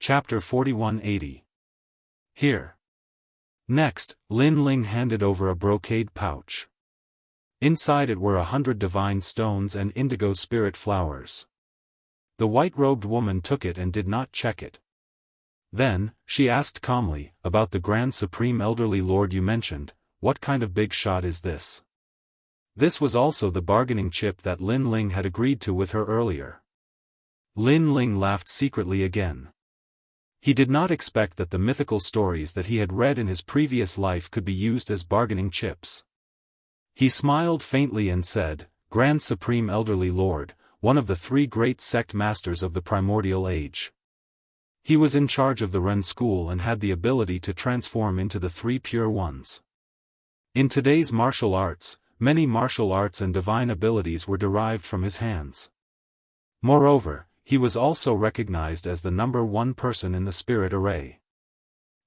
Chapter 4180. Here. Next, Lin Ling handed over a brocade pouch. Inside it were 100 divine stones and indigo spirit flowers. The white-robed woman took it and did not check it. Then, she asked calmly, about the Grand Supreme Elderly Lord you mentioned, what kind of big shot is this? This was also the bargaining chip that Lin Ling had agreed to with her earlier. Lin Ling laughed secretly again. He did not expect that the mythical stories that he had read in his previous life could be used as bargaining chips. He smiled faintly and said, Grand Supreme Elderly Lord, one of the 3 great sect masters of the primordial age. He was in charge of the Ren school and had the ability to transform into the 3 pure ones. In today's martial arts, many martial arts and divine abilities were derived from his hands. Moreover, he was also recognized as the number 1 person in the spirit array.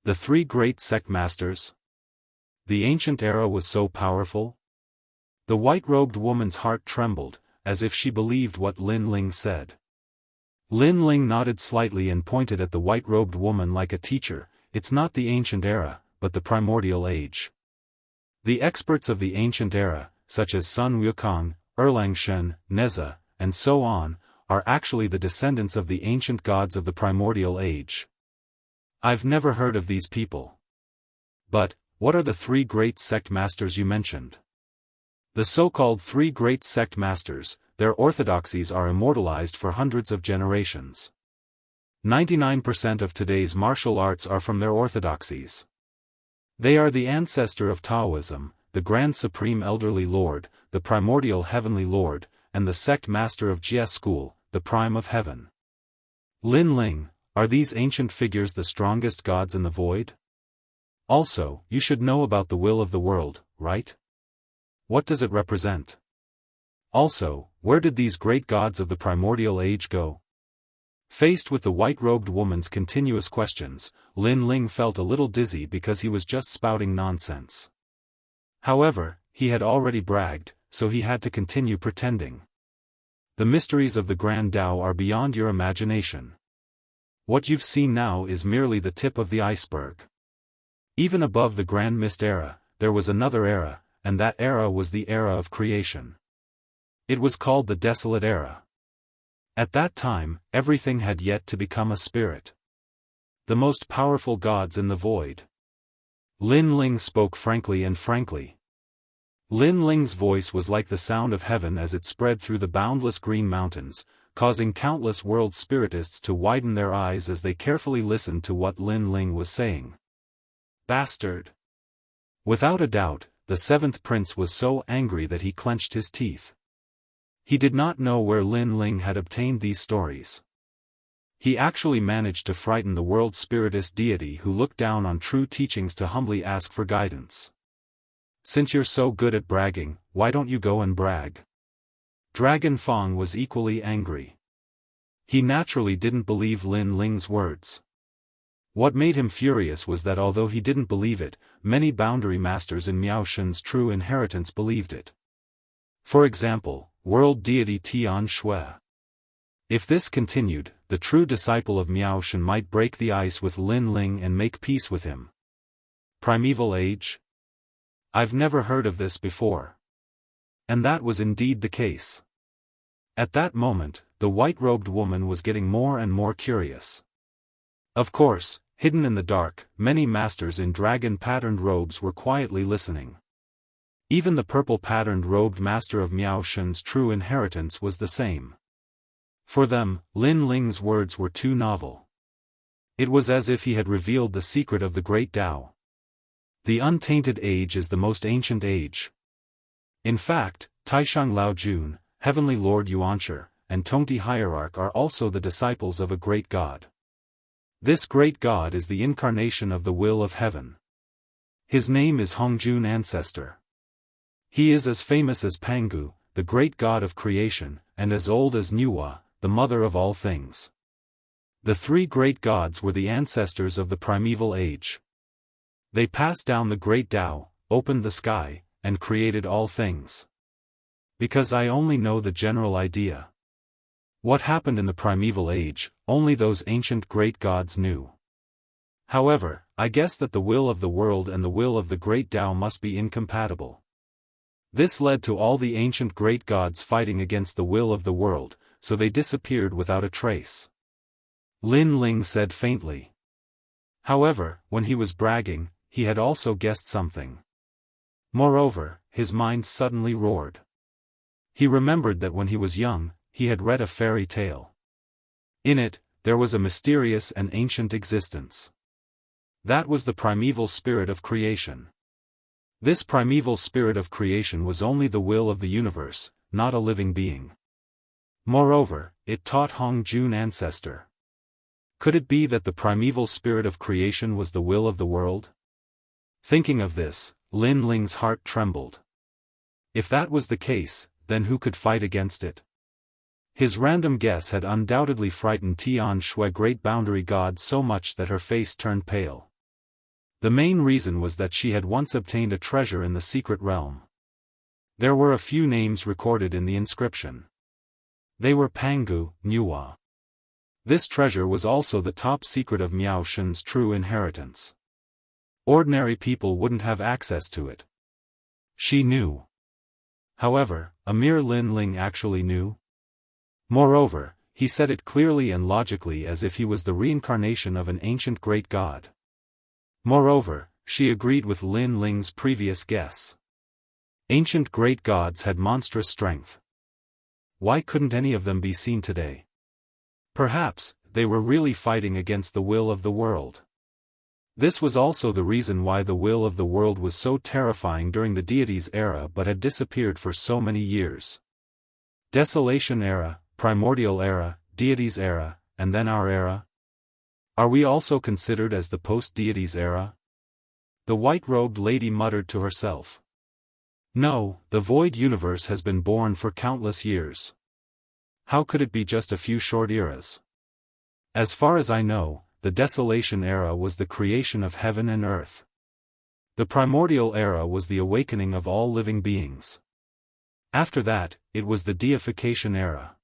The 3 great sect masters? The ancient era was so powerful? The white-robed woman's heart trembled, as if she believed what Lin Ling said. Lin Ling nodded slightly and pointed at the white-robed woman like a teacher. It's not the ancient era, but the primordial age. The experts of the ancient era, such as Sun Wukong, Erlangshen, Neza, and so on, are actually the descendants of the ancient gods of the primordial age. I've never heard of these people. But, what are the 3 great sect masters you mentioned? The so-called 3 great sect masters, their orthodoxies are immortalized for hundreds of generations. 99% of today's martial arts are from their orthodoxies. They are the ancestor of Taoism, the Grand Supreme Elderly Lord, the Primordial Heavenly Lord, and the sect master of Jia School, the Prime of Heaven. Lin Ling, are these ancient figures the strongest gods in the void? Also, you should know about the will of the world, right? What does it represent? Also, where did these great gods of the primordial age go? Faced with the white-robed woman's continuous questions, Lin Ling felt a little dizzy because he was just spouting nonsense. However, he had already bragged, so he had to continue pretending. The mysteries of the Grand Tao are beyond your imagination. What you've seen now is merely the tip of the iceberg. Even above the Grand Mist era, there was another era, and that era was the era of creation. It was called the Desolate Era. At that time, everything had yet to become a spirit. The most powerful gods in the void. Lin Ling spoke frankly and frankly. Lin Ling's voice was like the sound of heaven as it spread through the boundless green mountains, causing countless world spiritists to widen their eyes as they carefully listened to what Lin Ling was saying. Bastard! Without a doubt, the 7th prince was so angry that he clenched his teeth. He did not know where Lin Ling had obtained these stories. He actually managed to frighten the world spiritist deity who looked down on true teachings to humbly ask for guidance. Since you're so good at bragging, why don't you go and brag? Dragon Fong was equally angry. He naturally didn't believe Lin Ling's words. What made him furious was that although he didn't believe it, many boundary masters in Miao Shen's true inheritance believed it. For example, world deity Tian Shui. If this continued, the true disciple of Miao Shen might break the ice with Lin Ling and make peace with him. Primeval age? I've never heard of this before. And that was indeed the case. At that moment, the white-robed woman was getting more and more curious. Of course, hidden in the dark, many masters in dragon-patterned robes were quietly listening. Even the purple-patterned robed master of Miao Shen's true inheritance was the same. For them, Lin Ling's words were too novel. It was as if he had revealed the secret of the great Tao. The untainted age is the most ancient age. In fact, Taishang Laojun, Heavenly Lord Yuanshi, and Tongti Hierarch are also the disciples of a great god. This great god is the incarnation of the will of heaven. His name is Hongjun Ancestor. He is as famous as Pangu, the great god of creation, and as old as Nuwa, the mother of all things. The 3 great gods were the ancestors of the primeval age. They passed down the great Tao, opened the sky, and created all things. Because I only know the general idea. What happened in the primeval age, only those ancient great gods knew. However, I guess that the will of the world and the will of the great Tao must be incompatible. This led to all the ancient great gods fighting against the will of the world, so they disappeared without a trace. Lin Ling said faintly. However, when he was bragging, he had also guessed something. Moreover, his mind suddenly roared. He remembered that when he was young, he had read a fairy tale. In it, there was a mysterious and ancient existence. That was the primeval spirit of creation. This primeval spirit of creation was only the will of the universe, not a living being. Moreover, it taught Hong Jun ancestor. Could it be that the primeval spirit of creation was the will of the world? Thinking of this, Lin Ling's heart trembled. If that was the case, then who could fight against it? His random guess had undoubtedly frightened Tian Shui, great boundary god, so much that her face turned pale. The main reason was that she had once obtained a treasure in the secret realm. There were a few names recorded in the inscription. They were Pangu, Nuwa. This treasure was also the top secret of Miao Shen's true inheritance. Ordinary people wouldn't have access to it. She knew. However, a mere Lin Ling actually knew. Moreover, he said it clearly and logically as if he was the reincarnation of an ancient great god. Moreover, she agreed with Lin Ling's previous guess. Ancient great gods had monstrous strength. Why couldn't any of them be seen today? Perhaps, they were really fighting against the will of the world. This was also the reason why the will of the world was so terrifying during the deities' era but had disappeared for so many years. Desolation era, primordial era, deities' era, and then our era? Are we also considered as the post-deities era? The white-robed lady muttered to herself. No, the void universe has been born for countless years. How could it be just a few short eras? As far as I know, the Desolation era was the creation of heaven and earth. The Primordial era was the awakening of all living beings. After that, it was the Deification era.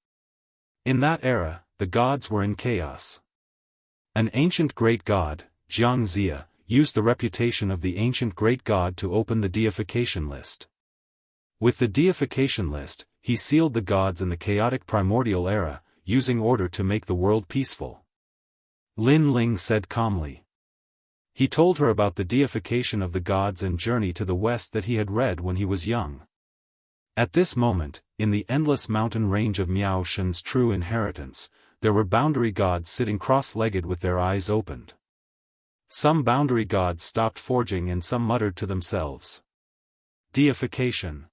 In that era, the gods were in chaos. An ancient great god, Jianghu, used the reputation of the ancient great god to open the deification list. With the deification list, he sealed the gods in the chaotic primordial era, using order to make the world peaceful. Lin Ling said calmly. He told her about the deification of the gods and journey to the west that he had read when he was young. At this moment, in the endless mountain range of Miao Shen's true inheritance, there were boundary gods sitting cross-legged with their eyes opened. Some boundary gods stopped forging and some muttered to themselves. Deification.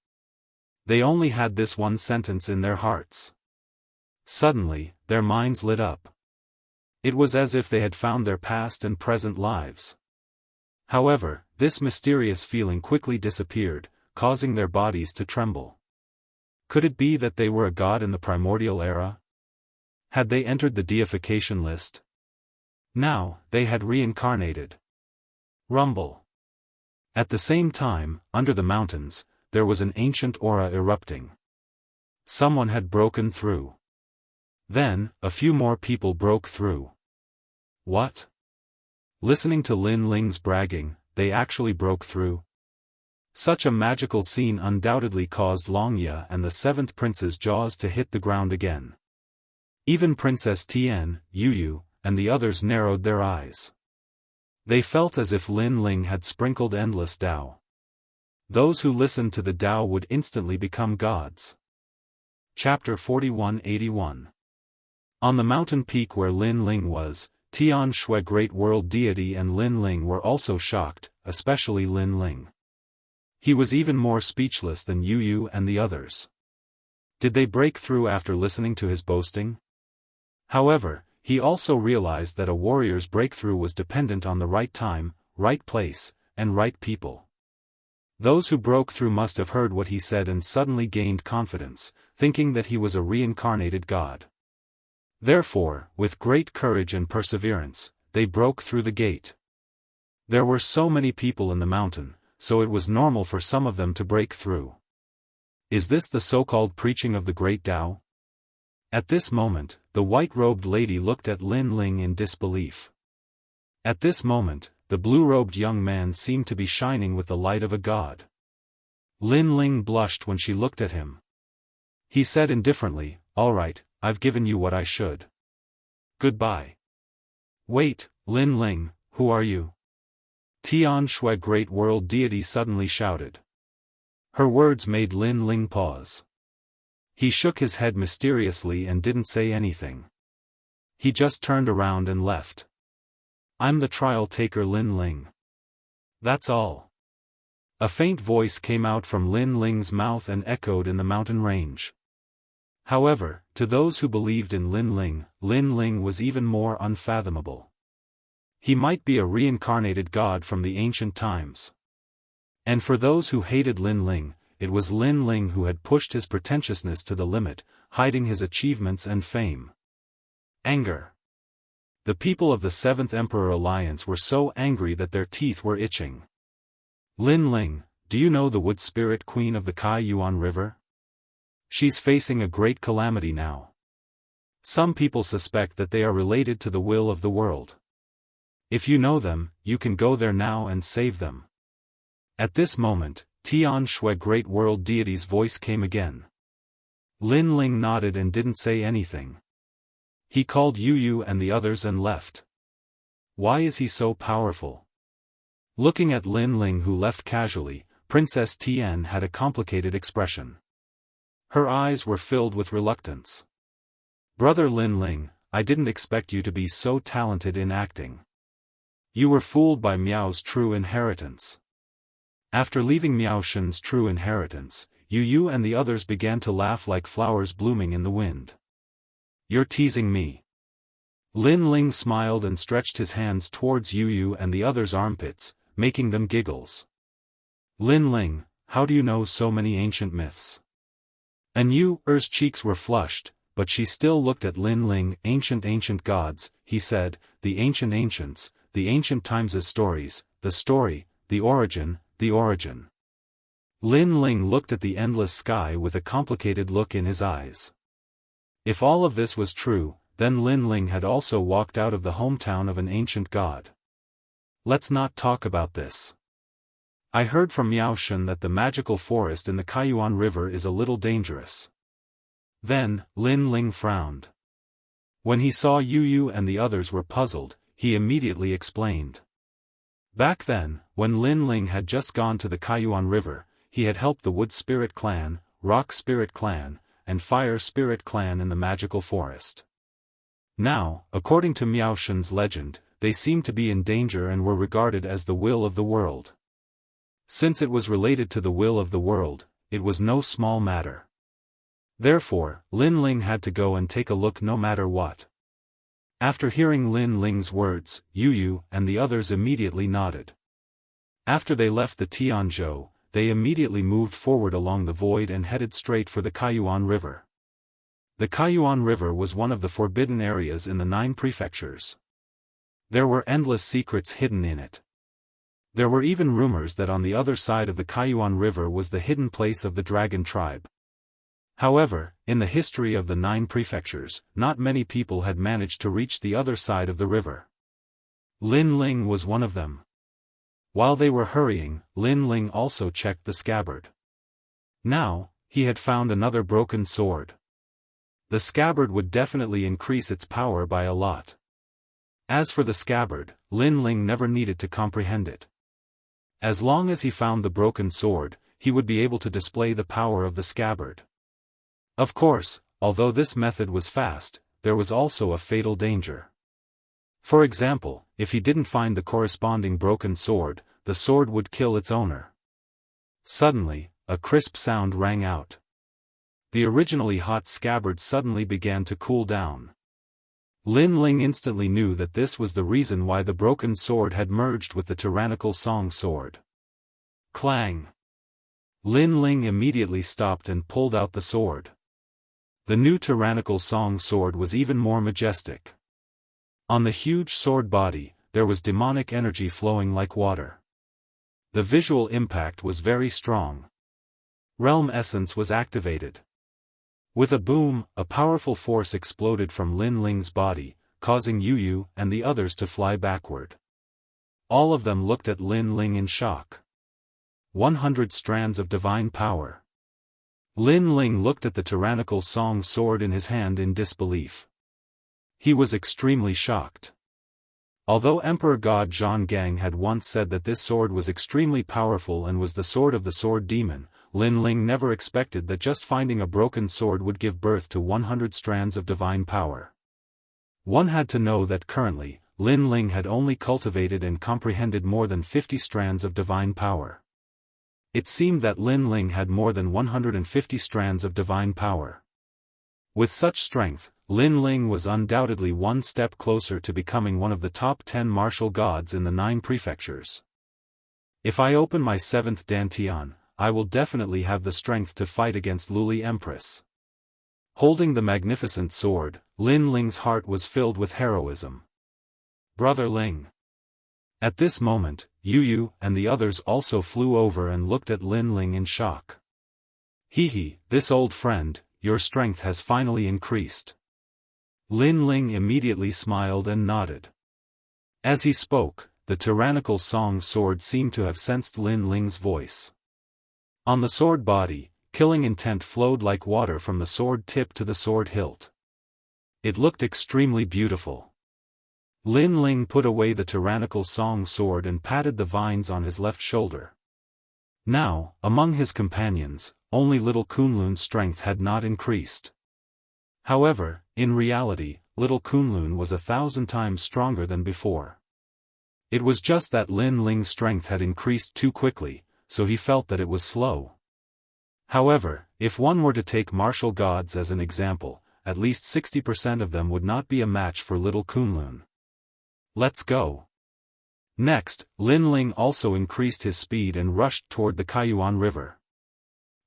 They only had this one sentence in their hearts. Suddenly, their minds lit up. It was as if they had found their past and present lives. However, this mysterious feeling quickly disappeared, causing their bodies to tremble. Could it be that they were a god in the primordial era? Had they entered the deification list? Now, they had reincarnated. Rumble. At the same time, under the mountains, there was an ancient aura erupting. Someone had broken through. Then, a few more people broke through. What? Listening to Lin Ling's bragging, they actually broke through. Such a magical scene undoubtedly caused Longya and the seventh prince's jaws to hit the ground again. Even Princess Tian, Yu, and the others narrowed their eyes. They felt as if Lin Ling had sprinkled endless Tao. Those who listened to the Tao would instantly become gods. Chapter 4181. On the mountain peak where Lin Ling was, Tian Shui, great world deity, and Lin Ling were also shocked, especially Lin Ling. He was even more speechless than Yu and the others. Did they break through after listening to his boasting? However, he also realized that a warrior's breakthrough was dependent on the right time, right place, and right people. Those who broke through must have heard what he said and suddenly gained confidence, thinking that he was a reincarnated god. Therefore, with great courage and perseverance, they broke through the gate. There were so many people in the mountain, so it was normal for some of them to break through. Is this the so-called preaching of the great Tao? At this moment, the white-robed lady looked at Lin Ling in disbelief. At this moment, the blue-robed young man seemed to be shining with the light of a god. Lin Ling blushed when she looked at him. He said indifferently, "All right, I've given you what I should. Goodbye." "Wait, Lin Ling, who are you?" Tian Shui Great World Deity suddenly shouted. Her words made Lin Ling pause. He shook his head mysteriously and didn't say anything. He just turned around and left. "I'm the trial taker Lin Ling. That's all." A faint voice came out from Lin Ling's mouth and echoed in the mountain range. However, to those who believed in Lin Ling was even more unfathomable. He might be a reincarnated god from the ancient times. And for those who hated Lin Ling, it was Lin Ling who had pushed his pretentiousness to the limit, hiding his achievements and fame. Anger. The people of the Seventh Emperor Alliance were so angry that their teeth were itching. "Lin Ling, do you know the Wood Spirit Queen of the Kaiyuan River? She's facing a great calamity now. Some people suspect that they are related to the will of the world. If you know them, you can go there now and save them." At this moment, Tian Shui Great World Deity's voice came again. Lin Ling nodded and didn't say anything. He called Yu and the others and left. Why is he so powerful? Looking at Lin Ling, who left casually, Princess Tian had a complicated expression. Her eyes were filled with reluctance. "Brother Lin Ling, I didn't expect you to be so talented in acting. You were fooled by Miao's true inheritance." After leaving Miao Shen's true inheritance, Yu and the others began to laugh like flowers blooming in the wind. "You're teasing me." Lin Ling smiled and stretched his hands towards Yu and the others' armpits, making them giggles. "Lin Ling, how do you know so many ancient myths?" And Yu's cheeks were flushed, but she still looked at Lin Ling. Ancient gods," he said, "the ancient ancients, the ancient times' stories, the story, the origin. Lin Ling looked at the endless sky with a complicated look in his eyes. If all of this was true, then Lin Ling had also walked out of the hometown of an ancient god. "Let's not talk about this. I heard from Miao Shen that the magical forest in the Kaiyuan River is a little dangerous." Then, Lin Ling frowned. When he saw Yu and the others were puzzled, he immediately explained. Back then, when Lin Ling had just gone to the Kaiyuan River, he had helped the Wood Spirit Clan, Rock Spirit Clan, and Fire Spirit Clan in the magical forest. Now, according to Miao Shen's legend, they seemed to be in danger and were regarded as the will of the world. Since it was related to the will of the world, it was no small matter. Therefore, Lin Ling had to go and take a look no matter what. After hearing Lin Ling's words, Yu and the others immediately nodded. After they left the Tianzhou, they immediately moved forward along the void and headed straight for the Kaiyuan River. The Kaiyuan River was one of the forbidden areas in the 9 prefectures. There were endless secrets hidden in it. There were even rumors that on the other side of the Kaiyuan River was the hidden place of the dragon tribe. However, in the history of the 9 prefectures, not many people had managed to reach the other side of the river. Lin Ling was one of them. While they were hurrying, Lin Ling also checked the scabbard. Now, he had found another broken sword. The scabbard would definitely increase its power by a lot. As for the scabbard, Lin Ling never needed to comprehend it. As long as he found the broken sword, he would be able to display the power of the scabbard. Of course, although this method was fast, there was also a fatal danger. For example, if he didn't find the corresponding broken sword, the sword would kill its owner. Suddenly, a crisp sound rang out. The originally hot scabbard suddenly began to cool down. Lin Ling instantly knew that this was the reason why the broken sword had merged with the tyrannical song sword. Clang! Lin Ling immediately stopped and pulled out the sword. The new tyrannical song sword was even more majestic. On the huge sword body, there was demonic energy flowing like water. The visual impact was very strong. Realm essence was activated. With a boom, a powerful force exploded from Lin Ling's body, causing Yu and the others to fly backward. All of them looked at Lin Ling in shock. 100 strands of divine power. Lin Ling looked at the tyrannical song sword in his hand in disbelief. He was extremely shocked. Although Emperor God Zhang had once said that this sword was extremely powerful and was the sword of the sword demon, Lin Ling never expected that just finding a broken sword would give birth to 100 strands of divine power. One had to know that currently, Lin Ling had only cultivated and comprehended more than 50 strands of divine power. It seemed that Lin Ling had more than 150 strands of divine power. With such strength, Lin Ling was undoubtedly one step closer to becoming one of the top 10 martial gods in the 9 prefectures. If I open my 7th Dantian, I will definitely have the strength to fight against Luli Empress. Holding the magnificent sword, Lin Ling's heart was filled with heroism. Brother Ling. At this moment, Yu and the others also flew over and looked at Lin Ling in shock. This old friend, your strength has finally increased. Lin Ling immediately smiled and nodded. As he spoke, the tyrannical song sword seemed to have sensed Lin Ling's voice. On the sword body, killing intent flowed like water from the sword tip to the sword hilt. It looked extremely beautiful. Lin Ling put away the tyrannical song sword and patted the vines on his left shoulder. Now, among his companions, only little Kunlun's strength had not increased. However, in reality, little Kunlun was 1,000 times stronger than before. It was just that Lin Ling's strength had increased too quickly, so he felt that it was slow. However, if one were to take martial gods as an example, at least 60% of them would not be a match for little Kunlun. Let's go. Next, Lin Ling also increased his speed and rushed toward the Kaiyuan River.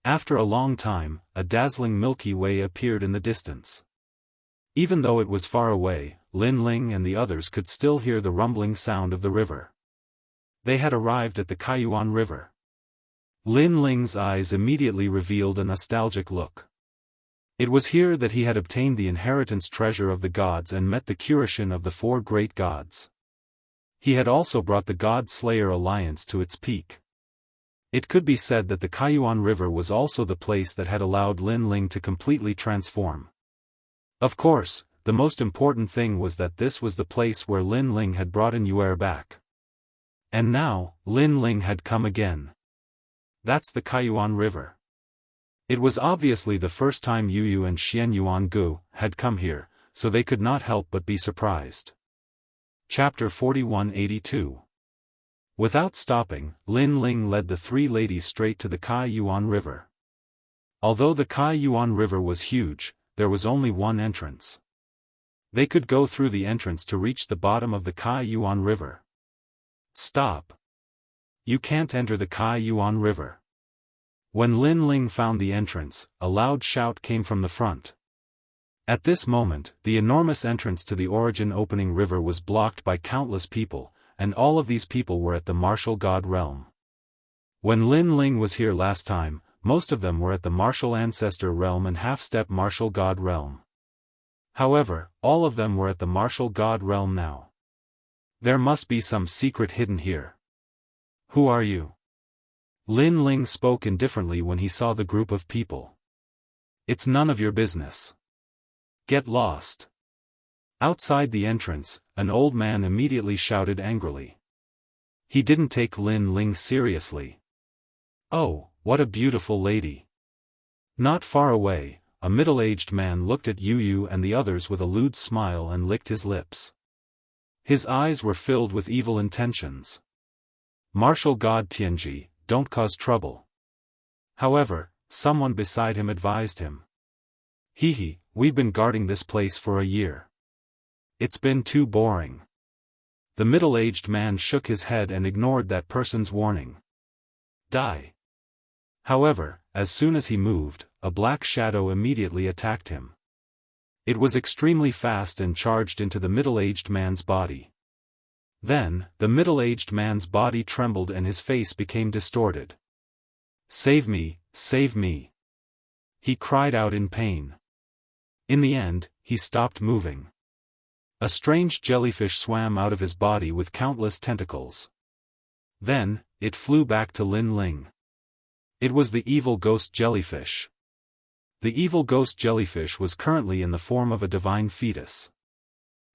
After a long time, a dazzling Milky Way appeared in the distance. Even though it was far away, Lin Ling and the others could still hear the rumbling sound of the river. They had arrived at the Kaiyuan River. Lin Ling's eyes immediately revealed a nostalgic look. It was here that he had obtained the inheritance treasure of the gods and met the Kurishin of the 4 great gods. He had also brought the God Slayer alliance to its peak. It could be said that the Kaiyuan River was also the place that had allowed Lin Ling to completely transform. Of course, the most important thing was that this was the place where Lin Ling had brought in Yuer back. And now, Lin Ling had come again. That's the Kaiyuan River. It was obviously the first time Yu and Xian Yuangu had come here, so they could not help but be surprised. Chapter 4182. Without stopping, Lin Ling led the 3 ladies straight to the Kaiyuan River. Although the Kaiyuan River was huge, there was only one entrance. They could go through the entrance to reach the bottom of the Kaiyuan River. Stop. You can't enter the Kaiyuan River. When Lin Ling found the entrance, a loud shout came from the front. At this moment, the enormous entrance to the origin opening river was blocked by countless people, and all of these people were at the martial god realm. When Lin Ling was here last time, most of them were at the martial ancestor realm and half-step martial god realm. However, all of them were at the martial god realm now. There must be some secret hidden here. Who are you? Lin Ling spoke indifferently when he saw the group of people. It's none of your business. Get lost. Outside the entrance, an old man immediately shouted angrily. He didn't take Lin Ling seriously. Oh, what a beautiful lady. Not far away, a middle-aged man looked at Yu and the others with a lewd smile and licked his lips. His eyes were filled with evil intentions. Martial god Tianji, don't cause trouble. However, someone beside him advised him. We've been guarding this place for a year. It's been too boring. The middle-aged man shook his head and ignored that person's warning. Die. However, as soon as he moved, a black shadow immediately attacked him. It was extremely fast and charged into the middle-aged man's body. Then, the middle-aged man's body trembled and his face became distorted. Save me, save me. He cried out in pain. In the end, he stopped moving. A strange jellyfish swam out of his body with countless tentacles. Then, it flew back to Lin Ling. It was the evil ghost jellyfish. The evil ghost jellyfish was currently in the form of a divine fetus.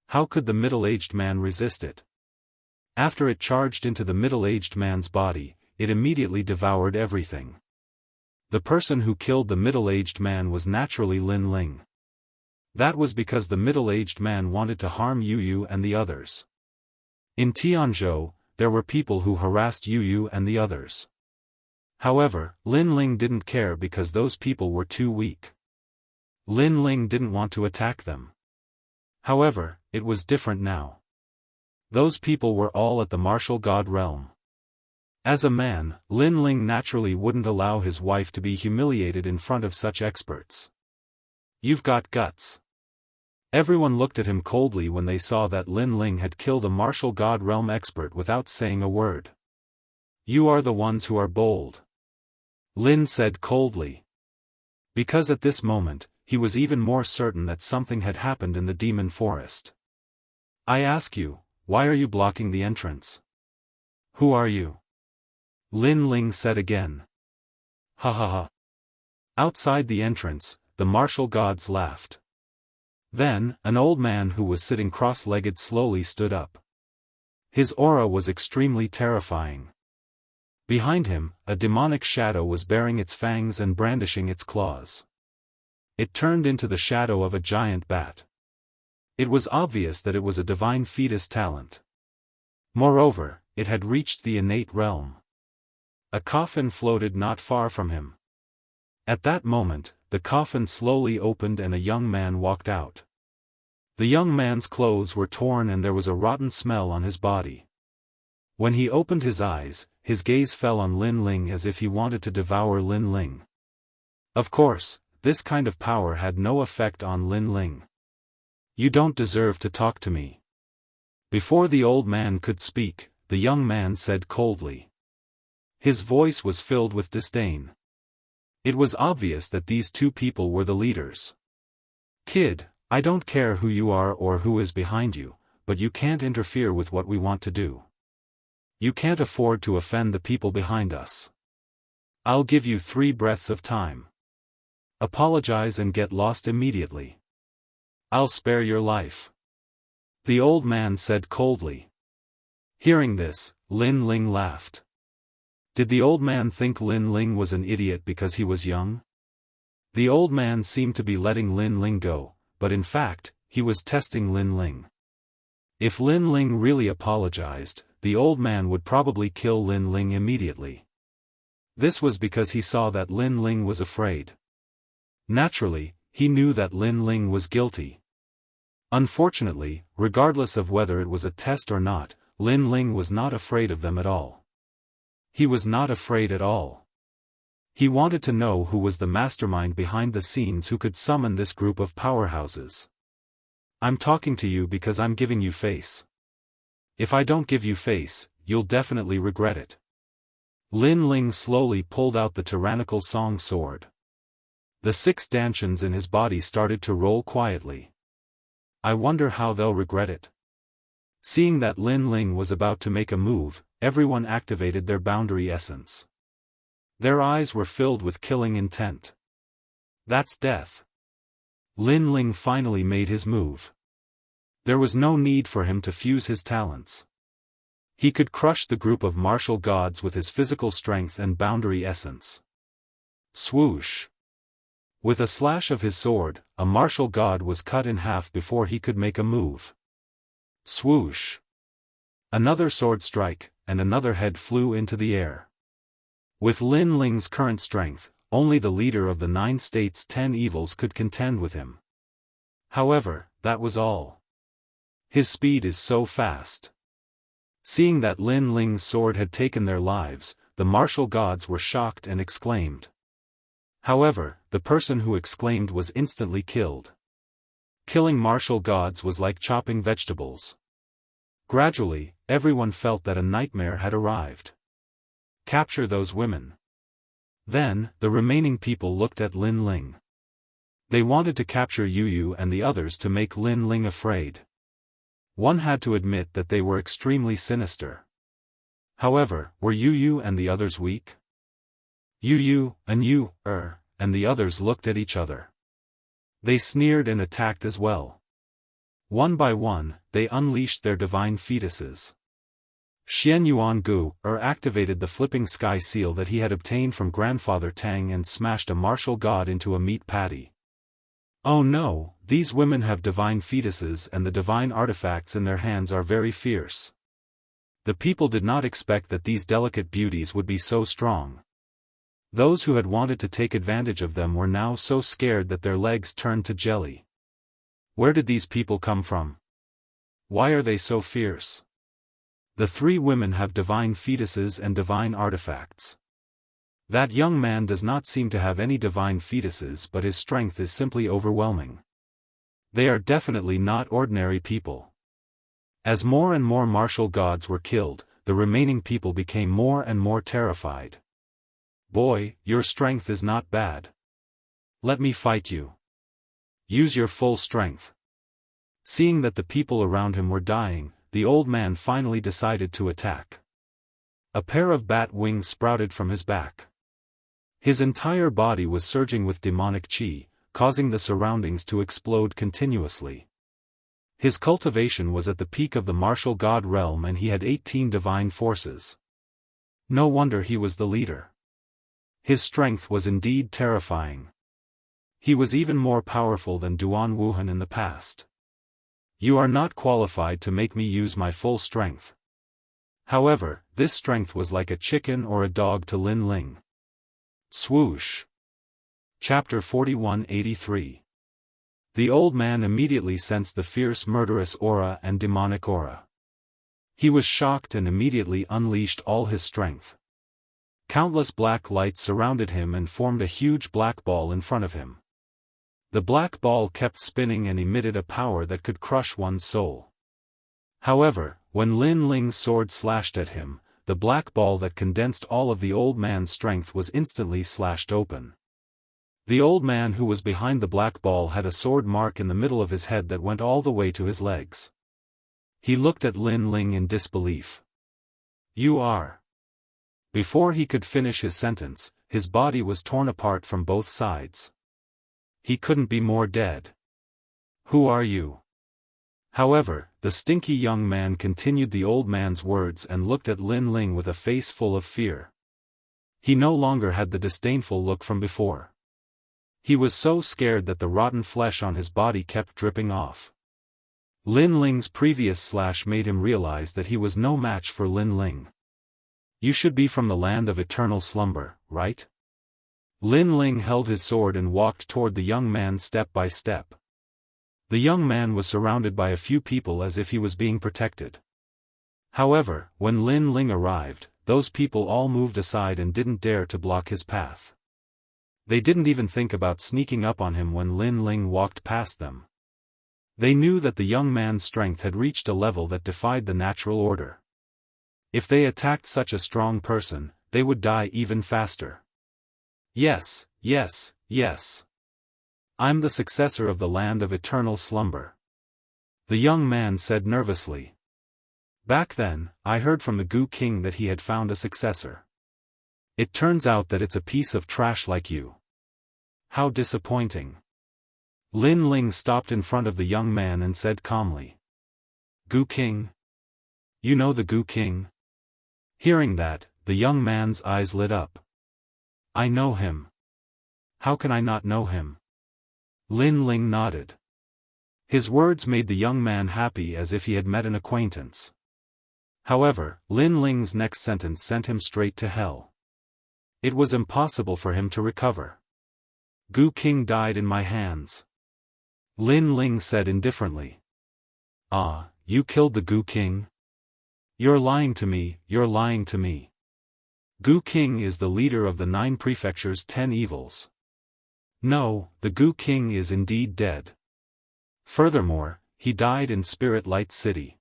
How could the middle-aged man resist it? After it charged into the middle-aged man's body, it immediately devoured everything. The person who killed the middle-aged man was naturally Lin Ling. That was because the middle-aged man wanted to harm Yu Yu and the others. In Tianzhou, there were people who harassed Yu Yu and the others. However, Lin Ling didn't care because those people were too weak. Lin Ling didn't want to attack them. However, it was different now. Those people were all at the martial god realm. As a man, Lin Ling naturally wouldn't allow his wife to be humiliated in front of such experts. You've got guts. Everyone looked at him coldly when they saw that Lin Ling had killed a martial god realm expert without saying a word. You are the ones who are bold. Lin said coldly. Because at this moment, he was even more certain that something had happened in the demon forest. I ask you, why are you blocking the entrance? Who are you? Lin Ling said again. Ha ha ha. Outside the entrance, the martial gods laughed. Then, an old man who was sitting cross-legged slowly stood up. His aura was extremely terrifying. Behind him, a demonic shadow was baring its fangs and brandishing its claws. It turned into the shadow of a giant bat. It was obvious that it was a divine fetus talent. Moreover, it had reached the innate realm. A coffin floated not far from him. At that moment, the coffin slowly opened and a young man walked out. The young man's clothes were torn and there was a rotten smell on his body. When he opened his eyes, his gaze fell on Lin Ling as if he wanted to devour Lin Ling. Of course, this kind of power had no effect on Lin Ling. You don't deserve to talk to me. Before the old man could speak, the young man said coldly. His voice was filled with disdain. It was obvious that these two people were the leaders. Kid, I don't care who you are or who is behind you, but you can't interfere with what we want to do. You can't afford to offend the people behind us. I'll give you 3 breaths of time. Apologize and get lost immediately. I'll spare your life. The old man said coldly. Hearing this, Lin Ling laughed. Did the old man think Lin Ling was an idiot because he was young? The old man seemed to be letting Lin Ling go, but in fact, he was testing Lin Ling. If Lin Ling really apologized, the old man would probably kill Lin Ling immediately. This was because he saw that Lin Ling was afraid. Naturally, he knew that Lin Ling was guilty. Unfortunately, regardless of whether it was a test or not, Lin Ling was not afraid of them at all. He was not afraid at all. He wanted to know who was the mastermind behind the scenes who could summon this group of powerhouses. I'm talking to you because I'm giving you face. If I don't give you face, you'll definitely regret it. Lin Ling slowly pulled out the tyrannical song sword. The 6 dantians in his body started to roll quietly. I wonder how they'll regret it. Seeing that Lin Ling was about to make a move, everyone activated their boundary essence. Their eyes were filled with killing intent. That's death. Lin Ling finally made his move. There was no need for him to fuse his talents. He could crush the group of martial gods with his physical strength and boundary essence. Swoosh! With a slash of his sword, a martial god was cut in half before he could make a move. Swoosh! Another sword strike, and another head flew into the air. With Lin Ling's current strength, only the leader of the 9 states' 10 evils could contend with him. However, that was all. His speed is so fast. Seeing that Lin Ling's sword had taken their lives, the martial gods were shocked and exclaimed. However, the person who exclaimed was instantly killed. Killing martial gods was like chopping vegetables. Gradually, everyone felt that a nightmare had arrived. Capture those women. Then, the remaining people looked at Lin Ling. They wanted to capture Yu and the others to make Lin Ling afraid. One had to admit that they were extremely sinister. However, were Yu and the others weak? Yu, and the others looked at each other. They sneered and attacked as well. One by one, they unleashed their divine fetuses. Xian Yuan Gu activated the flipping sky seal that he had obtained from Grandfather Tang and smashed a martial god into a meat patty. Oh no, these women have divine fetuses and the divine artifacts in their hands are very fierce. The people did not expect that these delicate beauties would be so strong. Those who had wanted to take advantage of them were now so scared that their legs turned to jelly. Where did these people come from? Why are they so fierce? The three women have divine fetuses and divine artifacts. That young man does not seem to have any divine fetuses, but his strength is simply overwhelming. They are definitely not ordinary people. As more and more martial gods were killed, the remaining people became more and more terrified. Boy, your strength is not bad. Let me fight you. Use your full strength. Seeing that the people around him were dying, the old man finally decided to attack. A pair of bat wings sprouted from his back. His entire body was surging with demonic chi, causing the surroundings to explode continuously. His cultivation was at the peak of the martial god realm and he had 18 divine forces. No wonder he was the leader. His strength was indeed terrifying. He was even more powerful than Duan Wuhan in the past. You are not qualified to make me use my full strength. However, this strength was like a chicken or a dog to Lin Ling. Swoosh. Chapter 4183. The old man immediately sensed the fierce murderous aura and demonic aura. He was shocked and immediately unleashed all his strength. Countless black lights surrounded him and formed a huge black ball in front of him. The black ball kept spinning and emitted a power that could crush one's soul. However, when Lin Ling's sword slashed at him, the black ball that condensed all of the old man's strength was instantly slashed open. The old man who was behind the black ball had a sword mark in the middle of his head that went all the way to his legs. He looked at Lin Ling in disbelief. You are. Before he could finish his sentence, his body was torn apart from both sides. He couldn't be more dead. Who are you? However, the stinky young man continued the old man's words and looked at Lin Ling with a face full of fear. He no longer had the disdainful look from before. He was so scared that the rotten flesh on his body kept dripping off. Lin Ling's previous slash made him realize that he was no match for Lin Ling. You should be from the land of eternal slumber, right? Lin Ling held his sword and walked toward the young man step by step. The young man was surrounded by a few people as if he was being protected. However, when Lin Ling arrived, those people all moved aside and didn't dare to block his path. They didn't even think about sneaking up on him when Lin Ling walked past them. They knew that the young man's strength had reached a level that defied the natural order. If they attacked such a strong person, they would die even faster. Yes, yes, yes. I'm the successor of the land of eternal slumber. The young man said nervously. Back then, I heard from the Gu King that he had found a successor. It turns out that it's a piece of trash like you. How disappointing. Lin Ling stopped in front of the young man and said calmly. Gu King? You know the Gu King? Hearing that, the young man's eyes lit up. I know him. How can I not know him? Lin Ling nodded. His words made the young man happy as if he had met an acquaintance. However, Lin Ling's next sentence sent him straight to hell. It was impossible for him to recover. Gu King died in my hands. Lin Ling said indifferently. Ah, you killed the Gu King? You're lying to me, you're lying to me. Gu King is the leader of the 9 prefectures' 10 evils. No, the Gu King is indeed dead. Furthermore, he died in Spirit Light City.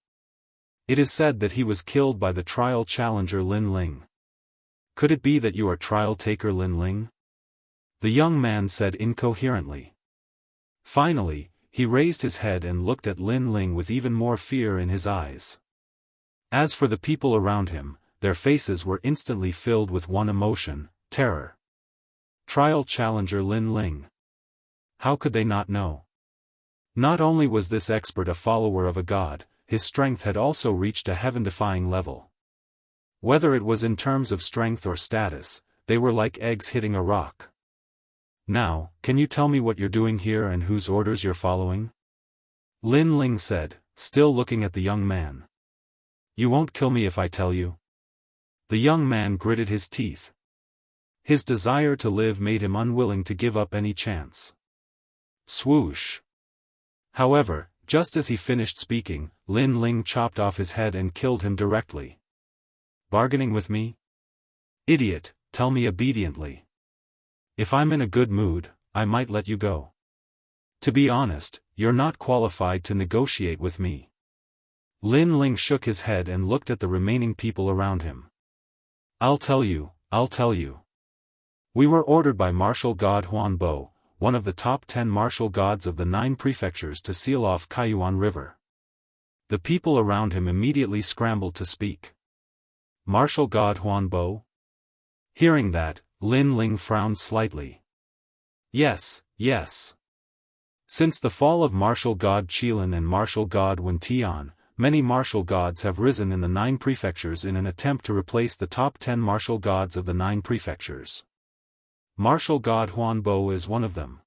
It is said that he was killed by the trial challenger Lin Ling. Could it be that you are trial taker Lin Ling? The young man said incoherently. Finally, he raised his head and looked at Lin Ling with even more fear in his eyes. As for the people around him, their faces were instantly filled with one emotion: terror. Trial challenger Lin Ling. How could they not know? Not only was this expert a follower of a god, his strength had also reached a heaven-defying level. Whether it was in terms of strength or status, they were like eggs hitting a rock. Now, can you tell me what you're doing here and whose orders you're following? Lin Ling said, still looking at the young man. You won't kill me if I tell you? The young man gritted his teeth. His desire to live made him unwilling to give up any chance. Swoosh. However, just as he finished speaking, Lin Ling chopped off his head and killed him directly. Bargaining with me? Idiot, tell me obediently. If I'm in a good mood, I might let you go. To be honest, you're not qualified to negotiate with me. Lin Ling shook his head and looked at the remaining people around him. I'll tell you. We were ordered by martial god Huan Bo, one of the top 10 martial gods of the 9 prefectures, to seal off Kaiyuan River. The people around him immediately scrambled to speak. Martial god Huan Bo? Hearing that, Lin Ling frowned slightly. Yes. Since the fall of martial god Qilin and martial god Wen Tian, many martial gods have risen in the 9 prefectures in an attempt to replace the top 10 martial gods of the 9 prefectures. Martial god Huan Bo is one of them.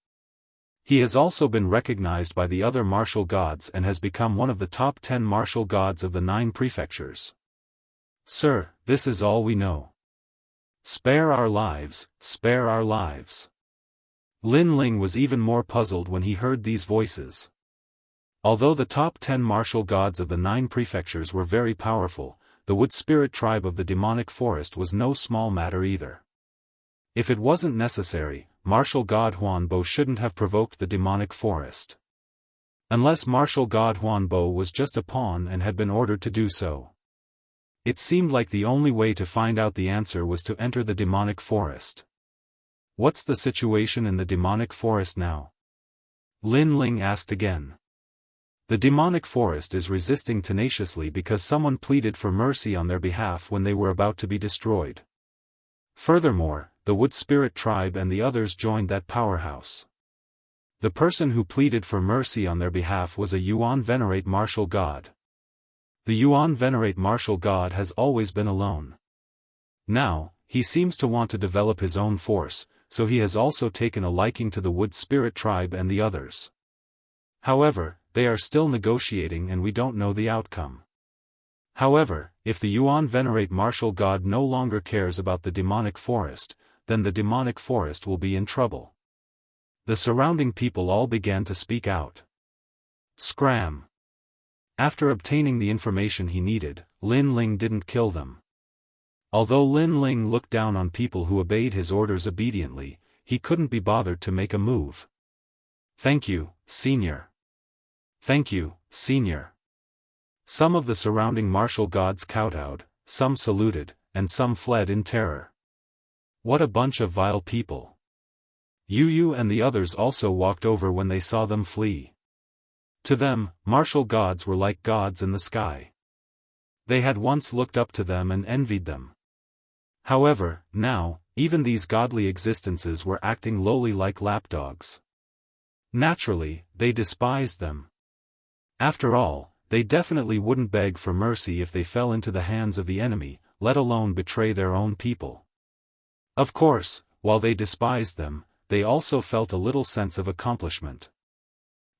He has also been recognized by the other martial gods and has become one of the top 10 martial gods of the 9 prefectures. Sir, this is all we know. Spare our lives. Lin Ling was even more puzzled when he heard these voices. Although the top 10 martial gods of the 9 prefectures were very powerful, the wood spirit tribe of the demonic forest was no small matter either. If it wasn't necessary, martial god Huan Bo shouldn't have provoked the demonic forest. Unless martial god Huan Bo was just a pawn and had been ordered to do so. It seemed like the only way to find out the answer was to enter the demonic forest. What's the situation in the demonic forest now? Lin Ling asked again. The demonic forest is resisting tenaciously because someone pleaded for mercy on their behalf when they were about to be destroyed. Furthermore, the wood spirit tribe and the others joined that powerhouse. The person who pleaded for mercy on their behalf was a Yuan Venerate martial god. The Yuan Venerate martial god has always been alone. Now, he seems to want to develop his own force, so he has also taken a liking to the wood spirit tribe and the others. However, they are still negotiating and we don't know the outcome. However, if the Yuan Venerate martial god no longer cares about the demonic forest, then the demonic forest will be in trouble. The surrounding people all began to speak out. Scram. After obtaining the information he needed, Lin Ling didn't kill them. Although Lin Ling looked down on people who obeyed his orders obediently, he couldn't be bothered to make a move. Thank you, Senior. Thank you, Senior. Some of the surrounding martial gods kowtowed, some saluted, and some fled in terror. What a bunch of vile people. Yu and the others also walked over when they saw them flee. To them, martial gods were like gods in the sky. They had once looked up to them and envied them. However, now, even these godly existences were acting lowly like lapdogs. Naturally, they despised them. After all, they definitely wouldn't beg for mercy if they fell into the hands of the enemy, let alone betray their own people. Of course, while they despised them, they also felt a little sense of accomplishment.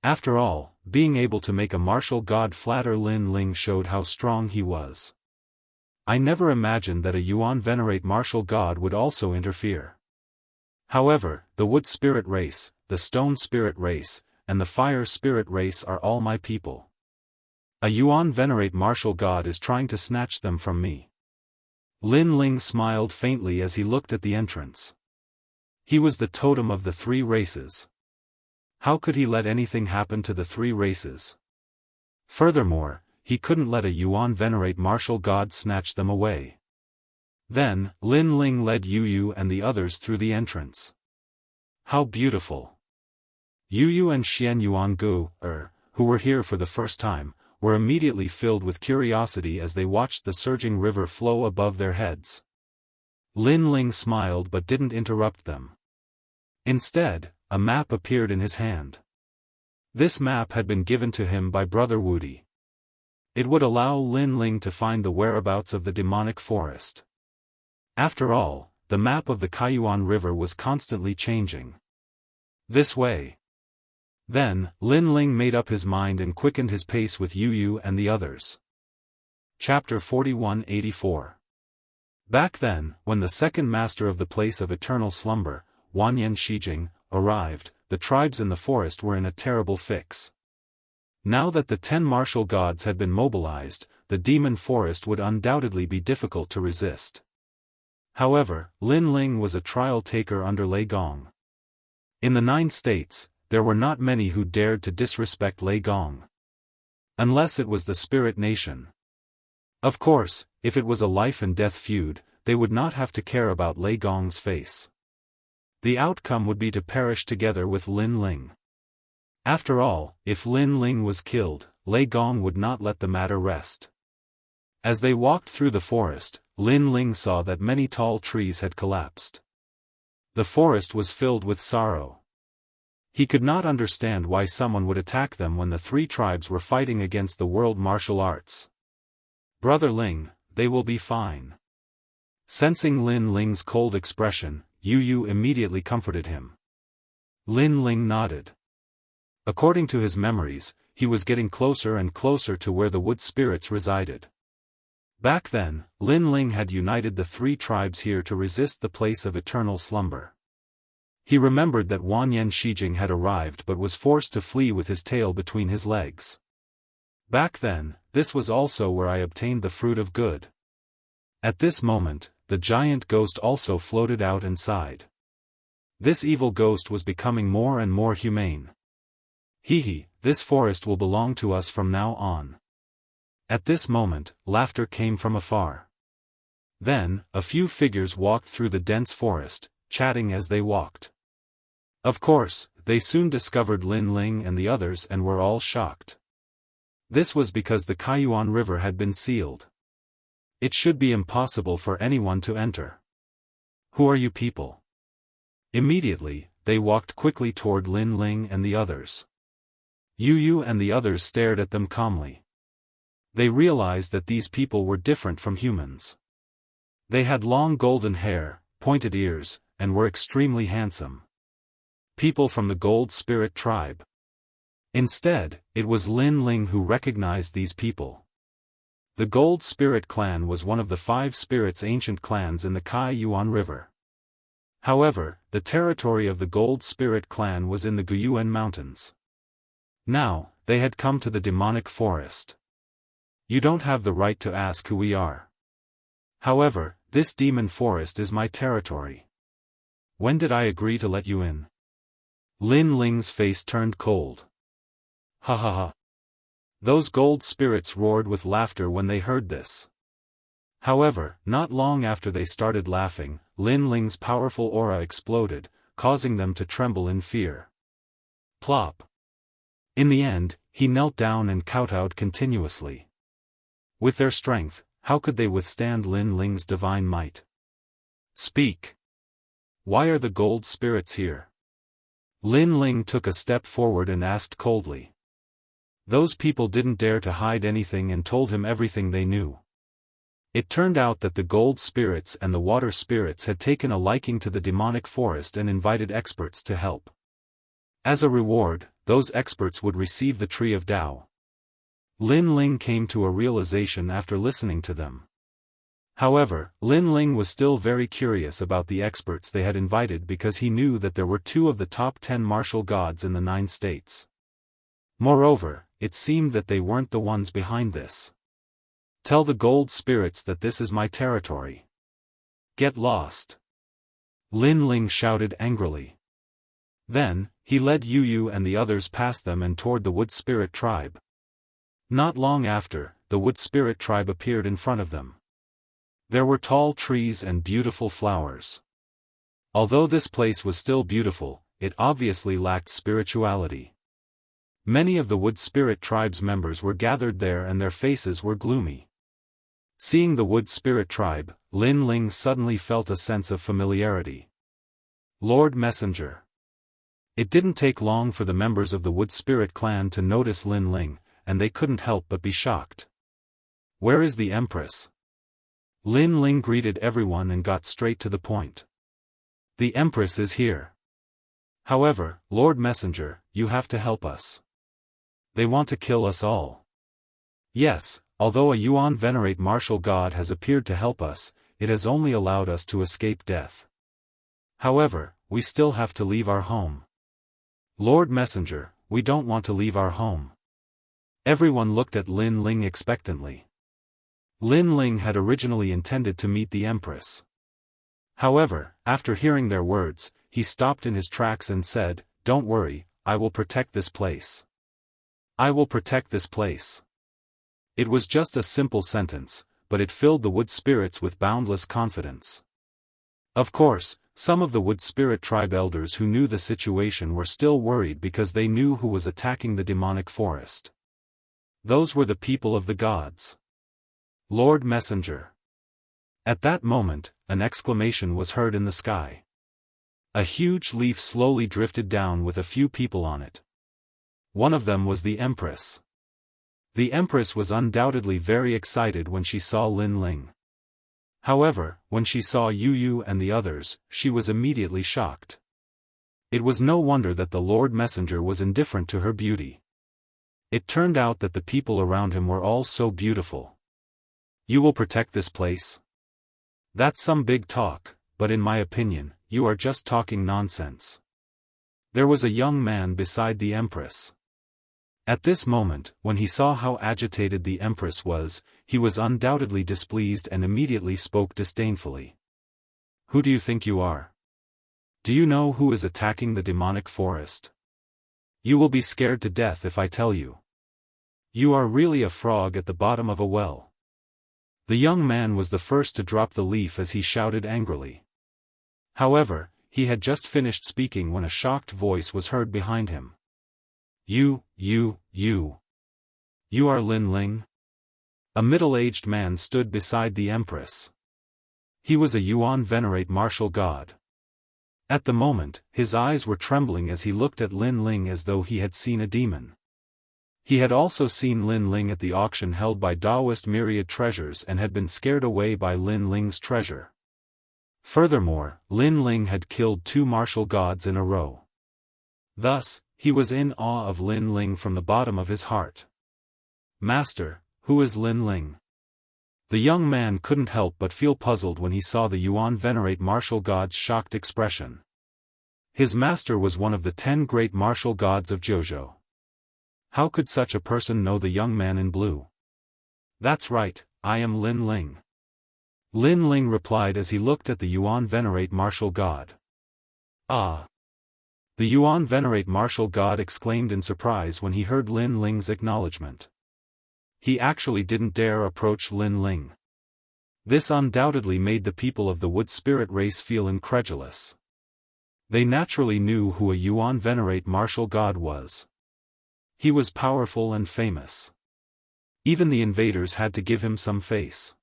After all, being able to make a martial god flatter Lin Ling showed how strong he was. I never imagined that a Yuan Venerate martial god would also interfere. However, the wood spirit race, the stone spirit race, and the fire spirit race are all my people. A Yuan Venerate martial god is trying to snatch them from me. Lin Ling smiled faintly as he looked at the entrance. He was the totem of the 3 races. How could he let anything happen to the 3 races? Furthermore, he couldn't let a Yuan Venerate martial god snatch them away. Then, Lin Ling led Yu and the others through the entrance. How beautiful! Yu and Xian Yuangu, who were here for the first time, were immediately filled with curiosity as they watched the surging river flow above their heads. Lin Ling smiled but didn't interrupt them. Instead, a map appeared in his hand. This map had been given to him by Brother Wudi. It would allow Lin Ling to find the whereabouts of the demonic forest. After all, the map of the Kaiyuan River was constantly changing. This way. Then, Lin Ling made up his mind and quickened his pace with Yu and the others. Chapter 4184. Back then, when the second master of the place of eternal slumber, Wanyan Shijing, arrived, the tribes in the forest were in a terrible fix. Now that the 10 martial gods had been mobilized, the demon forest would undoubtedly be difficult to resist. However, Lin Ling was a trial taker under Lei Gong. In the 9 states, there were not many who dared to disrespect Lei Gong. Unless it was the Spirit Nation. Of course, if it was a life-and-death feud, they would not have to care about Lei Gong's face. The outcome would be to perish together with Lin Ling. After all, if Lin Ling was killed, Lei Gong would not let the matter rest. As they walked through the forest, Lin Ling saw that many tall trees had collapsed. The forest was filled with sorrow. He could not understand why someone would attack them when the 3 tribes were fighting against the world martial arts. Brother Ling, they will be fine. Sensing Lin Ling's cold expression, Yu immediately comforted him. Lin Ling nodded. According to his memories, he was getting closer and closer to where the wood spirits resided. Back then, Lin Ling had united the 3 tribes here to resist the place of eternal slumber. He remembered that Wanyan Shijing had arrived but was forced to flee with his tail between his legs. Back then, this was also where I obtained the fruit of good. At this moment, the giant ghost also floated out and sighed. This evil ghost was becoming more and more humane. This forest will belong to us from now on. At this moment, laughter came from afar. Then, a few figures walked through the dense forest, chatting as they walked. Of course, they soon discovered Lin Ling and the others and were all shocked. This was because the Kaiyuan River had been sealed. It should be impossible for anyone to enter. Who are you people? Immediately, they walked quickly toward Lin Ling and the others. Yu and the others stared at them calmly. They realized that these people were different from humans. They had long golden hair, pointed ears, and were extremely handsome. People from the Gold Spirit tribe. Instead, it was Lin Ling who recognized these people. The Gold Spirit clan was one of the 5 spirits' ancient clans in the Kaiyuan River. However, the territory of the Gold Spirit clan was in the Guyuan Mountains. Now, they had come to the demonic forest. You don't have the right to ask who we are. However, this demon forest is my territory. When did I agree to let you in? Lin Ling's face turned cold. Ha ha ha. Those gold spirits roared with laughter when they heard this. However, not long after they started laughing, Lin Ling's powerful aura exploded, causing them to tremble in fear. Plop. In the end, he knelt down and kowtowed continuously. With their strength, how could they withstand Lin Ling's divine might? Speak. Why are the gold spirits here? Lin Ling took a step forward and asked coldly. Those people didn't dare to hide anything and told him everything they knew. It turned out that the gold spirits and the water spirits had taken a liking to the demonic forest and invited experts to help. As a reward, those experts would receive the Tree of Tao. Lin Ling came to a realization after listening to them. However, Lin Ling was still very curious about the experts they had invited because he knew that there were 2 of the top 10 martial gods in the 9 states. Moreover, it seemed that they weren't the ones behind this. Tell the gold spirits that this is my territory. Get lost. Lin Ling shouted angrily. Then, he led Yu and the others past them and toward the wood spirit tribe. Not long after, the wood spirit tribe appeared in front of them. There were tall trees and beautiful flowers. Although this place was still beautiful, it obviously lacked spirituality. Many of the Wood Spirit Tribe's members were gathered there and their faces were gloomy. Seeing the Wood Spirit Tribe, Lin Ling suddenly felt a sense of familiarity. Lord Messenger. It didn't take long for the members of the Wood Spirit clan to notice Lin Ling, and they couldn't help but be shocked. Where is the Empress? Lin Ling greeted everyone and got straight to the point. The Empress is here. However, Lord Messenger, you have to help us. They want to kill us all. Yes, although a Yuan Venerate martial god has appeared to help us, it has only allowed us to escape death. However, we still have to leave our home. Lord Messenger, we don't want to leave our home. Everyone looked at Lin Ling expectantly. Lin Ling had originally intended to meet the Empress. However, after hearing their words, he stopped in his tracks and said, "Don't worry, I will protect this place. I will protect this place." It was just a simple sentence, but it filled the Wood Spirits with boundless confidence. Of course, some of the Wood Spirit Tribe elders who knew the situation were still worried because they knew who was attacking the demonic forest. Those were the people of the gods. Lord Messenger. At that moment, an exclamation was heard in the sky. A huge leaf slowly drifted down with a few people on it. One of them was the Empress. The Empress was undoubtedly very excited when she saw Lin Ling. However, when she saw Yu Yu and the others, she was immediately shocked. It was no wonder that the Lord Messenger was indifferent to her beauty. It turned out that the people around him were all so beautiful. You will protect this place? That's some big talk, but in my opinion, you are just talking nonsense. There was a young man beside the Empress. At this moment, when he saw how agitated the Empress was, he was undoubtedly displeased and immediately spoke disdainfully. Who do you think you are? Do you know who is attacking the demonic forest? You will be scared to death if I tell you. You are really a frog at the bottom of a well. The young man was the first to drop the leaf as he shouted angrily. However, he had just finished speaking when a shocked voice was heard behind him. You are Lin Ling? A middle-aged man stood beside the Empress. He was a Yuan Venerate martial god. At the moment, his eyes were trembling as he looked at Lin Ling as though he had seen a demon. He had also seen Lin Ling at the auction held by Daoist Myriad Treasures and had been scared away by Lin Ling's treasure. Furthermore, Lin Ling had killed 2 martial gods in a row. Thus, he was in awe of Lin Ling from the bottom of his heart. Master, who is Lin Ling? The young man couldn't help but feel puzzled when he saw the Yuan Venerate martial god's shocked expression. His master was one of the 10 great martial gods of Jianghu. How could such a person know the young man in blue? That's right, I am Lin Ling. Lin Ling replied as he looked at the Yuan Venerate martial god. Ah! The Yuan Venerate martial god exclaimed in surprise when he heard Lin Ling's acknowledgement. He actually didn't dare approach Lin Ling. This undoubtedly made the people of the Wood Spirit race feel incredulous. They naturally knew who a Yuan Venerate martial god was. He was powerful and famous. Even the invaders had to give him some face.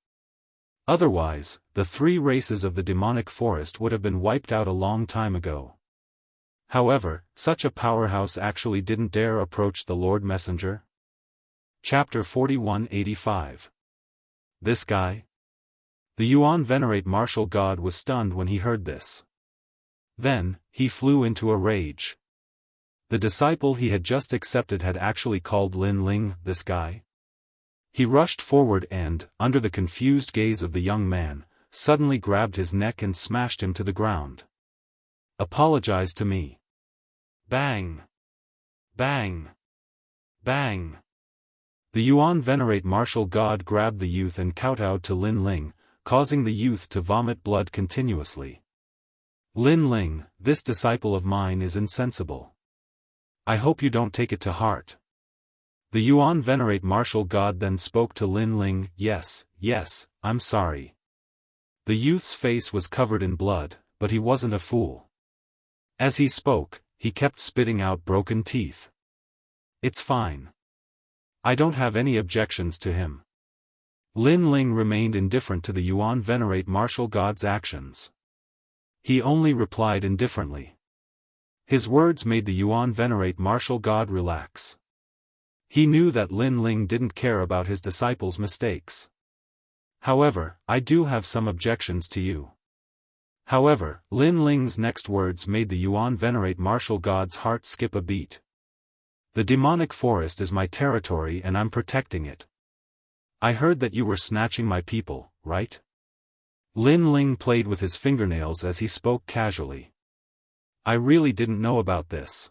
Otherwise, the 3 races of the demonic forest would have been wiped out a long time ago. However, such a powerhouse actually didn't dare approach the Lord Messenger. Chapter 4185. This guy? The Yuan Venerate martial god was stunned when he heard this. Then, he flew into a rage. The disciple he had just accepted had actually called Lin Ling this guy. He rushed forward and, under the confused gaze of the young man, suddenly grabbed his neck and smashed him to the ground. Apologize to me. Bang! Bang! Bang! The Yuan Venerate martial god grabbed the youth and kowtowed to Lin Ling, causing the youth to vomit blood continuously. Lin Ling, this disciple of mine is insensible. I hope you don't take it to heart. The Yuan Venerate martial god then spoke to Lin Ling. Yes, I'm sorry. The youth's face was covered in blood, but he wasn't a fool. As he spoke, he kept spitting out broken teeth. It's fine. I don't have any objections to him. Lin Ling remained indifferent to the Yuan venerate martial god's actions. He only replied indifferently. His words made the Yuan venerate martial god relax. He knew that Lin Ling didn't care about his disciples' mistakes. However, I do have some objections to you. However, Lin Ling's next words made the Yuan venerate martial god's heart skip a beat. The demonic forest is my territory and I'm protecting it. I heard that you were snatching my people, right? Lin Ling played with his fingernails as he spoke casually. I really didn't know about this.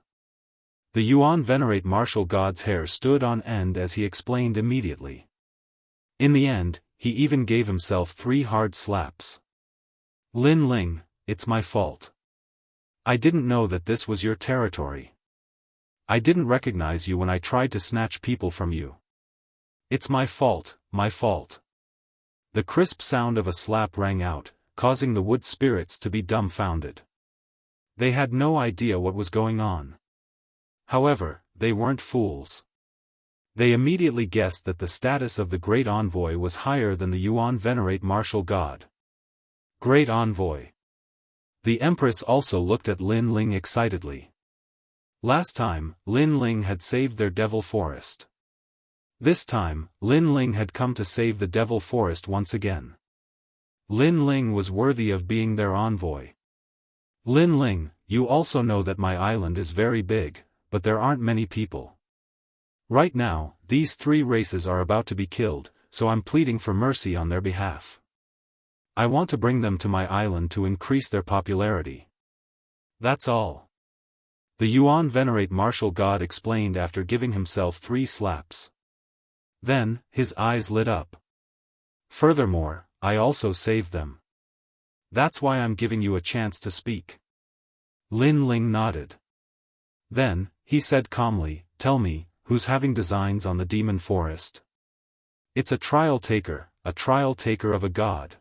The Yuan venerate martial god's hair stood on end as he explained immediately. In the end, he even gave himself 3 hard slaps. Lin Ling, it's my fault. I didn't know that this was your territory. I didn't recognize you when I tried to snatch people from you. It's my fault, my fault. The crisp sound of a slap rang out, causing the wood spirits to be dumbfounded. They had no idea what was going on. However, they weren't fools. They immediately guessed that the status of the Great Envoy was higher than the Yuan venerate martial god. Great Envoy. The Empress also looked at Lin Ling excitedly. Last time, Lin Ling had saved their devil forest. This time, Lin Ling had come to save the devil forest once again. Lin Ling was worthy of being their envoy. Lin Ling, you also know that my island is very big, but there aren't many people. Right now, these 3 races are about to be killed, so I'm pleading for mercy on their behalf. I want to bring them to my island to increase their popularity. That's all. The Yuan venerate martial god explained after giving himself 3 slaps. Then, his eyes lit up. Furthermore, I also saved them. That's why I'm giving you a chance to speak. Lin Ling nodded. Then, he said calmly, tell me, who's having designs on the demon forest? It's a trial taker of a god.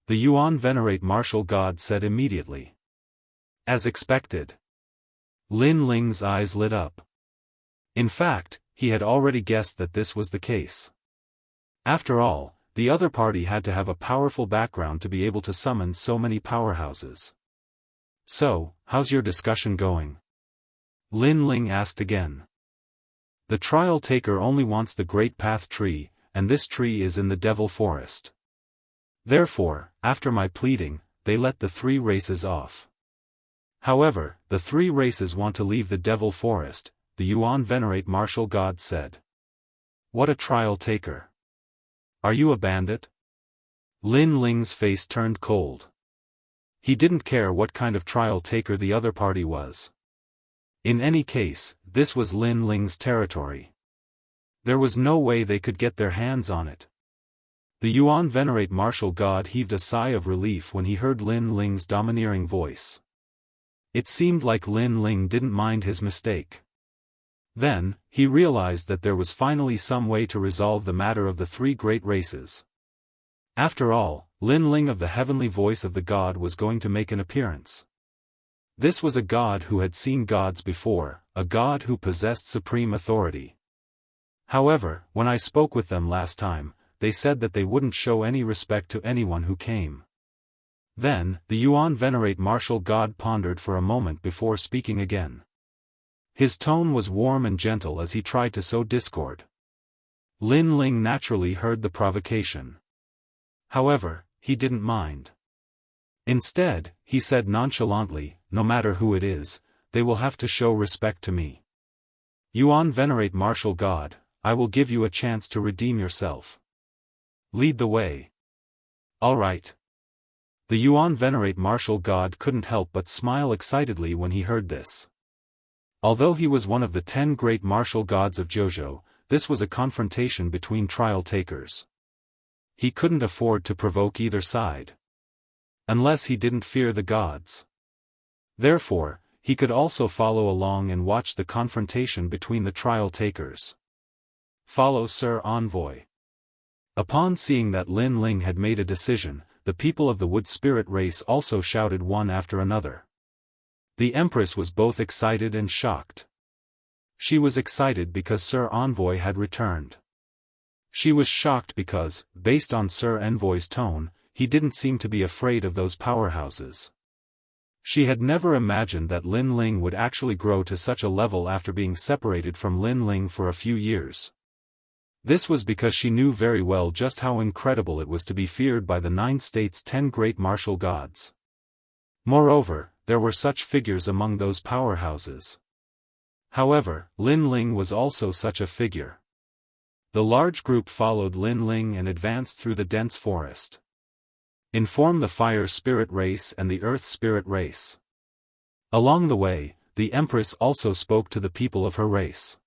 The Yuan venerate martial god said immediately. As expected. Lin Ling's eyes lit up. In fact, he had already guessed that this was the case. After all, the other party had to have a powerful background to be able to summon so many powerhouses. So, how's your discussion going? Lin Ling asked again. The trial taker only wants the Great Path tree, and this tree is in the Devil Forest. Therefore, after my pleading, they let the 3 races off. However, the 3 races want to leave the Devil Forest, the Yuan venerate martial god said. What a trial taker. Are you a bandit? Lin Ling's face turned cold. He didn't care what kind of trial taker the other party was. In any case, this was Lin Ling's territory. There was no way they could get their hands on it. The Yuan venerate martial god heaved a sigh of relief when he heard Lin Ling's domineering voice. It seemed like Lin Ling didn't mind his mistake. Then, he realized that there was finally some way to resolve the matter of the 3 great races. After all, Lin Ling of the heavenly voice of the god was going to make an appearance. This was a god who had seen gods before, a god who possessed supreme authority. However, when I spoke with them last time, they said that they wouldn't show any respect to anyone who came. Then, the Yuan venerate martial god pondered for a moment before speaking again. His tone was warm and gentle as he tried to sow discord. Lin Ling naturally heard the provocation. However, he didn't mind. Instead, he said nonchalantly, no matter who it is, they will have to show respect to me. Yuan venerate martial god, I will give you a chance to redeem yourself. Lead the way. All right. The Yuan venerate martial god couldn't help but smile excitedly when he heard this. Although he was one of the 10 great martial gods of Jojo, this was a confrontation between trial takers. He couldn't afford to provoke either side. Unless he didn't fear the gods. Therefore, he could also follow along and watch the confrontation between the trial takers. Follow Sir Envoy. Upon seeing that Lin Ling had made a decision, the people of the wood spirit race also shouted one after another. The Empress was both excited and shocked. She was excited because Sir Envoy had returned. She was shocked because, based on Sir Envoy's tone, he didn't seem to be afraid of those powerhouses. She had never imagined that Lin Ling would actually grow to such a level after being separated from Lin Ling for a few years. This was because she knew very well just how incredible it was to be feared by the 9 states' 10 great martial gods. Moreover, there were such figures among those powerhouses. However, Lin Ling was also such a figure. The large group followed Lin Ling and advanced through the dense forest. Inform the fire spirit race and the earth spirit race. Along the way, the Empress also spoke to the people of her race.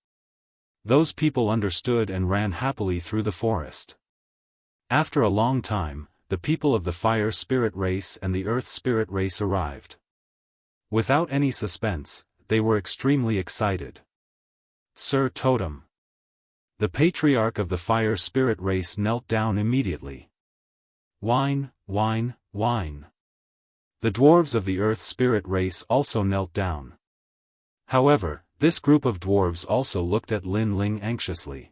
Those people understood and ran happily through the forest. After a long time, the people of the fire spirit race and the earth spirit race arrived. Without any suspense, they were extremely excited. Sir Totem. The patriarch of the fire spirit race knelt down immediately. Whine, whine, whine. The dwarves of the earth spirit race also knelt down. However, this group of dwarves also looked at Lin Ling anxiously.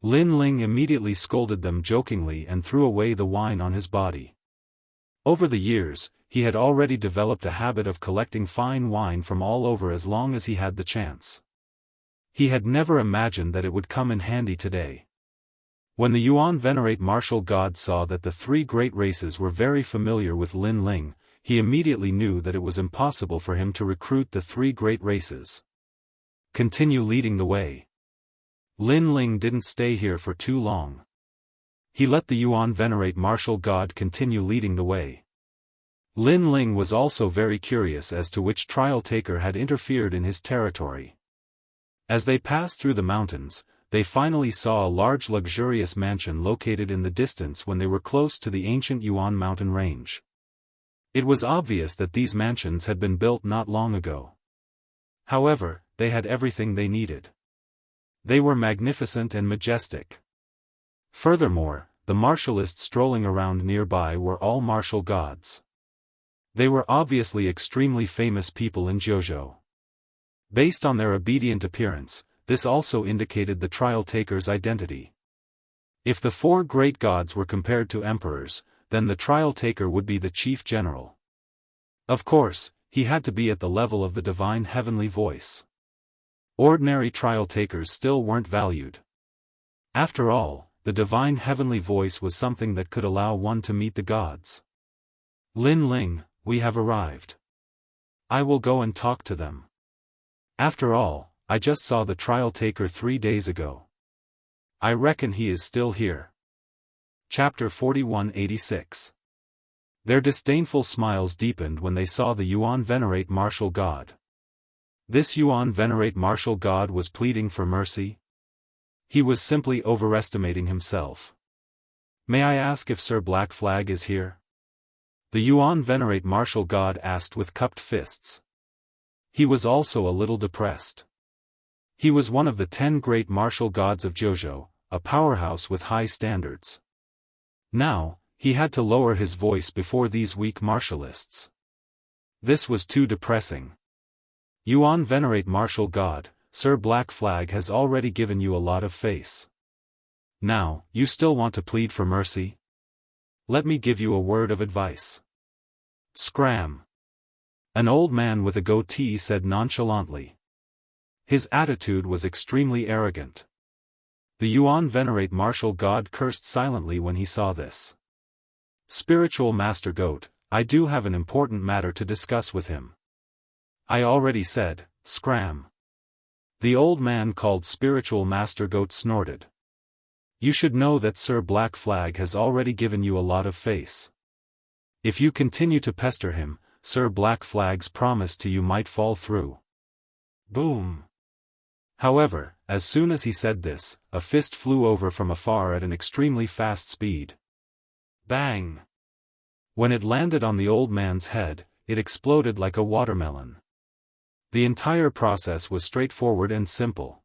Lin Ling immediately scolded them jokingly and threw away the wine on his body. Over the years, he had already developed a habit of collecting fine wine from all over as long as he had the chance. He had never imagined that it would come in handy today. When the Yuan Venerate martial god saw that the 3 great races were very familiar with Lin Ling, he immediately knew that it was impossible for him to recruit the 3 great races. Continue leading the way. Lin Ling didn't stay here for too long. He let the Yuan Venerate martial god continue leading the way. Lin Ling was also very curious as to which trial taker had interfered in his territory. As they passed through the mountains, they finally saw a large luxurious mansion located in the distance when they were close to the ancient Yuan mountain range. It was obvious that these mansions had been built not long ago. However, they had everything they needed. They were magnificent and majestic. Furthermore, the martialists strolling around nearby were all martial gods. They were obviously extremely famous people in Jianghu. Based on their obedient appearance, this also indicated the trial taker's identity. If the 4 great gods were compared to emperors, then the trial taker would be the chief general. Of course, he had to be at the level of the divine heavenly voice. Ordinary trial takers still weren't valued. After all, the divine heavenly voice was something that could allow one to meet the gods. Lin Ling, we have arrived. I will go and talk to them. After all, I just saw the trial taker 3 days ago. I reckon he is still here. Chapter 4186. Their disdainful smiles deepened when they saw the Yuan Venerate martial god. This Yuan Venerate martial god was pleading for mercy? He was simply overestimating himself. May I ask if Sir Black Flag is here? The Yuan Venerate martial god asked with cupped fists. He was also a little depressed. He was one of the 10 great martial gods of Jianghu, a powerhouse with high standards. Now, he had to lower his voice before these weak martialists. This was too depressing. Yuan Venerate martial god, Sir Black Flag has already given you a lot of face. Now, you still want to plead for mercy? Let me give you a word of advice. Scram. An old man with a goatee said nonchalantly. His attitude was extremely arrogant. The Yuan Venerate martial god cursed silently when he saw this. Spiritual Master Goat, I do have an important matter to discuss with him. I already said, scram. The old man called Spiritual Master Goat snorted. You should know that Sir Black Flag has already given you a lot of face. If you continue to pester him, Sir Black Flag's promise to you might fall through. Boom. However, as soon as he said this, a fist flew over from afar at an extremely fast speed. Bang! When it landed on the old man's head, it exploded like a watermelon. The entire process was straightforward and simple.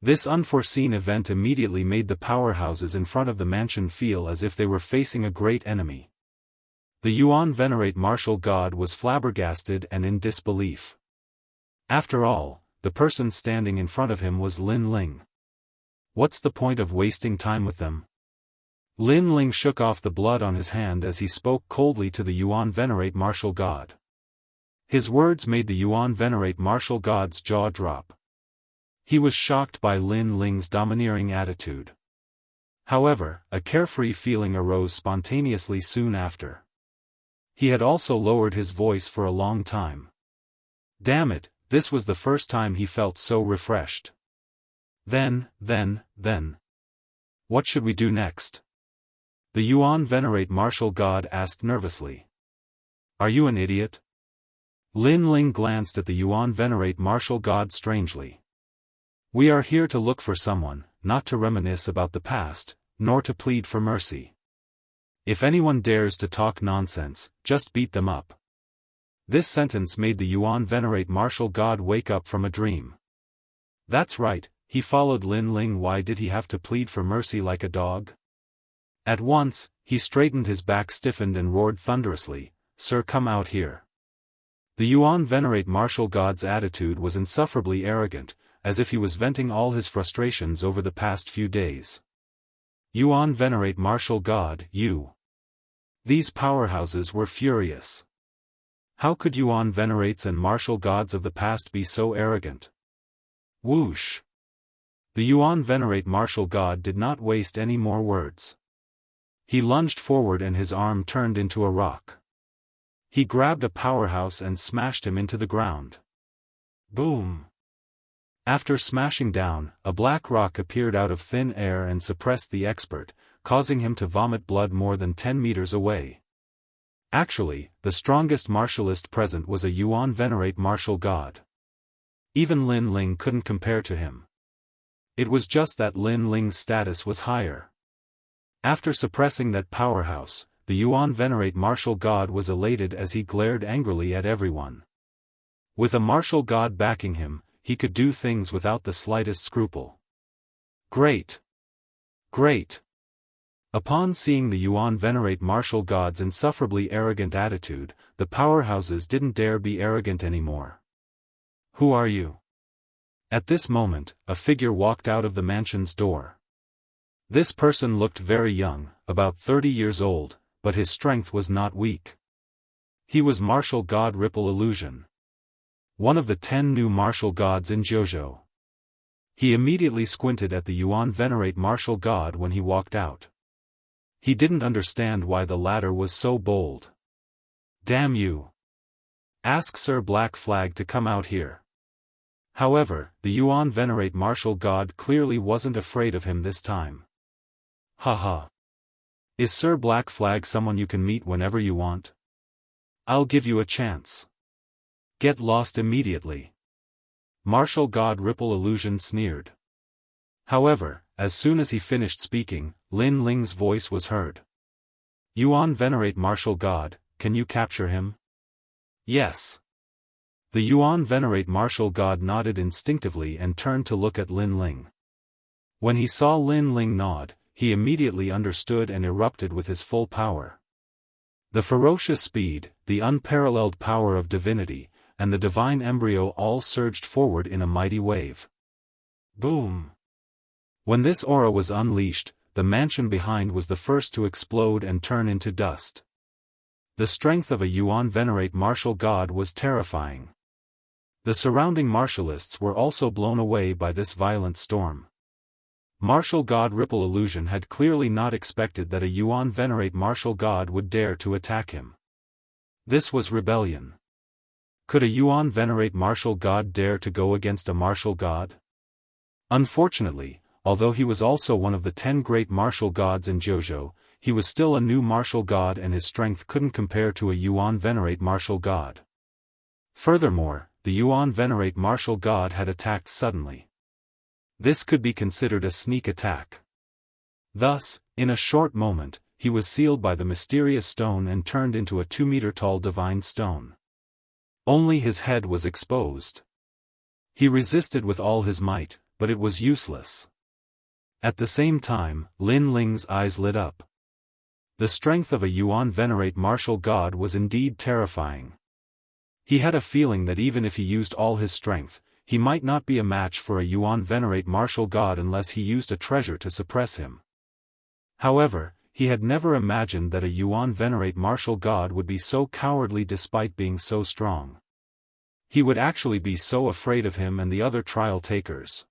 This unforeseen event immediately made the powerhouses in front of the mansion feel as if they were facing a great enemy. The Yuan venerate martial god was flabbergasted and in disbelief. After all, the person standing in front of him was Lin Ling. What's the point of wasting time with them? Lin Ling shook off the blood on his hand as he spoke coldly to the Yuan venerate martial god. His words made the Yuan venerate martial god's jaw drop. He was shocked by Lin Ling's domineering attitude. However, a carefree feeling arose spontaneously soon after. He had also lowered his voice for a long time. Damn it, this was the first time he felt so refreshed. Then. What should we do next? The Yuan venerate martial god asked nervously. Are you an idiot? Lin Ling glanced at the Yuan venerate martial god strangely. We are here to look for someone, not to reminisce about the past, nor to plead for mercy. If anyone dares to talk nonsense, just beat them up. This sentence made the Yuan venerate martial god wake up from a dream. That's right, he followed Lin Ling. Why did he have to plead for mercy like a dog? At once, he straightened, his back stiffened and roared thunderously, Sir, come out here. The Yuan venerate martial god's attitude was insufferably arrogant, as if he was venting all his frustrations over the past few days. Yuan venerate martial god, you. These powerhouses were furious. How could Yuan venerates and martial gods of the past be so arrogant? Whoosh! The Yuan venerate martial god did not waste any more words. He lunged forward and his arm turned into a rock. He grabbed a powerhouse and smashed him into the ground. Boom! After smashing down, a black rock appeared out of thin air and suppressed the expert, causing him to vomit blood more than 10 meters away. Actually, the strongest martialist present was a Yuan venerate martial god. Even Lin Ling couldn't compare to him. It was just that Lin Ling's status was higher. After suppressing that powerhouse, the Yuan venerate martial god was elated as he glared angrily at everyone. With a martial god backing him, he could do things without the slightest scruple. Great! Great! Upon seeing the Yuan venerate martial god's insufferably arrogant attitude, the powerhouses didn't dare be arrogant anymore. Who are you? At this moment, a figure walked out of the mansion's door. This person looked very young, about 30 years old, but his strength was not weak. He was martial god Ripple Illusion. One of the 10 new martial gods in Jianghu. He immediately squinted at the Yuan venerate martial god when he walked out. He didn't understand why the latter was so bold. Damn you! Ask Sir Black Flag to come out here. However, the Yuan venerate martial god clearly wasn't afraid of him this time. Haha. Is Sir Black Flag someone you can meet whenever you want? I'll give you a chance. Get lost immediately. Martial god Ripple Illusion sneered. However, as soon as he finished speaking, Lin Ling's voice was heard. Yuan venerate martial god, can you capture him? Yes. The Yuan venerate martial god nodded instinctively and turned to look at Lin Ling. When he saw Lin Ling nod, he immediately understood and erupted with his full power. The ferocious speed, the unparalleled power of divinity, and the divine embryo all surged forward in a mighty wave. Boom! When this aura was unleashed, the mansion behind was the first to explode and turn into dust. The strength of a Yuan venerate martial god was terrifying. The surrounding martialists were also blown away by this violent storm. Martial god Ripple Illusion had clearly not expected that a Yuan venerate martial god would dare to attack him. This was rebellion. Could a Yuan venerate martial god dare to go against a martial god? Unfortunately, although he was also one of the 10 great martial gods in Jianghu, he was still a new martial god and his strength couldn't compare to a Yuan venerate martial god. Furthermore, the Yuan venerate martial god had attacked suddenly. This could be considered a sneak attack. Thus, in a short moment, he was sealed by the mysterious stone and turned into a 2-meter-tall divine stone. Only his head was exposed. He resisted with all his might, but it was useless. At the same time, Lin Ling's eyes lit up. The strength of a Yuan venerate martial god was indeed terrifying. He had a feeling that even if he used all his strength, he might not be a match for a Yuan venerate martial god unless he used a treasure to suppress him. However, he had never imagined that a Yuan venerate martial god would be so cowardly despite being so strong. He would actually be so afraid of him and the other trial takers.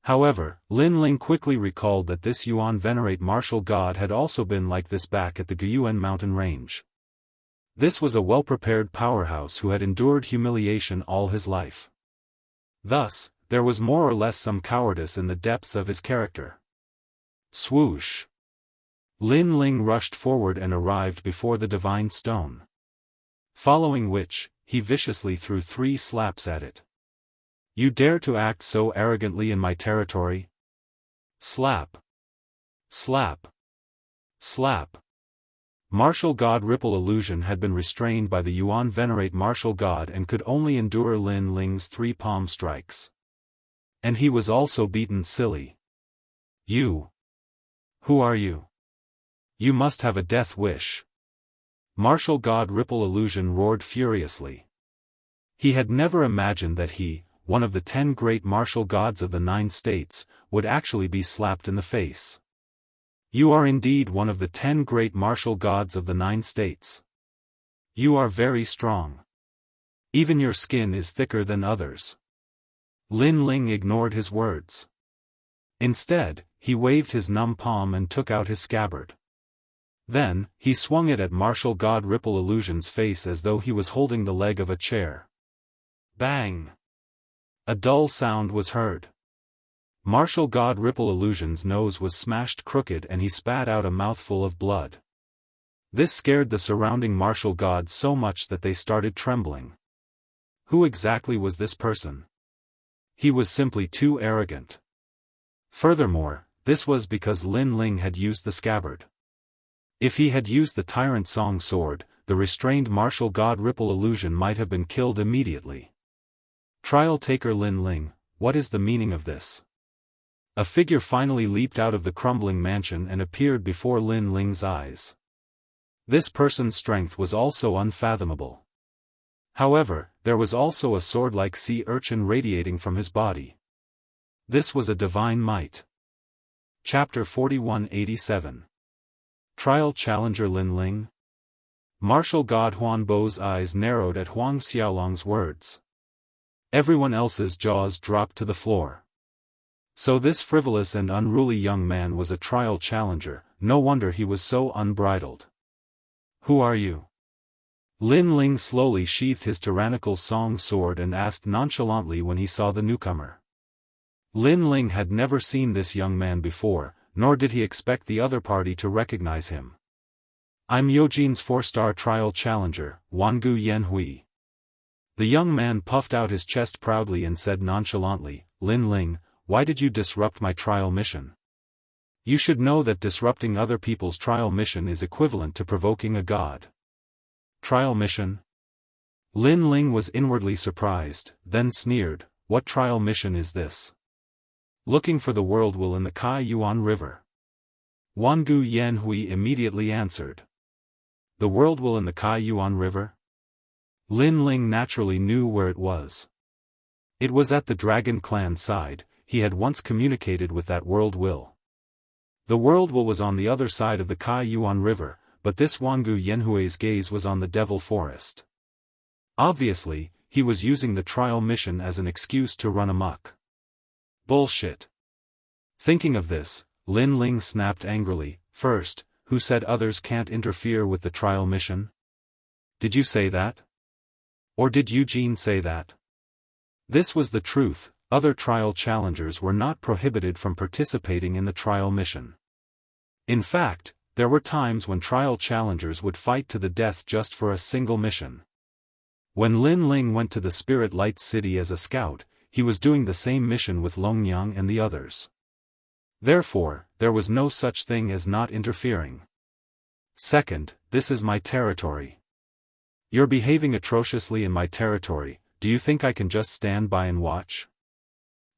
However, Lin Ling quickly recalled that this Yuan venerate martial god had also been like this back at the Guyuan mountain range. This was a well-prepared powerhouse who had endured humiliation all his life. Thus, there was more or less some cowardice in the depths of his character. Swoosh! Lin Ling rushed forward and arrived before the divine stone. Following which, he viciously threw 3 slaps at it. You dare to act so arrogantly in my territory? Slap! Slap! Slap! Martial god Ripple Illusion had been restrained by the Yuan venerate martial god and could only endure Lin Ling's 3 palm strikes. And he was also beaten silly. You! Who are you? You must have a death wish. Martial god Ripple Illusion roared furiously. He had never imagined that he, one of the 10 great martial gods of the 9 states, would actually be slapped in the face. You are indeed one of the 10 great martial gods of the 9 states. You are very strong. Even your skin is thicker than others. Lin Ling ignored his words. Instead, he waved his numb palm and took out his scabbard. Then, he swung it at martial god Ripple Illusion's face as though he was holding the leg of a chair. Bang! A dull sound was heard. Martial god Ripple Illusion's nose was smashed crooked and he spat out a mouthful of blood. This scared the surrounding martial gods so much that they started trembling. Who exactly was this person? He was simply too arrogant. Furthermore, this was because Lin Ling had used the scabbard. If he had used the Tyrant Song sword, the restrained martial god Ripple Illusion might have been killed immediately. Trial taker Lin Ling, what is the meaning of this? A figure finally leaped out of the crumbling mansion and appeared before Lin Ling's eyes. This person's strength was also unfathomable. However, there was also a sword-like sea urchin radiating from his body. This was a divine might. Chapter 4187. Trial Challenger Lin Ling? Martial god Huan Bo's eyes narrowed at Huang Xiaolong's words. Everyone else's jaws dropped to the floor. So this frivolous and unruly young man was a trial challenger, no wonder he was so unbridled. Who are you? Lin Ling slowly sheathed his tyrannical song sword and asked nonchalantly when he saw the newcomer. Lin Ling had never seen this young man before, nor did he expect the other party to recognize him. I'm Yojin's 4-star trial challenger, Wangu Yanhui. The young man puffed out his chest proudly and said nonchalantly, Lin Ling, why did you disrupt my trial mission? You should know that disrupting other people's trial mission is equivalent to provoking a god. Trial mission? Lin Ling was inwardly surprised, then sneered, what trial mission is this? Looking for the WorldWill in the Kai Yuan River. Wangu Yanhui immediately answered. The WorldWill in the Kai Yuan River? Lin Ling naturally knew where it was. It was at the Dragon Clan side, he had once communicated with that WorldWill. The WorldWill was on the other side of the Kai Yuan River, but this Wangu Yanhui's gaze was on the Devil Forest. Obviously, he was using the trial mission as an excuse to run amok. Bullshit. Thinking of this, Lin Ling snapped angrily, first, who said others can't interfere with the trial mission? Did you say that? Or did Eugene say that? This was the truth, other trial challengers were not prohibited from participating in the trial mission. In fact, there were times when trial challengers would fight to the death just for a single mission. When Lin Ling went to the Spirit Light City as a scout, he was doing the same mission with Longyang and the others. Therefore, there was no such thing as not interfering. Second, this is my territory. You're behaving atrociously in my territory, do you think I can just stand by and watch?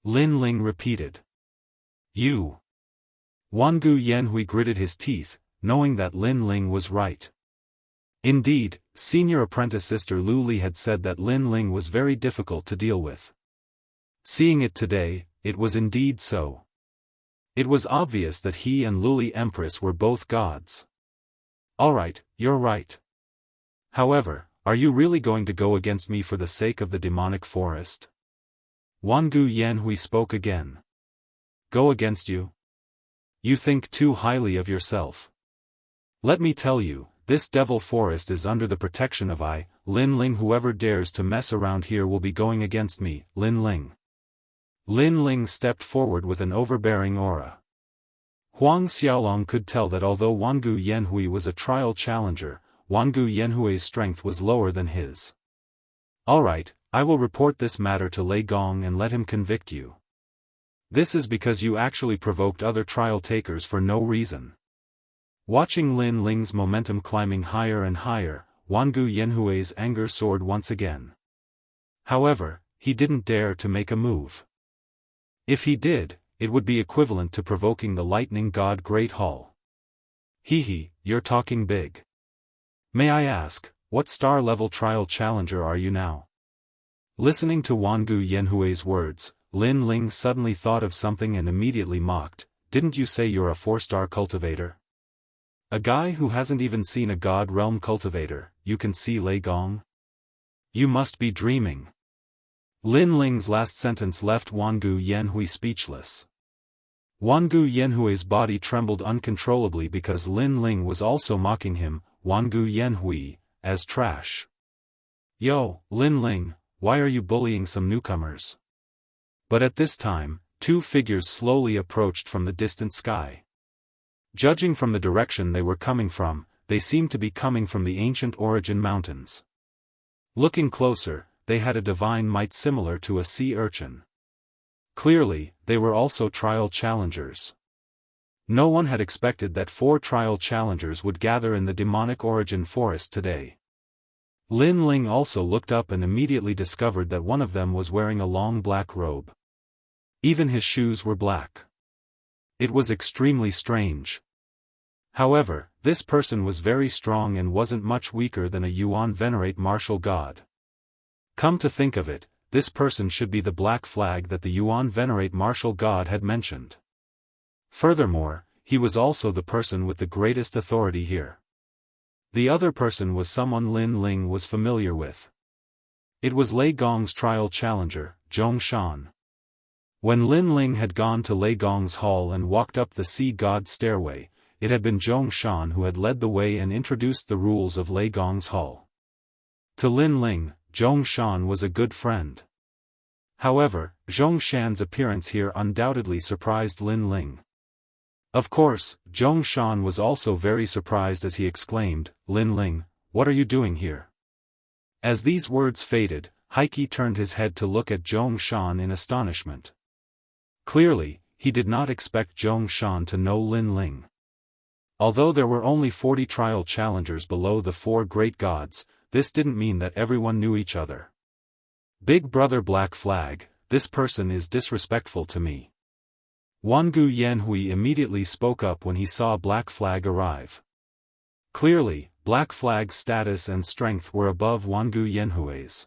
Lin Ling repeated. You. Wangu Yanhui gritted his teeth, knowing that Lin Ling was right. Indeed, senior apprentice sister Lu Li had said that Lin Ling was very difficult to deal with. Seeing it today, it was indeed so. It was obvious that he and Luli Empress were both gods. Alright, you're right. However, are you really going to go against me for the sake of the demonic forest? Wangu Yanhui spoke again. Go against you? You think too highly of yourself. Let me tell you, this devil forest is under the protection of I, Lin Ling. Whoever dares to mess around here will be going against me, Lin Ling. Lin Ling stepped forward with an overbearing aura. Huang Xiaolong could tell that although Wangu Yanhui was a trial challenger, Wangu Yanhui's strength was lower than his. Alright, I will report this matter to Lei Gong and let him convict you. This is because you actually provoked other trial takers for no reason. Watching Lin Ling's momentum climbing higher and higher, Wangu Yanhui's anger soared once again. However, he didn't dare to make a move. If he did, it would be equivalent to provoking the lightning god Great Hall. Hehe, you're talking big. May I ask, what star-level trial challenger are you now? Listening to Wangu Yanhui's words, Lin Ling suddenly thought of something and immediately mocked. Didn't you say you're a 4-star cultivator? A guy who hasn't even seen a god realm cultivator, you can see Lei Gong? You must be dreaming. Lin Ling's last sentence left Wangu Yanhui speechless. Wangu Yanhui's body trembled uncontrollably because Lin Ling was also mocking him, Wangu Yanhui, as trash. Yo, Lin Ling, why are you bullying some newcomers? But at this time, two figures slowly approached from the distant sky. Judging from the direction they were coming from, they seemed to be coming from the ancient Origin Mountains. Looking closer, they had a divine might similar to a sea urchin. Clearly, they were also trial challengers. No one had expected that 4 trial challengers would gather in the demonic origin forest today. Lin Ling also looked up and immediately discovered that one of them was wearing a long black robe. Even his shoes were black. It was extremely strange. However, this person was very strong and wasn't much weaker than a Yuan venerate martial god. Come to think of it, this person should be the black flag that the Yuan venerate martial god had mentioned. Furthermore, he was also the person with the greatest authority here. The other person was someone Lin Ling was familiar with. It was Lei Gong's trial challenger, Zhong Shan. When Lin Ling had gone to Lei Gong's hall and walked up the sea god stairway, it had been Zhong Shan who had led the way and introduced the rules of Lei Gong's hall. To Lin Ling, Zhong Shan was a good friend. However, Zhong Shan's appearance here undoubtedly surprised Lin Ling. Of course, Zhong Shan was also very surprised as he exclaimed, Lin Ling, what are you doing here? As these words faded, Heike turned his head to look at Zhong Shan in astonishment. Clearly, he did not expect Zhong Shan to know Lin Ling. Although there were only 40 trial challengers below the 4 great gods, this didn't mean that everyone knew each other. Big brother Black Flag, this person is disrespectful to me. Wangu Yanhui immediately spoke up when he saw Black Flag arrive. Clearly, Black Flag's status and strength were above Wangu Yanhui's.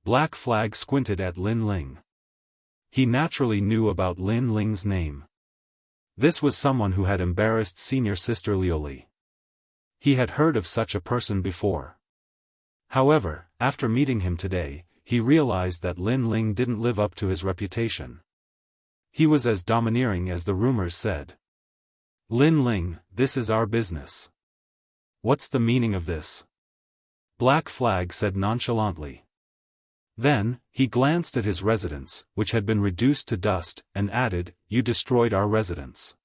Black Flag squinted at Lin Ling. He naturally knew about Lin Ling's name. This was someone who had embarrassed senior sister Liuli. He had heard of such a person before. However, after meeting him today, he realized that Lin Ling didn't live up to his reputation. He was as domineering as the rumors said. Lin Ling, this is our business. What's the meaning of this? Black Flag said nonchalantly. Then, he glanced at his residence, which had been reduced to dust, and added, You destroyed our residence.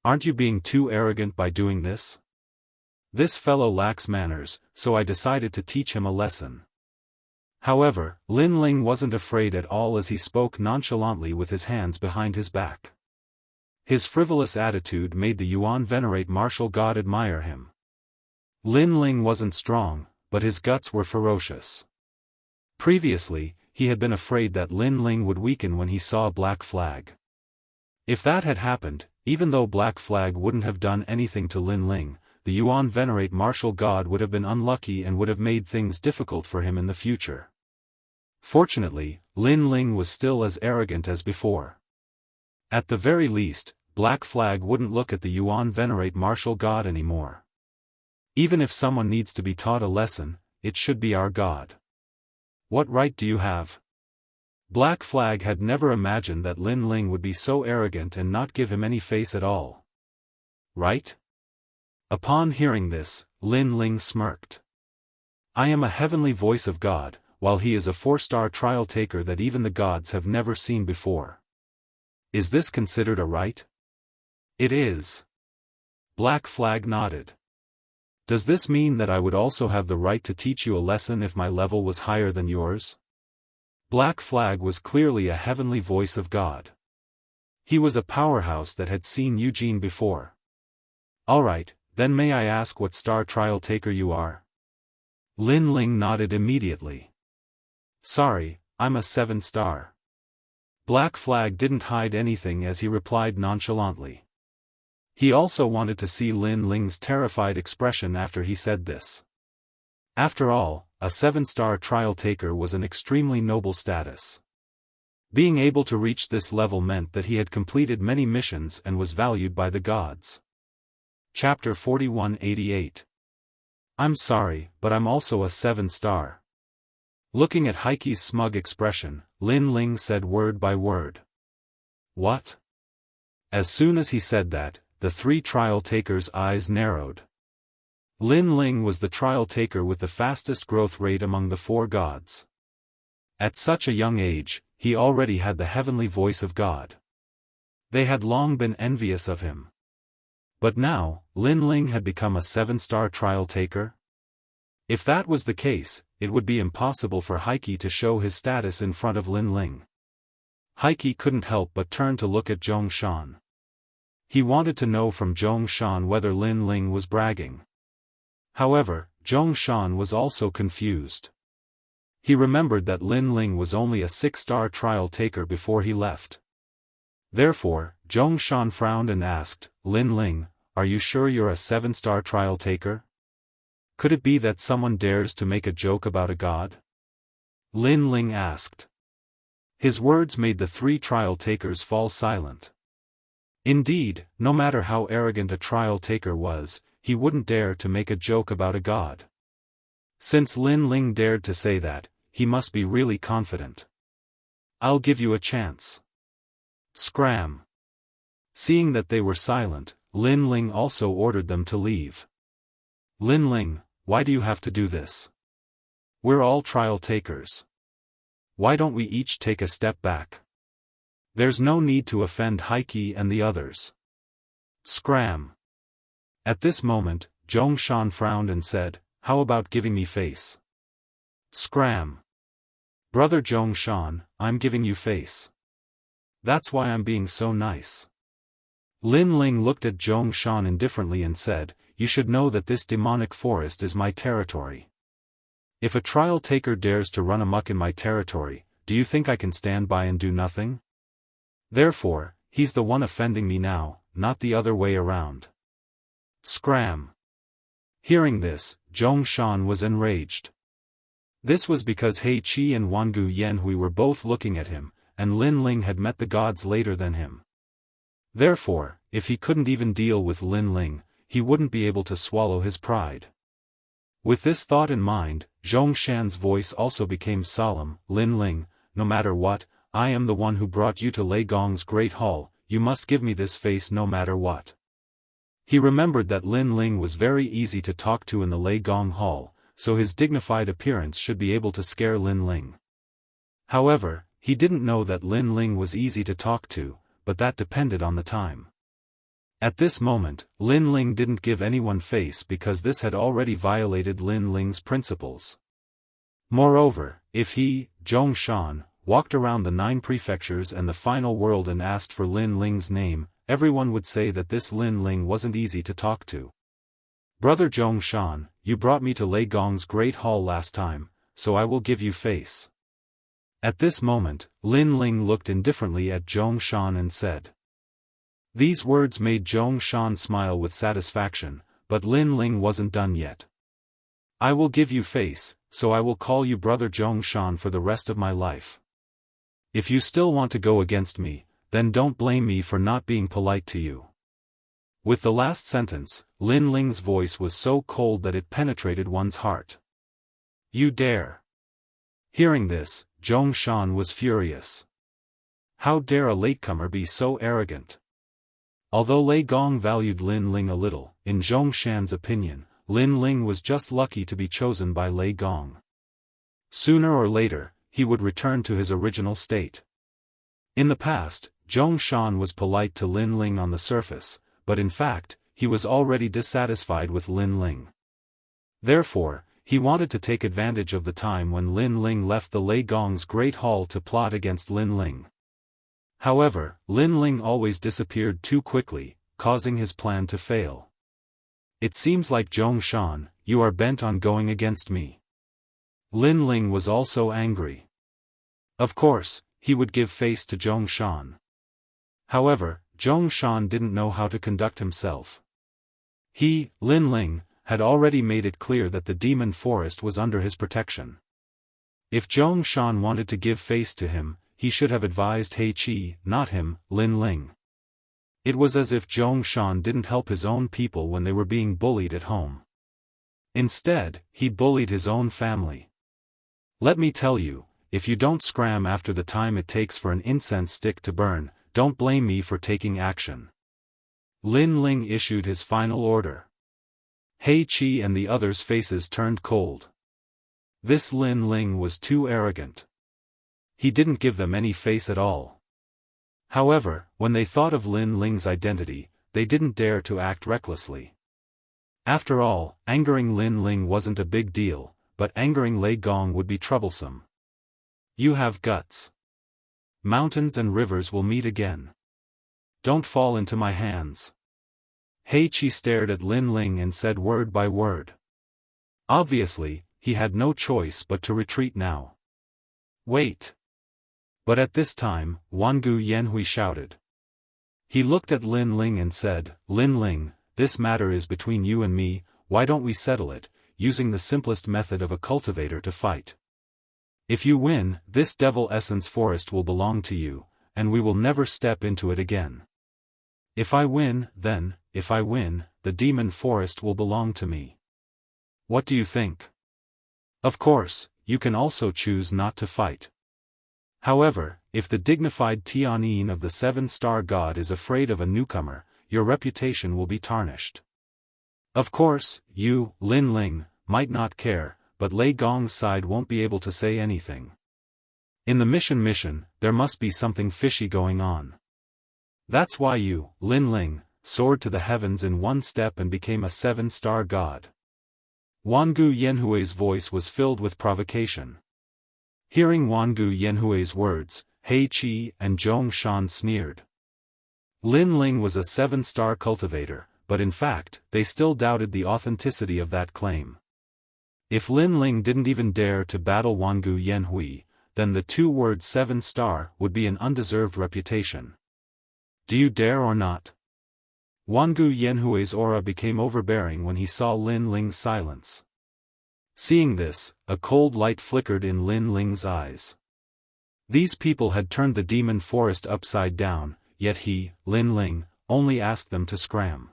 Aren't you being too arrogant by doing this? This fellow lacks manners, so I decided to teach him a lesson. However, Lin Ling wasn't afraid at all as he spoke nonchalantly with his hands behind his back. His frivolous attitude made the Yuan venerate martial god admire him. Lin Ling wasn't strong, but his guts were ferocious. Previously, he had been afraid that Lin Ling would weaken when he saw Black Flag. If that had happened, Even though Black Flag wouldn't have done anything to Lin Ling, the Yuan Venerate martial god would have been unlucky and would have made things difficult for him in the future. Fortunately, Lin Ling was still as arrogant as before. At the very least, Black Flag wouldn't look at the Yuan Venerate martial god anymore. Even if someone needs to be taught a lesson, it should be our god. What right do you have? Black Flag had never imagined that Lin Ling would be so arrogant and not give him any face at all. Right? Upon hearing this, Lin Ling smirked. I am a heavenly voice of God, while he is a 4-star trial taker that even the gods have never seen before. Is this considered a right? It is. Black Flag nodded. Does this mean that I would also have the right to teach you a lesson if my level was higher than yours? Black Flag was clearly a heavenly voice of God. He was a powerhouse that had seen Eugene before. Alright, then may I ask what star trial taker you are? Lin Ling nodded immediately. Sorry, I'm a 7-star. Black Flag didn't hide anything as he replied nonchalantly. He also wanted to see Lin Ling's terrified expression after he said this. After all, a 7-star trial taker was an extremely noble status. Being able to reach this level meant that he had completed many missions and was valued by the gods. Chapter 4188. I'm sorry, but I'm also a 7-star. Looking at Heiki's smug expression, Lin Ling said word by word. What? As soon as he said that, the 3 trial takers' eyes narrowed. Lin Ling was the trial taker with the fastest growth rate among the 4 gods. At such a young age, he already had the heavenly voice of God. They had long been envious of him. But now, Lin Ling had become a 7-star trial taker? If that was the case, it would be impossible for Heiki to show his status in front of Lin Ling. Heiki couldn't help but turn to look at Zhong Shan. He wanted to know from Zhong Shan whether Lin Ling was bragging. However, Zhong Shan was also confused. He remembered that Lin Ling was only a 6-star trial taker before he left. Therefore, Zhong Shan frowned and asked, Lin Ling, are you sure you're a 7-star trial taker? Could it be that someone dares to make a joke about a god? Lin Ling asked. His words made the 3 trial takers fall silent. Indeed, no matter how arrogant a trial taker was, he wouldn't dare to make a joke about a god. Since Lin Ling dared to say that, he must be really confident. I'll give you a chance. Scram. Seeing that they were silent, Lin Ling also ordered them to leave. Lin Ling, why do you have to do this? We're all trial takers. Why don't we each take a step back? There's no need to offend Heiki and the others. Scram. At this moment, Zhong Shan frowned and said, how about giving me face? Scram. Brother Zhong Shan, I'm giving you face. That's why I'm being so nice. Lin Ling looked at Zhong Shan indifferently and said, you should know that this demonic forest is my territory. If a trial taker dares to run amok in my territory, do you think I can stand by and do nothing? Therefore, he's the one offending me now, not the other way around. Scram. Hearing this, Zhong Shan was enraged. This was because He Qi and Wangu Yanhui were both looking at him, and Lin Ling had met the gods later than him. Therefore, if he couldn't even deal with Lin Ling, he wouldn't be able to swallow his pride. With this thought in mind, Zhong Shan's voice also became solemn. Lin Ling, no matter what, I am the one who brought you to Lei Gong's great hall, you must give me this face no matter what. He remembered that Lin Ling was very easy to talk to in the Lei Gong hall, so his dignified appearance should be able to scare Lin Ling. However, he didn't know that Lin Ling was easy to talk to, but that depended on the time. At this moment, Lin Ling didn't give anyone face because this had already violated Lin Ling's principles. Moreover, if he, Zhong Shan, walked around the 9 prefectures and the final world and asked for Lin Ling's name, everyone would say that this Lin Ling wasn't easy to talk to. Brother Zhong Shan, you brought me to Lei Gong's great hall last time, so I will give you face. At this moment, Lin Ling looked indifferently at Zhong Shan and said. These words made Zhong Shan smile with satisfaction, but Lin Ling wasn't done yet. I will give you face, so I will call you Brother Zhong Shan for the rest of my life. If you still want to go against me, then don't blame me for not being polite to you. With the last sentence, Lin Ling's voice was so cold that it penetrated one's heart. You dare. Hearing this, Zhong Shan was furious. How dare a latecomer be so arrogant? Although Lei Gong valued Lin Ling a little, in Zhong Shan's opinion, Lin Ling was just lucky to be chosen by Lei Gong. Sooner or later, he would return to his original state. In the past, Zhong Shan was polite to Lin Ling on the surface, but in fact, he was already dissatisfied with Lin Ling. Therefore, he wanted to take advantage of the time when Lin Ling left the Lei Gong's great hall to plot against Lin Ling. However, Lin Ling always disappeared too quickly, causing his plan to fail. It seems like Zhong Shan, you are bent on going against me. Lin Ling was also angry. Of course, he would give face to Zhong Shan. However, Zhong Shan didn't know how to conduct himself. He, Lin Ling, had already made it clear that the demon forest was under his protection. If Zhong Shan wanted to give face to him, he should have advised He Qi, not him, Lin Ling. It was as if Zhong Shan didn't help his own people when they were being bullied at home. Instead, he bullied his own family. Let me tell you, if you don't scram after the time it takes for an incense stick to burn, don't blame me for taking action. Lin Ling issued his final order. He Qi and the others' faces turned cold. This Lin Ling was too arrogant. He didn't give them any face at all. However, when they thought of Lin Ling's identity, they didn't dare to act recklessly. After all, angering Lin Ling wasn't a big deal, but angering Lei Gong would be troublesome. You have guts. Mountains and rivers will meet again. Don't fall into my hands. He Qi stared at Lin Ling and said word by word. Obviously, he had no choice but to retreat now. Wait. But at this time, Wangu Yanhui shouted. He looked at Lin Ling and said, Lin Ling, this matter is between you and me, why don't we settle it, using the simplest method of a cultivator to fight? If you win, this devil essence forest will belong to you, and we will never step into it again. If I win, then, if I win, the demon forest will belong to me. What do you think? Of course, you can also choose not to fight. However, if the dignified Tianyin of the seven-star god is afraid of a newcomer, your reputation will be tarnished. Of course, you, Lin Ling, might not care, but Lei Gong's side won't be able to say anything. In the mission, there must be something fishy going on. That's why you, Lin Ling, soared to the heavens in one step and became a seven-star god. Wangu Yanhui's voice was filled with provocation. Hearing Wangu Yanhui's words, He Qi and Zhong Shan sneered. Lin Ling was a seven-star cultivator, but in fact, they still doubted the authenticity of that claim. If Lin Ling didn't even dare to battle Wangu Yanhui, then the two-word seven-star would be an undeserved reputation. Do you dare or not? Wangu Yanhui's aura became overbearing when he saw Lin Ling's silence. Seeing this, a cold light flickered in Lin Ling's eyes. These people had turned the demon forest upside down, yet he, Lin Ling, only asked them to scram.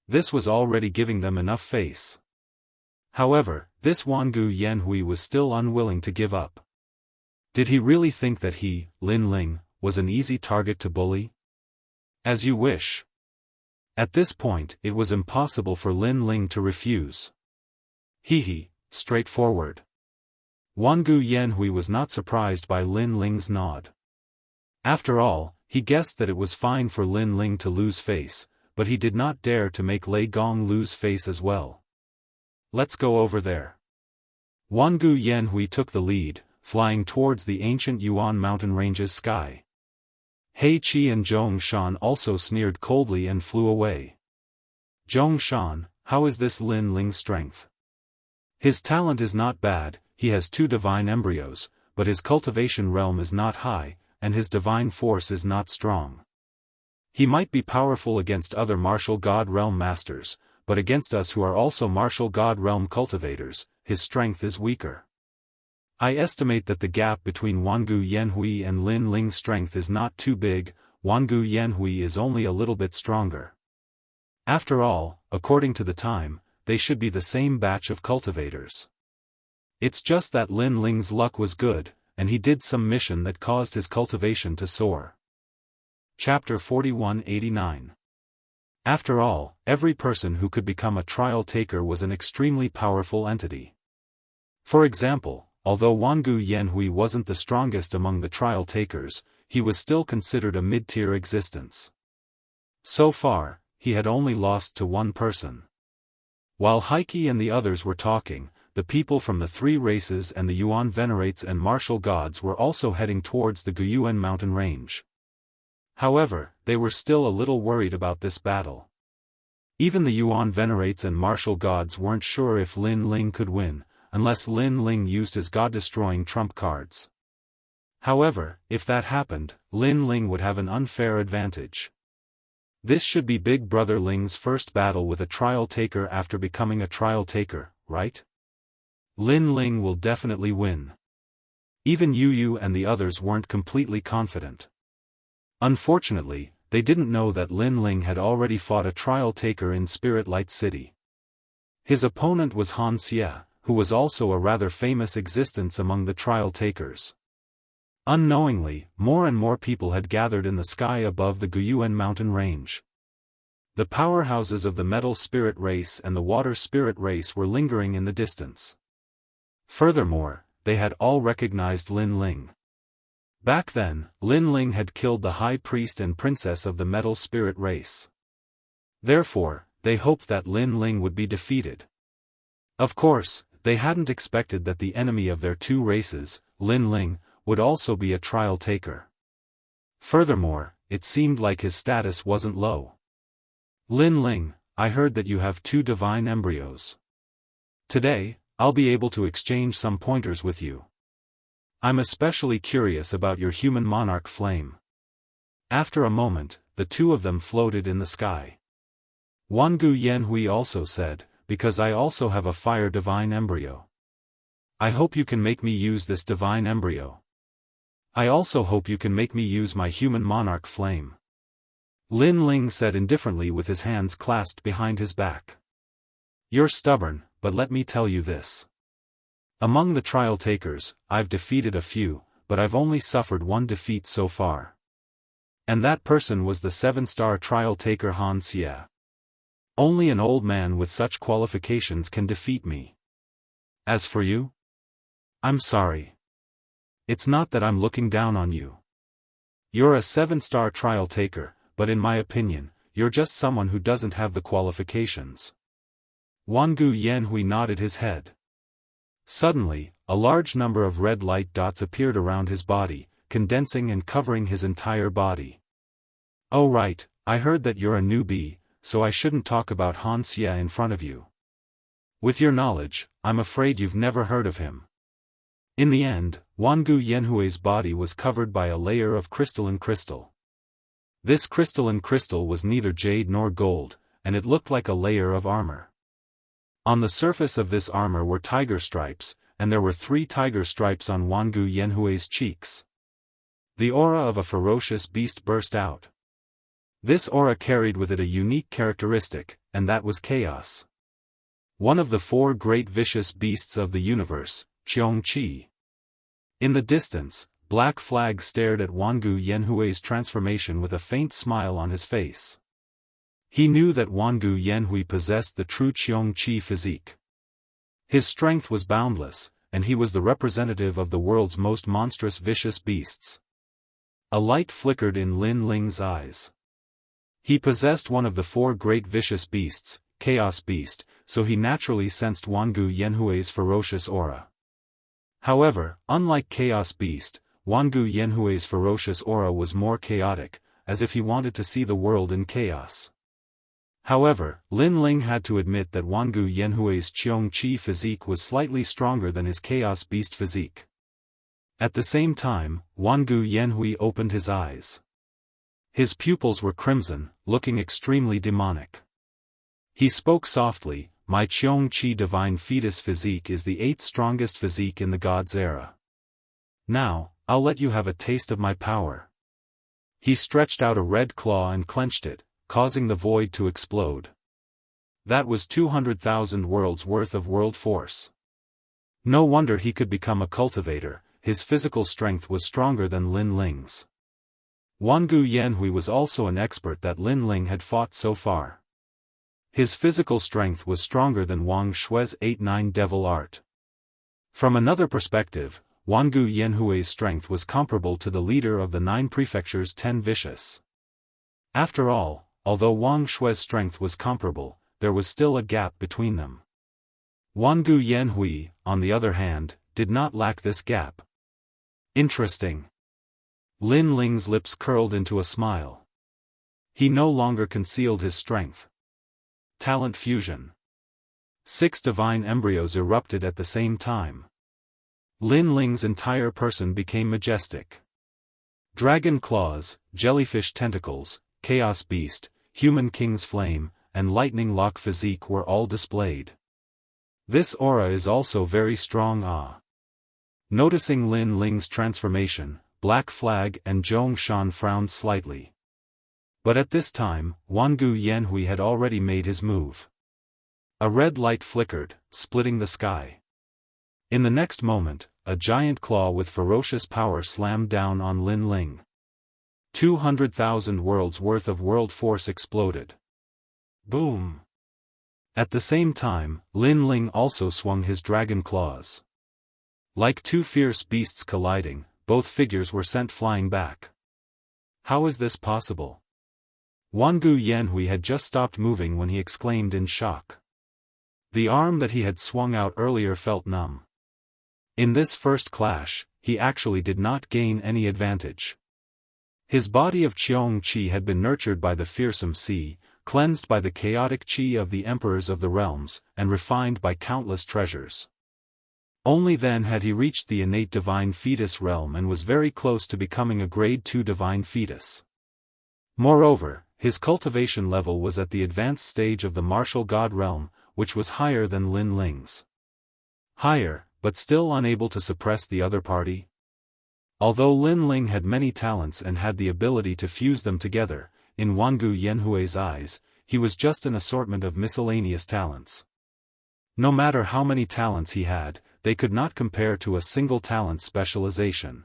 This was already giving them enough face. However, this Wangu Yanhui was still unwilling to give up. Did he really think that he, Lin Ling, was an easy target to bully? As you wish. At this point, it was impossible for Lin Ling to refuse. Straightforward. Wangu Yanhui was not surprised by Lin Ling's nod. After all, he guessed that it was fine for Lin Ling to lose face, but he did not dare to make Lei Gong lose face as well. Let's go over there. Wangu Yanhui took the lead, flying towards the ancient Yuan mountain range's sky. He Qi and Zhong Shan also sneered coldly and flew away. Zhong Shan, how is this Lin Ling's strength? His talent is not bad, he has 2 divine embryos, but his cultivation realm is not high, and his divine force is not strong. He might be powerful against other martial god realm masters, but against us who are also martial god realm cultivators, his strength is weaker. I estimate that the gap between Wangu Yanhui and Lin Ling's strength is not too big. Wangu Yanhui is only a little bit stronger. After all, according to the time, they should be the same batch of cultivators. It's just that Lin Ling's luck was good, and he did some mission that caused his cultivation to soar. Chapter 4189. After all, every person who could become a trial taker was an extremely powerful entity. For example, although Wangu Yanhui wasn't the strongest among the trial takers, he was still considered a mid-tier existence. So far, he had only lost to one person. While Heike and the others were talking, the people from the three races and the Yuan venerates and martial gods were also heading towards the Guyuan mountain range. However, they were still a little worried about this battle. Even the Yuan venerates and martial gods weren't sure if Lin Ling could win, unless Lin Ling used his god-destroying trump cards. However, if that happened, Lin Ling would have an unfair advantage. This should be Big Brother Ling's first battle with a trial taker after becoming a trial taker, right? Lin Ling will definitely win. Even Yu Yu and the others weren't completely confident. Unfortunately, they didn't know that Lin Ling had already fought a trial taker in Spirit Light City. His opponent was Han Xie, who was also a rather famous existence among the trial takers. Unknowingly, more and more people had gathered in the sky above the Guyuan mountain range. The powerhouses of the metal spirit race and the water spirit race were lingering in the distance. Furthermore, they had all recognized Lin Ling. Back then, Lin Ling had killed the high priest and princess of the metal spirit race. Therefore, they hoped that Lin Ling would be defeated. Of course, they hadn't expected that the enemy of their two races, Lin Ling, would also be a trial taker. Furthermore, it seemed like his status wasn't low. Lin Ling, I heard that you have 2 divine embryos. Today, I'll be able to exchange some pointers with you. I'm especially curious about your human monarch flame. After a moment, the two of them floated in the sky. Wangu Yanhui also said, because I also have a fire divine embryo. I hope you can make me use this divine embryo. I also hope you can make me use my human monarch flame. Lin Ling said indifferently with his hands clasped behind his back. You're stubborn, but let me tell you this. Among the trial takers, I've defeated a few, but I've only suffered one defeat so far. And that person was the 7-star trial taker Han Xie. Only an old man with such qualifications can defeat me. As for you? I'm sorry. It's not that I'm looking down on you. You're a 7-star trial taker, but in my opinion, you're just someone who doesn't have the qualifications. Wangu Yanhui nodded his head. Suddenly, a large number of red light dots appeared around his body, condensing and covering his entire body. Oh right, I heard that you're a newbie, so I shouldn't talk about Han Xie in front of you. With your knowledge, I'm afraid you've never heard of him. In the end, Wangu Yanhui's body was covered by a layer of crystalline crystal. This crystalline crystal was neither jade nor gold, and it looked like a layer of armor. On the surface of this armor were tiger stripes, and there were 3 tiger stripes on Wangu Yanhui's cheeks. The aura of a ferocious beast burst out. This aura carried with it a unique characteristic, and that was chaos. One of the 4 great vicious beasts of the universe, Qiongqi. In the distance, Black Flag stared at Wangu Yanhui's transformation with a faint smile on his face. He knew that Wangu Yanhui possessed the true Qiongqi physique. His strength was boundless, and he was the representative of the world's most monstrous vicious beasts. A light flickered in Lin Ling's eyes. He possessed one of the 4 great vicious beasts, Chaos Beast, so he naturally sensed Wangu Yanhui's ferocious aura. However, unlike Chaos Beast, Wangu Yanhui's ferocious aura was more chaotic, as if he wanted to see the world in chaos. However, Lin Ling had to admit that Wangu Yanhui's Qiongqi physique was slightly stronger than his Chaos Beast physique. At the same time, Wangu Yanhui opened his eyes. His pupils were crimson, looking extremely demonic. He spoke softly, "My Qiong-Qi divine fetus physique is the 8th strongest physique in the God's era. Now, I'll let you have a taste of my power." He stretched out a red claw and clenched it, causing the void to explode. That was 200,000 worlds worth of world force. No wonder he could become a cultivator, his physical strength was stronger than Lin Ling's. Wangu Yanhui was also an expert that Lin Ling had fought so far. His physical strength was stronger than Wang Shui's 8-9 devil art. From another perspective, Wangu Yanhui's strength was comparable to the leader of the 9 prefectures 10 vicious. After all, although Wang Shui's strength was comparable, there was still a gap between them. Wangu Yanhui, on the other hand, did not lack this gap. Interesting. Lin Ling's lips curled into a smile. He no longer concealed his strength. Talent fusion. 6 divine embryos erupted at the same time. Lin Ling's entire person became majestic. Dragon claws, jellyfish tentacles, chaos beast, human king's flame, and lightning lock physique were all displayed. This aura is also very strong. Noticing Lin Ling's transformation, Black Flag and Zhong Shan frowned slightly. But at this time, Wangu Yanhui had already made his move. A red light flickered, splitting the sky. In the next moment, a giant claw with ferocious power slammed down on Lin Ling. 200,000 worlds worth of world force exploded. Boom! At the same time, Lin Ling also swung his dragon claws. Like 2 fierce beasts colliding, both figures were sent flying back. How is this possible? Wangu Yanhui had just stopped moving when he exclaimed in shock. The arm that he had swung out earlier felt numb. In this first clash, he actually did not gain any advantage. His body of Qiong-Qi had been nurtured by the fearsome sea, cleansed by the chaotic Qi of the emperors of the realms, and refined by countless treasures. Only then had he reached the innate divine fetus realm and was very close to becoming a grade 2 divine fetus. Moreover, his cultivation level was at the advanced stage of the martial god realm, which was higher than Lin Ling's. Higher, but still unable to suppress the other party? Although Lin Ling had many talents and had the ability to fuse them together, in Wangu Yanhui's eyes, he was just an assortment of miscellaneous talents. No matter how many talents he had, they could not compare to a single talent specialization.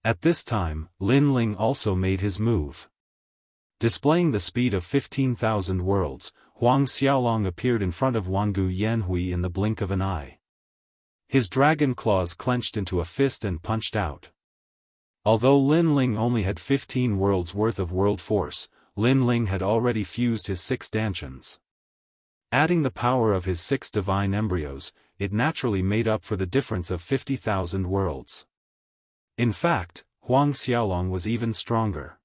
At this time, Lin Ling also made his move. Displaying the speed of 15,000 worlds, Huang Xiaolong appeared in front of Wangu Yanhui in the blink of an eye. His dragon claws clenched into a fist and punched out. Although Lin Ling only had 15 worlds worth of world force, Lin Ling had already fused his 6 dantians. Adding the power of his 6 divine embryos, it naturally made up for the difference of 50,000 worlds. In fact, Huang Xiaolong was even stronger.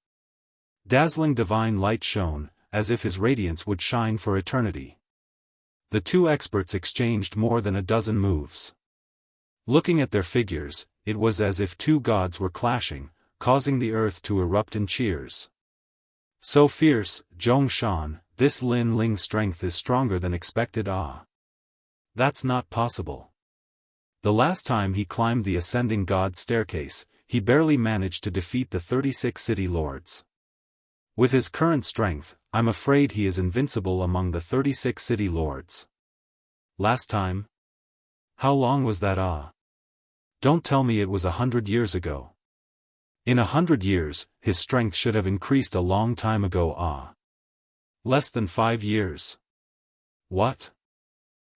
Dazzling divine light shone, as if his radiance would shine for eternity. The 2 experts exchanged more than a dozen moves. Looking at their figures, it was as if 2 gods were clashing, causing the earth to erupt in cheers. So fierce, Zhong Shan, this Lin Ling strength is stronger than expected. That's not possible. The last time he climbed the ascending god staircase, he barely managed to defeat the 36 city lords. With his current strength, I'm afraid he is invincible among the 36 city lords. Last time? How long was that? Don't tell me it was 100 years ago. In 100 years, his strength should have increased a long time ago. Less than 5 years. What?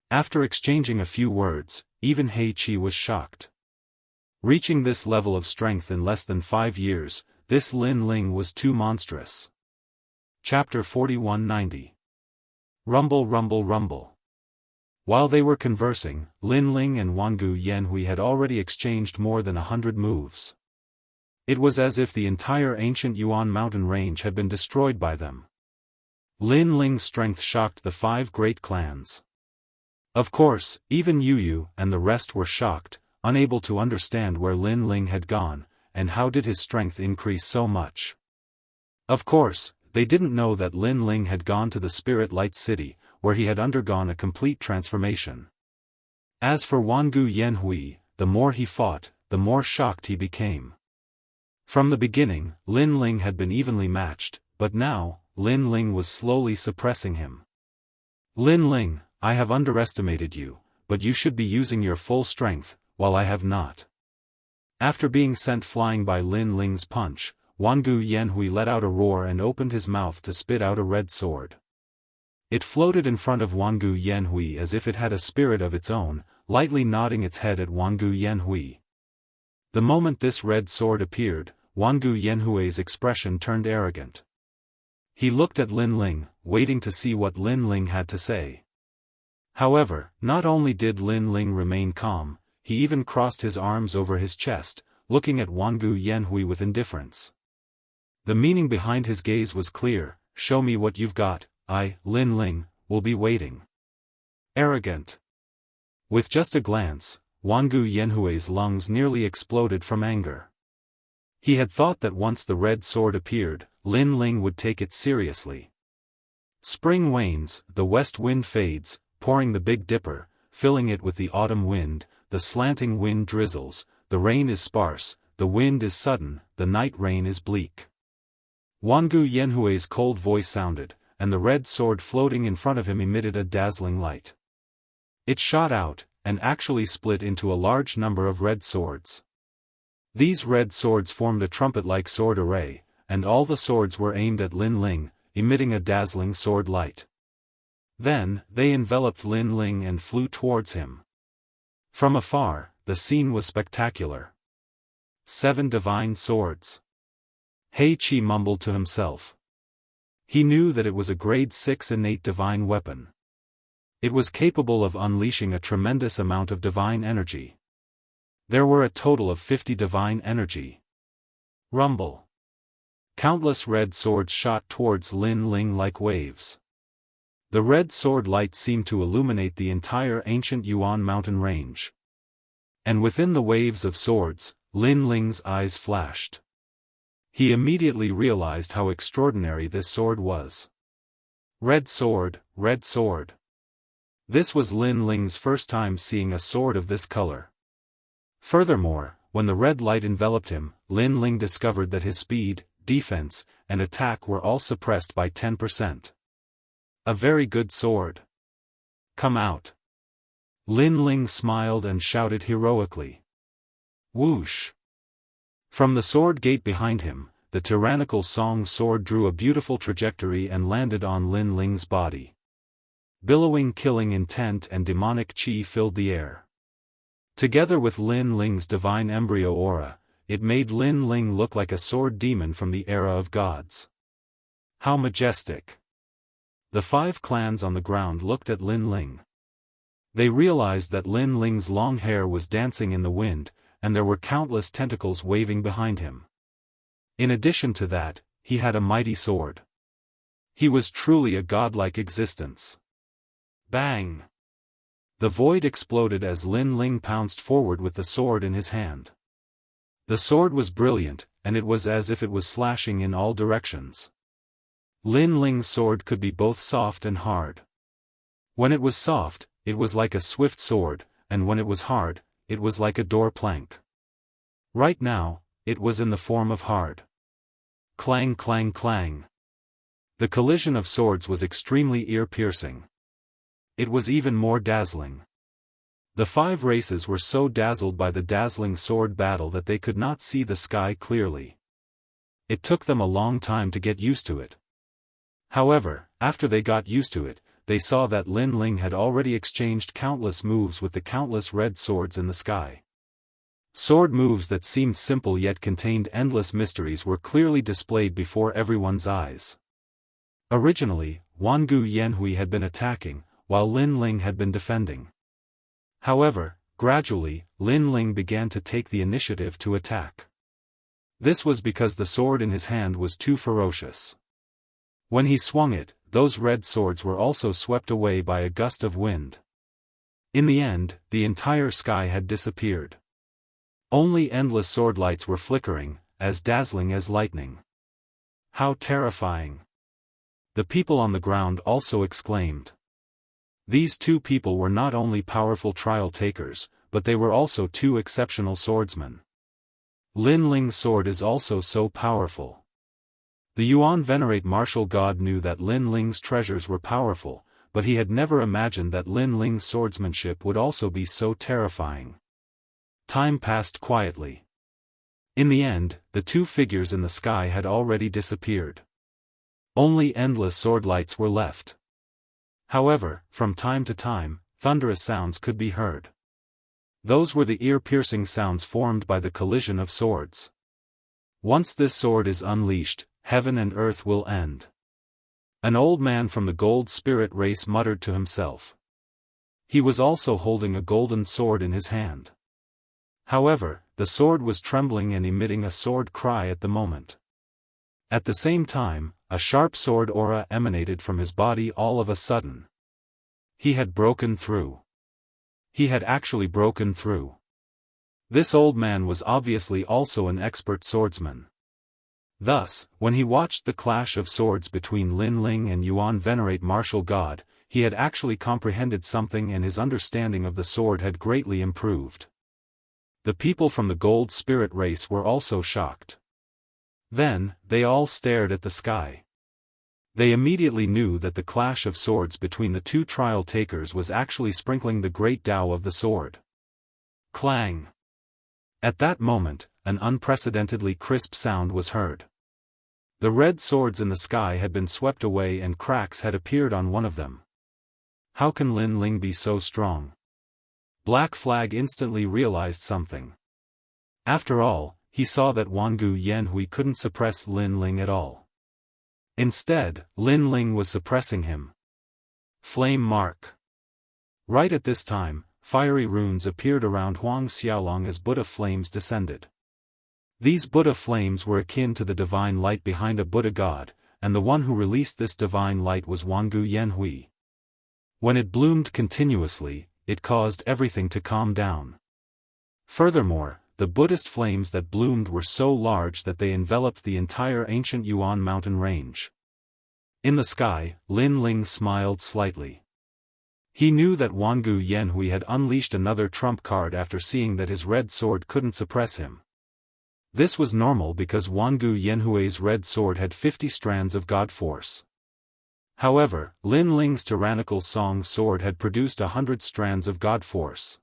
After exchanging a few words, even He Qi was shocked. Reaching this level of strength in less than 5 years, this Lin Ling was too monstrous. Chapter 4190. Rumble rumble rumble. While they were conversing, Lin Ling and Wangu Yanhui had already exchanged more than 100 moves. It was as if the entire ancient Yuan mountain range had been destroyed by them. Lin Ling's strength shocked the 5 great clans. Of course, even Yu and the rest were shocked, unable to understand where Lin Ling had gone, and how did his strength increase so much. Of course, they didn't know that Lin Ling had gone to the Spirit Light City, where he had undergone a complete transformation. As for Wangu Yanhui, the more he fought, the more shocked he became. From the beginning, Lin Ling had been evenly matched, but now, Lin Ling was slowly suppressing him. Lin Ling, I have underestimated you, but you should be using your full strength, while I have not. After being sent flying by Lin Ling's punch, Wangu Yanhui let out a roar and opened his mouth to spit out a red sword. It floated in front of Wangu Yanhui as if it had a spirit of its own, lightly nodding its head at Wangu Yanhui. The moment this red sword appeared, Wangu Yanhui's expression turned arrogant. He looked at Lin Ling, waiting to see what Lin Ling had to say. However, not only did Lin Ling remain calm, he even crossed his arms over his chest, looking at Wangu Yanhui with indifference. The meaning behind his gaze was clear: show me what you've got, I, Lin Ling, will be waiting. Arrogant. With just a glance, Wangu Yanhui's lungs nearly exploded from anger. He had thought that once the red sword appeared, Lin Ling would take it seriously. Spring wanes, the west wind fades, pouring the Big Dipper, filling it with the autumn wind, the slanting wind drizzles, the rain is sparse, the wind is sudden, the night rain is bleak. Wangu Yanhui's cold voice sounded, and the red sword floating in front of him emitted a dazzling light. It shot out, and actually split into a large number of red swords. These red swords formed a trumpet-like sword array, and all the swords were aimed at Lin Ling, emitting a dazzling sword light. Then, they enveloped Lin Ling and flew towards him. From afar, the scene was spectacular. 7 divine swords. Hei Qi mumbled to himself. He knew that it was a grade 6 innate divine weapon. It was capable of unleashing a tremendous amount of divine energy. There were a total of 50 divine energy. Rumble. Countless red swords shot towards Lin Ling like waves. The red sword light seemed to illuminate the entire ancient Yuan mountain range. And within the waves of swords, Lin Ling's eyes flashed. He immediately realized how extraordinary this sword was. Red sword, red sword. This was Lin Ling's first time seeing a sword of this color. Furthermore, when the red light enveloped him, Lin Ling discovered that his speed, defense, and attack were all suppressed by 10%. A very good sword. Come out. Lin Ling smiled and shouted heroically. Whoosh. From the sword gate behind him, the tyrannical Song sword drew a beautiful trajectory and landed on Lin Ling's body. Billowing killing intent and demonic qi filled the air. Together with Lin Ling's divine embryo aura, it made Lin Ling look like a sword demon from the era of gods. How majestic. The 5 clans on the ground looked at Lin Ling. They realized that Lin Ling's long hair was dancing in the wind, and there were countless tentacles waving behind him. In addition to that, he had a mighty sword. He was truly a godlike existence. Bang! The void exploded as Lin Ling pounced forward with the sword in his hand. The sword was brilliant, and it was as if it was slashing in all directions. Lin Ling's sword could be both soft and hard. When it was soft, it was like a swift sword, and when it was hard, it was like a door plank. Right now, it was in the form of hard. Clang clang clang. The collision of swords was extremely ear-piercing. It was even more dazzling. The 5 races were so dazzled by the dazzling sword battle that they could not see the sky clearly. It took them a long time to get used to it. However, after they got used to it, they saw that Lin Ling had already exchanged countless moves with the countless red swords in the sky. Sword moves that seemed simple yet contained endless mysteries were clearly displayed before everyone's eyes. Originally, Wangu Yanhui had been attacking, while Lin Ling had been defending. However, gradually, Lin Ling began to take the initiative to attack. This was because the sword in his hand was too ferocious. When he swung it, those red swords were also swept away by a gust of wind. In the end, the entire sky had disappeared. Only endless sword lights were flickering, as dazzling as lightning. How terrifying! The people on the ground also exclaimed. These two people were not only powerful trial takers, but they were also two exceptional swordsmen. Lin Ling's sword is also so powerful. The Yuan venerate martial god knew that Lin Ling's treasures were powerful, but he had never imagined that Lin Ling's swordsmanship would also be so terrifying. Time passed quietly. In the end, the two figures in the sky had already disappeared. Only endless sword lights were left. However, from time to time, thunderous sounds could be heard. Those were the ear-piercing sounds formed by the collision of swords. Once this sword is unleashed, heaven and earth will end. An old man from the gold spirit race muttered to himself. He was also holding a golden sword in his hand. However, the sword was trembling and emitting a sword cry at the moment. At the same time, a sharp sword aura emanated from his body all of a sudden. He had broken through. He had actually broken through. This old man was obviously also an expert swordsman. Thus, when he watched the clash of swords between Lin Ling and Yuan venerate martial god, he had actually comprehended something and his understanding of the sword had greatly improved. The people from the gold spirit race were also shocked. Then, they all stared at the sky. They immediately knew that the clash of swords between the two trial takers was actually sprinkling the great Tao of the sword. Clang! At that moment, an unprecedentedly crisp sound was heard. The red swords in the sky had been swept away and cracks had appeared on one of them. How can Lin Ling be so strong? Black Flag instantly realized something. After all, he saw that Wangu Yanhui couldn't suppress Lin Ling at all. Instead, Lin Ling was suppressing him. Flame mark. Right at this time, fiery runes appeared around Huang Xiaolong as Buddha flames descended. These Buddha flames were akin to the divine light behind a Buddha god, and the one who released this divine light was Wangu Yanhui. When it bloomed continuously, it caused everything to calm down. Furthermore, the Buddhist flames that bloomed were so large that they enveloped the entire ancient Yuan mountain range. In the sky, Lin Ling smiled slightly. He knew that Wangu Yanhui had unleashed another trump card after seeing that his red sword couldn't suppress him. This was normal because Wangu Yanhui's red sword had 50 strands of god force. However, Lin Ling's tyrannical song sword had produced 100 strands of god force.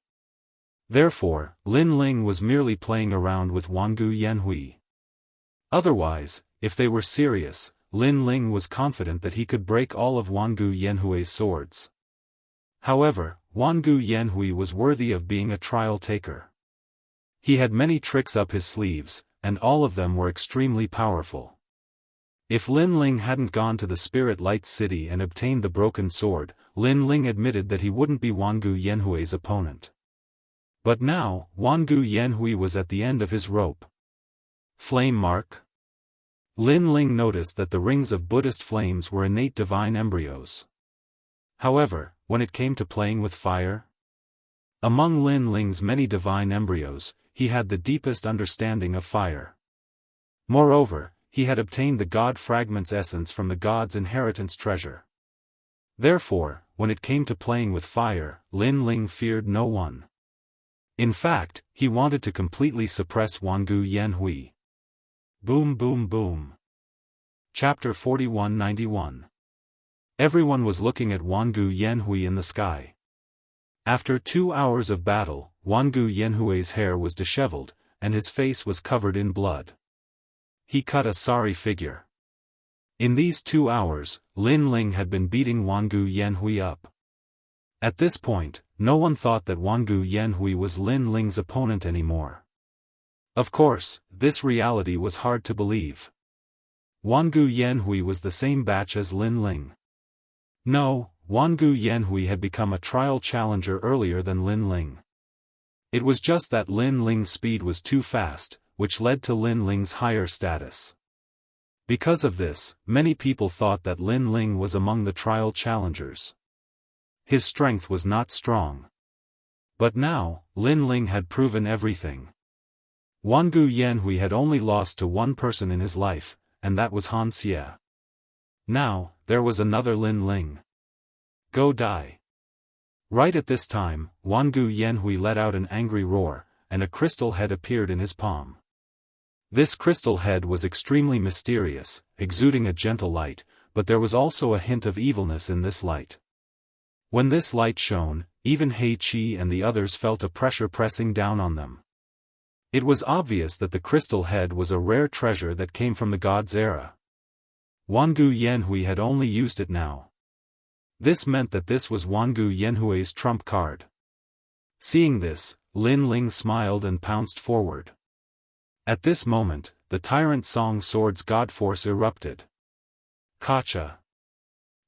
Therefore, Lin Ling was merely playing around with Wangu Yanhui. Otherwise, if they were serious, Lin Ling was confident that he could break all of Wangu Yanhui's swords. However, Wangu Yanhui was worthy of being a trial taker. He had many tricks up his sleeves, and all of them were extremely powerful. If Lin Ling hadn't gone to the Spirit Light City and obtained the broken sword, Lin Ling admitted that he wouldn't be Wangu Yanhui's opponent. But now, Wangu Yanhui was at the end of his rope. Flame mark? Lin Ling noticed that the rings of Buddhist flames were innate divine embryos. However, when it came to playing with fire? Among Lin Ling's many divine embryos, he had the deepest understanding of fire. Moreover, he had obtained the God Fragment's essence from the God's inheritance treasure. Therefore, when it came to playing with fire, Lin Ling feared no one. In fact, he wanted to completely suppress Wangu Yanhui. Boom boom boom. Chapter 4191. Everyone was looking at Wangu Yanhui in the sky. After 2 hours of battle, Wangu Yanhui's hair was disheveled, and his face was covered in blood. He cut a sorry figure. In these 2 hours, Lin Ling had been beating Wangu Yanhui up. At this point, no one thought that Wangu Yanhui was Lin Ling's opponent anymore. Of course, this reality was hard to believe. Wangu Yanhui was the same batch as Lin Ling. No, Wangu Yanhui had become a trial challenger earlier than Lin Ling. It was just that Lin Ling's speed was too fast, which led to Lin Ling's higher status. Because of this, many people thought that Lin Ling was among the trial challengers. His strength was not strong. But now, Lin Ling had proven everything. Wangu Yanhui had only lost to one person in his life, and that was Han Xie. Now, there was another Lin Ling. Go die. Right at this time, Wangu Yanhui let out an angry roar, and a crystal head appeared in his palm. This crystal head was extremely mysterious, exuding a gentle light, but there was also a hint of evilness in this light. When this light shone, even He Qi and the others felt a pressure pressing down on them. It was obvious that the crystal head was a rare treasure that came from the gods' era. Wangu Yanhui had only used it now. This meant that this was Wangu Yanhui's trump card. Seeing this, Lin Ling smiled and pounced forward. At this moment, the Tyrant Song Sword's god force erupted. Kacha.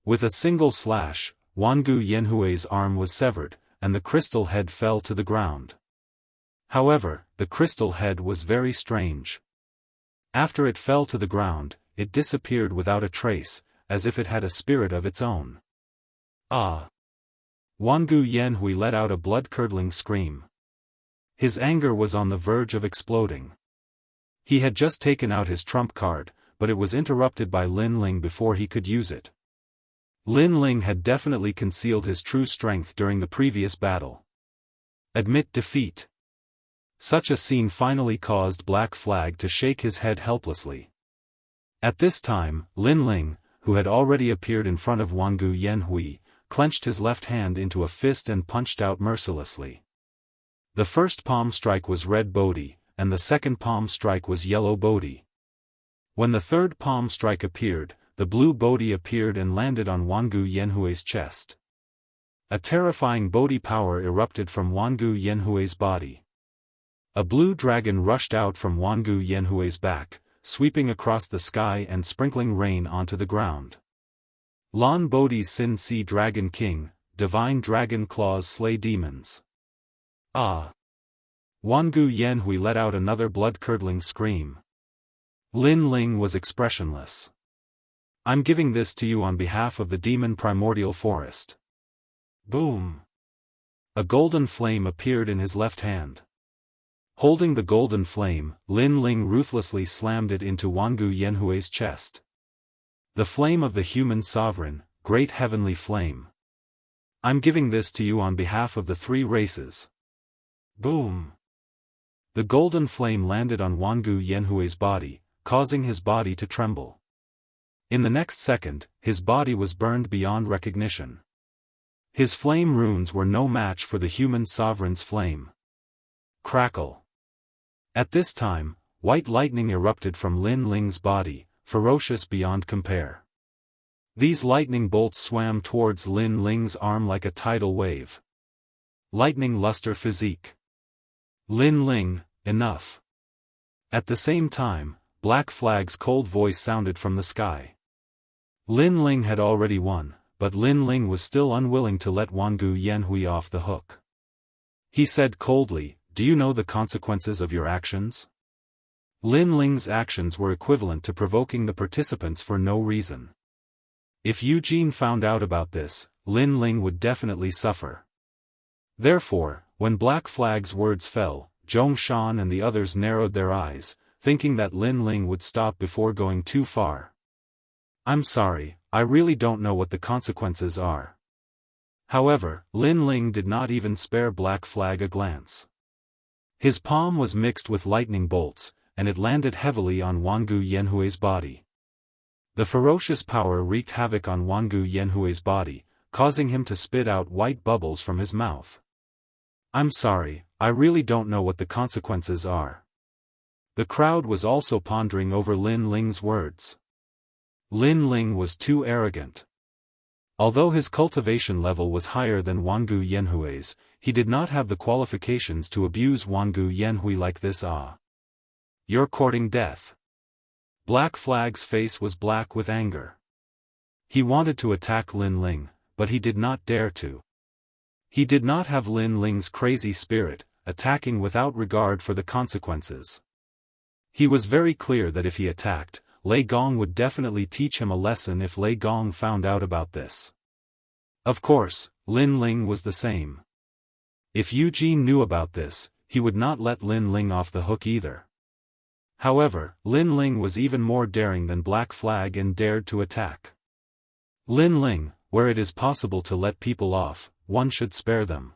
With a single slash, Wangu Yanhui's arm was severed, and the crystal head fell to the ground. However, the crystal head was very strange. After it fell to the ground, it disappeared without a trace, as if it had a spirit of its own. Ah! Wangu Yanhui let out a blood-curdling scream. His anger was on the verge of exploding. He had just taken out his trump card, but it was interrupted by Lin Ling before he could use it. Lin Ling had definitely concealed his true strength during the previous battle. Admit defeat. Such a scene finally caused Black Flag to shake his head helplessly. At this time, Lin Ling, who had already appeared in front of Wangu Yanhui, clenched his left hand into a fist and punched out mercilessly. The first palm strike was red Bodhi, and the second palm strike was yellow Bodhi. When the third palm strike appeared, the blue Bodhi appeared and landed on Wangu Yanhui's chest. A terrifying Bodhi power erupted from Wangu Yanhui's body. A blue dragon rushed out from Wangu Yanhui's back, sweeping across the sky and sprinkling rain onto the ground. Lan Bodhi's Sin Si Dragon King, Divine Dragon Claws Slay Demons. Ah! Wangu Yanhui let out another blood-curdling scream. Lin Ling was expressionless. I'm giving this to you on behalf of the demon primordial forest. Boom! A golden flame appeared in his left hand. Holding the golden flame, Lin Ling ruthlessly slammed it into Wangu Yanhui's chest. The flame of the human sovereign, great heavenly flame. I'm giving this to you on behalf of the three races. Boom! The golden flame landed on Wangu Yanhui's body, causing his body to tremble. In the next second, his body was burned beyond recognition. His flame runes were no match for the human sovereign's flame. Crackle! At this time, white lightning erupted from Lin Ling's body, ferocious beyond compare. These lightning bolts swam towards Lin Ling's arm like a tidal wave. Lightning luster physique. Lin Ling, enough. At the same time, Black Flag's cold voice sounded from the sky. Lin Ling had already won, but Lin Ling was still unwilling to let Wangu Yanhui off the hook. He said coldly, "Do you know the consequences of your actions?" Lin Ling's actions were equivalent to provoking the participants for no reason. If Eugene found out about this, Lin Ling would definitely suffer. Therefore, when Black Flag's words fell, Zhongshan and the others narrowed their eyes, thinking that Lin Ling would stop before going too far. I'm sorry, I really don't know what the consequences are. However, Lin Ling did not even spare Black Flag a glance. His palm was mixed with lightning bolts, and it landed heavily on Wangu Yanhui's body. The ferocious power wreaked havoc on Wangu Yanhui's body, causing him to spit out white bubbles from his mouth. I'm sorry, I really don't know what the consequences are. The crowd was also pondering over Lin Ling's words. Lin Ling was too arrogant. Although his cultivation level was higher than Wangu Yanhui's, he did not have the qualifications to abuse Wangu Yanhui like this. Ah! You're courting death. Black Flag's face was black with anger. He wanted to attack Lin Ling, but he did not dare to. He did not have Lin Ling's crazy spirit, attacking without regard for the consequences. He was very clear that if he attacked, Lei Gong would definitely teach him a lesson if Lei Gong found out about this. Of course, Lin Ling was the same. If Eugene knew about this, he would not let Lin Ling off the hook either. However, Lin Ling was even more daring than Black Flag and dared to attack. Lin Ling, where it is possible to let people off, one should spare them.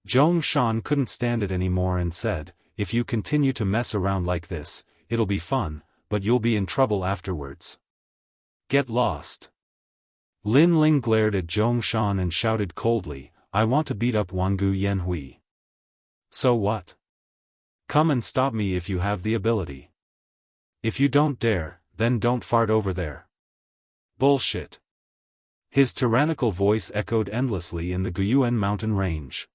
Zhong Shan couldn't stand it anymore and said, if you continue to mess around like this, it'll be fun, but you'll be in trouble afterwards. Get lost. Lin Ling glared at Zhong Shan and shouted coldly, I want to beat up Wangu Yanhui. So what? Come and stop me if you have the ability. If you don't dare, then don't fart over there. Bullshit. His tyrannical voice echoed endlessly in the Guyuan mountain range.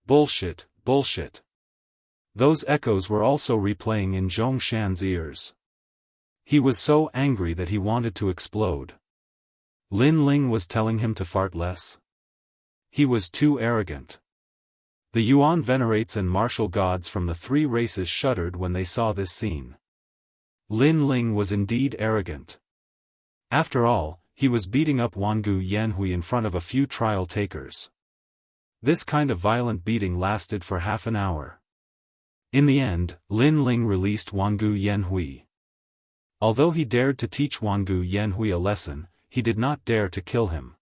Bullshit, bullshit. Those echoes were also replaying in Zhong Shan's ears. He was so angry that he wanted to explode. Lin Ling was telling him to fart less. He was too arrogant. The Yuan venerates and martial gods from the three races shuddered when they saw this scene. Lin Ling was indeed arrogant. After all, he was beating up Wangu Yanhui in front of a few trial takers. This kind of violent beating lasted for half an hour. In the end, Lin Ling released Wangu Yanhui. Although he dared to teach Wangu Yanhui a lesson, he did not dare to kill him.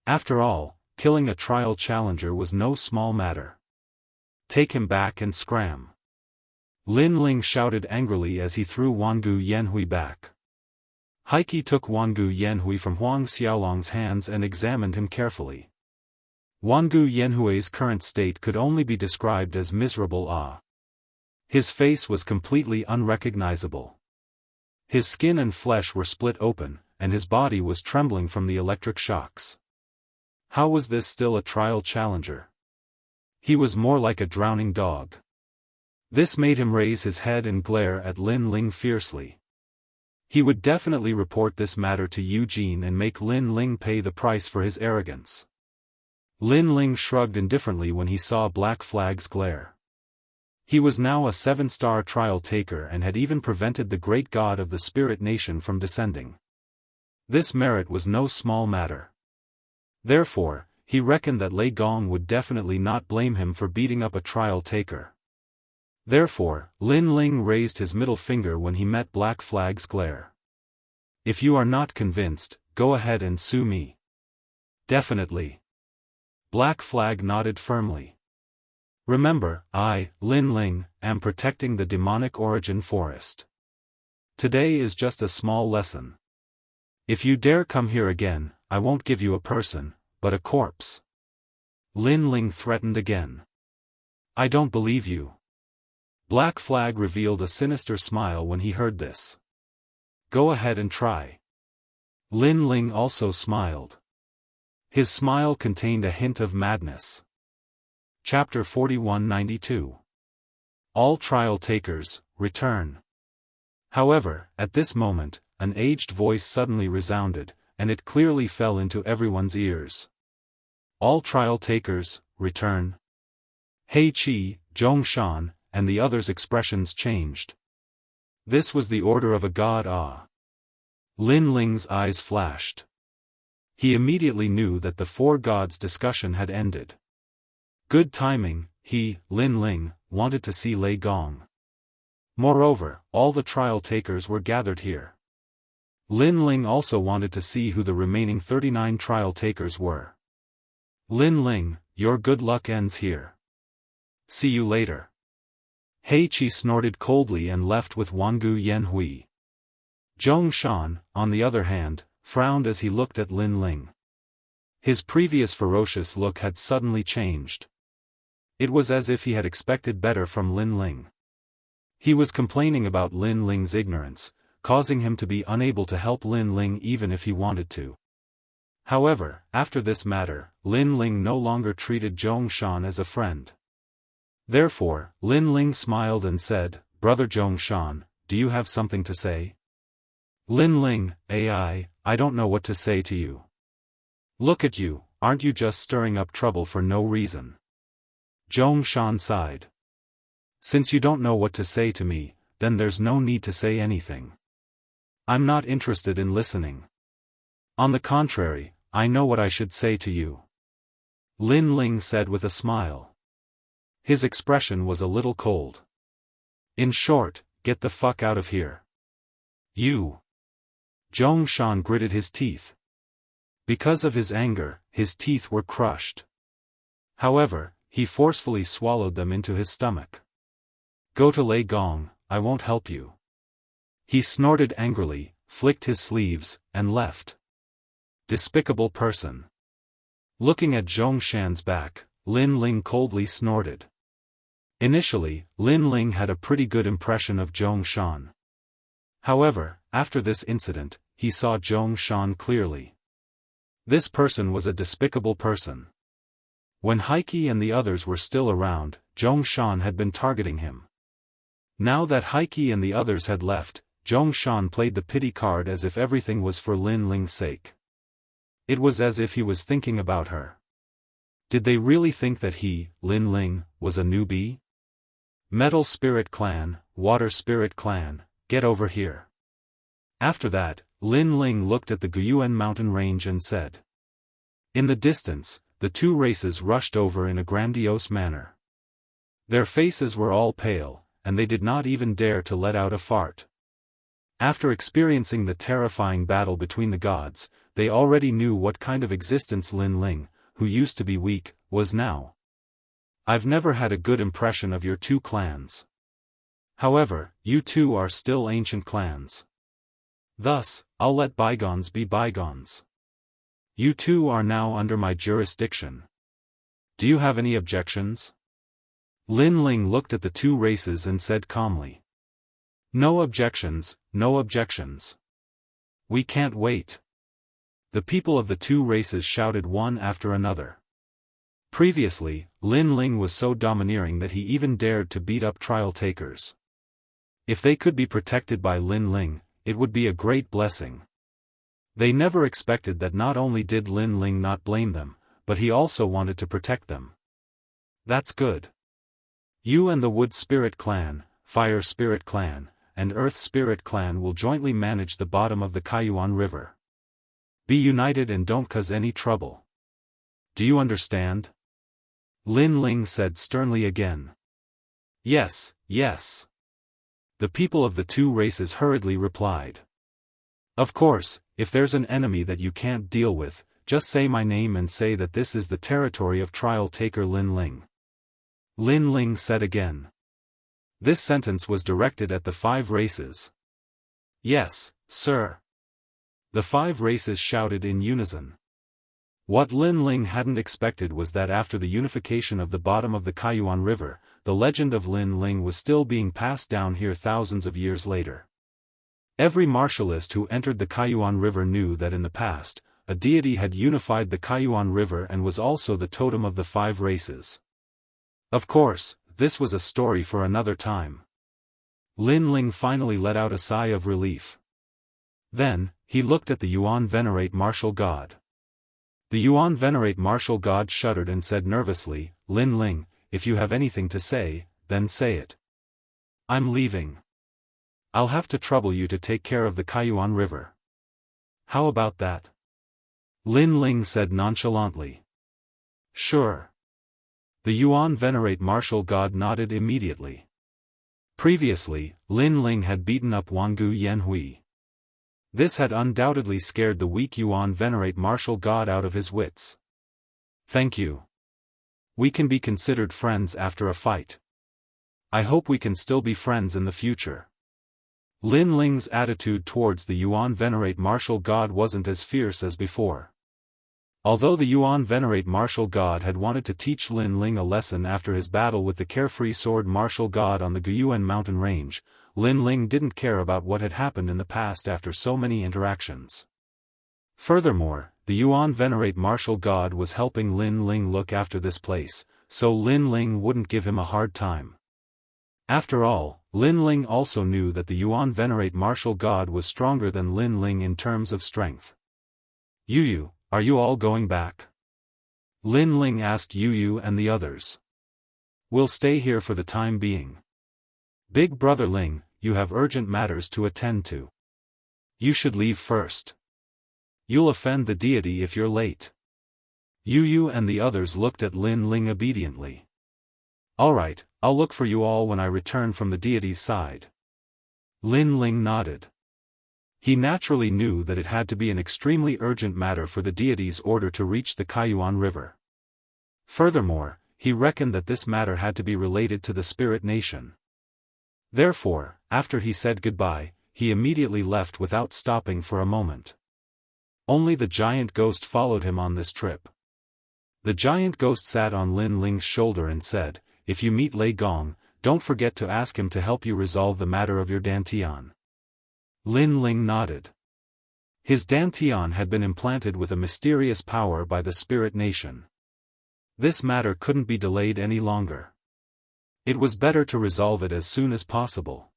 After all, killing a trial challenger was no small matter. Take him back and scram. Lin Ling shouted angrily as he threw Wangu Yanhui back. Heike took Wangu Yanhui from Huang Xiaolong's hands and examined him carefully. Wangu Yanhui's current state could only be described as miserable. His face was completely unrecognizable. His skin and flesh were split open, and his body was trembling from the electric shocks. How was this still a trial challenger? He was more like a drowning dog. This made him raise his head and glare at Lin Ling fiercely. He would definitely report this matter to Eugene and make Lin Ling pay the price for his arrogance. Lin Ling shrugged indifferently when he saw Black Flag's glare. He was now a 7-star trial taker and had even prevented the great god of the spirit nation from descending. This merit was no small matter. Therefore, he reckoned that Lei Gong would definitely not blame him for beating up a trial taker. Therefore, Lin Ling raised his middle finger when he met Black Flag's glare. If you are not convinced, go ahead and sue me. Definitely. Black Flag nodded firmly. Remember, I, Lin Ling, am protecting the demonic origin forest. Today is just a small lesson. If you dare come here again, I won't give you a person, but a corpse. Lin Ling threatened again. I don't believe you. Black Flag revealed a sinister smile when he heard this. Go ahead and try. Lin Ling also smiled. His smile contained a hint of madness. Chapter 4192. All trial takers, return. However, at this moment, an aged voice suddenly resounded, and it clearly fell into everyone's ears. All trial takers, return. Hei Qi, Zhong Shan, and the others' expressions changed. This was the order of a god. Lin Ling's eyes flashed. He immediately knew that the four gods' discussion had ended. Good timing, he, Lin Ling, wanted to see Lei Gong. Moreover, all the trial takers were gathered here. Lin Ling also wanted to see who the remaining 39 trial takers were. Lin Ling, your good luck ends here. See you later. Hei Qi snorted coldly and left with Wangu Yanhui. Zhong Shan, on the other hand, frowned as he looked at Lin Ling. His previous ferocious look had suddenly changed. It was as if he had expected better from Lin Ling. He was complaining about Lin Ling's ignorance, causing him to be unable to help Lin Ling even if he wanted to. However, after this matter, Lin Ling no longer treated Zhong Shan as a friend. Therefore, Lin Ling smiled and said, Brother Zhong Shan, do you have something to say? Lin Ling, I don't know what to say to you. Look at you, aren't you just stirring up trouble for no reason? Zhong Shan sighed. Since you don't know what to say to me, then there's no need to say anything. I'm not interested in listening. On the contrary, I know what I should say to you. Lin Ling said with a smile. His expression was a little cold. In short, get the fuck out of here. You. Zhongshan gritted his teeth. Because of his anger, his teeth were crushed. However, he forcefully swallowed them into his stomach. Go to Lei Gong, I won't help you. He snorted angrily, flicked his sleeves, and left. Despicable person. Looking at Zhongshan's back, Lin Ling coldly snorted. Initially, Lin Ling had a pretty good impression of Zhongshan. However, after this incident, he saw Zhongshan clearly. This person was a despicable person. When Heike and the others were still around, Zhongshan had been targeting him. Now that Heike and the others had left, Zhongshan played the pity card as if everything was for Lin Ling's sake. It was as if he was thinking about her. Did they really think that he, Lin Ling, was a newbie? Metal Spirit Clan, Water Spirit Clan, get over here. After that, Lin Ling looked at the Guyuan mountain range and said. In the distance, the two races rushed over in a grandiose manner. Their faces were all pale, and they did not even dare to let out a fart. After experiencing the terrifying battle between the gods, they already knew what kind of existence Lin Ling, who used to be weak, was now. I've never had a good impression of your two clans. However, you two are still ancient clans. Thus, I'll let bygones be bygones. You two are now under my jurisdiction. Do you have any objections? Lin Ling looked at the two races and said calmly. No objections, no objections. We can't wait. The people of the two races shouted one after another. Previously, Lin Ling was so domineering that he even dared to beat up trial takers. If they could be protected by Lin Ling, it would be a great blessing. They never expected that not only did Lin Ling not blame them, but he also wanted to protect them. That's good. You and the Wood Spirit Clan, Fire Spirit Clan, and Earth Spirit Clan will jointly manage the bottom of the Kaiyuan River. Be united and don't cause any trouble. Do you understand? Lin Ling said sternly again. Yes, yes. The people of the two races hurriedly replied. Of course, if there's an enemy that you can't deal with, just say my name and say that this is the territory of trial taker Lin Ling. Lin Ling said again. This sentence was directed at the 5 races. Yes, sir. The 5 races shouted in unison. What Lin Ling hadn't expected was that after the unification of the bottom of the Kaiyuan River, the legend of Lin Ling was still being passed down here thousands of years later. Every martialist who entered the Kaiyuan River knew that in the past, a deity had unified the Kaiyuan River and was also the totem of the 5 races. Of course, this was a story for another time. Lin Ling finally let out a sigh of relief. Then, he looked at the Yuan Venerate Martial God. The Yuan Venerate Martial God shuddered and said nervously, Lin Ling, if you have anything to say, then say it. I'm leaving. I'll have to trouble you to take care of the Kaiyuan River. How about that? Lin Ling said nonchalantly. Sure. The Yuan Venerate Martial God nodded immediately. Previously, Lin Ling had beaten up Wangu Yanhui. This had undoubtedly scared the weak Yuan Venerate Martial God out of his wits. Thank you. We can be considered friends after a fight. I hope we can still be friends in the future. Lin Ling's attitude towards the Yuan Venerate Martial God wasn't as fierce as before. Although the Yuan Venerate Martial God had wanted to teach Lin Ling a lesson after his battle with the Carefree Sword Martial God on the Guyuan mountain range, Lin Ling didn't care about what had happened in the past after so many interactions. Furthermore, the Yuan Venerate Martial God was helping Lin Ling look after this place, so Lin Ling wouldn't give him a hard time. After all, Lin Ling also knew that the Yuan Venerate Martial God was stronger than Lin Ling in terms of strength. Yu, are you all going back? Lin Ling asked Yu and the others. We'll stay here for the time being. Big Brother Ling, you have urgent matters to attend to. You should leave first. You'll offend the deity if you're late. Yu and the others looked at Lin Ling obediently. Alright, I'll look for you all when I return from the deity's side. Lin Ling nodded. He naturally knew that it had to be an extremely urgent matter for the deity's order to reach the Kaiyuan River. Furthermore, he reckoned that this matter had to be related to the spirit nation. Therefore, after he said goodbye, he immediately left without stopping for a moment. Only the giant ghost followed him on this trip. The giant ghost sat on Lin Ling's shoulder and said, "If you meet Lei Gong, don't forget to ask him to help you resolve the matter of your dantian." Lin Ling nodded. His dantian had been implanted with a mysterious power by the spirit nation. This matter couldn't be delayed any longer. It was better to resolve it as soon as possible.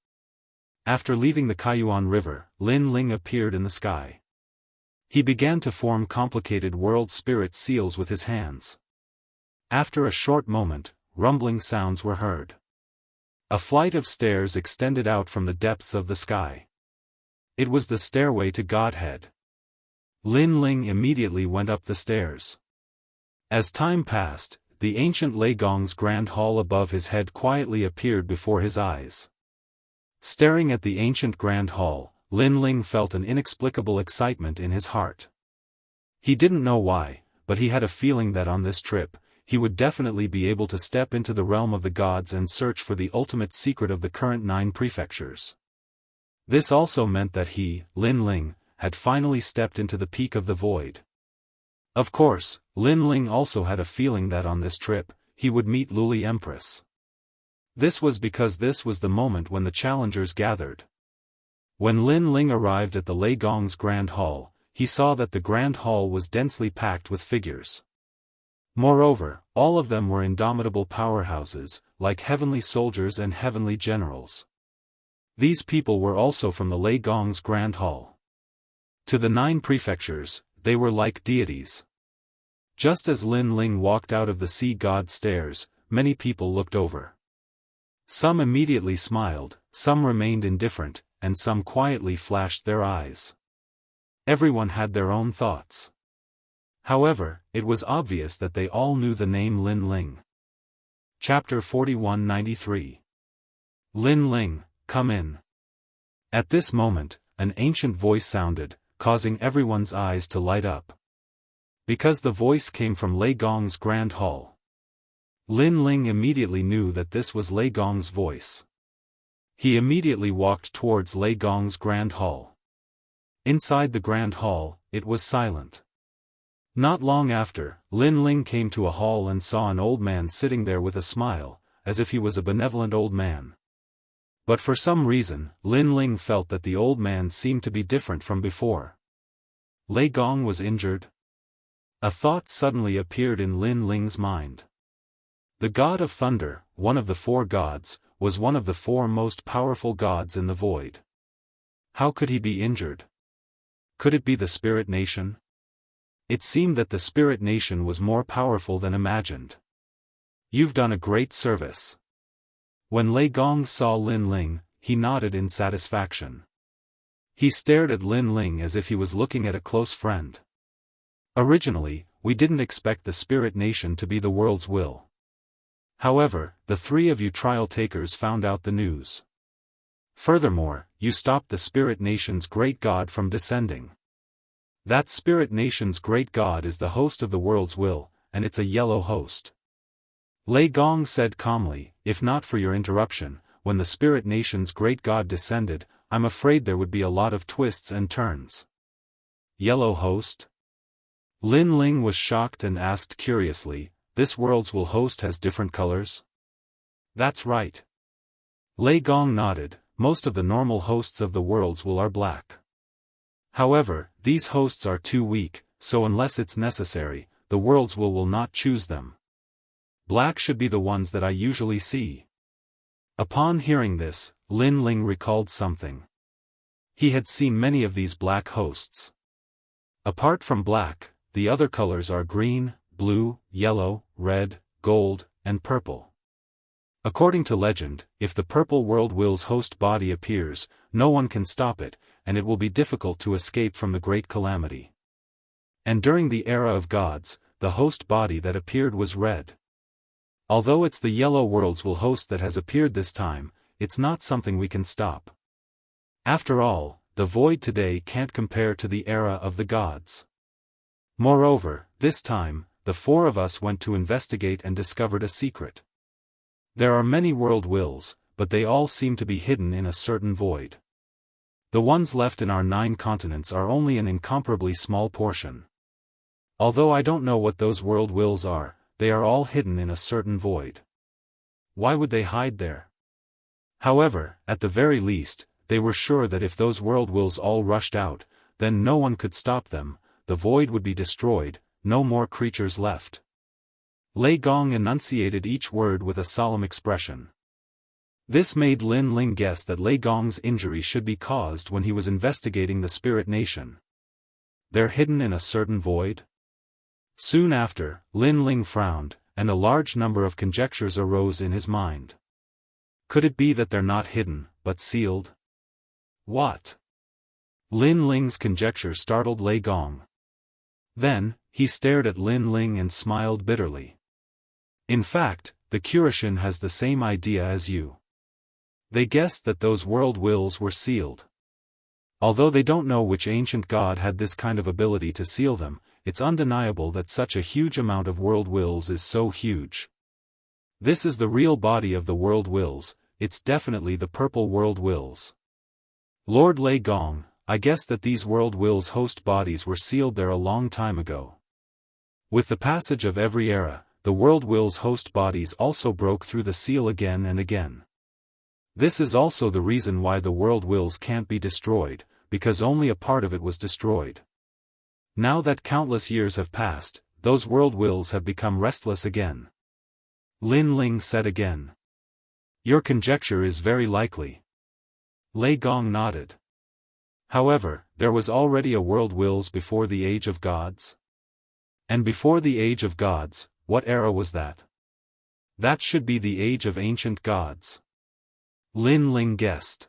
After leaving the Kaiyuan River, Lin Ling appeared in the sky. He began to form complicated world spirit seals with his hands. After a short moment, rumbling sounds were heard. A flight of stairs extended out from the depths of the sky. It was the stairway to Godhead. Lin Ling immediately went up the stairs. As time passed, the ancient Lei Gong's grand hall above his head quietly appeared before his eyes. Staring at the ancient grand hall, Lin Ling felt an inexplicable excitement in his heart. He didn't know why, but he had a feeling that on this trip, he would definitely be able to step into the realm of the gods and search for the ultimate secret of the current 9 prefectures. This also meant that he, Lin Ling, had finally stepped into the peak of the void. Of course, Lin Ling also had a feeling that on this trip, he would meet Luli Empress. This was because this was the moment when the challengers gathered. When Lin Ling arrived at the Lei Gong's Grand Hall, he saw that the Grand Hall was densely packed with figures. Moreover, all of them were indomitable powerhouses, like heavenly soldiers and heavenly generals. These people were also from the Lei Gong's Grand Hall. To the 9 prefectures, they were like deities. Just as Lin Ling walked out of the sea god stairs, many people looked over. Some immediately smiled, some remained indifferent, and some quietly flashed their eyes. Everyone had their own thoughts. However, it was obvious that they all knew the name Lin Ling. Chapter 4193. Lin Ling, come in. At this moment, an ancient voice sounded, causing everyone's eyes to light up. Because the voice came from Lei Gong's Grand Hall. Lin Ling immediately knew that this was Lei Gong's voice. He immediately walked towards Lei Gong's Grand Hall. Inside the Grand Hall, it was silent. Not long after, Lin Ling came to a hall and saw an old man sitting there with a smile, as if he was a benevolent old man. But for some reason, Lin Ling felt that the old man seemed to be different from before. Lei Gong was injured? A thought suddenly appeared in Lin Ling's mind. The god of thunder, one of the 4 gods, was one of the 4 most powerful gods in the void. How could he be injured? Could it be the spirit nation? It seemed that the spirit nation was more powerful than imagined. You've done a great service. When Lei Gong saw Lin Ling, he nodded in satisfaction. He stared at Lin Ling as if he was looking at a close friend. Originally, we didn't expect the spirit nation to be the world's will. However, the 3 of you trial takers found out the news. Furthermore, you stopped the spirit nation's great god from descending. That spirit nation's great god is the host of the world's will, and it's a yellow host. Lei Gong said calmly, if not for your interruption, when the spirit nation's great god descended, I'm afraid there would be a lot of twists and turns. Yellow host? Lin Ling was shocked and asked curiously, this world's will host has different colors? That's right. Lei Gong nodded, most of the normal hosts of the world's will are black. However, these hosts are too weak, so unless it's necessary, the world's will not choose them. Black should be the ones that I usually see. Upon hearing this, Lin Ling recalled something. He had seen many of these black hosts. Apart from black, the other colors are green, blue, yellow, red, gold, and purple. According to legend, if the purple world will's host body appears, no one can stop it, and it will be difficult to escape from the great calamity. And during the era of gods, the host body that appeared was red. Although it's the yellow world's will host that has appeared this time, it's not something we can stop. After all, the void today can't compare to the era of the gods. Moreover, this time, the four of us went to investigate and discovered a secret. There are many world wills, but they all seem to be hidden in a certain void. The ones left in our 9 continents are only an incomparably small portion. Although I don't know what those world wills are, they are all hidden in a certain void. Why would they hide there? However, at the very least, they were sure that if those world wills all rushed out, then no one could stop them, the void would be destroyed, no more creatures left. Lei Gong enunciated each word with a solemn expression. This made Lin Ling guess that Lei Gong's injury should be caused when he was investigating the spirit nation. They're hidden in a certain void? Soon after, Lin Ling frowned, and a large number of conjectures arose in his mind. Could it be that they're not hidden, but sealed? What? Lin Ling's conjecture startled Lei Gong. Then, he stared at Lin Ling and smiled bitterly. In fact, the Kurishin has the same idea as you. They guessed that those world wills were sealed. Although they don't know which ancient god had this kind of ability to seal them, it's undeniable that such a huge amount of world wills is so huge. This is the real body of the world wills, it's definitely the purple world wills. Lord Lei Gong, I guess that these world wills host bodies were sealed there a long time ago. With the passage of every era, the world wills host bodies also broke through the seal again and again. This is also the reason why the world wills can't be destroyed, because only a part of it was destroyed. Now that countless years have passed, those world wills have become restless again. Lin Ling said again. Your conjecture is very likely. Lei Gong nodded. However, there was already a world wills before the Age of Gods? And before the Age of Gods, what era was that? That should be the Age of Ancient Gods. Lin Ling guessed.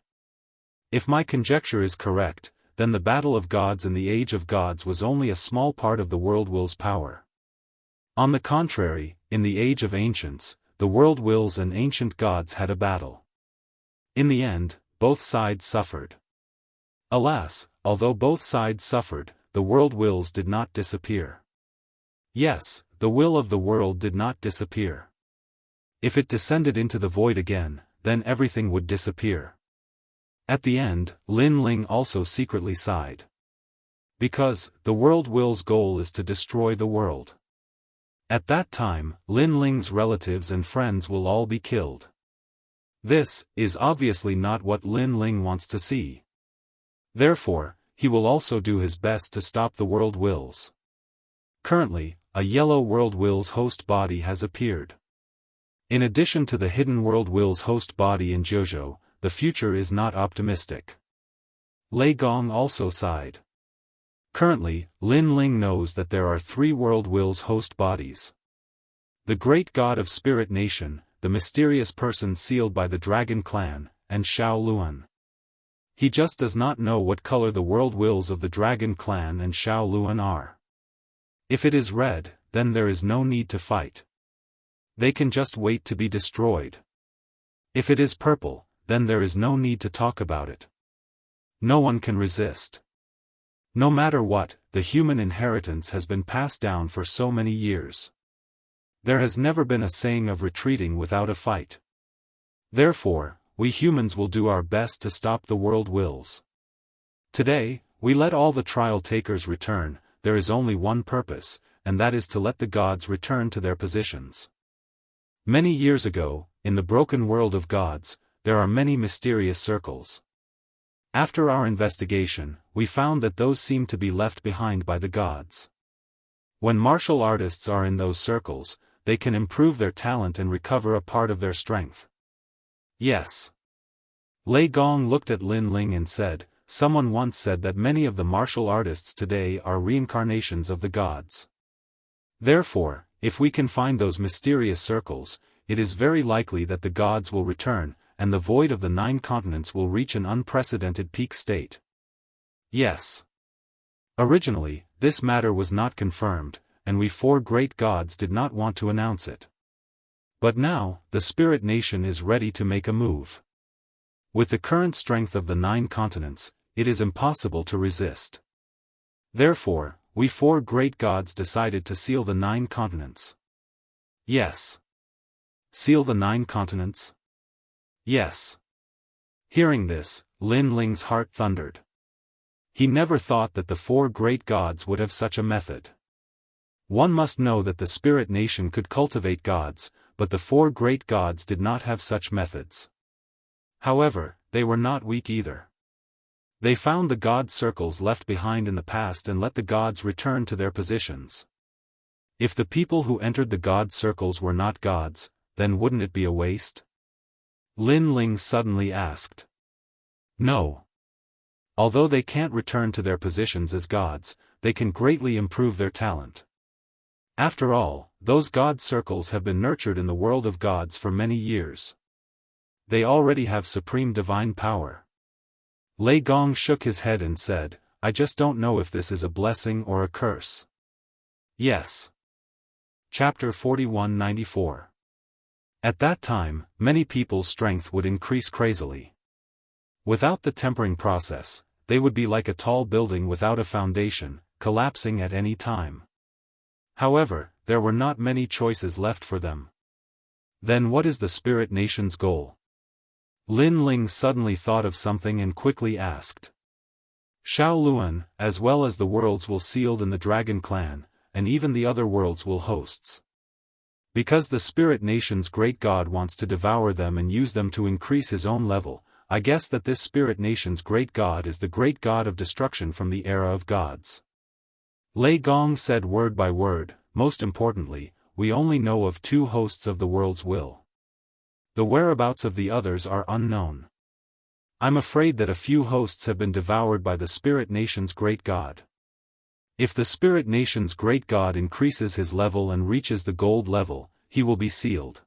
If my conjecture is correct, then the Battle of Gods in the Age of Gods was only a small part of the world will's power. On the contrary, in the Age of Ancients, the world wills and ancient gods had a battle. In the end, both sides suffered. Alas, although both sides suffered, the world wills did not disappear. Yes, the will of the world did not disappear. If it descended into the void again, then everything would disappear. At the end, Lin Ling also secretly sighed. Because, the world will's goal is to destroy the world. At that time, Lin Ling's relatives and friends will all be killed. This is obviously not what Lin Ling wants to see. Therefore, he will also do his best to stop the world wills. Currently, a yellow world wills host body has appeared. In addition to the hidden world wills host body in Jianghu, the future is not optimistic. Lei Gong also sighed. Currently, Lin Ling knows that there are 3 world wills host bodies. The great god of Spirit Nation, the mysterious person sealed by the Dragon Clan, and Xiao Luan. He just does not know what color the world wills of the Dragon Clan and Xiao Luan are. If it is red, then there is no need to fight. They can just wait to be destroyed. If it is purple, then there is no need to talk about it. No one can resist. No matter what, the human inheritance has been passed down for so many years. There has never been a saying of retreating without a fight. Therefore, we humans will do our best to stop the world wills. Today, we let all the trial takers return. There is only one purpose, and that is to let the gods return to their positions. Many years ago, in the broken world of gods, there are many mysterious circles. After our investigation, we found that those seem to be left behind by the gods. When martial artists are in those circles, they can improve their talent and recover a part of their strength. Yes. Lei Gong looked at Lin Ling and said, someone once said that many of the martial artists today are reincarnations of the gods. Therefore, if we can find those mysterious circles, it is very likely that the gods will return, and the void of the 9 continents will reach an unprecedented peak state. Yes. Originally, this matter was not confirmed, and we 4 great gods did not want to announce it. But now, the Spirit Nation is ready to make a move. With the current strength of the 9 continents, it is impossible to resist. Therefore, we 4 great gods decided to seal the 9 continents. Yes. Seal the 9 continents? Yes. Hearing this, Lin Ling's heart thundered. He never thought that the 4 great gods would have such a method. One must know that the spirit nation could cultivate gods, but the 4 great gods did not have such methods. However, they were not weak either. They found the god circles left behind in the past and let the gods return to their positions. If the people who entered the god circles were not gods, then wouldn't it be a waste? Lin Ling suddenly asked. No. Although they can't return to their positions as gods, they can greatly improve their talent. After all, those god circles have been nurtured in the world of gods for many years. They already have supreme divine power. Lei Gong shook his head and said, I just don't know if this is a blessing or a curse. Yes. Chapter 4194. At that time, many people's strength would increase crazily. Without the tempering process, they would be like a tall building without a foundation, collapsing at any time. However, there were not many choices left for them. Then what is the spirit nation's goal? Lin Ling suddenly thought of something and quickly asked. Xiao Luan, as well as the worlds will sealed in the Dragon Clan, and even the other worlds will hosts. Because the spirit nation's great god wants to devour them and use them to increase his own level, I guess that this spirit nation's great god is the great god of destruction from the era of gods. Lei Gong said word by word, most importantly, we only know of 2 hosts of the world's will. The whereabouts of the others are unknown. I'm afraid that a few hosts have been devoured by the spirit nation's great god. If the spirit nation's great god increases his level and reaches the gold level, he will be sealed.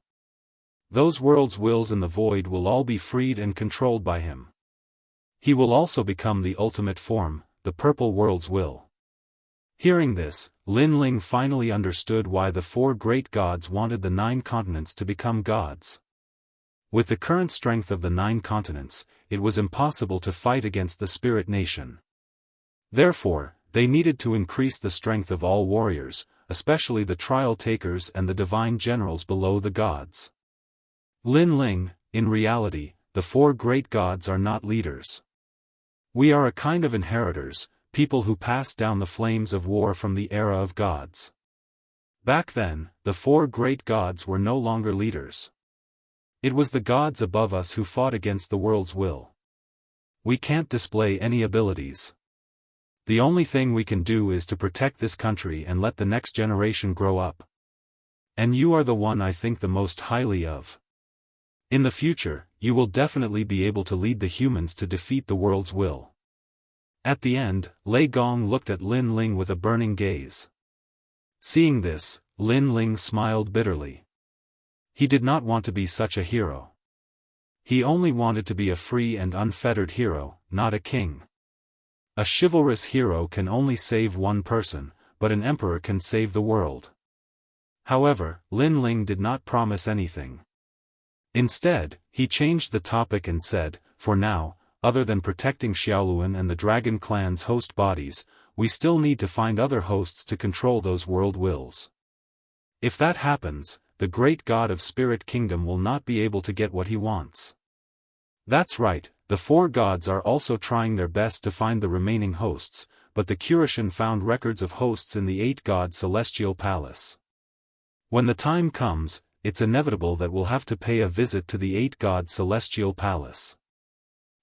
Those world's wills in the void will all be freed and controlled by him. He will also become the ultimate form, the purple world's will. Hearing this, Lin Ling finally understood why the 4 great gods wanted the 9 continents to become gods. With the current strength of the 9 continents, it was impossible to fight against the spirit nation. Therefore, they needed to increase the strength of all warriors, especially the trial takers and the divine generals below the gods. Lin Ling, in reality, the 4 great gods are not leaders. We are a kind of inheritors, people who pass down the flames of war from the era of gods. Back then, the 4 great gods were no longer leaders. It was the gods above us who fought against the world's will. We can't display any abilities. The only thing we can do is to protect this country and let the next generation grow up. And you are the one I think the most highly of. In the future, you will definitely be able to lead the humans to defeat the world's will. At the end, Lei Gong looked at Lin Ling with a burning gaze. Seeing this, Lin Ling smiled bitterly. He did not want to be such a hero. He only wanted to be a free and unfettered hero, not a king. A chivalrous hero can only save one person, but an emperor can save the world. However, Lin Ling did not promise anything. Instead, he changed the topic and said, for now, other than protecting Xiaoluan and the Dragon Clan's host bodies, we still need to find other hosts to control those world wills. If that happens, the great god of Spirit Kingdom will not be able to get what he wants. That's right, the 4 gods are also trying their best to find the remaining hosts, but the Kurishin found records of hosts in the 8-god celestial palace. When the time comes, it's inevitable that we'll have to pay a visit to the 8-god celestial palace.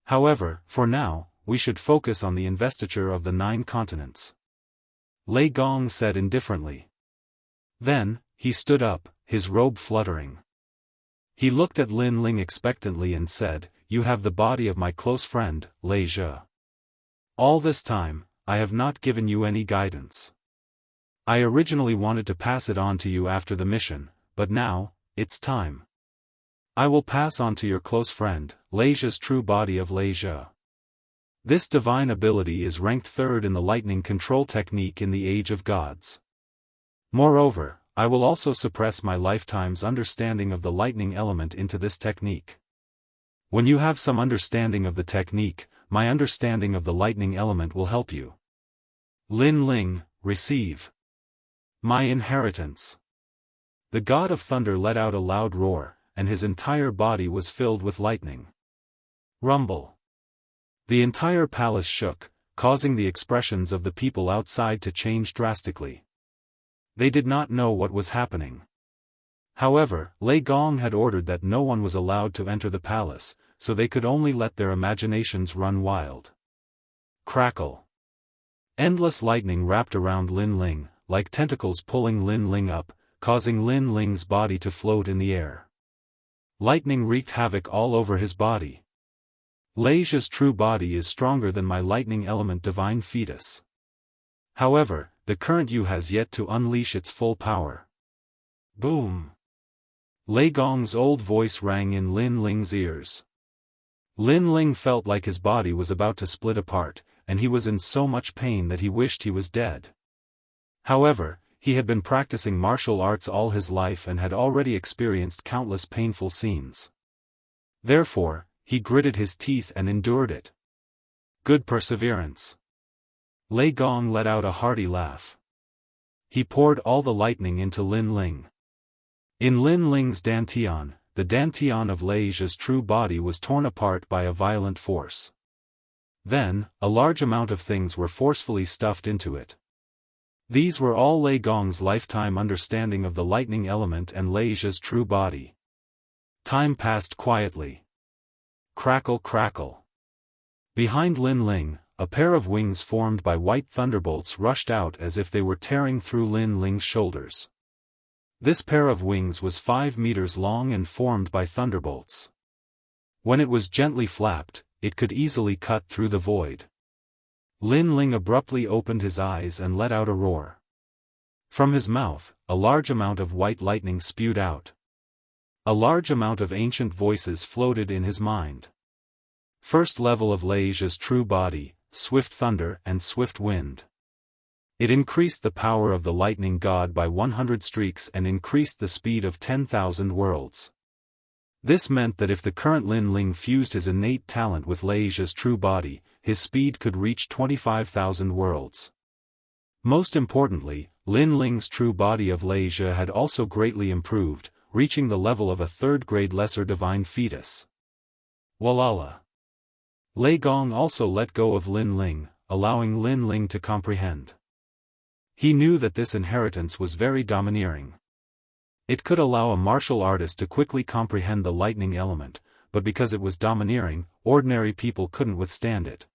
However, for now, we should focus on the investiture of the 9 continents. Lei Gong said indifferently. Then, he stood up, his robe fluttering. He looked at Lin Ling expectantly and said, you have the body of my close friend, Lei Zhe. All this time, I have not given you any guidance. I originally wanted to pass it on to you after the mission, but now, it's time. I will pass on to your close friend, Lei Zhe's true body of Lei Zhe. This divine ability is ranked 3rd in the lightning control technique in the Age of Gods. Moreover, I will also suppress my lifetime's understanding of the lightning element into this technique. When you have some understanding of the technique, my understanding of the lightning element will help you. Lin Ling, receive my inheritance. The god of thunder let out a loud roar, and his entire body was filled with lightning. Rumble. The entire palace shook, causing the expressions of the people outside to change drastically. They did not know what was happening. However, Lei Gong had ordered that no one was allowed to enter the palace, so they could only let their imaginations run wild. Crackle. Endless lightning wrapped around Lin Ling, like tentacles pulling Lin Ling up, causing Lin Ling's body to float in the air. Lightning wreaked havoc all over his body. Lei's true body is stronger than my lightning element divine fetus. However, the current you has yet to unleash its full power. Boom! Lei Gong's old voice rang in Lin Ling's ears. Lin Ling felt like his body was about to split apart, and he was in so much pain that he wished he was dead. However, he had been practicing martial arts all his life and had already experienced countless painful scenes. Therefore, he gritted his teeth and endured it. Good perseverance. Lei Gong let out a hearty laugh. He poured all the lightning into Lin Ling. In Lin Ling's dantian, the dantian of Lei's true body was torn apart by a violent force. Then, a large amount of things were forcefully stuffed into it. These were all Lei Gong's lifetime understanding of the lightning element and Lei's true body. Time passed quietly. Crackle crackle. Behind Lin Ling, a pair of wings formed by white thunderbolts rushed out as if they were tearing through Lin Ling's shoulders. This pair of wings was 5 meters long and formed by thunderbolts. When it was gently flapped, it could easily cut through the void. Lin Ling abruptly opened his eyes and let out a roar. From his mouth, a large amount of white lightning spewed out. A large amount of ancient voices floated in his mind. First level of Lei's true body, swift thunder and swift wind. It increased the power of the lightning god by 100 streaks and increased the speed of 10,000 worlds. This meant that if the current Lin Ling fused his innate talent with Lei's true body, his speed could reach 25,000 worlds. Most importantly, Lin Ling's true body of Lei had also greatly improved, reaching the level of a third-grade lesser divine fetus. Walala. Lei Gong also let go of Lin Ling, allowing Lin Ling to comprehend. He knew that this inheritance was very domineering. It could allow a martial artist to quickly comprehend the lightning element, but because it was domineering, ordinary people couldn't withstand it.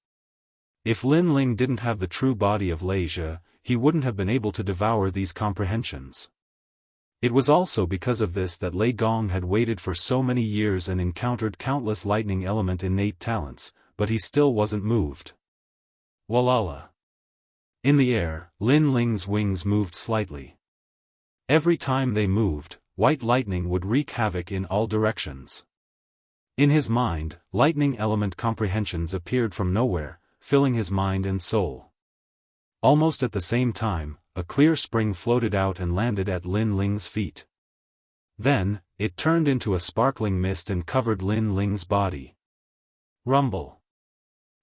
If Lin Ling didn't have the true body of Lei, he wouldn't have been able to devour these comprehensions. It was also because of this that Lei Gong had waited for so many years and encountered countless lightning element innate talents, but he still wasn't moved. Walala. In the air, Lin Ling's wings moved slightly. Every time they moved, white lightning would wreak havoc in all directions. In his mind, lightning element comprehensions appeared from nowhere, filling his mind and soul. Almost at the same time, a clear spring floated out and landed at Lin Ling's feet. Then, it turned into a sparkling mist and covered Lin Ling's body. Rumble.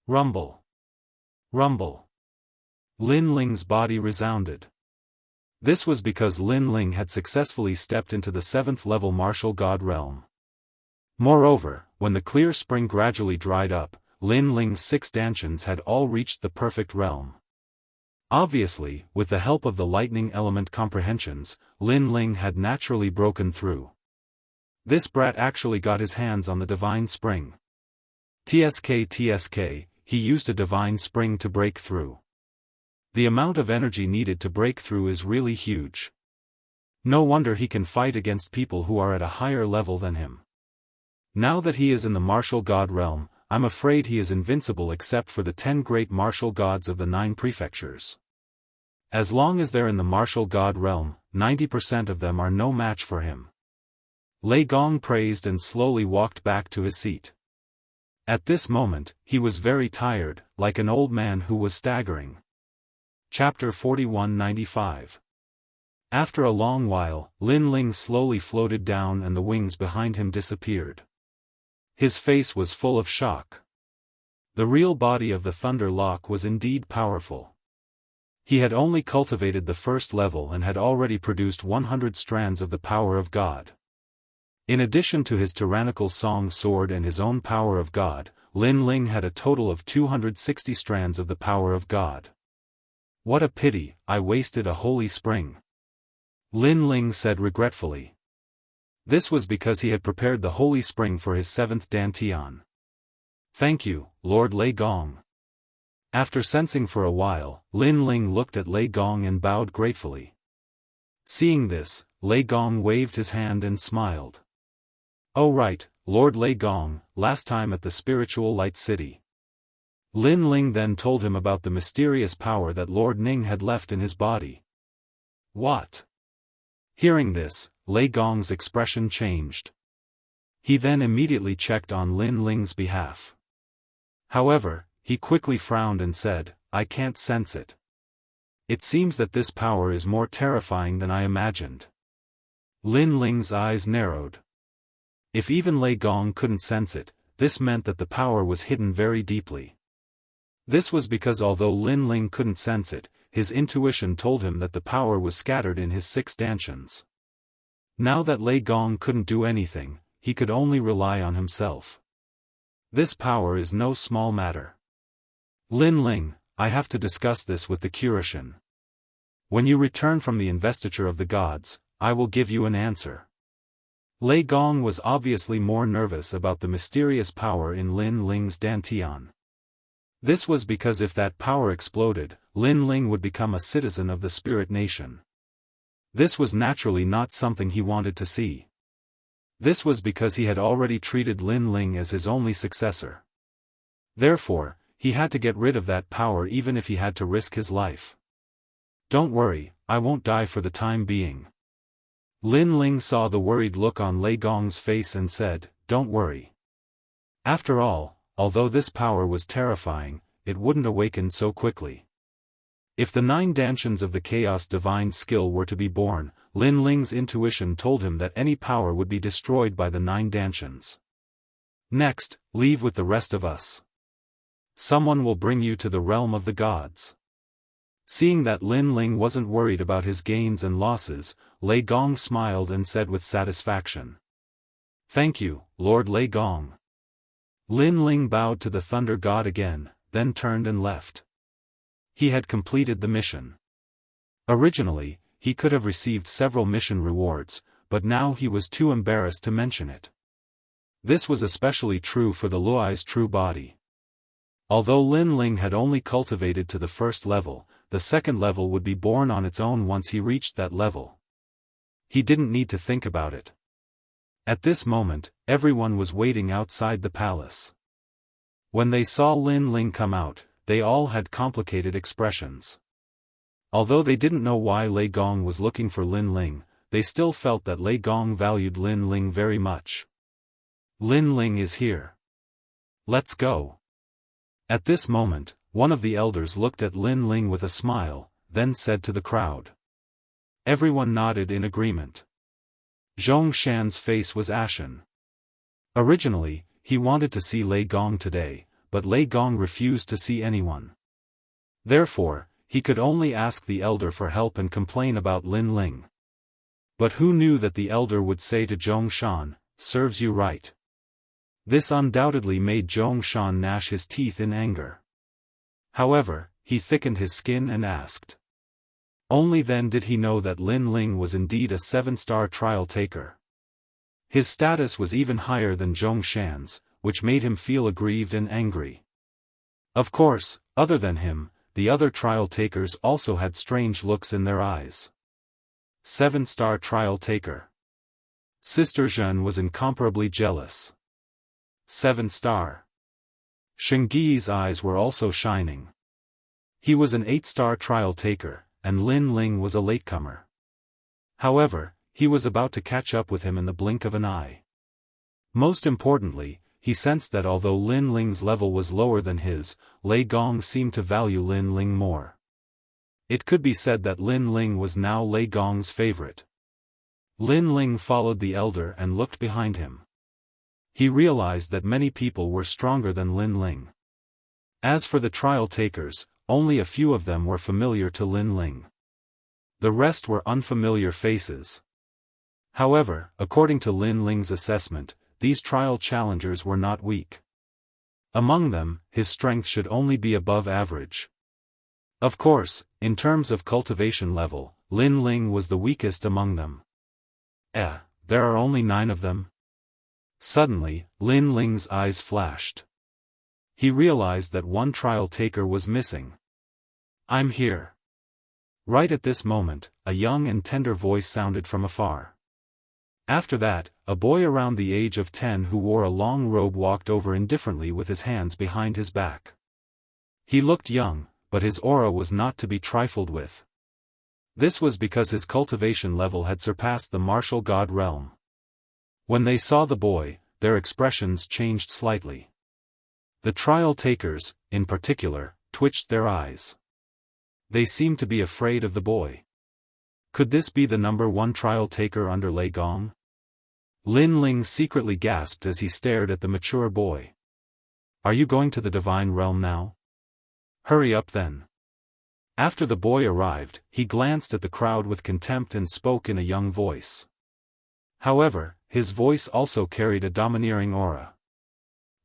Rumble. Rumble. Lin Ling's body resounded. This was because Lin Ling had successfully stepped into the 7th level martial god realm. Moreover, when the clear spring gradually dried up, Lin Ling's 6 dantians had all reached the perfect realm. Obviously, with the help of the lightning element comprehensions, Lin Ling had naturally broken through. This brat actually got his hands on the divine spring. TSK, he used a divine spring to break through. The amount of energy needed to break through is really huge. No wonder he can fight against people who are at a higher level than him. Now that he is in the martial god realm, I'm afraid he is invincible except for the 10 great martial gods of the 9 prefectures. As long as they're in the martial god realm, 90% of them are no match for him. Lei Gong praised and slowly walked back to his seat. At this moment, he was very tired, like an old man who was staggering. Chapter 4195. After a long while, Lin Ling slowly floated down and the wings behind him disappeared. His face was full of shock. The real body of the Thunder Lock was indeed powerful. He had only cultivated the first level and had already produced 100 strands of the power of God. In addition to his tyrannical song sword and his own power of God, Lin Ling had a total of 260 strands of the power of God. What a pity, I wasted a holy spring. Lin Ling said regretfully. This was because he had prepared the holy spring for his 7th dantian. Thank you, Lord Lei Gong. After sensing for a while, Lin Ling looked at Lei Gong and bowed gratefully. Seeing this, Lei Gong waved his hand and smiled. Oh right, Lord Lei Gong, last time at the spiritual light city. Lin Ling then told him about the mysterious power that Lord Ning had left in his body. What? Hearing this, Lei Gong's expression changed. He then immediately checked on Lin Ling's behalf. However, he quickly frowned and said, I can't sense it. It seems that this power is more terrifying than I imagined. Lin Ling's eyes narrowed. If even Lei Gong couldn't sense it, this meant that the power was hidden very deeply. This was because although Lin Ling couldn't sense it, his intuition told him that the power was scattered in his 6 dantians. Now that Lei Gong couldn't do anything, he could only rely on himself. This power is no small matter. Lin Ling, I have to discuss this with the Kurishin. When you return from the investiture of the gods, I will give you an answer. Lei Gong was obviously more nervous about the mysterious power in Lin Ling's dantian. This was because if that power exploded, Lin Ling would become a citizen of the spirit nation. This was naturally not something he wanted to see. This was because he had already treated Lin Ling as his only successor. Therefore, he had to get rid of that power even if he had to risk his life. Don't worry, I won't die for the time being. Lin Ling saw the worried look on Lei Gong's face and said, don't worry. After all, although this power was terrifying, it wouldn't awaken so quickly. If the 9 dantians of the Chaos Divine skill were to be born, Lin Ling's intuition told him that any power would be destroyed by the 9 dantians. Next, leave with the rest of us. Someone will bring you to the realm of the gods. Seeing that Lin Ling wasn't worried about his gains and losses, Lei Gong smiled and said with satisfaction. Thank you, Lord Lei Gong. Lin Ling bowed to the Thunder God again, then turned and left. He had completed the mission. Originally, he could have received several mission rewards, but now he was too embarrassed to mention it. This was especially true for the Luai's true body. Although Lin Ling had only cultivated to the 1st level, the 2nd level would be born on its own once he reached that level. He didn't need to think about it. At this moment, everyone was waiting outside the palace. When they saw Lin Ling come out, they all had complicated expressions. Although they didn't know why Lei Gong was looking for Lin Ling, they still felt that Lei Gong valued Lin Ling very much. Lin Ling is here. Let's go. At this moment, one of the elders looked at Lin Ling with a smile, then said to the crowd. Everyone nodded in agreement. Zhong Shan's face was ashen. Originally, he wanted to see Lei Gong today, but Lei Gong refused to see anyone. Therefore, he could only ask the elder for help and complain about Lin Ling. But who knew that the elder would say to Zhong Shan, serves you right. This undoubtedly made Zhong Shan gnash his teeth in anger. However, he thickened his skin and asked. Only then did he know that Lin Ling was indeed a 7-star trial taker. His status was even higher than Zhong Shan's, which made him feel aggrieved and angry. Of course, other than him, the other trial takers also had strange looks in their eyes. 7-star trial taker. Sister Zhen was incomparably jealous. 7-star. Shengyi's eyes were also shining. He was an 8-star trial taker, and Lin Ling was a latecomer. However, he was about to catch up with him in the blink of an eye. Most importantly, he sensed that although Lin Ling's level was lower than his, Lei Gong seemed to value Lin Ling more. It could be said that Lin Ling was now Lei Gong's favorite. Lin Ling followed the elder and looked behind him. He realized that many people were stronger than Lin Ling. As for the trial takers, only a few of them were familiar to Lin Ling. The rest were unfamiliar faces. However, according to Lin Ling's assessment, these trial challengers were not weak. Among them, his strength should only be above average. Of course, in terms of cultivation level, Lin Ling was the weakest among them. There are only 9 of them? Suddenly, Lin Ling's eyes flashed. He realized that one trial taker was missing. I'm here. Right at this moment, a young and tender voice sounded from afar. After that, a boy around the age of 10 who wore a long robe walked over indifferently with his hands behind his back. He looked young, but his aura was not to be trifled with. This was because his cultivation level had surpassed the martial god realm. When they saw the boy, their expressions changed slightly. The trial takers, in particular, twitched their eyes. They seemed to be afraid of the boy. Could this be the number 1 trial taker under Lei Gong? Lin Ling secretly gasped as he stared at the mature boy. Are you going to the divine realm now? Hurry up then. After the boy arrived, he glanced at the crowd with contempt and spoke in a young voice. However, his voice also carried a domineering aura.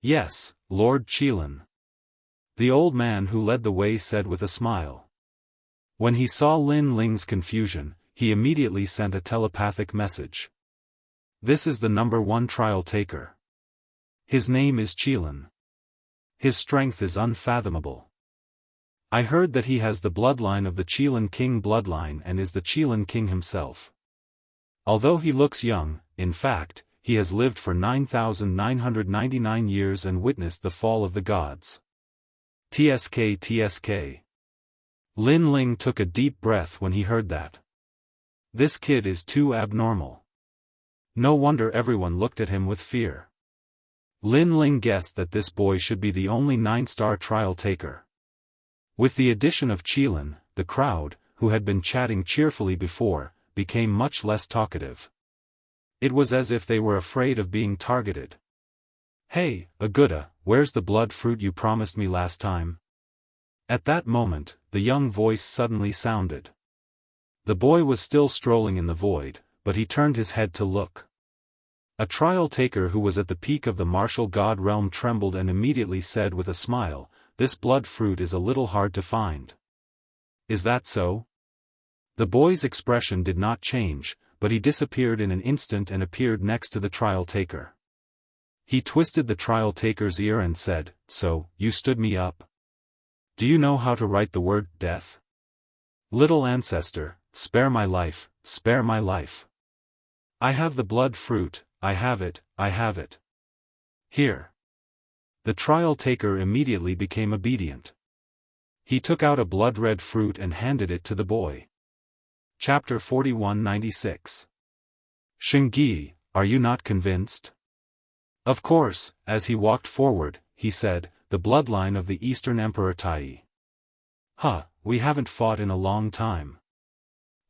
Yes, Lord Qilin. The old man who led the way said with a smile. When he saw Lin Ling's confusion, he immediately sent a telepathic message. This is the number 1 trial taker. His name is Qilin. His strength is unfathomable. I heard that he has the bloodline of the Qilin King bloodline and is the Qilin King himself. Although he looks young, in fact, he has lived for 9,999 years and witnessed the fall of the gods. TSK. Lin Ling took a deep breath when he heard that. This kid is too abnormal. No wonder everyone looked at him with fear. Lin Ling guessed that this boy should be the only 9-star trial taker. With the addition of Qilin, the crowd, who had been chatting cheerfully before, became much less talkative. It was as if they were afraid of being targeted. Hey, Aguda, where's the blood fruit you promised me last time? At that moment, the young voice suddenly sounded. The boy was still strolling in the void, but he turned his head to look. A trial taker who was at the peak of the martial god realm trembled and immediately said with a smile, "This blood fruit is a little hard to find." Is that so? The boy's expression did not change, but he disappeared in an instant and appeared next to the trial taker. He twisted the trial taker's ear and said, "So, you stood me up? Do you know how to write the word death? Little ancestor, spare my life, spare my life. I have the blood fruit, I have it, I have it. Here." The trial taker immediately became obedient. He took out a blood-red fruit and handed it to the boy. Chapter 4196. Shengyi, are you not convinced? Of course, as he walked forward, he said, the bloodline of the Eastern Emperor Tai. We haven't fought in a long time.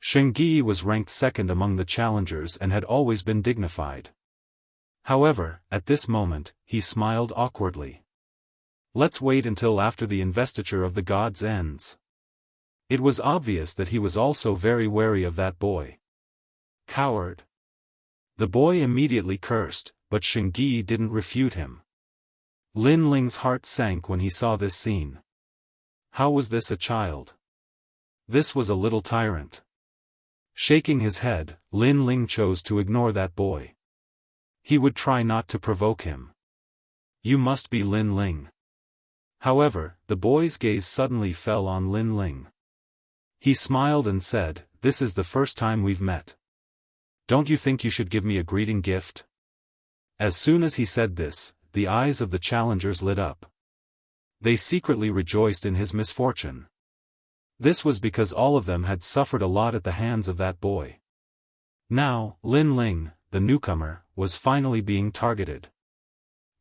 Shengyi was ranked second among the challengers and had always been dignified. However, at this moment, he smiled awkwardly. Let's wait until after the investiture of the gods ends. It was obvious that he was also very wary of that boy. Coward. The boy immediately cursed, but Shengyi didn't refute him. Lin Ling's heart sank when he saw this scene. How was this a child? This was a little tyrant. Shaking his head, Lin Ling chose to ignore that boy. He would try not to provoke him. You must be Lin Ling. However, the boy's gaze suddenly fell on Lin Ling. He smiled and said, "This is the first time we've met. Don't you think you should give me a greeting gift?" As soon as he said this, the eyes of the challengers lit up. They secretly rejoiced in his misfortune. This was because all of them had suffered a lot at the hands of that boy. Now, Lin Ling, the newcomer, was finally being targeted.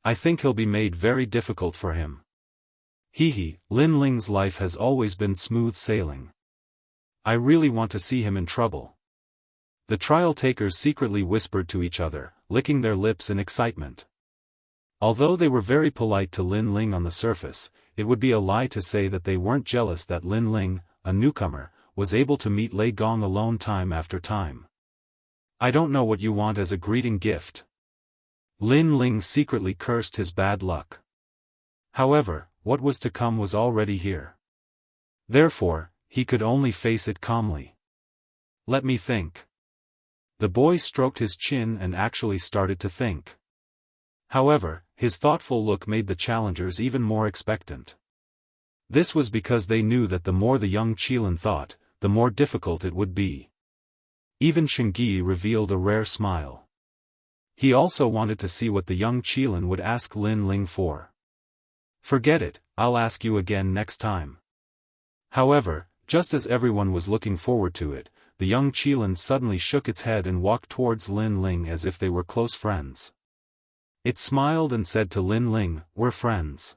I think he'll be made very difficult for him. Lin Ling's life has always been smooth sailing. I really want to see him in trouble. The trial takers secretly whispered to each other, licking their lips in excitement. Although they were very polite to Lin Ling on the surface, it would be a lie to say that they weren't jealous that Lin Ling, a newcomer, was able to meet Lei Gong alone time after time. "I don't know what you want as a greeting gift." Lin Ling secretly cursed his bad luck. However, what was to come was already here. Therefore, he could only face it calmly. "Let me think." The boy stroked his chin and actually started to think. However, his thoughtful look made the challengers even more expectant. This was because they knew that the more the young Qilin thought, the more difficult it would be. Even Shengyi revealed a rare smile. He also wanted to see what the young Qilin would ask Lin Ling for. "Forget it, I'll ask you again next time." However, just as everyone was looking forward to it, the young Qilin suddenly shook its head and walked towards Lin Ling as if they were close friends. It smiled and said to Lin Ling, "We're friends.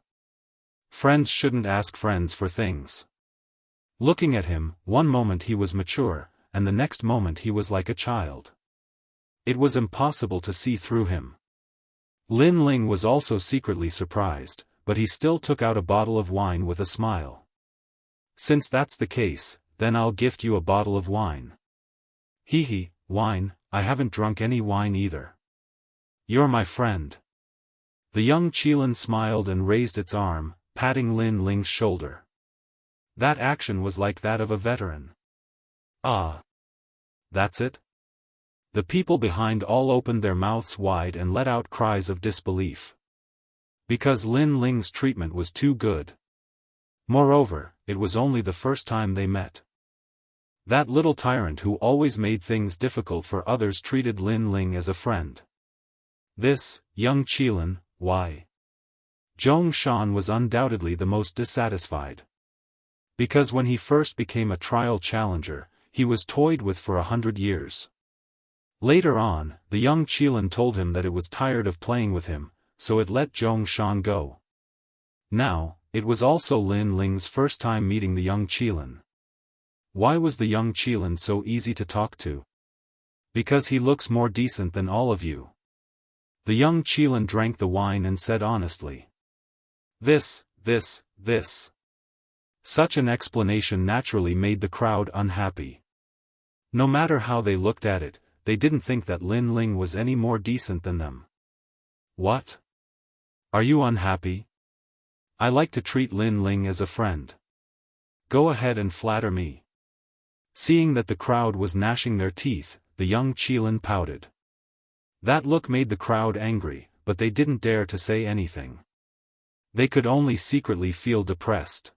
Friends shouldn't ask friends for things." Looking at him, one moment he was mature, and the next moment he was like a child. It was impossible to see through him. Lin Ling was also secretly surprised, but he still took out a bottle of wine with a smile. "Since that's the case, then I'll gift you a bottle of wine." "Hee, wine, I haven't drunk any wine either." "You're my friend." The young Qilin smiled and raised its arm, patting Lin Ling's shoulder. That action was like that of a veteran. "Ah. That's it?" The people behind all opened their mouths wide and let out cries of disbelief. Because Lin Ling's treatment was too good. Moreover, it was only the first time they met. That little tyrant who always made things difficult for others treated Lin Ling as a friend. This, young Qilin, why? Zhong Shan was undoubtedly the most dissatisfied. Because when he first became a trial challenger, he was toyed with for 100 years. Later on, the young Qilin told him that it was tired of playing with him, so it let Zhong Shan go. Now, it was also Lin Ling's first time meeting the young Qilin. Why was the young Qilin so easy to talk to? Because he looks more decent than all of you. The young Qilin drank the wine and said honestly. This. Such an explanation naturally made the crowd unhappy. No matter how they looked at it, they didn't think that Lin Ling was any more decent than them. "What? Are you unhappy? I like to treat Lin Ling as a friend. Go ahead and flatter me." Seeing that the crowd was gnashing their teeth, the young Qilin pouted. That look made the crowd angry, but they didn't dare to say anything. They could only secretly feel depressed.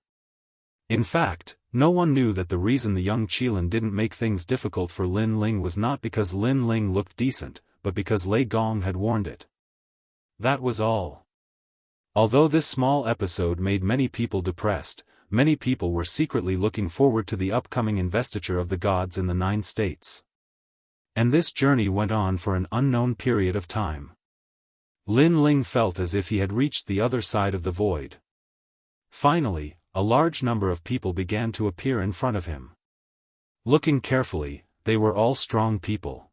In fact, no one knew that the reason the young Qilin didn't make things difficult for Lin Ling was not because Lin Ling looked decent, but because Lei Gong had warned it. That was all. Although this small episode made many people depressed, many people were secretly looking forward to the upcoming investiture of the gods in the 9 states. And this journey went on for an unknown period of time. Lin Ling felt as if he had reached the other side of the void. Finally, a large number of people began to appear in front of him. Looking carefully, they were all strong people.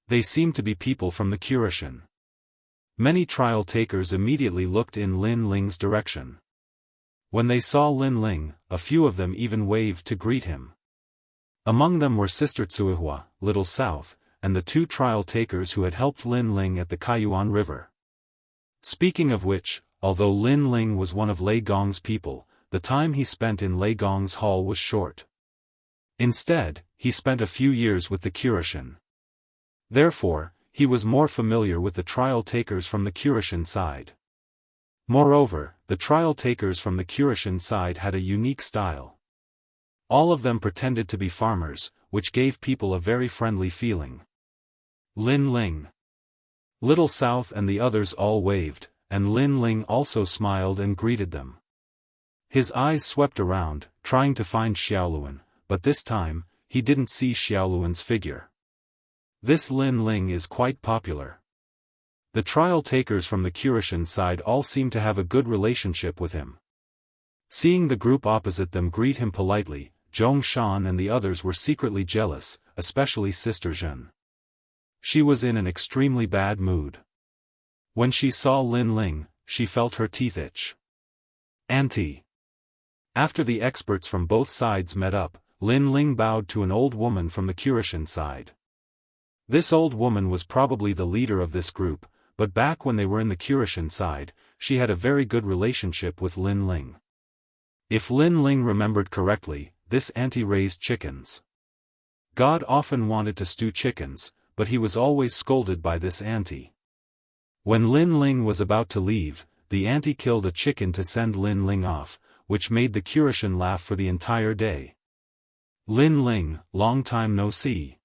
They seemed to be people from the Curishan. Many trial takers immediately looked in Lin Ling's direction. When they saw Lin Ling, a few of them even waved to greet him. Among them were Sister Tsuihua, Little South, and the 2 trial takers who had helped Lin Ling at the Kaiyuan River. Speaking of which, although Lin Ling was one of Lei Gong's people, the time he spent in Lei Gong's hall was short. Instead, he spent a few years with the Curishan. Therefore, he was more familiar with the trial takers from the Curishan side. Moreover, the trial takers from the Curishan side had a unique style. All of them pretended to be farmers, which gave people a very friendly feeling. Lin Ling, Little South and the others all waved, and Lin Ling also smiled and greeted them. His eyes swept around, trying to find Xiaoluan, but this time, he didn't see Xiaoluan's figure. This Lin Ling is quite popular. The trial takers from the Curishan side all seem to have a good relationship with him. Seeing the group opposite them greet him politely, Zhong Shan and the others were secretly jealous, especially Sister Zhen. She was in an extremely bad mood. When she saw Lin Ling, she felt her teeth itch. Auntie. After the experts from both sides met up, Lin Ling bowed to an old woman from the Cultivation side. This old woman was probably the leader of this group, but back when they were in the Cultivation side, she had a very good relationship with Lin Ling. If Lin Ling remembered correctly, this auntie raised chickens. God often wanted to stew chickens, but he was always scolded by this auntie. When Lin Ling was about to leave, the auntie killed a chicken to send Lin Ling off, which made the Cultivation laugh for the entire day. Lin Ling, long time no see.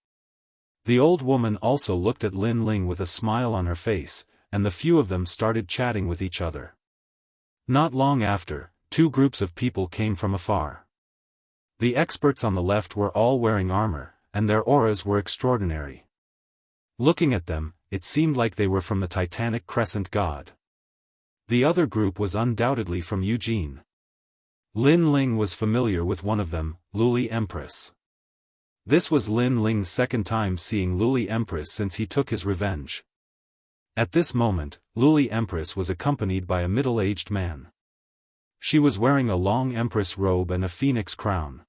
The old woman also looked at Lin Ling with a smile on her face, and the few of them started chatting with each other. Not long after, two groups of people came from afar. The experts on the left were all wearing armor, and their auras were extraordinary. Looking at them, it seemed like they were from the Titanic Crescent god. The other group was undoubtedly from Eugene. Lin Ling was familiar with one of them, Luli Empress. This was Lin Ling's second time seeing Luli Empress since he took his revenge. At this moment, Luli Empress was accompanied by a middle-aged man. She was wearing a long empress robe and a phoenix crown.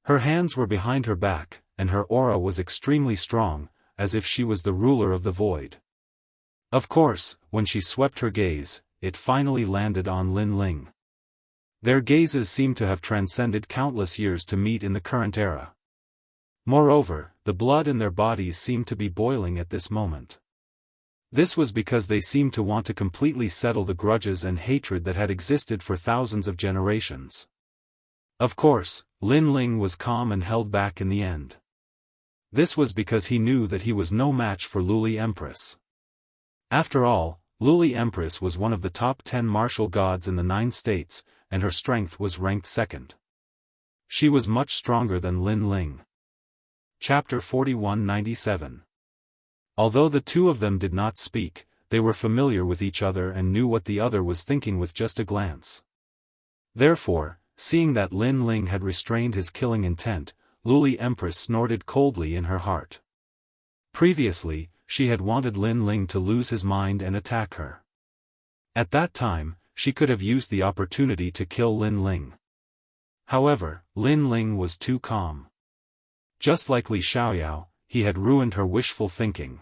Her hands were behind her back, and her aura was extremely strong, as if she was the ruler of the void. Of course, when she swept her gaze, it finally landed on Lin Ling. Their gazes seemed to have transcended countless years to meet in the current era. Moreover, the blood in their bodies seemed to be boiling at this moment. This was because they seemed to want to completely settle the grudges and hatred that had existed for thousands of generations. Of course, Lin Ling was calm and held back in the end. This was because he knew that he was no match for Luli Empress. After all, Luli Empress was one of the top 10 martial gods in the 9 states, and her strength was ranked second. She was much stronger than Lin Ling. Chapter 4197. Although the two of them did not speak, they were familiar with each other and knew what the other was thinking with just a glance. Therefore, seeing that Lin Ling had restrained his killing intent, Luli Empress snorted coldly in her heart. Previously, she had wanted Lin Ling to lose his mind and attack her. At that time, she could have used the opportunity to kill Lin Ling. However, Lin Ling was too calm. Just like Li Xiaoyao, he had ruined her wishful thinking.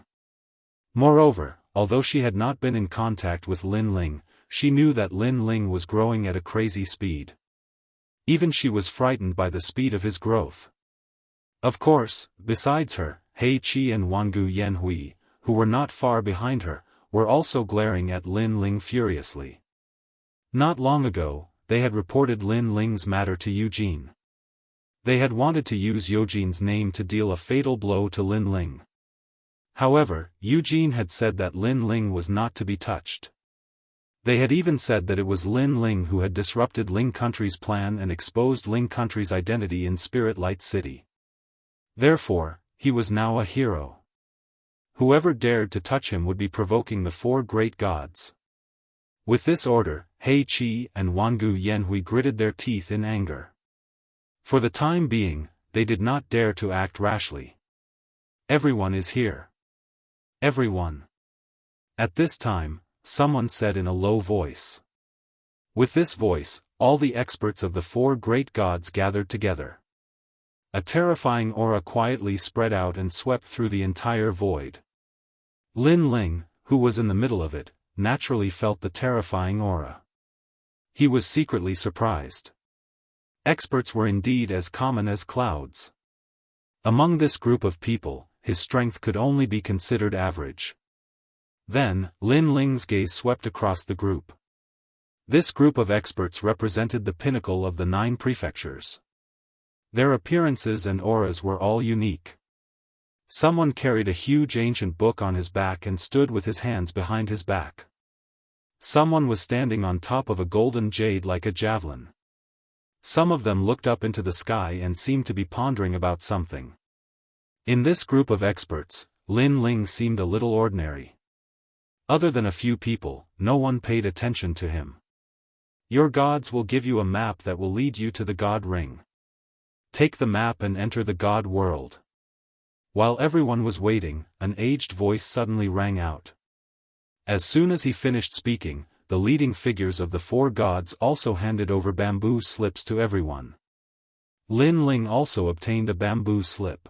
Moreover, although she had not been in contact with Lin Ling, she knew that Lin Ling was growing at a crazy speed. Even she was frightened by the speed of his growth. Of course, besides her, He Qi and Wangu Yanhui, who were not far behind her, were also glaring at Lin Ling furiously. Not long ago, they had reported Lin Ling's matter to Eugene. They had wanted to use Eugene's name to deal a fatal blow to Lin Ling. However, Eugene had said that Lin Ling was not to be touched. They had even said that it was Lin Ling who had disrupted Ling Country's plan and exposed Ling Country's identity in Spirit Light City. Therefore, he was now a hero. Whoever dared to touch him would be provoking the 4 great gods. With this order, He Qi and Wangu Yanhui gritted their teeth in anger. For the time being, they did not dare to act rashly. Everyone is here. Everyone. At this time, someone said in a low voice. With this voice, all the experts of the 4 great gods gathered together. A terrifying aura quietly spread out and swept through the entire void. Lin Ling, who was in the middle of it, naturally felt the terrifying aura. He was secretly surprised. Experts were indeed as common as clouds. Among this group of people, his strength could only be considered average. Then, Lin Ling's gaze swept across the group. This group of experts represented the pinnacle of the 9 prefectures. Their appearances and auras were all unique. Someone carried a huge ancient book on his back and stood with his hands behind his back. Someone was standing on top of a golden jade like a javelin. Some of them looked up into the sky and seemed to be pondering about something. In this group of experts, Lin Ling seemed a little ordinary. Other than a few people, no one paid attention to him. Your gods will give you a map that will lead you to the God Ring. Take the map and enter the God world. While everyone was waiting, an aged voice suddenly rang out. As soon as he finished speaking, the leading figures of the four gods also handed over bamboo slips to everyone. Lin Ling also obtained a bamboo slip.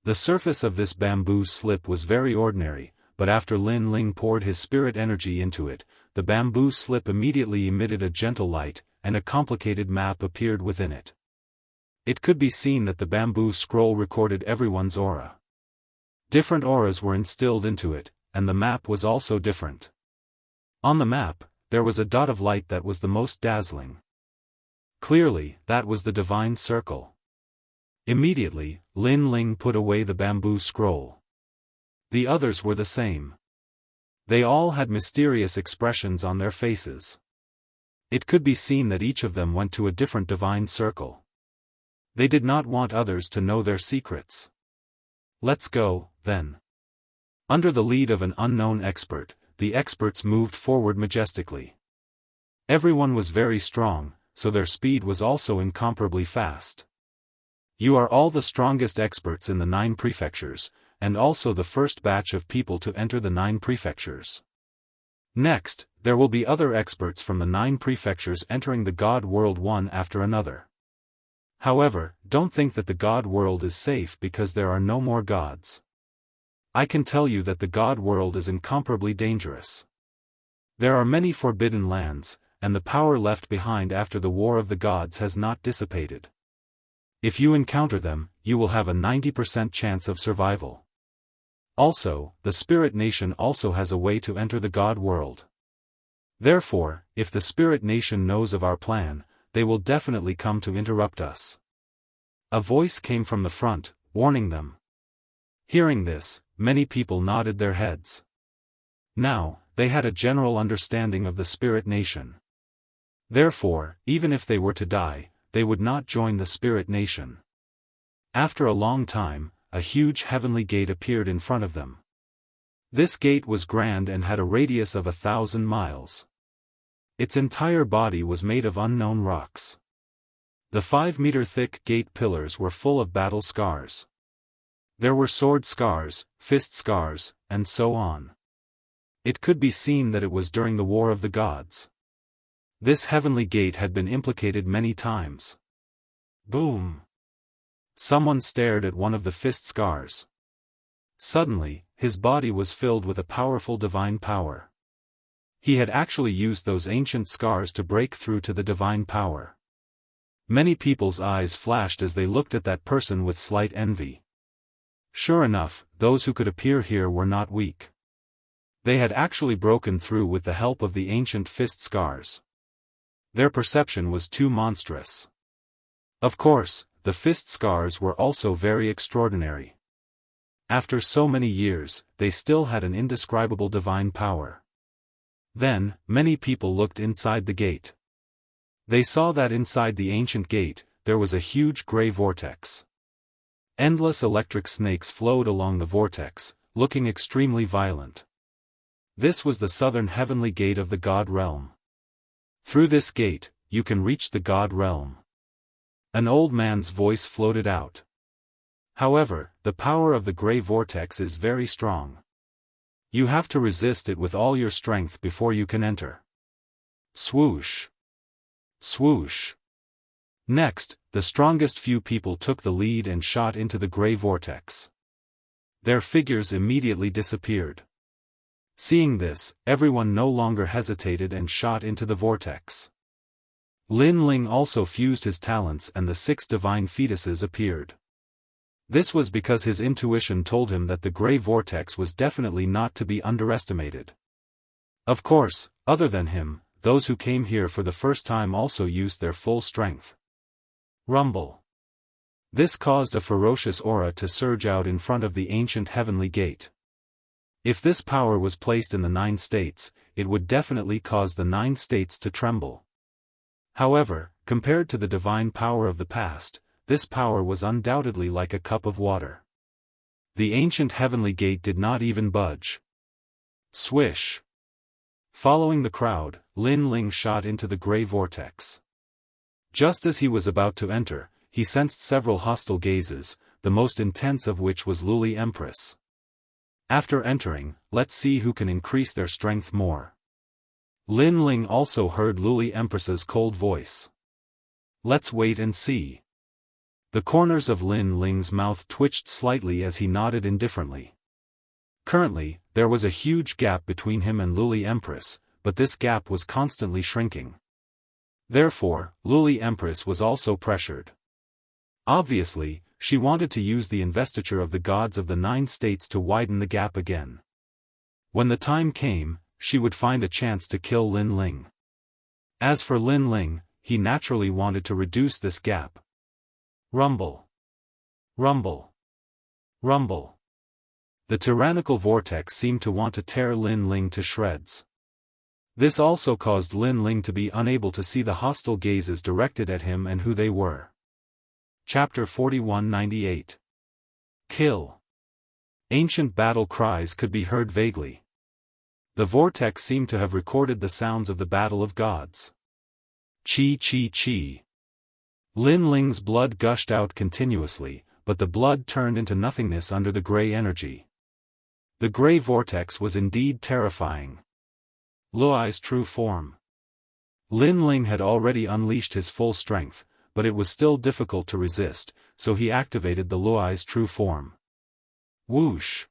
The surface of this bamboo slip was very ordinary, but after Lin Ling poured his spirit energy into it, the bamboo slip immediately emitted a gentle light, and a complicated map appeared within it. It could be seen that the bamboo scroll recorded everyone's aura. Different auras were instilled into it, and the map was also different. On the map, there was a dot of light that was the most dazzling. Clearly, that was the divine circle. Immediately, Lin Ling put away the bamboo scroll. The others were the same. They all had mysterious expressions on their faces. It could be seen that each of them went to a different divine circle. They did not want others to know their secrets. Let's go, then. Under the lead of an unknown expert, the experts moved forward majestically. Everyone was very strong, so their speed was also incomparably fast. You are all the strongest experts in the 9 prefectures, and also the first batch of people to enter the 9 prefectures. Next, there will be other experts from the 9 prefectures entering the God world one after another. However, don't think that the God world is safe because there are no more gods. I can tell you that the God world is incomparably dangerous. There are many forbidden lands, and the power left behind after the War of the Gods has not dissipated. If you encounter them, you will have a 90% chance of survival. Also, the Spirit Nation also has a way to enter the God world. Therefore, if the Spirit Nation knows of our plan, they will definitely come to interrupt us. A voice came from the front, warning them. Hearing this, many people nodded their heads. Now, they had a general understanding of the Spirit Nation. Therefore, even if they were to die, they would not join the Spirit Nation. After a long time, a huge heavenly gate appeared in front of them. This gate was grand and had a radius of 1,000 miles. Its entire body was made of unknown rocks. The 5-meter-thick gate pillars were full of battle scars. There were sword scars, fist scars, and so on. It could be seen that it was during the War of the Gods. This heavenly gate had been implicated many times. Boom! Someone stared at one of the fist scars. Suddenly, his body was filled with a powerful divine power. He had actually used those ancient scars to break through to the divine power. Many people's eyes flashed as they looked at that person with slight envy. Sure enough, those who could appear here were not weak. They had actually broken through with the help of the ancient fist scars. Their perception was too monstrous. Of course, the fist scars were also very extraordinary. After so many years, they still had an indescribable divine power. Then, many people looked inside the gate. They saw that inside the ancient gate, there was a huge gray vortex. Endless electric snakes flowed along the vortex, looking extremely violent. This was the southern heavenly gate of the God realm. Through this gate, you can reach the God realm. An old man's voice floated out. However, the power of the gray vortex is very strong. You have to resist it with all your strength before you can enter. Swoosh! Swoosh! Next, the strongest few people took the lead and shot into the gray vortex. Their figures immediately disappeared. Seeing this, everyone no longer hesitated and shot into the vortex. Lin Ling also fused his talents and the 6 divine fetuses appeared. This was because his intuition told him that the gray vortex was definitely not to be underestimated. Of course, other than him, those who came here for the first time also used their full strength. Rumble. This caused a ferocious aura to surge out in front of the ancient heavenly gate. If this power was placed in the 9 states, it would definitely cause the 9 states to tremble. However, compared to the divine power of the past, this power was undoubtedly like a cup of water. The ancient heavenly gate did not even budge. Swish! Following the crowd, Lin Ling shot into the gray vortex. Just as he was about to enter, he sensed several hostile gazes, the most intense of which was Luli Empress. After entering, let's see who can increase their strength more. Lin Ling also heard Luli Empress's cold voice. Let's wait and see. The corners of Lin Ling's mouth twitched slightly as he nodded indifferently. Currently, there was a huge gap between him and Luli Empress, but this gap was constantly shrinking. Therefore, Luli Empress was also pressured. Obviously, she wanted to use the investiture of the gods of the 9 states to widen the gap again. When the time came, she would find a chance to kill Lin Ling. As for Lin Ling, he naturally wanted to reduce this gap. Rumble. Rumble. Rumble. The tyrannical vortex seemed to want to tear Lin Ling to shreds. This also caused Lin Ling to be unable to see the hostile gazes directed at him and who they were. Chapter 4198. Kill. Ancient battle cries could be heard vaguely. The vortex seemed to have recorded the sounds of the battle of gods. Chi chi chi. Lin Ling's blood gushed out continuously, but the blood turned into nothingness under the gray energy. The gray vortex was indeed terrifying. Luai's true form. Lin Ling had already unleashed his full strength, but it was still difficult to resist, so he activated the Luai's true form. Whoosh!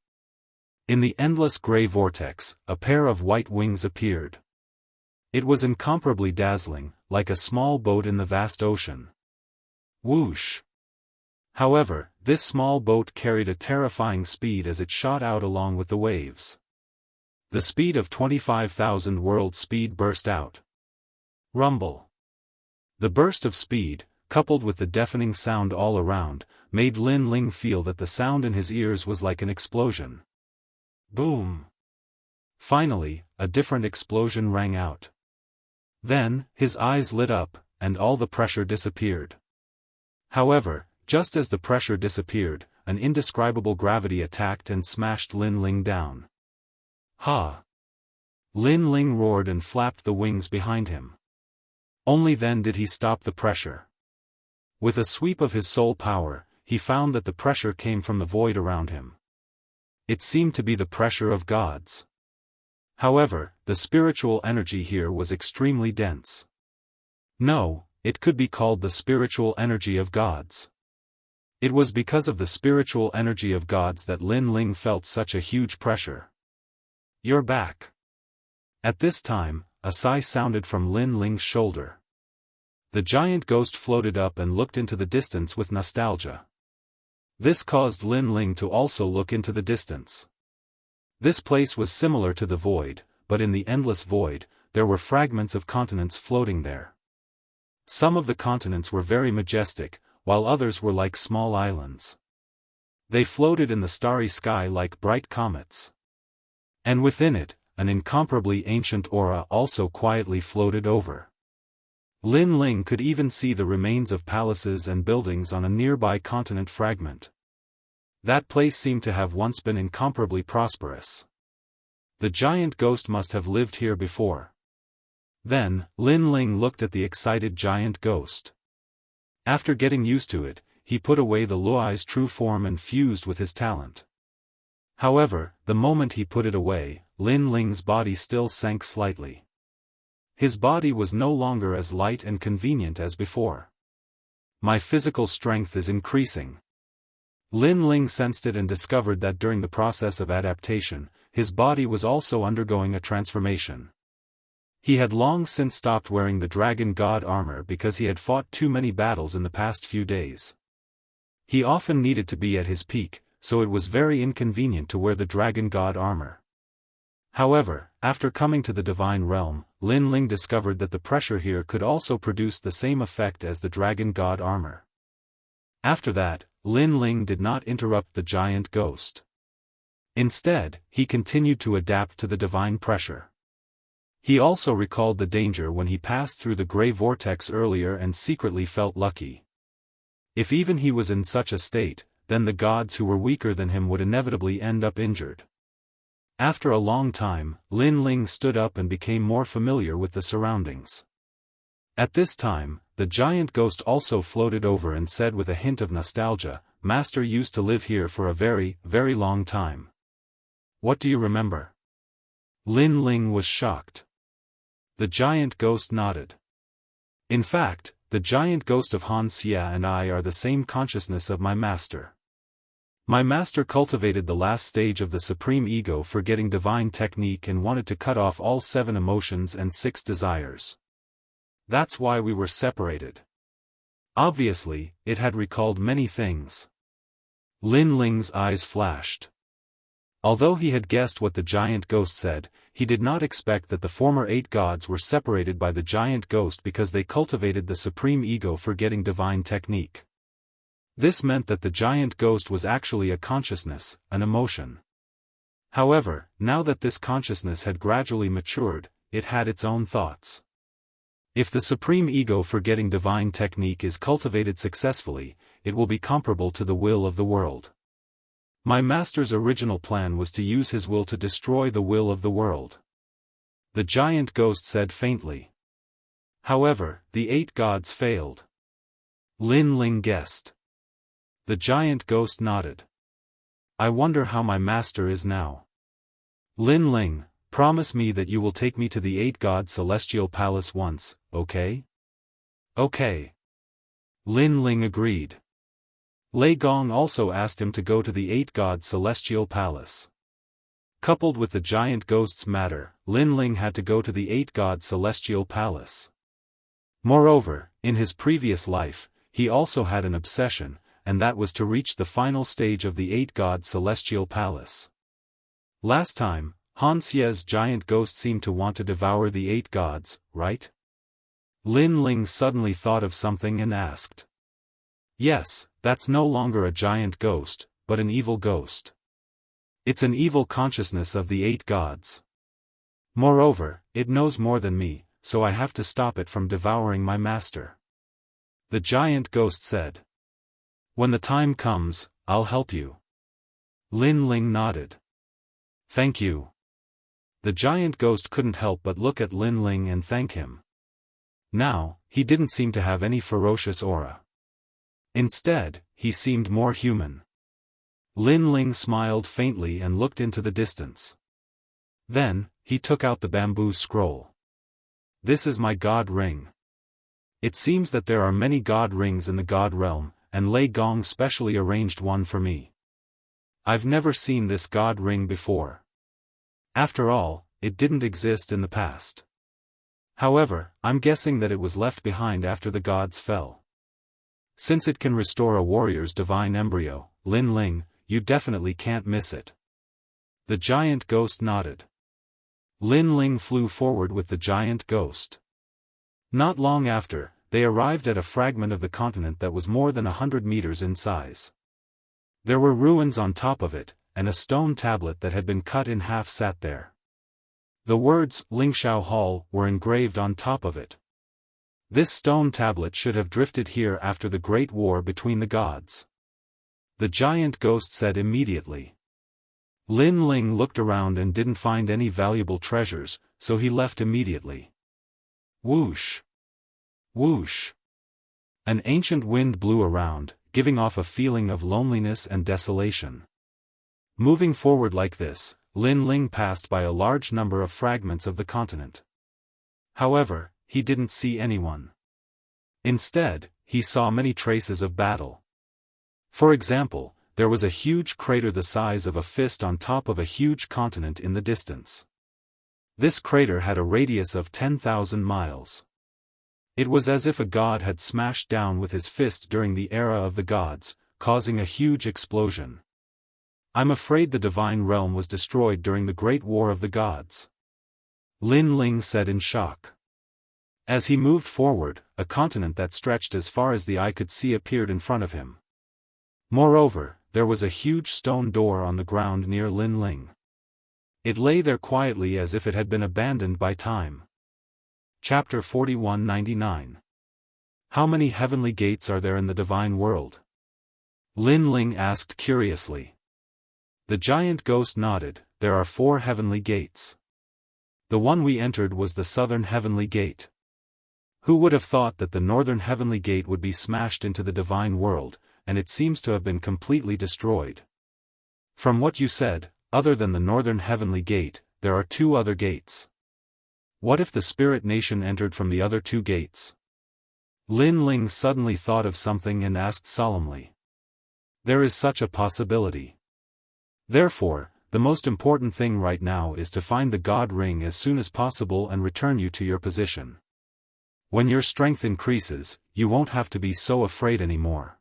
In the endless gray vortex, a pair of white wings appeared. It was incomparably dazzling, like a small boat in the vast ocean. Whoosh! However, this small boat carried a terrifying speed as it shot out along with the waves. The speed of 25,000 world speed burst out. Rumble! The burst of speed, coupled with the deafening sound all around, made Lin Ling feel that the sound in his ears was like an explosion. Boom! Finally, a different explosion rang out. Then, his eyes lit up, and all the pressure disappeared. However, just as the pressure disappeared, an indescribable gravity attacked and smashed Lin Ling down. Ha! Lin Ling roared and flapped the wings behind him. Only then did he stop the pressure. With a sweep of his soul power, he found that the pressure came from the void around him. It seemed to be the pressure of gods. However, the spiritual energy here was extremely dense. No, it could be called the spiritual energy of gods. It was because of the spiritual energy of gods that Lin Ling felt such a huge pressure. You're back. At this time, a sigh sounded from Lin Ling's shoulder. The giant ghost floated up and looked into the distance with nostalgia. This caused Lin Ling to also look into the distance. This place was similar to the void, but in the endless void, there were fragments of continents floating there. Some of the continents were very majestic, while others were like small islands. They floated in the starry sky like bright comets. And within it, an incomparably ancient aura also quietly floated over. Lin Ling could even see the remains of palaces and buildings on a nearby continent fragment. That place seemed to have once been incomparably prosperous. The giant ghost must have lived here before. Then, Lin Ling looked at the excited giant ghost. After getting used to it, he put away the Luai's true form and fused with his talent. However, the moment he put it away, Lin Ling's body still sank slightly. His body was no longer as light and convenient as before. My physical strength is increasing. Lin Ling sensed it and discovered that during the process of adaptation, his body was also undergoing a transformation. He had long since stopped wearing the dragon god armor because he had fought too many battles in the past few days. He often needed to be at his peak, so it was very inconvenient to wear the dragon god armor. However, after coming to the divine realm, Lin Ling discovered that the pressure here could also produce the same effect as the dragon god armor. After that, Lin Ling did not interrupt the giant ghost. Instead, he continued to adapt to the divine pressure. He also recalled the danger when he passed through the gray vortex earlier and secretly felt lucky. If even he was in such a state, then the gods who were weaker than him would inevitably end up injured. After a long time, Lin Ling stood up and became more familiar with the surroundings. At this time, the giant ghost also floated over and said with a hint of nostalgia, "Master used to live here for a very, very long time. What do you remember? Lin Ling was shocked. The giant ghost nodded. In fact, the giant ghost of Han Xia and I are the same consciousness of my master. My master cultivated the last stage of the supreme ego, forgetting divine technique, and wanted to cut off all 7 emotions and 6 desires. That's why we were separated. Obviously, it had recalled many things. Lin Ling's eyes flashed. Although he had guessed what the giant ghost said, he did not expect that the former 8 gods were separated by the giant ghost because they cultivated the supreme ego, forgetting divine technique. This meant that the giant ghost was actually a consciousness, an emotion. However, now that this consciousness had gradually matured, it had its own thoughts. If the supreme ego, forgetting divine technique, is cultivated successfully, it will be comparable to the will of the world. My master's original plan was to use his will to destroy the will of the world. The giant ghost said faintly. However, the 8 gods failed. Lin Ling guessed. The giant ghost nodded. I wonder how my master is now. Lin Ling, promise me that you will take me to the 8 god celestial palace once, okay? Okay. Lin Ling agreed. Lei Gong also asked him to go to the 8 god celestial palace. Coupled with the giant ghost's matter, Lin Ling had to go to the 8 god celestial palace. Moreover, in his previous life, he also had an obsession, and that was to reach the final stage of the 8 god celestial palace. Last time, Han Xia's giant ghost seemed to want to devour the 8 gods, right? Lin Ling suddenly thought of something and asked. Yes, that's no longer a giant ghost, but an evil ghost. It's an evil consciousness of the 8 gods. Moreover, it knows more than me, so I have to stop it from devouring my master. The giant ghost said. When the time comes, I'll help you. Lin Ling nodded. Thank you. The giant ghost couldn't help but look at Lin Ling and thank him. Now, he didn't seem to have any ferocious aura. Instead, he seemed more human. Lin Ling smiled faintly and looked into the distance. Then, he took out the bamboo scroll. This is my god ring. It seems that there are many god rings in the god realm, and Lei Gong specially arranged one for me. I've never seen this god ring before. After all, it didn't exist in the past. However, I'm guessing that it was left behind after the gods fell. Since it can restore a warrior's divine embryo, Lin Ling, you definitely can't miss it. The giant ghost nodded. Lin Ling flew forward with the giant ghost. Not long after, they arrived at a fragment of the continent that was more than 100 meters in size. There were ruins on top of it, and a stone tablet that had been cut in half sat there. The words, Lingshao Hall, were engraved on top of it. This stone tablet should have drifted here after the Great War between the gods. The giant ghost said immediately. Lin Ling looked around and didn't find any valuable treasures, so he left immediately. Whoosh! Whoosh! An ancient wind blew around, giving off a feeling of loneliness and desolation. Moving forward like this, Lin Ling passed by a large number of fragments of the continent. However, he didn't see anyone. Instead, he saw many traces of battle. For example, there was a huge crater the size of a fist on top of a huge continent in the distance. This crater had a radius of 10,000 miles. It was as if a god had smashed down with his fist during the era of the gods, causing a huge explosion. I'm afraid the divine realm was destroyed during the Great War of the Gods. Lin Ling said in shock. As he moved forward, a continent that stretched as far as the eye could see appeared in front of him. Moreover, there was a huge stone door on the ground near Lin Ling. It lay there quietly as if it had been abandoned by time. Chapter 4199. How many heavenly gates are there in the divine world? Lin Ling asked curiously. The giant ghost nodded. There are 4 heavenly gates. The one we entered was the southern heavenly gate. Who would have thought that the northern heavenly gate would be smashed into the divine world, and it seems to have been completely destroyed. From what you said, other than the northern heavenly gate, there are 2 other gates. What if the spirit nation entered from the other 2 gates? Lin Ling suddenly thought of something and asked solemnly. There is such a possibility. Therefore, the most important thing right now is to find the God Ring as soon as possible and return you to your position. When your strength increases, you won't have to be so afraid anymore.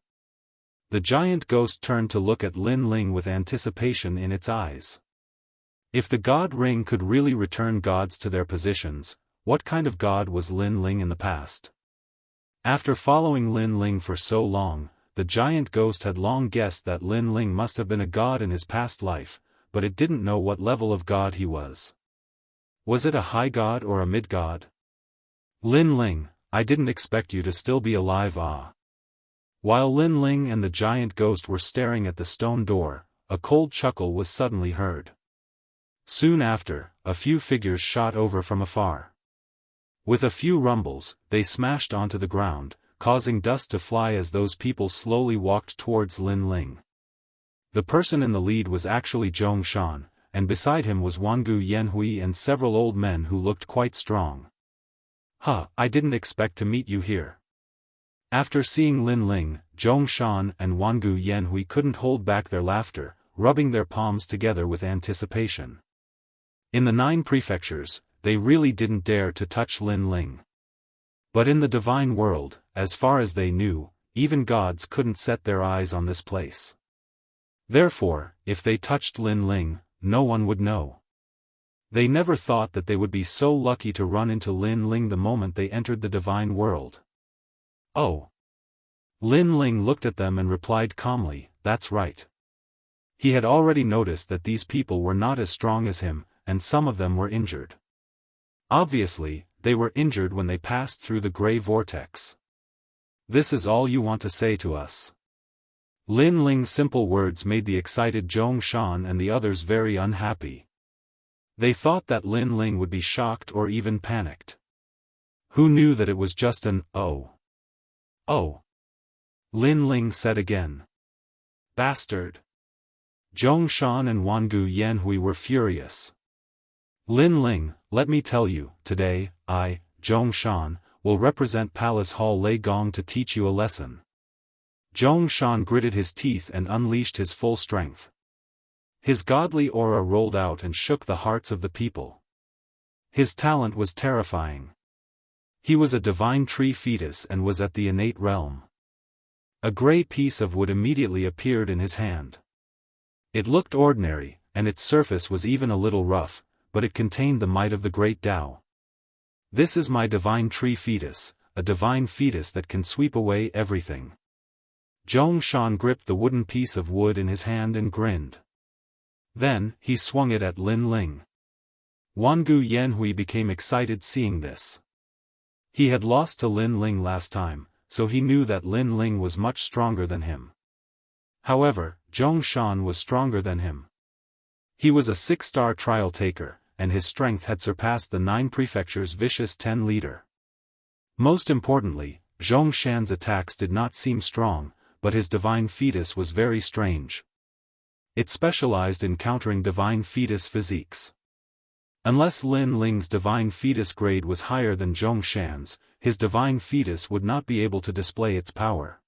The giant ghost turned to look at Lin Ling with anticipation in its eyes. If the God Ring could really return gods to their positions, what kind of god was Lin Ling in the past? After following Lin Ling for so long, the giant ghost had long guessed that Lin Ling must have been a god in his past life, but it didn't know what level of god he was. Was it a high god or a mid-god? Lin Ling, I didn't expect you to still be alive. While Lin Ling and the giant ghost were staring at the stone door, a cold chuckle was suddenly heard. Soon after, a few figures shot over from afar. With a few rumbles, they smashed onto the ground, causing dust to fly as those people slowly walked towards Lin Ling. The person in the lead was actually Zhong Shan, and beside him was Wuxia Xianxia and several old men who looked quite strong. I didn't expect to meet you here. After seeing Lin Ling, Zhong Shan and Wuxia Xianxia couldn't hold back their laughter, rubbing their palms together with anticipation. In the 9 prefectures, they really didn't dare to touch Lin Ling. But in the divine world, as far as they knew, even gods couldn't set their eyes on this place. Therefore, if they touched Lin Ling, no one would know. They never thought that they would be so lucky to run into Lin Ling the moment they entered the divine world. Oh. Lin Ling looked at them and replied calmly, that's right. He had already noticed that these people were not as strong as him, and some of them were injured. Obviously, they were injured when they passed through the gray vortex. This is all you want to say to us? Lin Ling's simple words made the excited Zhong Shan and the others very unhappy. They thought that Lin Ling would be shocked or even panicked. Who knew that it was just an, oh. Oh. Lin Ling said again. Bastard. Zhong Shan and Wuxia Xianxia were furious. Lin Ling, let me tell you, today, I, Zhong Shan, will represent Palace Hall Lei Gong to teach you a lesson. Zhong Shan gritted his teeth and unleashed his full strength. His godly aura rolled out and shook the hearts of the people. His talent was terrifying. He was a divine tree fetus and was at the innate realm. A gray piece of wood immediately appeared in his hand. It looked ordinary, and its surface was even a little rough, but it contained the might of the great Tao. This is my divine tree fetus, a divine fetus that can sweep away everything. Zhong Shan gripped the wooden piece of wood in his hand and grinned. Then, he swung it at Lin Ling. Wuxia Xianxia became excited seeing this. He had lost to Lin Ling last time, so he knew that Lin Ling was much stronger than him. However, Zhong Shan was stronger than him. He was a 6-star trial taker, and his strength had surpassed the 9 prefectures' vicious 10 leader. Most importantly, Zhong Shan's attacks did not seem strong, but his divine fetus was very strange. It specialized in countering divine fetus physiques. Unless Lin Ling's divine fetus grade was higher than Zhong Shan's, his divine fetus would not be able to display its power.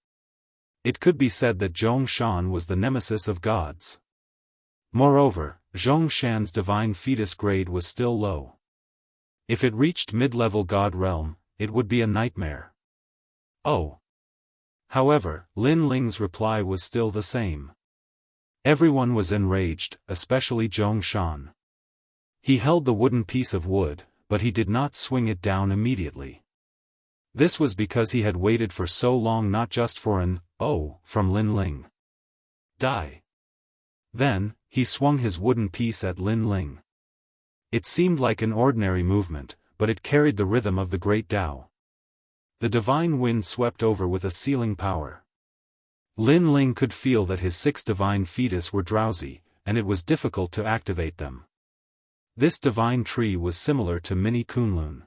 It could be said that Zhong Shan was the nemesis of gods. Moreover, Zhong Shan's divine fetus grade was still low. If it reached mid-level god realm, it would be a nightmare. Oh. However, Lin Ling's reply was still the same. Everyone was enraged, especially Zhong Shan. He held the wooden piece of wood, but he did not swing it down immediately. This was because he had waited for so long not just for an, oh, from Lin Ling. Die. Then, he swung his wooden piece at Lin Ling. It seemed like an ordinary movement, but it carried the rhythm of the great Tao. The divine wind swept over with a sealing power. Lin Ling could feel that his 6 divine fetus were drowsy, and it was difficult to activate them. This divine tree was similar to Mini Kunlun.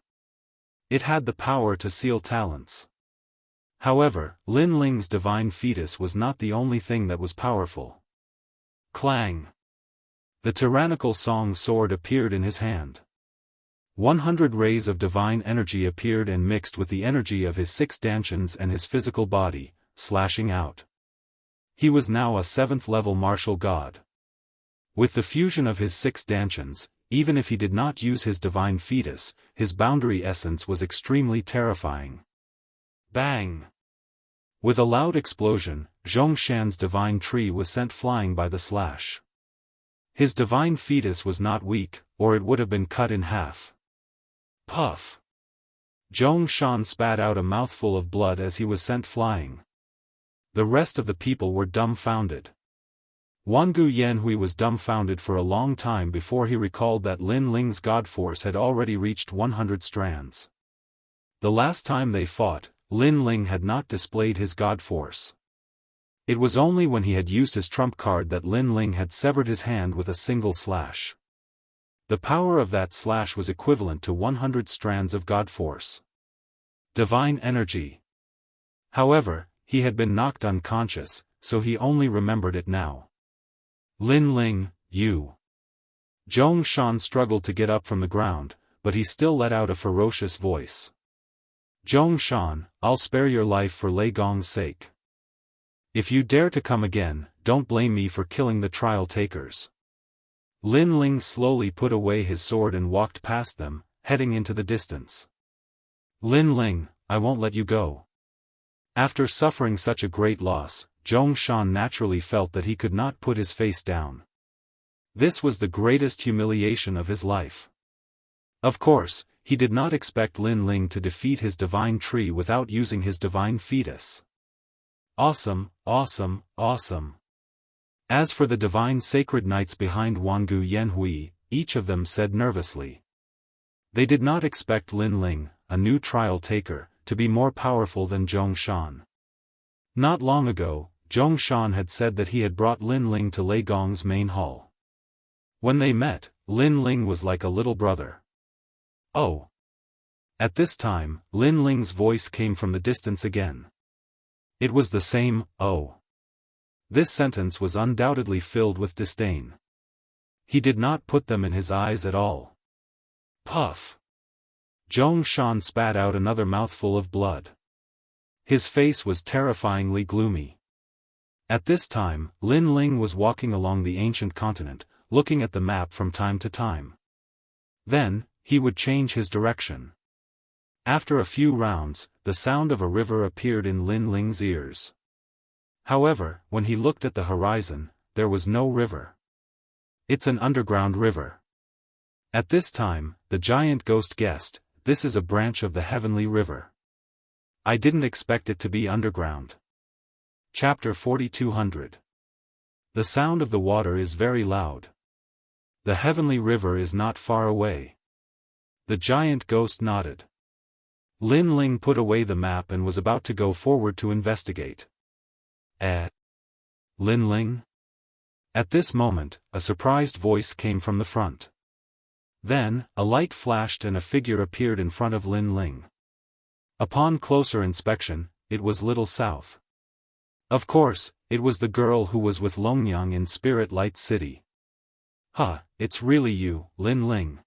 It had the power to seal talents. However, Lin Ling's divine fetus was not the only thing that was powerful. Clang! The tyrannical song sword appeared in his hand. 100 rays of divine energy appeared and mixed with the energy of his 6 dantians and his physical body, slashing out. He was now a 7th-level martial god. With the fusion of his 6 dantians, even if he did not use his divine fetus, his boundary essence was extremely terrifying. Bang! With a loud explosion, Zhongshan's divine tree was sent flying by the slash. His divine fetus was not weak, or it would have been cut in half. Puff! Zhongshan spat out a mouthful of blood as he was sent flying. The rest of the people were dumbfounded. Wangu Yanhui was dumbfounded for a long time before he recalled that Lin Ling's god force had already reached 100 strands. The last time they fought, Lin Ling had not displayed his god force. It was only when he had used his trump card that Lin Ling had severed his hand with a single slash. The power of that slash was equivalent to 100 strands of god force. Divine energy. However, he had been knocked unconscious, so he only remembered it now. Lin Ling, you. Zhongshan struggled to get up from the ground, but he still let out a ferocious voice. Zhongshan, I'll spare your life for Lei Gong's sake. If you dare to come again, don't blame me for killing the trial takers. Lin Ling slowly put away his sword and walked past them, heading into the distance. Lin Ling, I won't let you go. After suffering such a great loss, Zhongshan naturally felt that he could not put his face down. This was the greatest humiliation of his life. Of course, he did not expect Lin Ling to defeat his divine tree without using his divine fetus. Awesome, awesome, awesome. As for the divine sacred knights behind Wangu Yanhui, each of them said nervously. They did not expect Lin Ling, a new trial taker, to be more powerful than Zhongshan. Not long ago, Zhongshan had said that he had brought Lin Ling to Lei Gong's main hall. When they met, Lin Ling was like a little brother. Oh! At this time, Lin Ling's voice came from the distance again. It was the same, oh. This sentence was undoubtedly filled with disdain. He did not put them in his eyes at all. Puff! Zhongshan spat out another mouthful of blood. His face was terrifyingly gloomy. At this time, Lin Ling was walking along the ancient continent, looking at the map from time to time. Then, he would change his direction. After a few rounds, the sound of a river appeared in Lin Ling's ears. However, when he looked at the horizon, there was no river. It's an underground river. At this time, the giant ghost guessed, this is a branch of the heavenly river. I didn't expect it to be underground. Chapter 4200. The sound of the water is very loud. The heavenly river is not far away. The giant ghost nodded. Lin Ling put away the map and was about to go forward to investigate. Lin Ling? At this moment, a surprised voice came from the front. Then, a light flashed and a figure appeared in front of Lin Ling. Upon closer inspection, it was Little South. Of course, it was the girl who was with Longyang in Spirit Light City. Huh, it's really you, Lin Ling.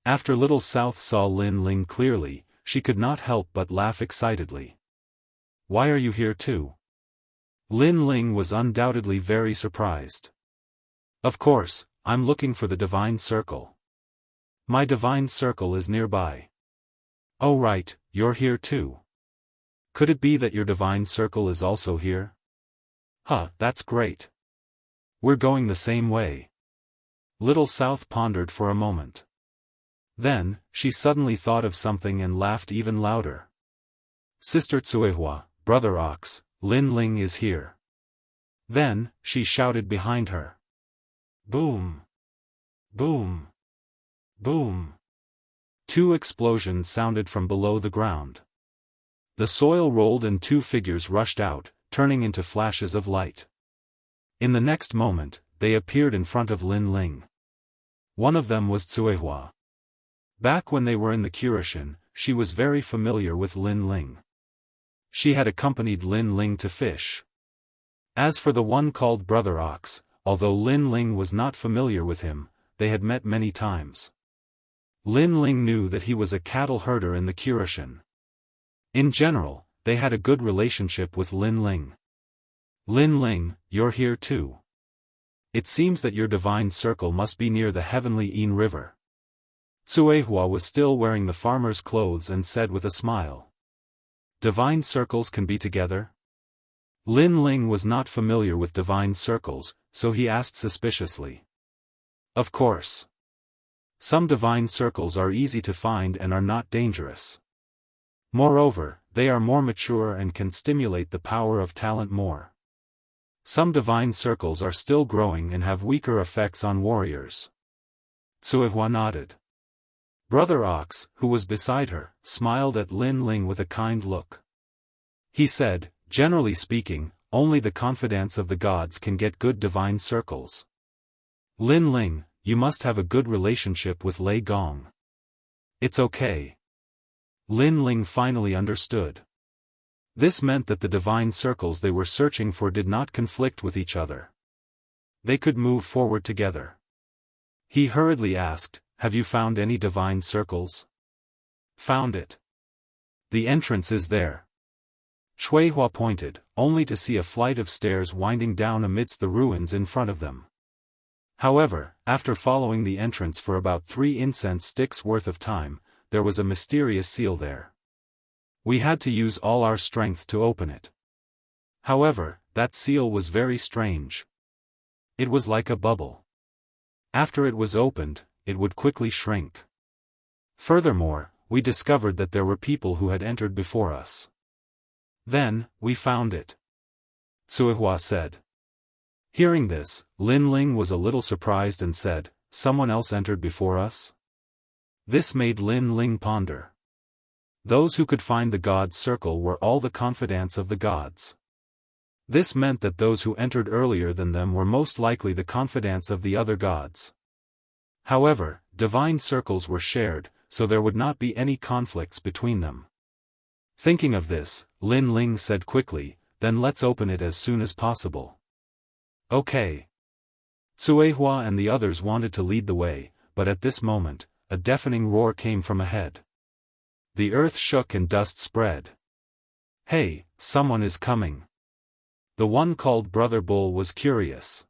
After Little South saw Lin Ling clearly, she could not help but laugh excitedly. Why are you here too? Lin Ling was undoubtedly very surprised. Of course, I'm looking for the divine circle. My divine circle is nearby. Oh right, you're here too. Could it be that your divine circle is also here? Huh, that's great. We're going the same way. Little South pondered for a moment. Then, she suddenly thought of something and laughed even louder. Sister Tsuehua, Brother Ox, Lin Ling is here. Then, she shouted behind her. Boom! Boom! Boom! 2 explosions sounded from below the ground. The soil rolled and 2 figures rushed out, turning into flashes of light. In the next moment, they appeared in front of Lin Ling. One of them was Tsuehua. Back when they were in the Kurashin, she was very familiar with Lin Ling. She had accompanied Lin Ling to fish. As for the one called Brother Ox, although Lin Ling was not familiar with him, they had met many times. Lin Ling knew that he was a cattle herder in the Kurishin. In general, they had a good relationship with Lin Ling. Lin Ling, you're here too. It seems that your divine circle must be near the heavenly Yin River. Cuehua was still wearing the farmer's clothes and said with a smile. Divine circles can be together? Lin Ling was not familiar with divine circles, so he asked suspiciously. Of course. Some divine circles are easy to find and are not dangerous. Moreover, they are more mature and can stimulate the power of talent more. Some divine circles are still growing and have weaker effects on warriors. Cuehua nodded. Brother Ox, who was beside her, smiled at Lin Ling with a kind look. He said, generally speaking, only the confidants of the gods can get good divine circles. Lin Ling, you must have a good relationship with Lei Gong. It's okay. Lin Ling finally understood. This meant that the divine circles they were searching for did not conflict with each other. They could move forward together. He hurriedly asked, have you found any divine circles? Found it. The entrance is there. Cuehua pointed, only to see a flight of stairs winding down amidst the ruins in front of them. However, after following the entrance for about 3 incense sticks worth of time, there was a mysterious seal there. We had to use all our strength to open it. However, that seal was very strange. It was like a bubble. After it was opened, it would quickly shrink. Furthermore, we discovered that there were people who had entered before us. Then, we found it. Cuehua said. Hearing this, Lin Ling was a little surprised and said, someone else entered before us? This made Lin Ling ponder. Those who could find the god's circle were all the confidants of the gods. This meant that those who entered earlier than them were most likely the confidants of the other gods. However, divine circles were shared, so there would not be any conflicts between them. Thinking of this, Lin Ling said quickly, then let's open it as soon as possible. Okay. Cuehua and the others wanted to lead the way, but at this moment, a deafening roar came from ahead. The earth shook and dust spread. Hey, someone is coming. The one called Brother Bull was curious.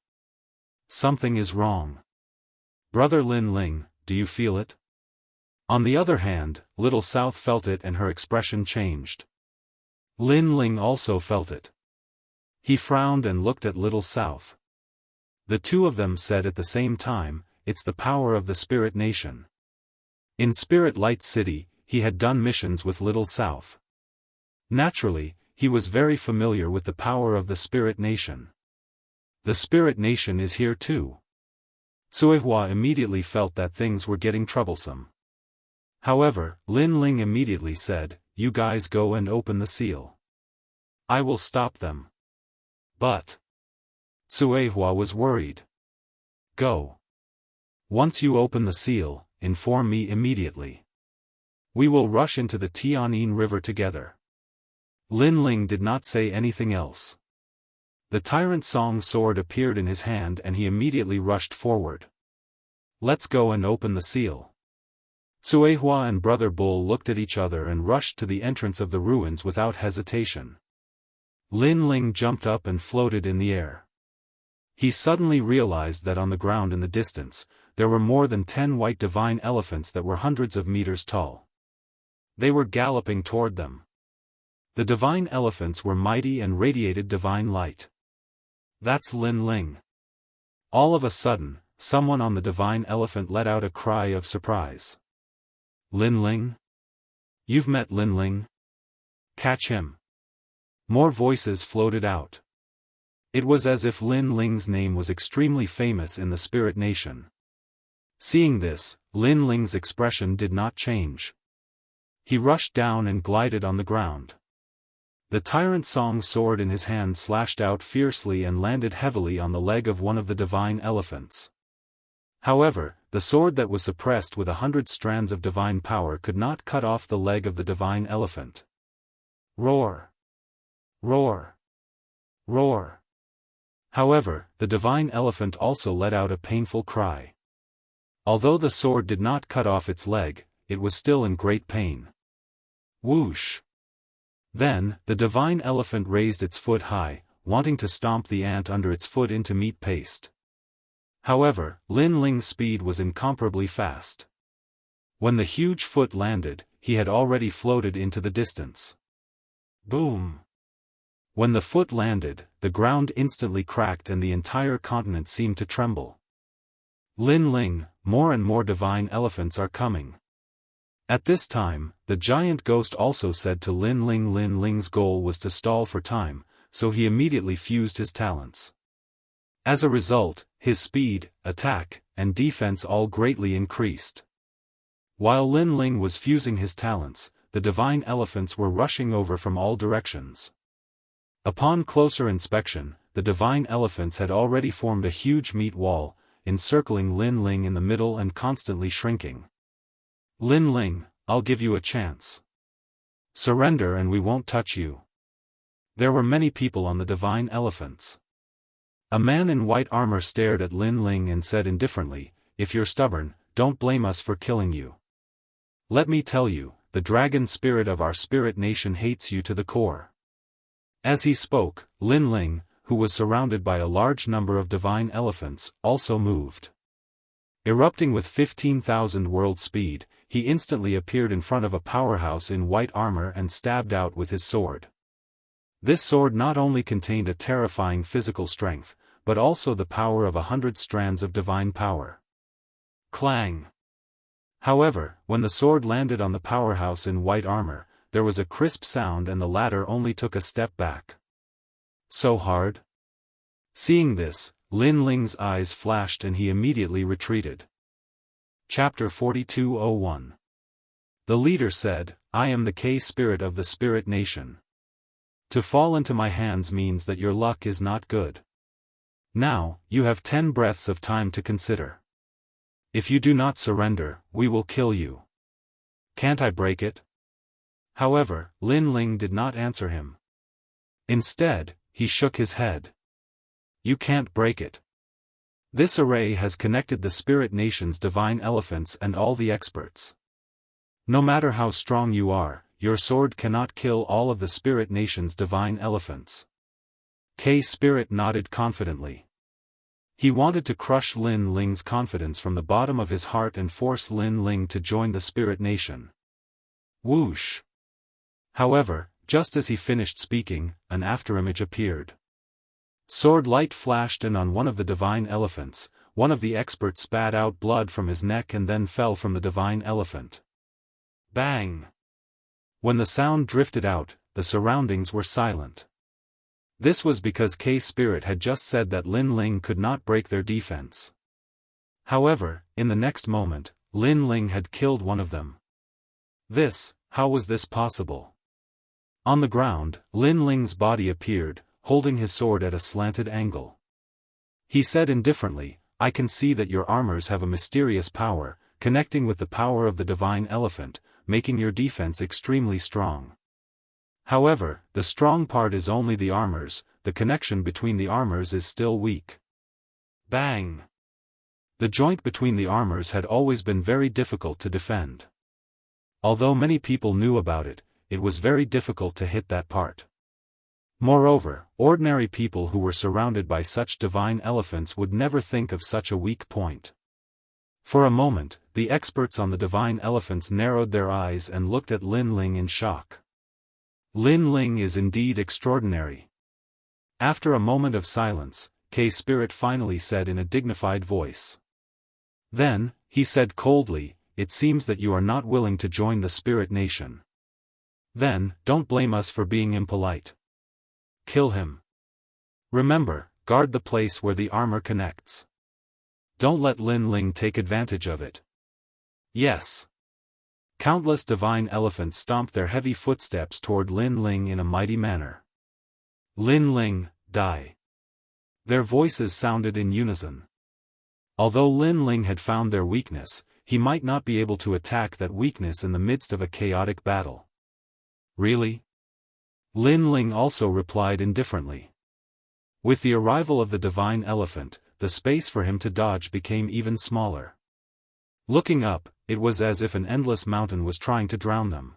Something is wrong. Brother Lin Ling, do you feel it? On the other hand, Little South felt it and her expression changed. Lin Ling also felt it. He frowned and looked at Little South. The two of them said at the same time, it's the power of the Spirit Nation. In Spirit Light City, he had done missions with Little South. Naturally, he was very familiar with the power of the Spirit Nation. The Spirit Nation is here too. Cuehua immediately felt that things were getting troublesome. However, Lin Ling immediately said, you guys go and open the seal. I will stop them. But Cuehua was worried. Go. Once you open the seal, inform me immediately. We will rush into the Tianyin River together. Lin Ling did not say anything else. The Tyrant Song sword appeared in his hand and he immediately rushed forward. Let's go and open the seal. Cuehua and Brother Bull looked at each other and rushed to the entrance of the ruins without hesitation. Lin Ling jumped up and floated in the air. He suddenly realized that on the ground in the distance, there were more than 10 white divine elephants that were hundreds of meters tall. They were galloping toward them. The divine elephants were mighty and radiated divine light. That's Lin Ling. All of a sudden, someone on the divine elephant let out a cry of surprise. Lin Ling? You've met Lin Ling? Catch him. More voices floated out. It was as if Lin Ling's name was extremely famous in the Spirit Nation. Seeing this, Lin Ling's expression did not change. He rushed down and glided on the ground. The Tyrant Song sword in his hand slashed out fiercely and landed heavily on the leg of one of the divine elephants. However, the sword that was suppressed with 100 strands of divine power could not cut off the leg of the divine elephant. Roar! Roar! Roar! However, the divine elephant also let out a painful cry. Although the sword did not cut off its leg, it was still in great pain. Whoosh! Then, the divine elephant raised its foot high, wanting to stomp the ant under its foot into meat paste. However, Lin Ling's speed was incomparably fast. When the huge foot landed, he had already floated into the distance. Boom! When the foot landed, the ground instantly cracked and the entire continent seemed to tremble. Lin Ling, more and more divine elephants are coming. At this time, the giant ghost also said to Lin Ling's goal was to stall for time, so he immediately fused his talents. As a result, his speed, attack, and defense all greatly increased. While Lin Ling was fusing his talents, the divine elephants were rushing over from all directions. Upon closer inspection, the divine elephants had already formed a huge meat wall, encircling Lin Ling in the middle and constantly shrinking. Lin Ling, I'll give you a chance. Surrender and we won't touch you. There were many people on the divine elephants. A man in white armor stared at Lin Ling and said indifferently, "If you're stubborn, don't blame us for killing you. Let me tell you, the dragon spirit of our spirit nation hates you to the core." As he spoke, Lin Ling, who was surrounded by a large number of divine elephants, also moved. Erupting with 15,000 world speed, he instantly appeared in front of a powerhouse in white armor and stabbed out with his sword. This sword not only contained a terrifying physical strength, but also the power of 100 strands of divine power. Clang! However, when the sword landed on the powerhouse in white armor, there was a crisp sound and the latter only took a step back. So hard? Seeing this, Lin Ling's eyes flashed and he immediately retreated. Chapter 42:01. The leader said, "I am the K-spirit of the spirit nation. To fall into my hands means that your luck is not good. Now, you have 10 breaths of time to consider. If you do not surrender, we will kill you. Can't I break it?" However, Lin Ling did not answer him. Instead, he shook his head. "You can't break it. This array has connected the spirit nation's divine elephants and all the experts. No matter how strong you are, your sword cannot kill all of the spirit nation's divine elephants." K-Spirit nodded confidently. He wanted to crush Lin Ling's confidence from the bottom of his heart and force Lin Ling to join the spirit nation. Whoosh! However, just as he finished speaking, an afterimage appeared. Sword light flashed and on one of the divine elephants, one of the experts spat out blood from his neck and then fell from the divine elephant. Bang! When the sound drifted out, the surroundings were silent. This was because K-Spirit had just said that Lin Ling could not break their defense. However, in the next moment, Lin Ling had killed one of them. How was this possible? On the ground, Lin Ling's body appeared, holding his sword at a slanted angle. He said indifferently, "I can see that your armors have a mysterious power, connecting with the power of the divine elephant, making your defense extremely strong. However, the strong part is only the armors, the connection between the armors is still weak." Bang! The joint between the armors had always been very difficult to defend. Although many people knew about it, it was very difficult to hit that part. Moreover, ordinary people who were surrounded by such divine elephants would never think of such a weak point. For a moment, the experts on the divine elephants narrowed their eyes and looked at Lin Ling in shock. Lin Ling is indeed extraordinary. After a moment of silence, K-Spirit finally said in a dignified voice. Then, he said coldly, "It seems that you are not willing to join the spirit nation. Then, don't blame us for being impolite. Kill him. Remember, guard the place where the armor connects. Don't let Lin Ling take advantage of it." Yes. Countless divine elephants stomped their heavy footsteps toward Lin Ling in a mighty manner. "Lin Ling, die." Their voices sounded in unison. Although Lin Ling had found their weakness, he might not be able to attack that weakness in the midst of a chaotic battle. Really? Lin Ling also replied indifferently. With the arrival of the divine elephant, the space for him to dodge became even smaller. Looking up, it was as if an endless mountain was trying to drown them.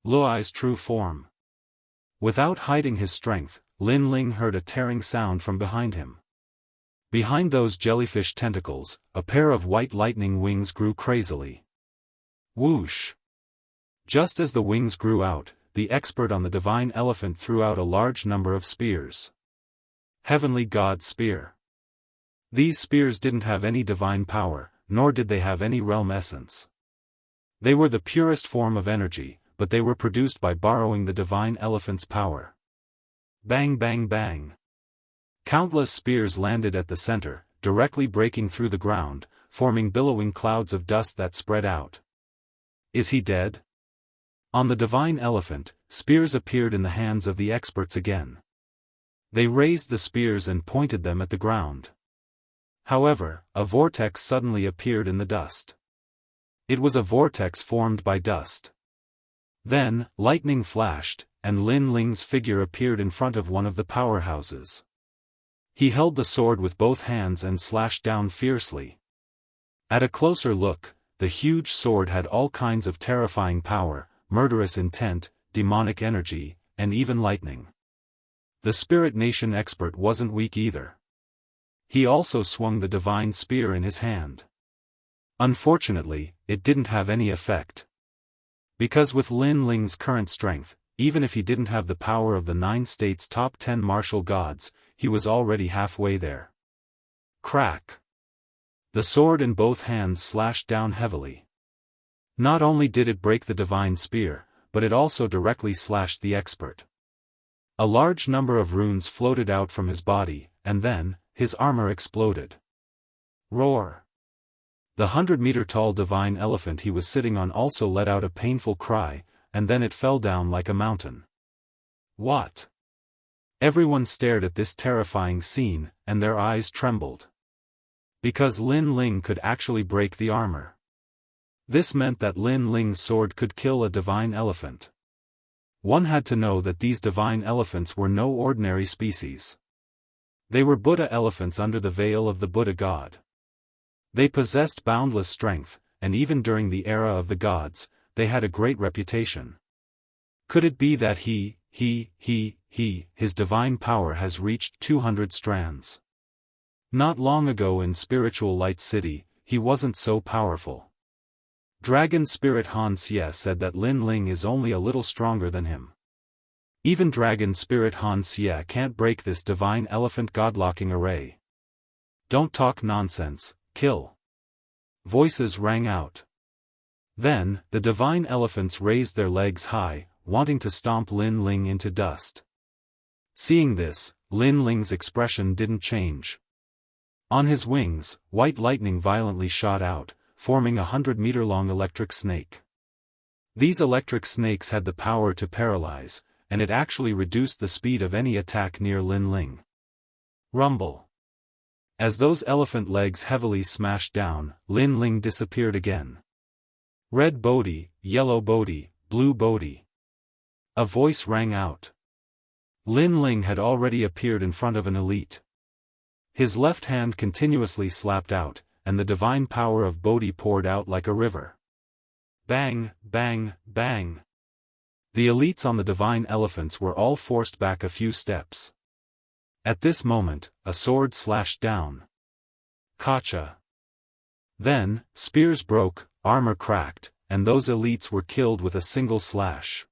Luai's true form. Without hiding his strength, Lin Ling heard a tearing sound from behind him. Behind those jellyfish tentacles, a pair of white lightning wings grew crazily. Whoosh! Just as the wings grew out, the expert on the divine elephant threw out a large number of spears. Heavenly God Spear. These spears didn't have any divine power, nor did they have any realm essence. They were the purest form of energy, but they were produced by borrowing the divine elephant's power. Bang bang bang. Countless spears landed at the center, directly breaking through the ground, forming billowing clouds of dust that spread out. Is he dead? On the divine elephant, spears appeared in the hands of the experts again. They raised the spears and pointed them at the ground. However, a vortex suddenly appeared in the dust. It was a vortex formed by dust. Then, lightning flashed, and Lin Ling's figure appeared in front of one of the powerhouses. He held the sword with both hands and slashed down fiercely. At a closer look, the huge sword had all kinds of terrifying power, murderous intent, demonic energy, and even lightning. The Spirit Nation expert wasn't weak either. He also swung the divine spear in his hand. Unfortunately, it didn't have any effect. Because with Lin Ling's current strength, even if he didn't have the power of the 9 states' top 10 martial gods, he was already halfway there. Crack! The sword in both hands slashed down heavily. Not only did it break the divine spear, but it also directly slashed the expert. A large number of runes floated out from his body, and then, his armor exploded. Roar! The 100-meter-tall divine elephant he was sitting on also let out a painful cry, and then it fell down like a mountain. What? Everyone stared at this terrifying scene, and their eyes trembled. Because Lin Ling could actually break the armor. This meant that Lin Ling's sword could kill a divine elephant. One had to know that these divine elephants were no ordinary species. They were Buddha elephants under the veil of the Buddha god. They possessed boundless strength, and even during the era of the gods, they had a great reputation. Could it be that his divine power has reached 200 strands? Not long ago in Spiritual Light City, he wasn't so powerful. Dragon Spirit Han Xie said that Lin Ling is only a little stronger than him. Even Dragon Spirit Han Xie can't break this divine elephant godlocking array. Don't talk nonsense, kill. Voices rang out. Then, the divine elephants raised their legs high, wanting to stomp Lin Ling into dust. Seeing this, Lin Ling's expression didn't change. On his wings, white lightning violently shot out, forming a 100-meter-long electric snake. These electric snakes had the power to paralyze, and it actually reduced the speed of any attack near Lin Ling. Rumble. As those elephant legs heavily smashed down, Lin Ling disappeared again. Red Bodhi, yellow Bodhi, blue Bodhi. A voice rang out. Lin Ling had already appeared in front of an elite. His left hand continuously slapped out, and the divine power of Bodhi poured out like a river. Bang, bang, bang. The elites on the divine elephants were all forced back a few steps. At this moment, a sword slashed down. Kacha. Then, spears broke, armor cracked, and those elites were killed with a single slash.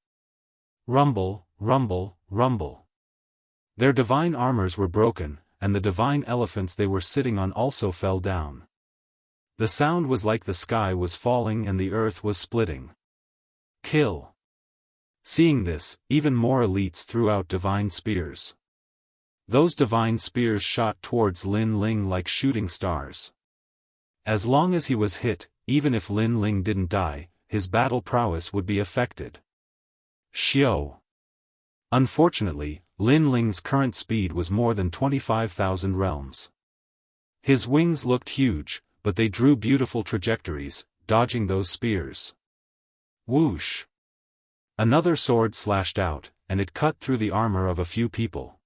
Rumble, rumble, rumble. Their divine armors were broken, and the divine elephants they were sitting on also fell down. The sound was like the sky was falling and the earth was splitting. Kill. Seeing this, even more elites threw out divine spears. Those divine spears shot towards Lin Ling like shooting stars. As long as he was hit, even if Lin Ling didn't die, his battle prowess would be affected. Xiao. Unfortunately, Lin Ling's current speed was more than 25,000 realms. His wings looked huge, but they drew beautiful trajectories, dodging those spears. Whoosh! Another sword slashed out, and it cut through the armor of a few people.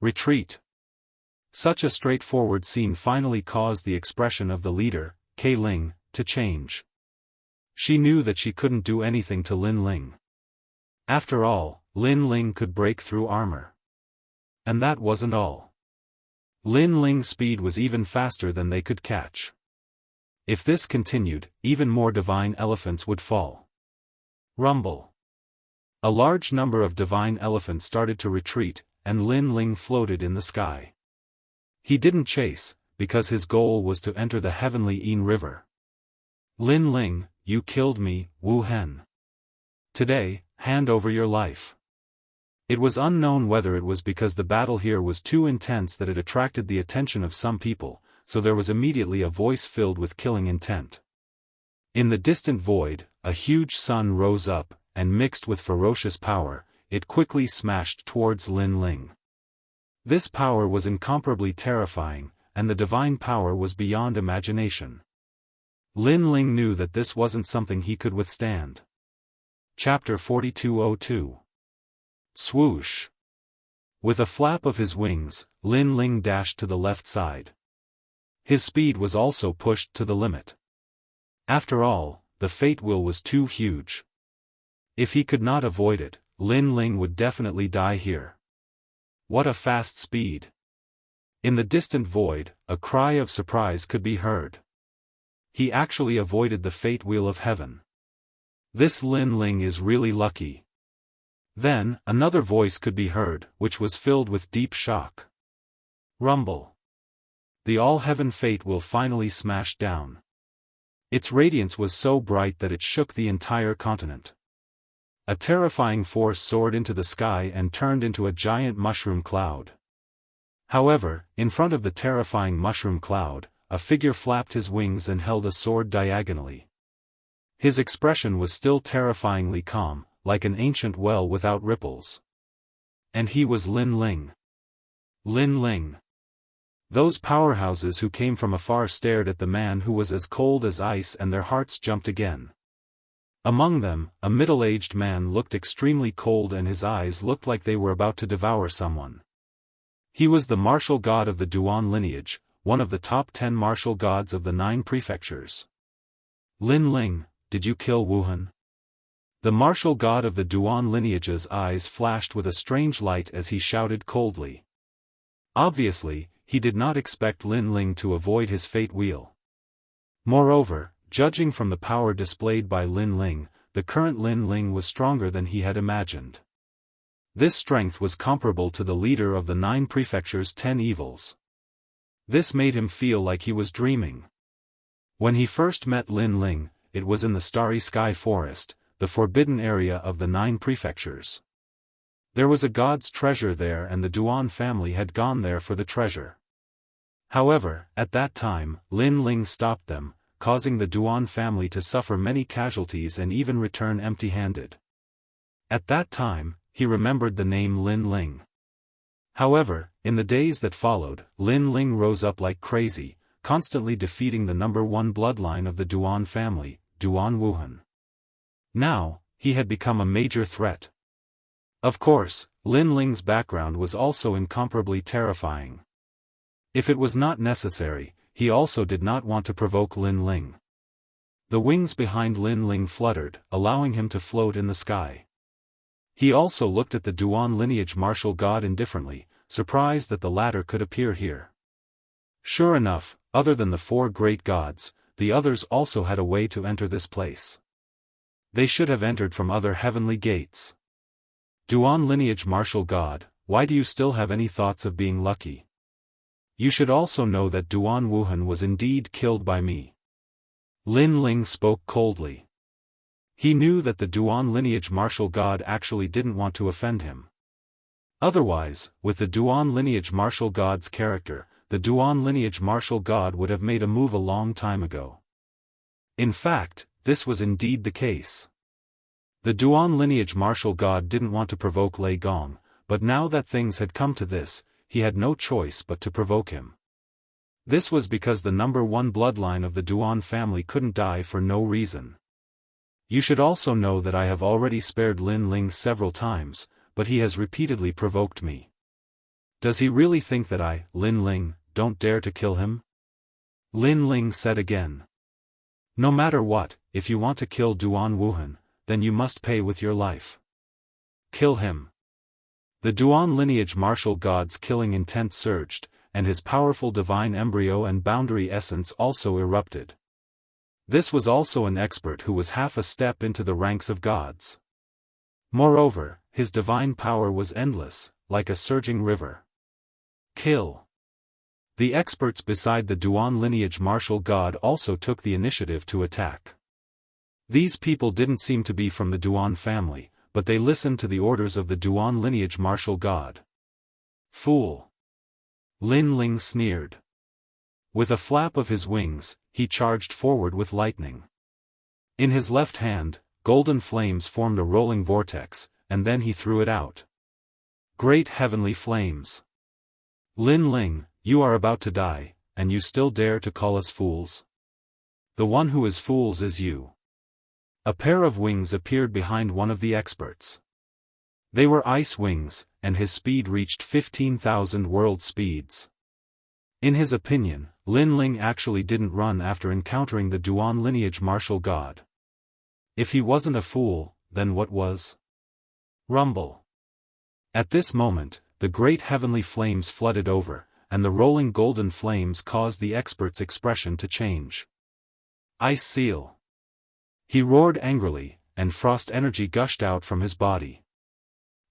Retreat. Such a straightforward scene finally caused the expression of the leader, Kai Ling, to change. She knew that she couldn't do anything to Lin Ling. After all, Lin Ling could break through armor. And that wasn't all. Lin Ling's speed was even faster than they could catch. If this continued, even more divine elephants would fall. Rumble. A large number of divine elephants started to retreat, and Lin Ling floated in the sky. He didn't chase, because his goal was to enter the heavenly Yin River. Lin Ling, you killed me, Wu Hen. Today, hand over your life. It was unknown whether it was because the battle here was too intense that it attracted the attention of some people, so there was immediately a voice filled with killing intent. In the distant void, a huge sun rose up, and mixed with ferocious power, it quickly smashed towards Lin Ling. This power was incomparably terrifying, and the divine power was beyond imagination. Lin Ling knew that this wasn't something he could withstand. Chapter 4202. Swoosh. With a flap of his wings, Lin Ling dashed to the left side. His speed was also pushed to the limit. After all, the fate wheel was too huge. If he could not avoid it, Lin Ling would definitely die here. What a fast speed! In the distant void, a cry of surprise could be heard. He actually avoided the fate wheel of heaven. This Lin Ling is really lucky. Then, another voice could be heard, which was filled with deep shock. Rumble. The all-heaven fate wheel finally smashed down. Its radiance was so bright that it shook the entire continent. A terrifying force soared into the sky and turned into a giant mushroom cloud. However, in front of the terrifying mushroom cloud, a figure flapped his wings and held a sword diagonally. His expression was still terrifyingly calm, like an ancient well without ripples. And he was Lin Ling. Lin Ling. Those powerhouses who came from afar stared at the man who was as cold as ice, and their hearts jumped again. Among them, a middle-aged man looked extremely cold and his eyes looked like they were about to devour someone. He was the martial god of the Duan lineage, one of the top 10 martial gods of the 9 prefectures. Lin Ling, did you kill Wu Hen? The martial god of the Duan lineage's eyes flashed with a strange light as he shouted coldly. Obviously, he did not expect Lin Ling to avoid his fate wheel. Moreover, judging from the power displayed by Lin Ling, the current Lin Ling was stronger than he had imagined. This strength was comparable to the leader of the 9 prefectures' 10 evils. This made him feel like he was dreaming. When he first met Lin Ling, it was in the Starry Sky Forest, the forbidden area of the 9 prefectures. There was a god's treasure there and the Duan family had gone there for the treasure. However, at that time, Lin Ling stopped them, causing the Duan family to suffer many casualties and even return empty-handed. At that time, he remembered the name Lin Ling. However, in the days that followed, Lin Ling rose up like crazy, constantly defeating the number 1 bloodline of the Duan family, Duan Wu Hen. Now, he had become a major threat. Of course, Lin Ling's background was also incomparably terrifying. If it was not necessary, he also did not want to provoke Lin Ling. The wings behind Lin Ling fluttered, allowing him to float in the sky. He also looked at the Duan lineage martial god indifferently, surprised that the latter could appear here. Sure enough, other than the 4 great gods, the others also had a way to enter this place. They should have entered from other heavenly gates. Duan lineage martial god, why do you still have any thoughts of being lucky? You should also know that Duan Wu Hen was indeed killed by me. Lin Ling spoke coldly. He knew that the Duan lineage martial god actually didn't want to offend him. Otherwise, with the Duan lineage martial god's character, the Duan lineage martial god would have made a move a long time ago. In fact, this was indeed the case. The Duan lineage martial god didn't want to provoke Lei Gong, but now that things had come to this, he had no choice but to provoke him. This was because the number 1 bloodline of the Duan family couldn't die for no reason. You should also know that I have already spared Lin Ling several times, but he has repeatedly provoked me. Does he really think that I, Lin Ling, don't dare to kill him? Lin Ling said again. No matter what, if you want to kill Duan Wuhan, then you must pay with your life. Kill him. The Duan lineage martial god's killing intent surged, and his powerful divine embryo and boundary essence also erupted. This was also an expert who was half a step into the ranks of gods. Moreover, his divine power was endless, like a surging river. Kill. The experts beside the Duan lineage martial god also took the initiative to attack. These people didn't seem to be from the Duan family, but they listened to the orders of the Duan lineage martial god. Fool. Lin Ling sneered. With a flap of his wings, he charged forward with lightning. In his left hand, golden flames formed a rolling vortex, and then he threw it out. Great heavenly flames. Lin Ling, you are about to die, and you still dare to call us fools? The one who is fools is you. A pair of wings appeared behind one of the experts. They were ice wings, and his speed reached 15,000 world speeds. In his opinion, Lin Ling actually didn't run after encountering the Duan lineage martial god. If he wasn't a fool, then what was? Rumble. At this moment, the great heavenly flames flooded over, and the rolling golden flames caused the expert's expression to change. Ice seal. He roared angrily, and frost energy gushed out from his body.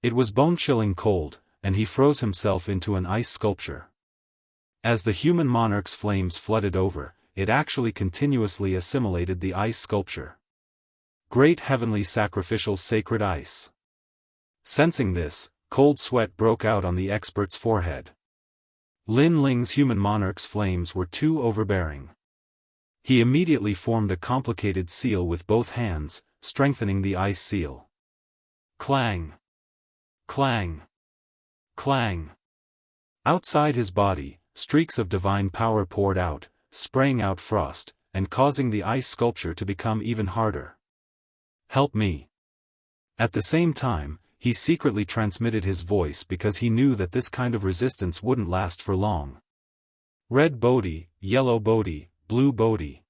It was bone-chilling cold, and he froze himself into an ice sculpture. As the human monarch's flames flooded over, it actually continuously assimilated the ice sculpture. Great heavenly sacrificial sacred ice. Sensing this, cold sweat broke out on the expert's forehead. Lin Ling's human monarch's flames were too overbearing. He immediately formed a complicated seal with both hands, strengthening the ice seal. Clang! Clang! Clang! Outside his body, streaks of divine power poured out, spraying out frost, and causing the ice sculpture to become even harder. Help me! At the same time, he secretly transmitted his voice because he knew that this kind of resistance wouldn't last for long. Red Bodhi, yellow Bodhi, blue Bodhi.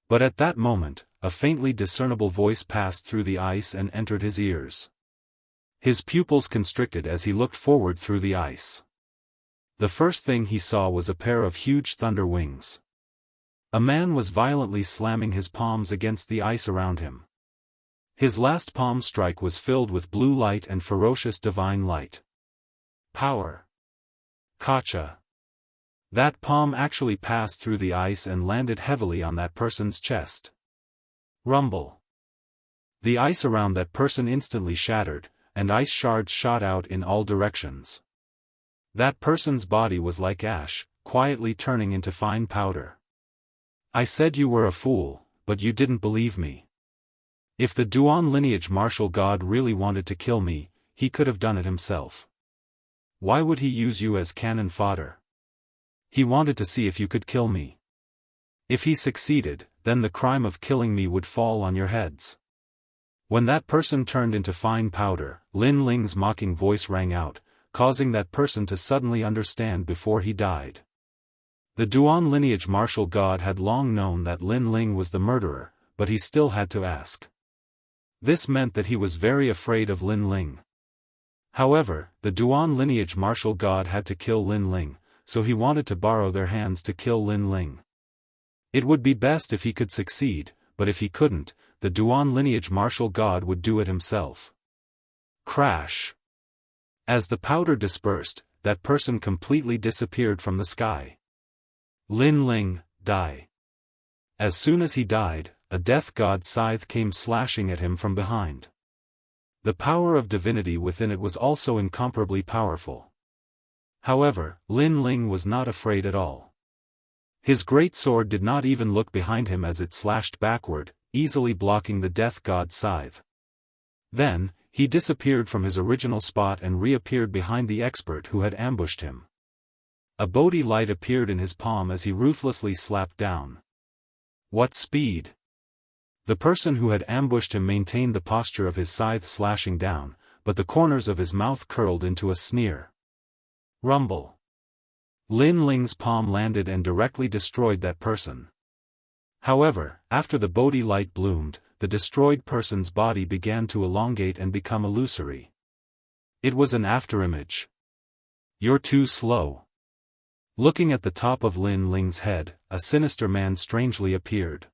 But at that moment, a faintly discernible voice passed through the ice and entered his ears. His pupils constricted as he looked forward through the ice. The first thing he saw was a pair of huge thunder wings. A man was violently slamming his palms against the ice around him. His last palm strike was filled with blue light and ferocious divine light. Power. Kacha. That palm actually passed through the ice and landed heavily on that person's chest. Rumble. The ice around that person instantly shattered, and ice shards shot out in all directions. That person's body was like ash, quietly turning into fine powder. I said you were a fool, but you didn't believe me. If the Duan lineage martial god really wanted to kill me, he could have done it himself. Why would he use you as cannon fodder? He wanted to see if you could kill me. If he succeeded, then the crime of killing me would fall on your heads. When that person turned into fine powder, Lin Ling's mocking voice rang out, causing that person to suddenly understand before he died. The Duan lineage martial god had long known that Lin Ling was the murderer, but he still had to ask. This meant that he was very afraid of Lin Ling. However, the Duan lineage martial god had to kill Lin Ling, so he wanted to borrow their hands to kill Lin Ling. It would be best if he could succeed, but if he couldn't, the Duan lineage martial god would do it himself. Crash! As the powder dispersed, that person completely disappeared from the sky. Lin Ling, die. As soon as he died, a death god's scythe came slashing at him from behind. The power of divinity within it was also incomparably powerful. However, Lin Ling was not afraid at all. His great sword did not even look behind him as it slashed backward, easily blocking the death god's scythe. Then, he disappeared from his original spot and reappeared behind the expert who had ambushed him. A Bodhi light appeared in his palm as he ruthlessly slapped down. What speed! The person who had ambushed him maintained the posture of his scythe slashing down, but the corners of his mouth curled into a sneer. Rumble. Lin Ling's palm landed and directly destroyed that person. However, after the Bodhi light bloomed, the destroyed person's body began to elongate and become illusory. It was an afterimage. You're too slow. Looking at the top of Lin Ling's head, a sinister man strangely appeared.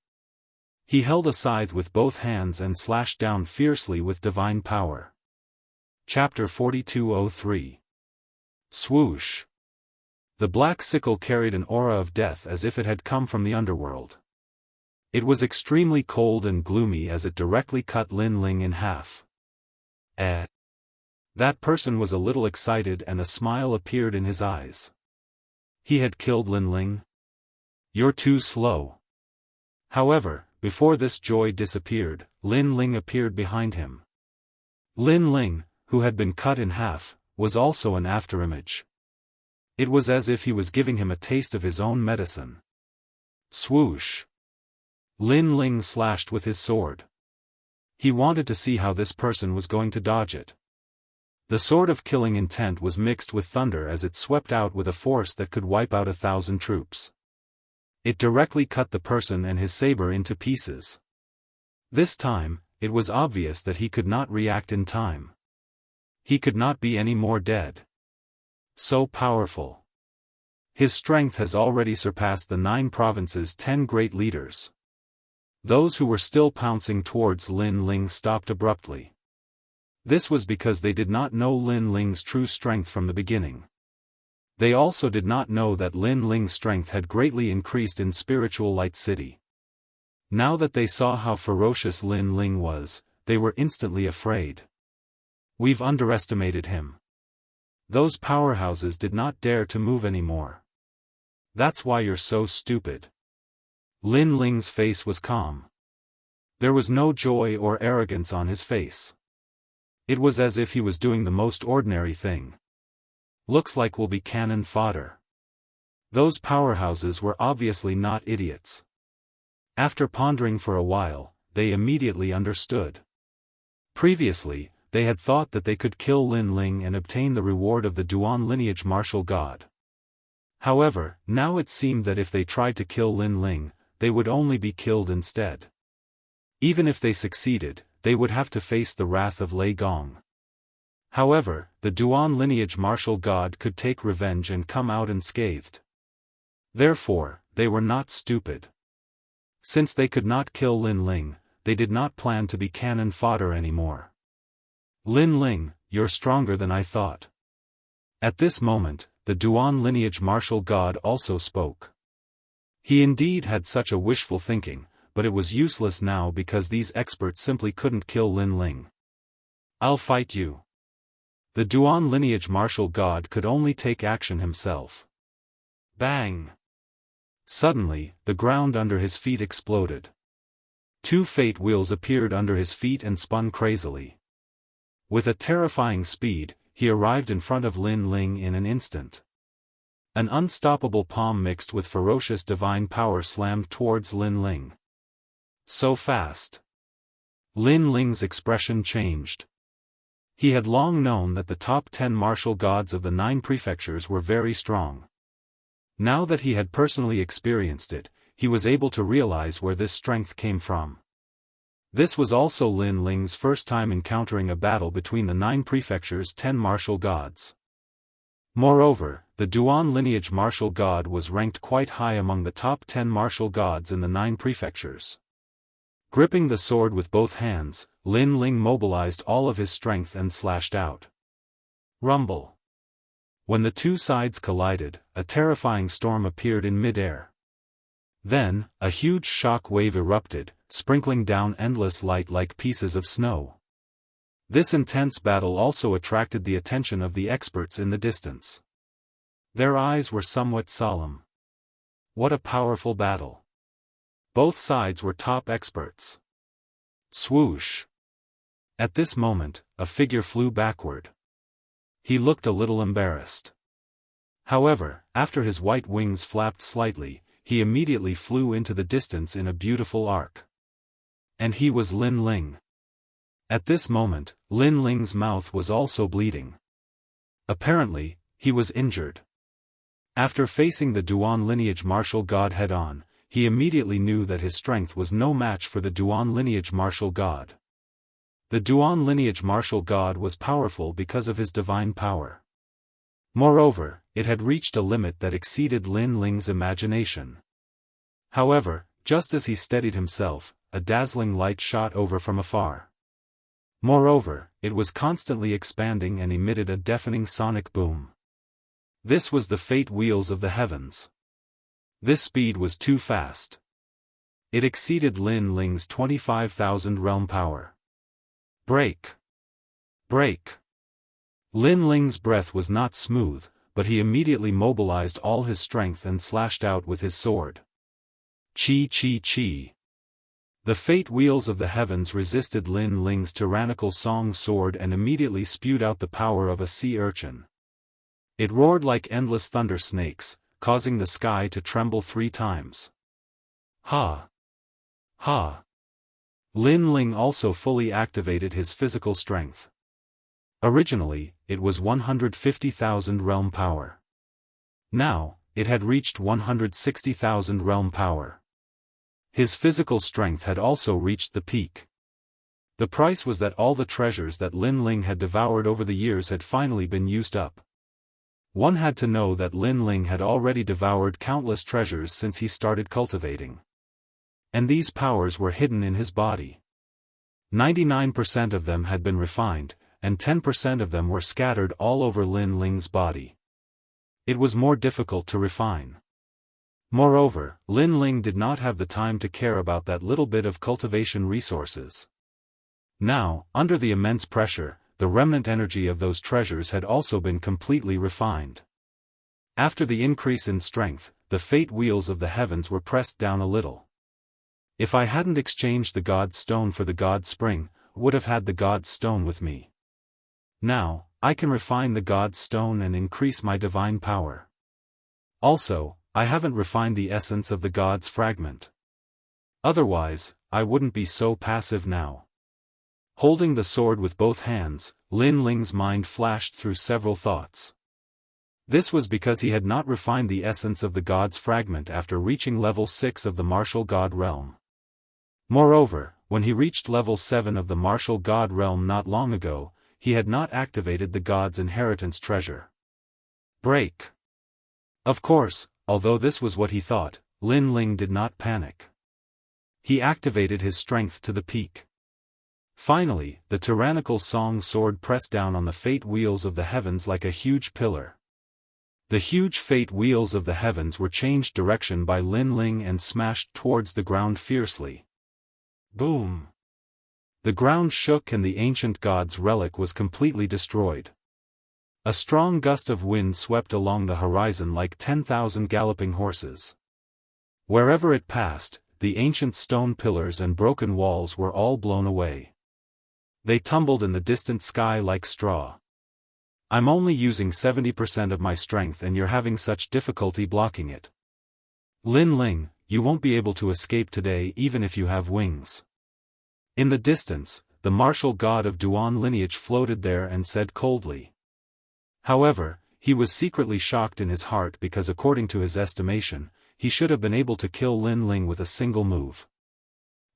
He held a scythe with both hands and slashed down fiercely with divine power. Chapter 4203. Swoosh. The black sickle carried an aura of death as if it had come from the underworld. It was extremely cold and gloomy as it directly cut Lin Ling in half. That person was a little excited and a smile appeared in his eyes. He had killed Lin Ling? You're too slow. However, before this joy disappeared, Lin Ling appeared behind him. Lin Ling, who had been cut in half, was also an afterimage. It was as if he was giving him a taste of his own medicine. Swoosh. Lin Ling slashed with his sword. He wanted to see how this person was going to dodge it. The sword of killing intent was mixed with thunder as it swept out with a force that could wipe out 1,000 troops. It directly cut the person and his saber into pieces. This time, it was obvious that he could not react in time. He could not be any more dead. So powerful. His strength has already surpassed the 9 provinces' 10 great leaders. Those who were still pouncing towards Lin Ling stopped abruptly. This was because they did not know Lin Ling's true strength from the beginning. They also did not know that Lin Ling's strength had greatly increased in Spiritual Light City. Now that they saw how ferocious Lin Ling was, they were instantly afraid. We've underestimated him. Those powerhouses did not dare to move anymore. That's why you're so stupid. Lin Ling's face was calm. There was no joy or arrogance on his face. It was as if he was doing the most ordinary thing. Looks like we'll be cannon fodder. Those powerhouses were obviously not idiots. After pondering for a while, they immediately understood. Previously, they had thought that they could kill Lin Ling and obtain the reward of the Duan lineage martial god. However, now it seemed that if they tried to kill Lin Ling, they would only be killed instead. Even if they succeeded, they would have to face the wrath of Lei Gong. However, the Duan lineage martial god could take revenge and come out unscathed. Therefore, they were not stupid. Since they could not kill Lin Ling, they did not plan to be cannon fodder anymore. Lin Ling, you're stronger than I thought. At this moment, the Duan lineage martial god also spoke. He indeed had such a wishful thinking, but it was useless now because these experts simply couldn't kill Lin Ling. I'll fight you. The Duan lineage martial god could only take action himself. Bang! Suddenly, the ground under his feet exploded. 2 fate wheels appeared under his feet and spun crazily. With a terrifying speed, he arrived in front of Lin Ling in an instant. An unstoppable palm mixed with ferocious divine power slammed towards Lin Ling. So fast. Lin Ling's expression changed. He had long known that the top 10 martial gods of the 9 prefectures were very strong. Now that he had personally experienced it, he was able to realize where this strength came from. This was also Lin Ling's first time encountering a battle between the 9 prefectures' 10 martial gods. Moreover, the Duan lineage martial god was ranked quite high among the top 10 martial gods in the 9 prefectures. Gripping the sword with both hands, Lin Ling mobilized all of his strength and slashed out. Rumble. When the 2 sides collided, a terrifying storm appeared in mid-air. Then, a huge shock wave erupted, sprinkling down endless light like pieces of snow. This intense battle also attracted the attention of the experts in the distance. Their eyes were somewhat solemn. What a powerful battle. Both sides were top experts. Swoosh. At this moment, a figure flew backward. He looked a little embarrassed. However, after his white wings flapped slightly, he immediately flew into the distance in a beautiful arc. And he was Lin Ling. At this moment, Lin Ling's mouth was also bleeding. Apparently, he was injured. After facing the Duan lineage martial god head-on, he immediately knew that his strength was no match for the Duan lineage martial god. The Duan lineage martial god was powerful because of his divine power. Moreover, it had reached a limit that exceeded Lin Ling's imagination. However, just as he steadied himself, a dazzling light shot over from afar. Moreover, it was constantly expanding and emitted a deafening sonic boom. This was the fate wheels of the heavens. This speed was too fast. It exceeded Lin Ling's 25,000 realm power. Break! Break! Lin Ling's breath was not smooth, but he immediately mobilized all his strength and slashed out with his sword. Chi chi chi. The fate wheels of the heavens resisted Lin Ling's tyrannical song sword and immediately spewed out the power of a sea urchin. It roared like endless thunder snakes, causing the sky to tremble 3 times. Ha! Ha! Lin Ling also fully activated his physical strength. Originally, it was 150,000 realm power. Now, it had reached 160,000 realm power. His physical strength had also reached the peak. The price was that all the treasures that Lin Ling had devoured over the years had finally been used up. One had to know that Lin Ling had already devoured countless treasures since he started cultivating. And these powers were hidden in his body. 99% of them had been refined, and 10% of them were scattered all over Lin Ling's body. It was more difficult to refine. Moreover, Lin Ling did not have the time to care about that little bit of cultivation resources. Now, under the immense pressure, the remnant energy of those treasures had also been completely refined. After the increase in strength, the fate wheels of the heavens were pressed down a little. If I hadn't exchanged the God's Stone for the God's Spring, would have had the God's Stone with me. Now, I can refine the God's Stone and increase my divine power. Also, I haven't refined the essence of the God's Fragment. Otherwise, I wouldn't be so passive now. Holding the sword with both hands, Lin Ling's mind flashed through several thoughts. This was because he had not refined the essence of the God's Fragment after reaching level 6 of the Martial God Realm. Moreover, when he reached level 7 of the Martial God Realm not long ago, he had not activated the God's Inheritance treasure. Break! Of course, although this was what he thought, Lin Ling did not panic. He activated his strength to the peak. Finally, the tyrannical song sword pressed down on the fate wheels of the heavens like a huge pillar. The huge fate wheels of the heavens were changed direction by Lin Ling and smashed towards the ground fiercely. Boom! The ground shook and the ancient god's relic was completely destroyed. A strong gust of wind swept along the horizon like 10,000 galloping horses. Wherever it passed, the ancient stone pillars and broken walls were all blown away. They tumbled in the distant sky like straw. I'm only using 70% of my strength and you're having such difficulty blocking it. Lin Ling, you won't be able to escape today even if you have wings. In the distance, the martial god of Duan lineage floated there and said coldly. However, he was secretly shocked in his heart because according to his estimation, he should have been able to kill Lin Ling with a single move.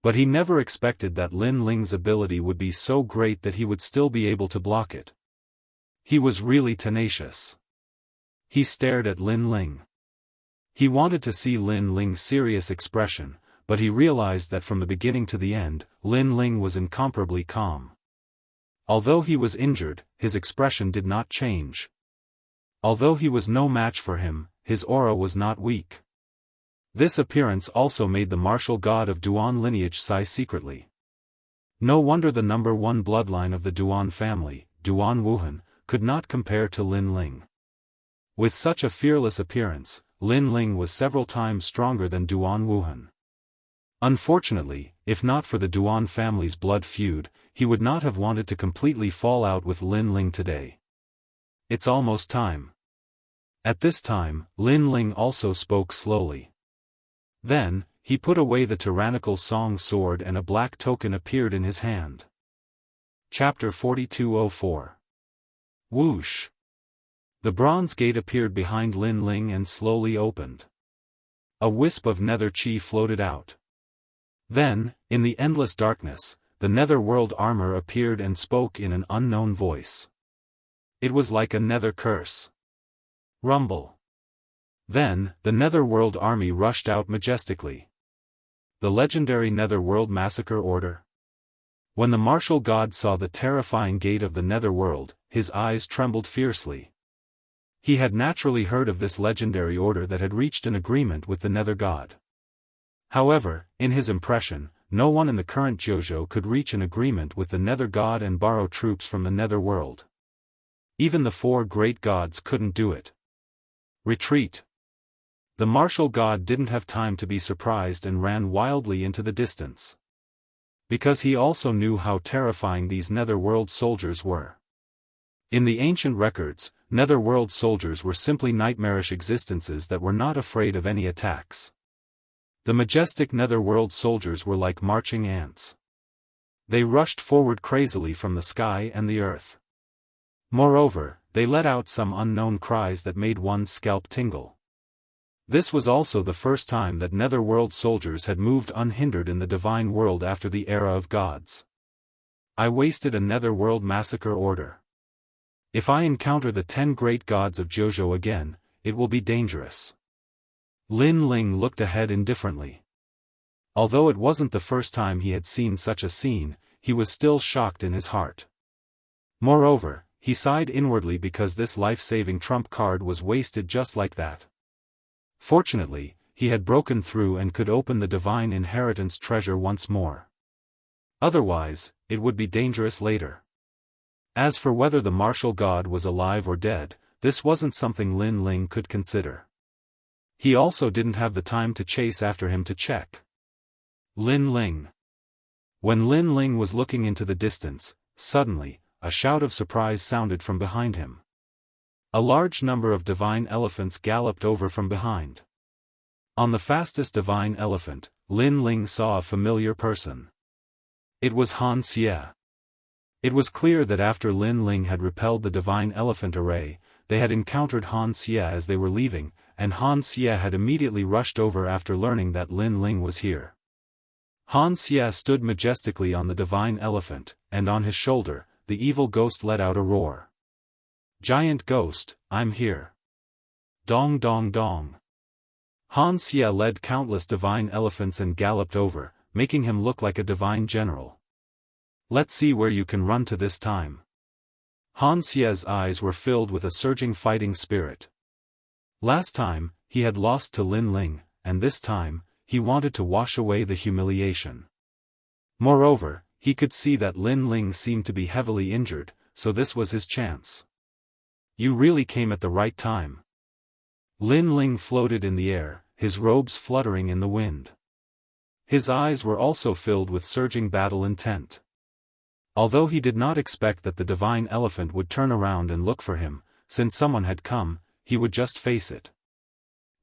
But he never expected that Lin Ling's ability would be so great that he would still be able to block it. He was really tenacious. He stared at Lin Ling. He wanted to see Lin Ling's serious expression, but he realized that from the beginning to the end, Lin Ling was incomparably calm. Although he was injured, his expression did not change. Although he was no match for him, his aura was not weak. This appearance also made the martial god of Duan lineage sigh secretly. No wonder the number 1 bloodline of the Duan family, Duan Wuhan, could not compare to Lin Ling. With such a fearless appearance, Lin Ling was several times stronger than Duan Wuhan. Unfortunately, if not for the Duan family's blood feud, he would not have wanted to completely fall out with Lin Ling today. It's almost time. At this time, Lin Ling also spoke slowly. Then, he put away the tyrannical song sword and a black token appeared in his hand. Chapter 4204. Whoosh! The bronze gate appeared behind Lin Ling and slowly opened. A wisp of nether chi floated out. Then, in the endless darkness, the nether-world armor appeared and spoke in an unknown voice. It was like a nether curse. Rumble. Then, the nether-world army rushed out majestically. The legendary nether-world massacre order. When the martial god saw the terrifying gate of the nether-world, his eyes trembled fiercely. He had naturally heard of this legendary order that had reached an agreement with the nether god. However, in his impression, no one in the current JoJo could reach an agreement with the nether god and borrow troops from the nether world. Even the 4 great gods couldn't do it. Retreat. The martial god didn't have time to be surprised and ran wildly into the distance. Because he also knew how terrifying these netherworld soldiers were. In the ancient records, netherworld soldiers were simply nightmarish existences that were not afraid of any attacks. The majestic netherworld soldiers were like marching ants. They rushed forward crazily from the sky and the earth. Moreover, they let out some unknown cries that made one's scalp tingle. This was also the first time that netherworld soldiers had moved unhindered in the divine world after the era of gods. I wasted a netherworld massacre order. If I encounter the 10 great gods of JoJo again, it will be dangerous. Lin Ling looked ahead indifferently. Although it wasn't the first time he had seen such a scene, he was still shocked in his heart. Moreover, he sighed inwardly because this life-saving trump card was wasted just like that. Fortunately, he had broken through and could open the divine inheritance treasure once more. Otherwise, it would be dangerous later. As for whether the martial god was alive or dead, this wasn't something Lin Ling could consider. He also didn't have the time to chase after him to check. Lin Ling. When Lin Ling was looking into the distance, suddenly, a shout of surprise sounded from behind him. A large number of divine elephants galloped over from behind. On the fastest divine elephant, Lin Ling saw a familiar person. It was Han Xie. It was clear that after Lin Ling had repelled the divine elephant array, they had encountered Han Xie as they were leaving, and Han Xie had immediately rushed over after learning that Lin Ling was here. Han Xie stood majestically on the divine elephant, and on his shoulder, the evil ghost let out a roar. Giant ghost, I'm here. Dong dong dong. Han Xie led countless divine elephants and galloped over, making him look like a divine general. Let's see where you can run to this time. Han Xie's eyes were filled with a surging fighting spirit. Last time, he had lost to Lin Ling, and this time, he wanted to wash away the humiliation. Moreover, he could see that Lin Ling seemed to be heavily injured, so this was his chance. You really came at the right time. Lin Ling floated in the air, his robes fluttering in the wind. His eyes were also filled with surging battle intent. Although he did not expect that the divine elephant would turn around and look for him, since someone had come, he would just face it.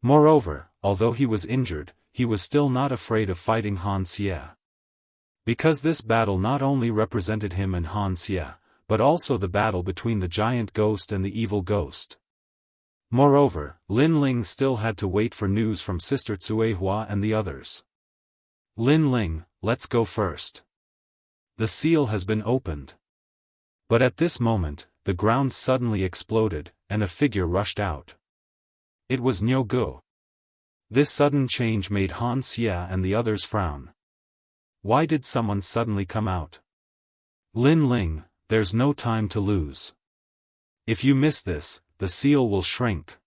Moreover, although he was injured, he was still not afraid of fighting Han Xie. Because this battle not only represented him and Han Xie, but also the battle between the giant ghost and the evil ghost. Moreover, Lin Ling still had to wait for news from Sister Tsuehua and the others. Lin Ling, let's go first. The seal has been opened. But at this moment, the ground suddenly exploded, and a figure rushed out. It was Nyogu. This sudden change made Han Xie and the others frown. Why did someone suddenly come out? Lin Ling, there's no time to lose. If you miss this, the seal will shrink.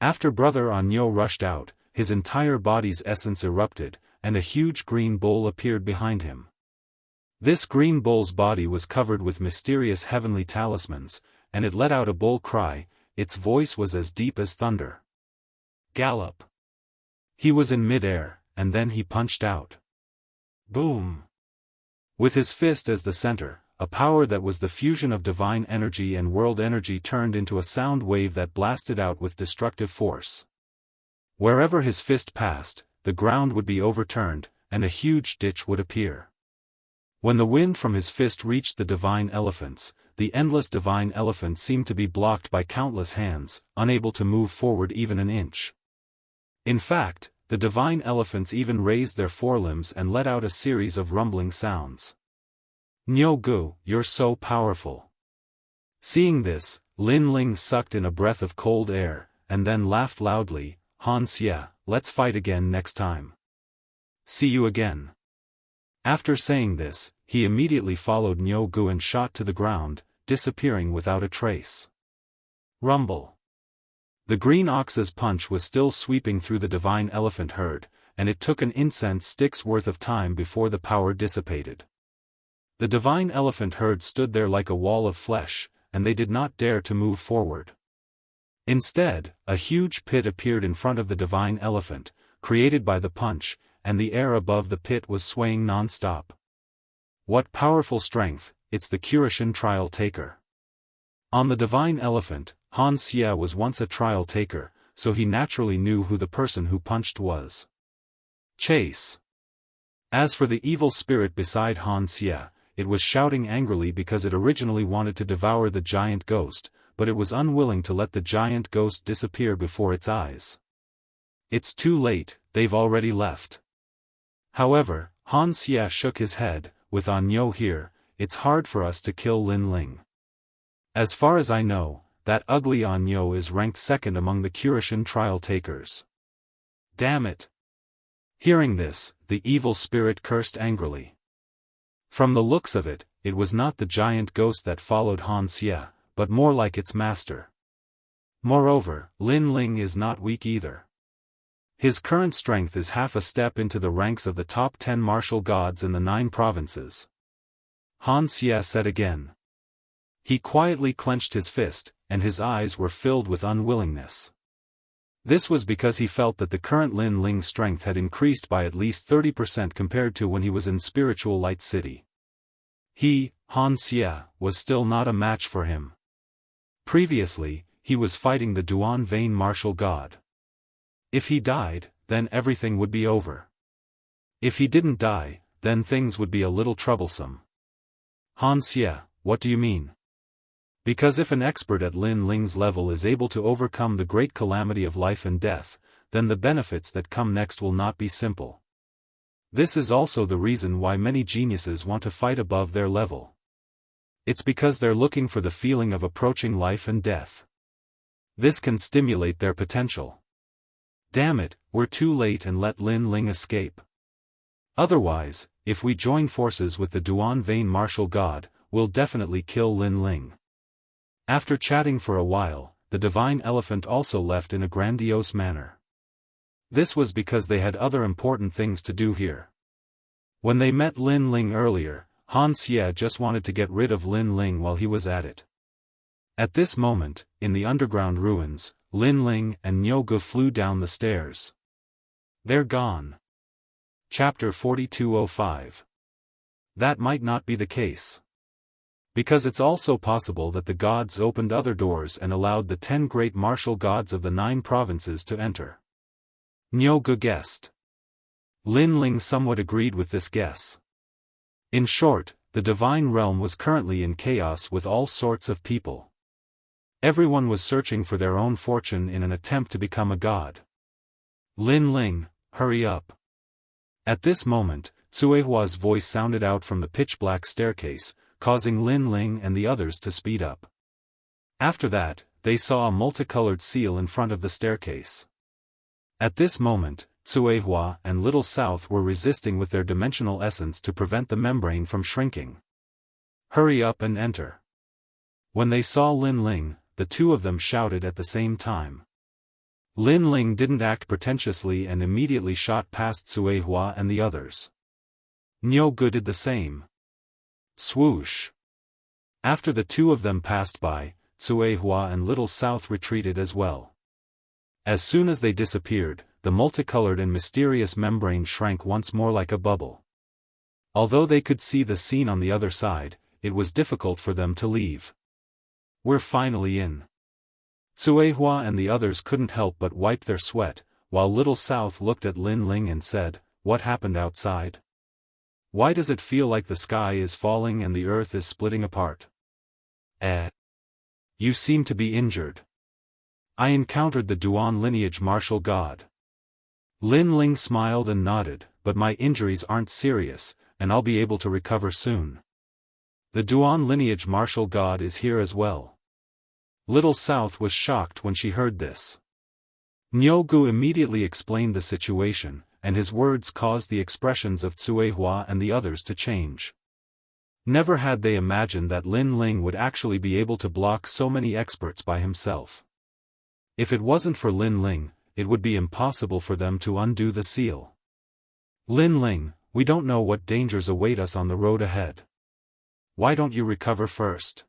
After Brother Anyo rushed out, his entire body's essence erupted, and a huge green bull appeared behind him. This green bull's body was covered with mysterious heavenly talismans, and it let out a bull cry. Its voice was as deep as thunder. Gallop. He was in mid-air, and then he punched out. Boom. With his fist as the center, a power that was the fusion of divine energy and world energy turned into a sound wave that blasted out with destructive force. Wherever his fist passed, the ground would be overturned, and a huge ditch would appear. When the wind from his fist reached the divine elephants, the endless divine elephant seemed to be blocked by countless hands, unable to move forward even an inch. In fact, the divine elephants even raised their forelimbs and let out a series of rumbling sounds. "Nyogu, you're so powerful." Seeing this, Lin Ling sucked in a breath of cold air, and then laughed loudly. "Xianxia, let's fight again next time. See you again." After saying this, he immediately followed Nyogu and shot to the ground, disappearing without a trace. Rumble. The green ox's punch was still sweeping through the divine elephant herd, and it took an incense stick's worth of time before the power dissipated. The divine elephant herd stood there like a wall of flesh, and they did not dare to move forward. Instead, a huge pit appeared in front of the divine elephant, created by the punch, and the air above the pit was swaying non-stop. What powerful strength, it's the Kurashin trial taker. On the divine elephant, Xianxia was once a trial taker, so he naturally knew who the person who punched was. Chase. As for the evil spirit beside Xianxia, it was shouting angrily because it originally wanted to devour the giant ghost, but it was unwilling to let the giant ghost disappear before its eyes. "It's too late, they've already left." However, Xianxia shook his head. "With Anyo here, it's hard for us to kill Lin Ling. As far as I know, that ugly Anyo is ranked second among the Kurashin trial takers." "Damn it." Hearing this, the evil spirit cursed angrily. From the looks of it, it was not the giant ghost that followed Xianxia, but more like its master. Moreover, Lin Ling is not weak either. His current strength is half a step into the ranks of the top 10 martial gods in the 9 provinces. Xianxia said again. He quietly clenched his fist, and his eyes were filled with unwillingness. This was because he felt that the current Lin Ling's strength had increased by at least 30% compared to when he was in Spiritual Light City. He, Xianxia, was still not a match for him. Previously, he was fighting the Duan Vein martial god. If he died, then everything would be over. If he didn't die, then things would be a little troublesome. "Xianxia, what do you mean?" Because if an expert at Lin Ling's level is able to overcome the great calamity of life and death, then the benefits that come next will not be simple. This is also the reason why many geniuses want to fight above their level. It's because they're looking for the feeling of approaching life and death. This can stimulate their potential. Damn it, we're too late and let Lin Ling escape. Otherwise, if we join forces with the Duan Vein martial god, we'll definitely kill Lin Ling. After chatting for a while, the divine elephant also left in a grandiose manner. This was because they had other important things to do here. When they met Lin Ling earlier, Xianxia just wanted to get rid of Lin Ling while he was at it. At this moment, in the underground ruins, Lin Ling and Nyogu flew down the stairs. They're gone. Chapter 4205. That might not be the case. Because it's also possible that the gods opened other doors and allowed the 10 great martial gods of the 9 provinces to enter. Nyogu guessed. Lin Ling somewhat agreed with this guess. In short, the divine realm was currently in chaos with all sorts of people. Everyone was searching for their own fortune in an attempt to become a god. "Lin Ling, hurry up." At this moment, Tsuehua's voice sounded out from the pitch-black staircase, causing Lin Ling and the others to speed up. After that, they saw a multicolored seal in front of the staircase. At this moment, Tsuehua and Little South were resisting with their dimensional essence to prevent the membrane from shrinking. "Hurry up and enter." When they saw Lin Ling, the two of them shouted at the same time. Lin Ling didn't act pretentiously and immediately shot past Tsuehua and the others. Nyogu did the same. Swoosh. After the two of them passed by, Tsuehua and Little South retreated as well. As soon as they disappeared, the multicolored and mysterious membrane shrank once more like a bubble. Although they could see the scene on the other side, it was difficult for them to leave. "We're finally in." Tsuehua and the others couldn't help but wipe their sweat, while Little South looked at Lin Ling and said, "What happened outside? Why does it feel like the sky is falling and the earth is splitting apart?" You seem to be injured. I encountered the Duan lineage martial god. Lin Ling smiled and nodded, but my injuries aren't serious, and I'll be able to recover soon. The Duan lineage martial god is here as well. Little South was shocked when she heard this. Nyogu immediately explained the situation, and his words caused the expressions of Tsuehua and the others to change. Never had they imagined that Lin Ling would actually be able to block so many experts by himself. If it wasn't for Lin Ling, it would be impossible for them to undo the seal. Lin Ling, we don't know what dangers await us on the road ahead. Why don't you recover first?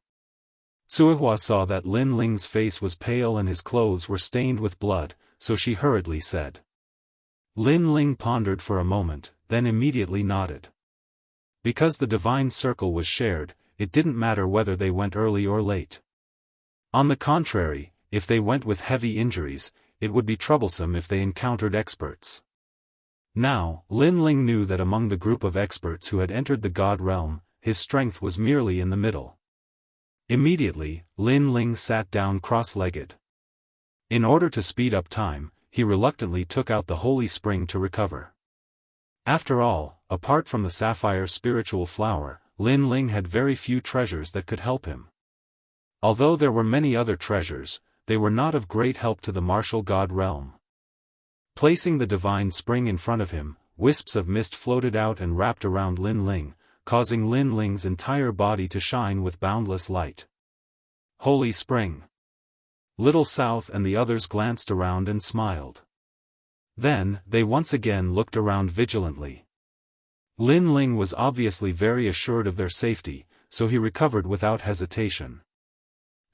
Tsuehua saw that Lin Ling's face was pale and his clothes were stained with blood, so she hurriedly said. Lin Ling pondered for a moment, then immediately nodded. Because the divine circle was shared, it didn't matter whether they went early or late. On the contrary, if they went with heavy injuries, it would be troublesome if they encountered experts. Now, Lin Ling knew that among the group of experts who had entered the god realm, his strength was merely in the middle. Immediately, Lin Ling sat down cross-legged. In order to speed up time, he reluctantly took out the holy spring to recover. After all, apart from the sapphire spiritual flower, Lin Ling had very few treasures that could help him. Although there were many other treasures, they were not of great help to the martial god realm. Placing the divine spring in front of him, wisps of mist floated out and wrapped around Lin Ling, causing Lin Ling's entire body to shine with boundless light. Holy Spring! Little South and the others glanced around and smiled. Then, they once again looked around vigilantly. Lin Ling was obviously very assured of their safety, so he recovered without hesitation.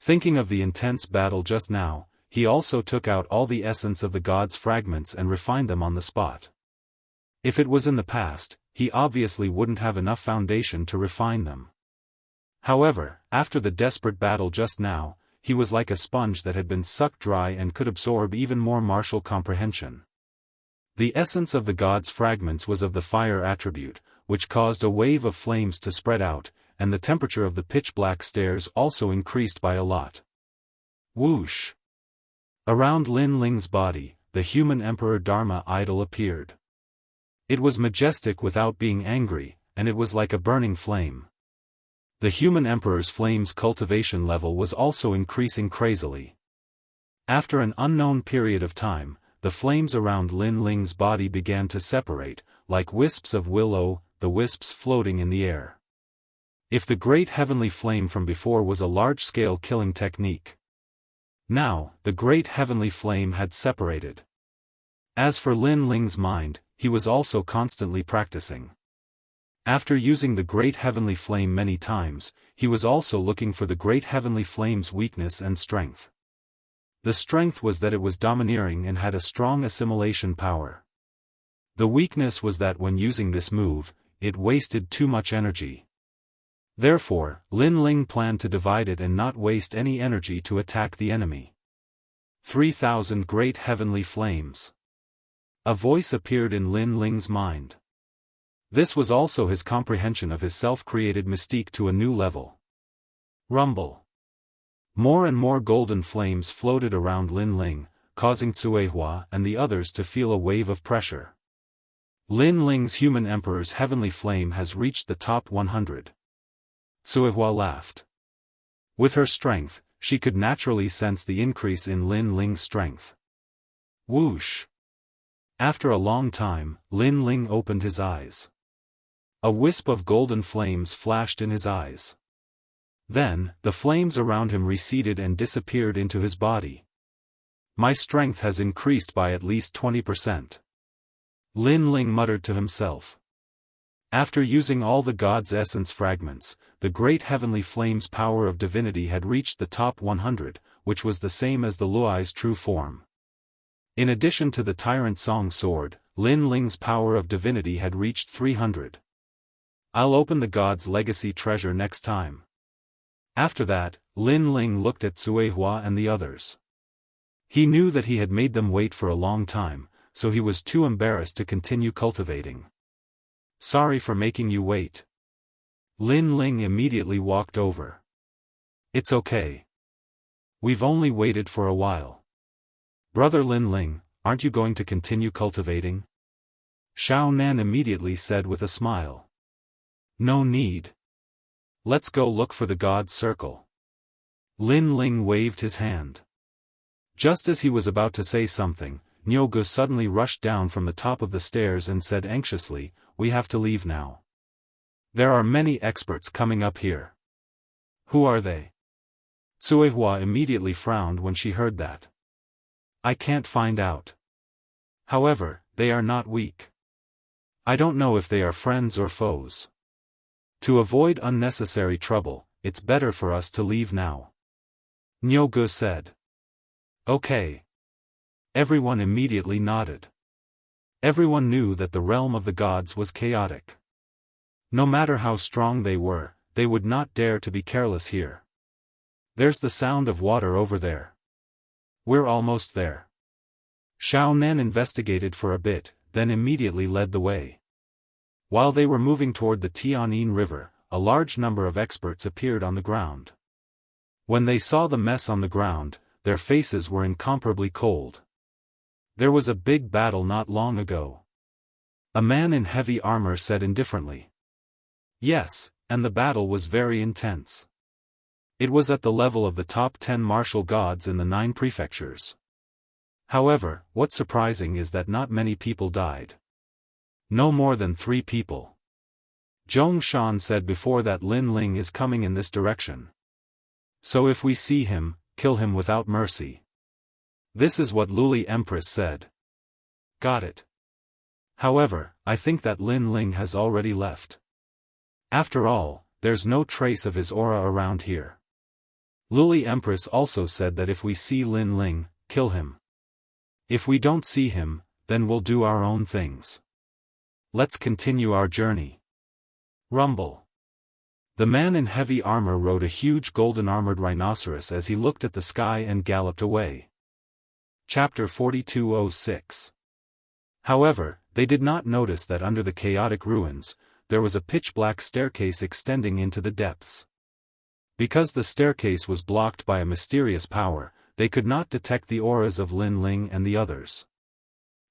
Thinking of the intense battle just now, he also took out all the essence of the god's fragments and refined them on the spot. If it was in the past, he obviously wouldn't have enough foundation to refine them. However, after the desperate battle just now, he was like a sponge that had been sucked dry and could absorb even more martial comprehension. The essence of the god's fragments was of the fire attribute, which caused a wave of flames to spread out, and the temperature of the pitch-black stairs also increased by a lot. Whoosh! Around Lin Ling's body, the human Emperor Dharma idol appeared. It was majestic without being angry, and it was like a burning flame. The human Emperor's flame's cultivation level was also increasing crazily. After an unknown period of time, the flames around Lin Ling's body began to separate, like wisps of willow, the wisps floating in the air. If the great heavenly flame from before was a large-scale killing technique, now, the great heavenly flame had separated. As for Lin Ling's mind, he was also constantly practicing. After using the great heavenly flame many times, he was also looking for the great heavenly flame's weakness and strength. The strength was that it was domineering and had a strong assimilation power. The weakness was that when using this move, it wasted too much energy. Therefore, Lin Ling planned to divide it and not waste any energy to attack the enemy. 3,000 great heavenly flames. A voice appeared in Lin Ling's mind. This was also his comprehension of his self-created mystique to a new level. Rumble. More and more golden flames floated around Lin Ling, causing Tsuehua and the others to feel a wave of pressure. Lin Ling's human emperor's heavenly flame has reached the top 100. Tsuehua laughed. With her strength, she could naturally sense the increase in Lin Ling's strength. Whoosh! After a long time, Lin Ling opened his eyes. A wisp of golden flames flashed in his eyes. Then, the flames around him receded and disappeared into his body. My strength has increased by at least 20%. Lin Ling muttered to himself. After using all the god's essence fragments, the great heavenly flame's power of divinity had reached the top 100, which was the same as the Luai's true form. In addition to the Tyrant Song sword, Lin Ling's power of divinity had reached 300. I'll open the god's legacy treasure next time. After that, Lin Ling looked at Tsuehua and the others. He knew that he had made them wait for a long time, so he was too embarrassed to continue cultivating. Sorry for making you wait. Lin Ling immediately walked over. It's okay. We've only waited for a while. Brother Lin Ling, aren't you going to continue cultivating? Xiao Nan immediately said with a smile. No need. Let's go look for the God's circle. Lin Ling waved his hand. Just as he was about to say something, Nyogu suddenly rushed down from the top of the stairs and said anxiously, "We have to leave now. There are many experts coming up here." Who are they? Suehua immediately frowned when she heard that. I can't find out. However, they are not weak. I don't know if they are friends or foes. To avoid unnecessary trouble, it's better for us to leave now. Nyogu said. Okay. Everyone immediately nodded. Everyone knew that the realm of the gods was chaotic. No matter how strong they were, they would not dare to be careless here. There's the sound of water over there. We're almost there. Xiao Nan investigated for a bit, then immediately led the way. While they were moving toward the Tianyin River, a large number of experts appeared on the ground. When they saw the mess on the ground, their faces were incomparably cold. There was a big battle not long ago. A man in heavy armor said indifferently. Yes, and the battle was very intense. It was at the level of the top 10 martial gods in the 9 prefectures. However, what's surprising is that not many people died. No more than 3 people. Zhong Shan said before that Lin Ling is coming in this direction. So if we see him, kill him without mercy. This is what Luli Empress said. Got it. However, I think that Lin Ling has already left. After all, there's no trace of his aura around here. Luli Empress also said that if we see Lin Ling, kill him. If we don't see him, then we'll do our own things. Let's continue our journey. Rumble. The man in heavy armor rode a huge golden-armored rhinoceros as he looked at the sky and galloped away. Chapter 4206. However, they did not notice that under the chaotic ruins, there was a pitch-black staircase extending into the depths. Because the staircase was blocked by a mysterious power, they could not detect the auras of Lin Ling and the others.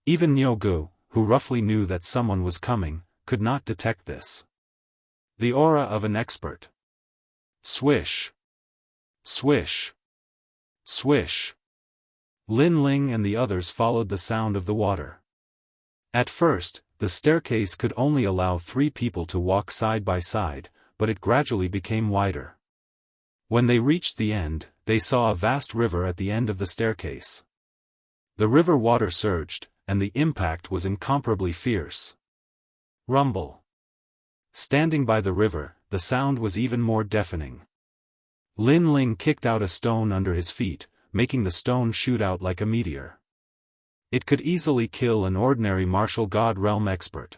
Even Nyogu, who roughly knew that someone was coming, could not detect this. The aura of an expert. Swish. Swish. Swish. Lin Ling and the others followed the sound of the water. At first, the staircase could only allow 3 people to walk side by side, but it gradually became wider. When they reached the end, they saw a vast river at the end of the staircase. The river water surged, and the impact was incomparably fierce. Rumble. Standing by the river, the sound was even more deafening. Lin Ling kicked out a stone under his feet, making the stone shoot out like a meteor. It could easily kill an ordinary martial god realm expert.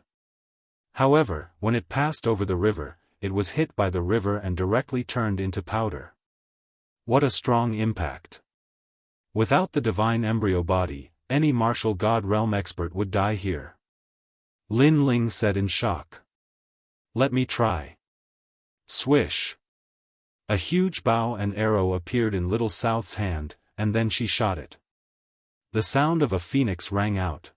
However, when it passed over the river, it was hit by the river and directly turned into powder. What a strong impact! Without the divine embryo body, any martial god realm expert would die here. Lin Ling said in shock. Let me try. Swish. A huge bow and arrow appeared in Little South's hand, and then she shot it. The sound of a phoenix rang out.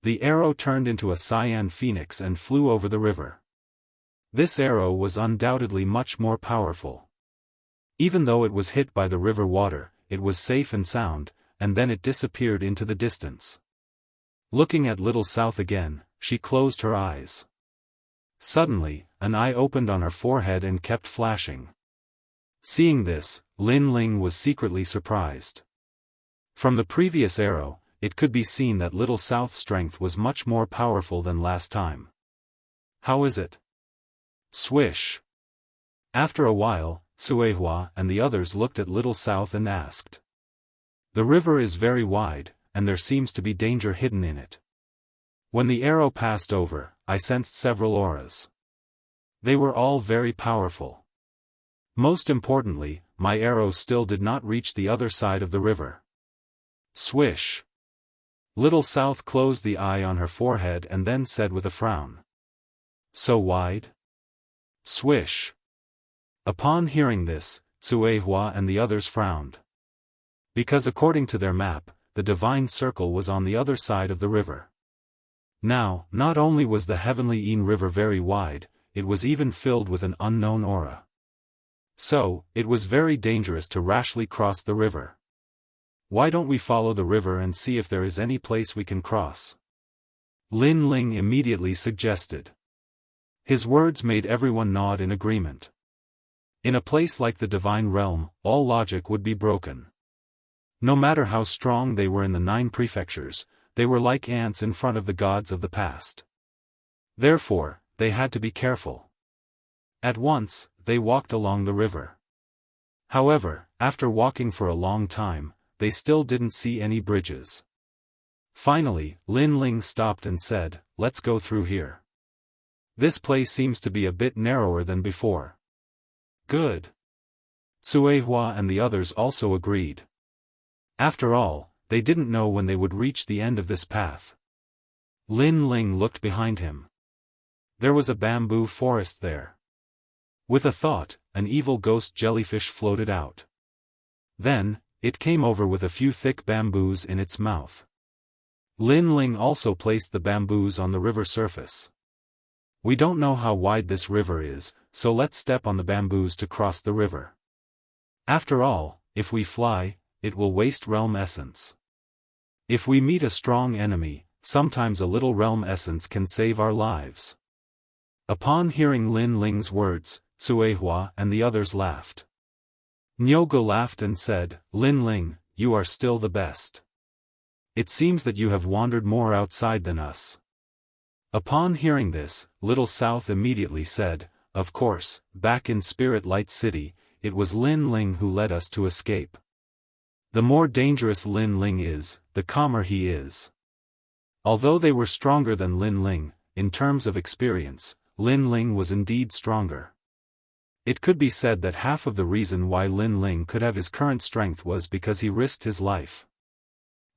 The arrow turned into a cyan phoenix and flew over the river. This arrow was undoubtedly much more powerful. Even though it was hit by the river water, it was safe and sound, and then it disappeared into the distance. Looking at Little South again, she closed her eyes. Suddenly, an eye opened on her forehead and kept flashing. Seeing this, Lin Ling was secretly surprised. From the previous arrow, it could be seen that Little South's strength was much more powerful than last time. How is it? Swish. After a while, Suehua and the others looked at Little South and asked. The river is very wide, and there seems to be danger hidden in it. When the arrow passed over, I sensed several auras. They were all very powerful. Most importantly, my arrow still did not reach the other side of the river. Swish. Little South closed the eye on her forehead and then said with a frown. So wide? Swish. Upon hearing this, Cuehua and the others frowned. Because according to their map, the divine circle was on the other side of the river. Now, not only was the heavenly Yin River very wide, it was even filled with an unknown aura. So, it was very dangerous to rashly cross the river. Why don't we follow the river and see if there is any place we can cross? Lin Ling immediately suggested. His words made everyone nod in agreement. In a place like the divine realm, all logic would be broken. No matter how strong they were in the 9 prefectures, they were like ants in front of the gods of the past. Therefore, they had to be careful. At once, they walked along the river. However, after walking for a long time, they still didn't see any bridges. Finally, Lin Ling stopped and said, "Let's go through here. This place seems to be a bit narrower than before." Good. Cuehua and the others also agreed. After all, they didn't know when they would reach the end of this path. Lin Ling looked behind him. There was a bamboo forest there. With a thought, an evil ghost jellyfish floated out. Then, it came over with a few thick bamboos in its mouth. Lin Ling also placed the bamboos on the river surface. We don't know how wide this river is, so let's step on the bamboos to cross the river. After all, if we fly, it will waste realm essence. If we meet a strong enemy, sometimes a little realm essence can save our lives. Upon hearing Lin Ling's words, Cuehua and the others laughed. Nyogo laughed and said, "Lin Ling, you are still the best. It seems that you have wandered more outside than us." Upon hearing this, Little South immediately said, "Of course, back in Spirit Light City, it was Lin Ling who led us to escape. The more dangerous Lin Ling is, the calmer he is." Although they were stronger than Lin Ling, in terms of experience, Lin Ling was indeed stronger. It could be said that half of the reason why Lin Ling could have his current strength was because he risked his life.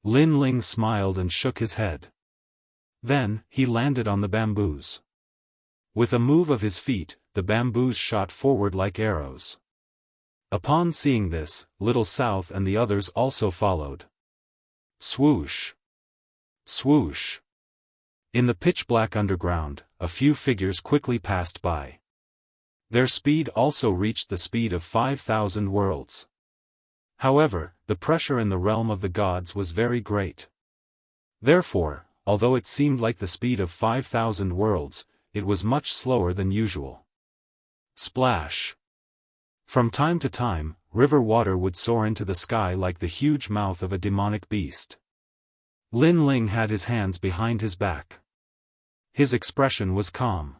Lin Ling smiled and shook his head. Then, he landed on the bamboos. With a move of his feet, the bamboos shot forward like arrows. Upon seeing this, Little South and the others also followed. Swoosh! Swoosh! In the pitch-black underground, a few figures quickly passed by. Their speed also reached the speed of 5,000 worlds. However, the pressure in the realm of the gods was very great. Therefore, although it seemed like the speed of 5,000 worlds, it was much slower than usual. Splash! From time to time, river water would soar into the sky like the huge mouth of a demonic beast. Lin Ling had his hands behind his back. His expression was calm.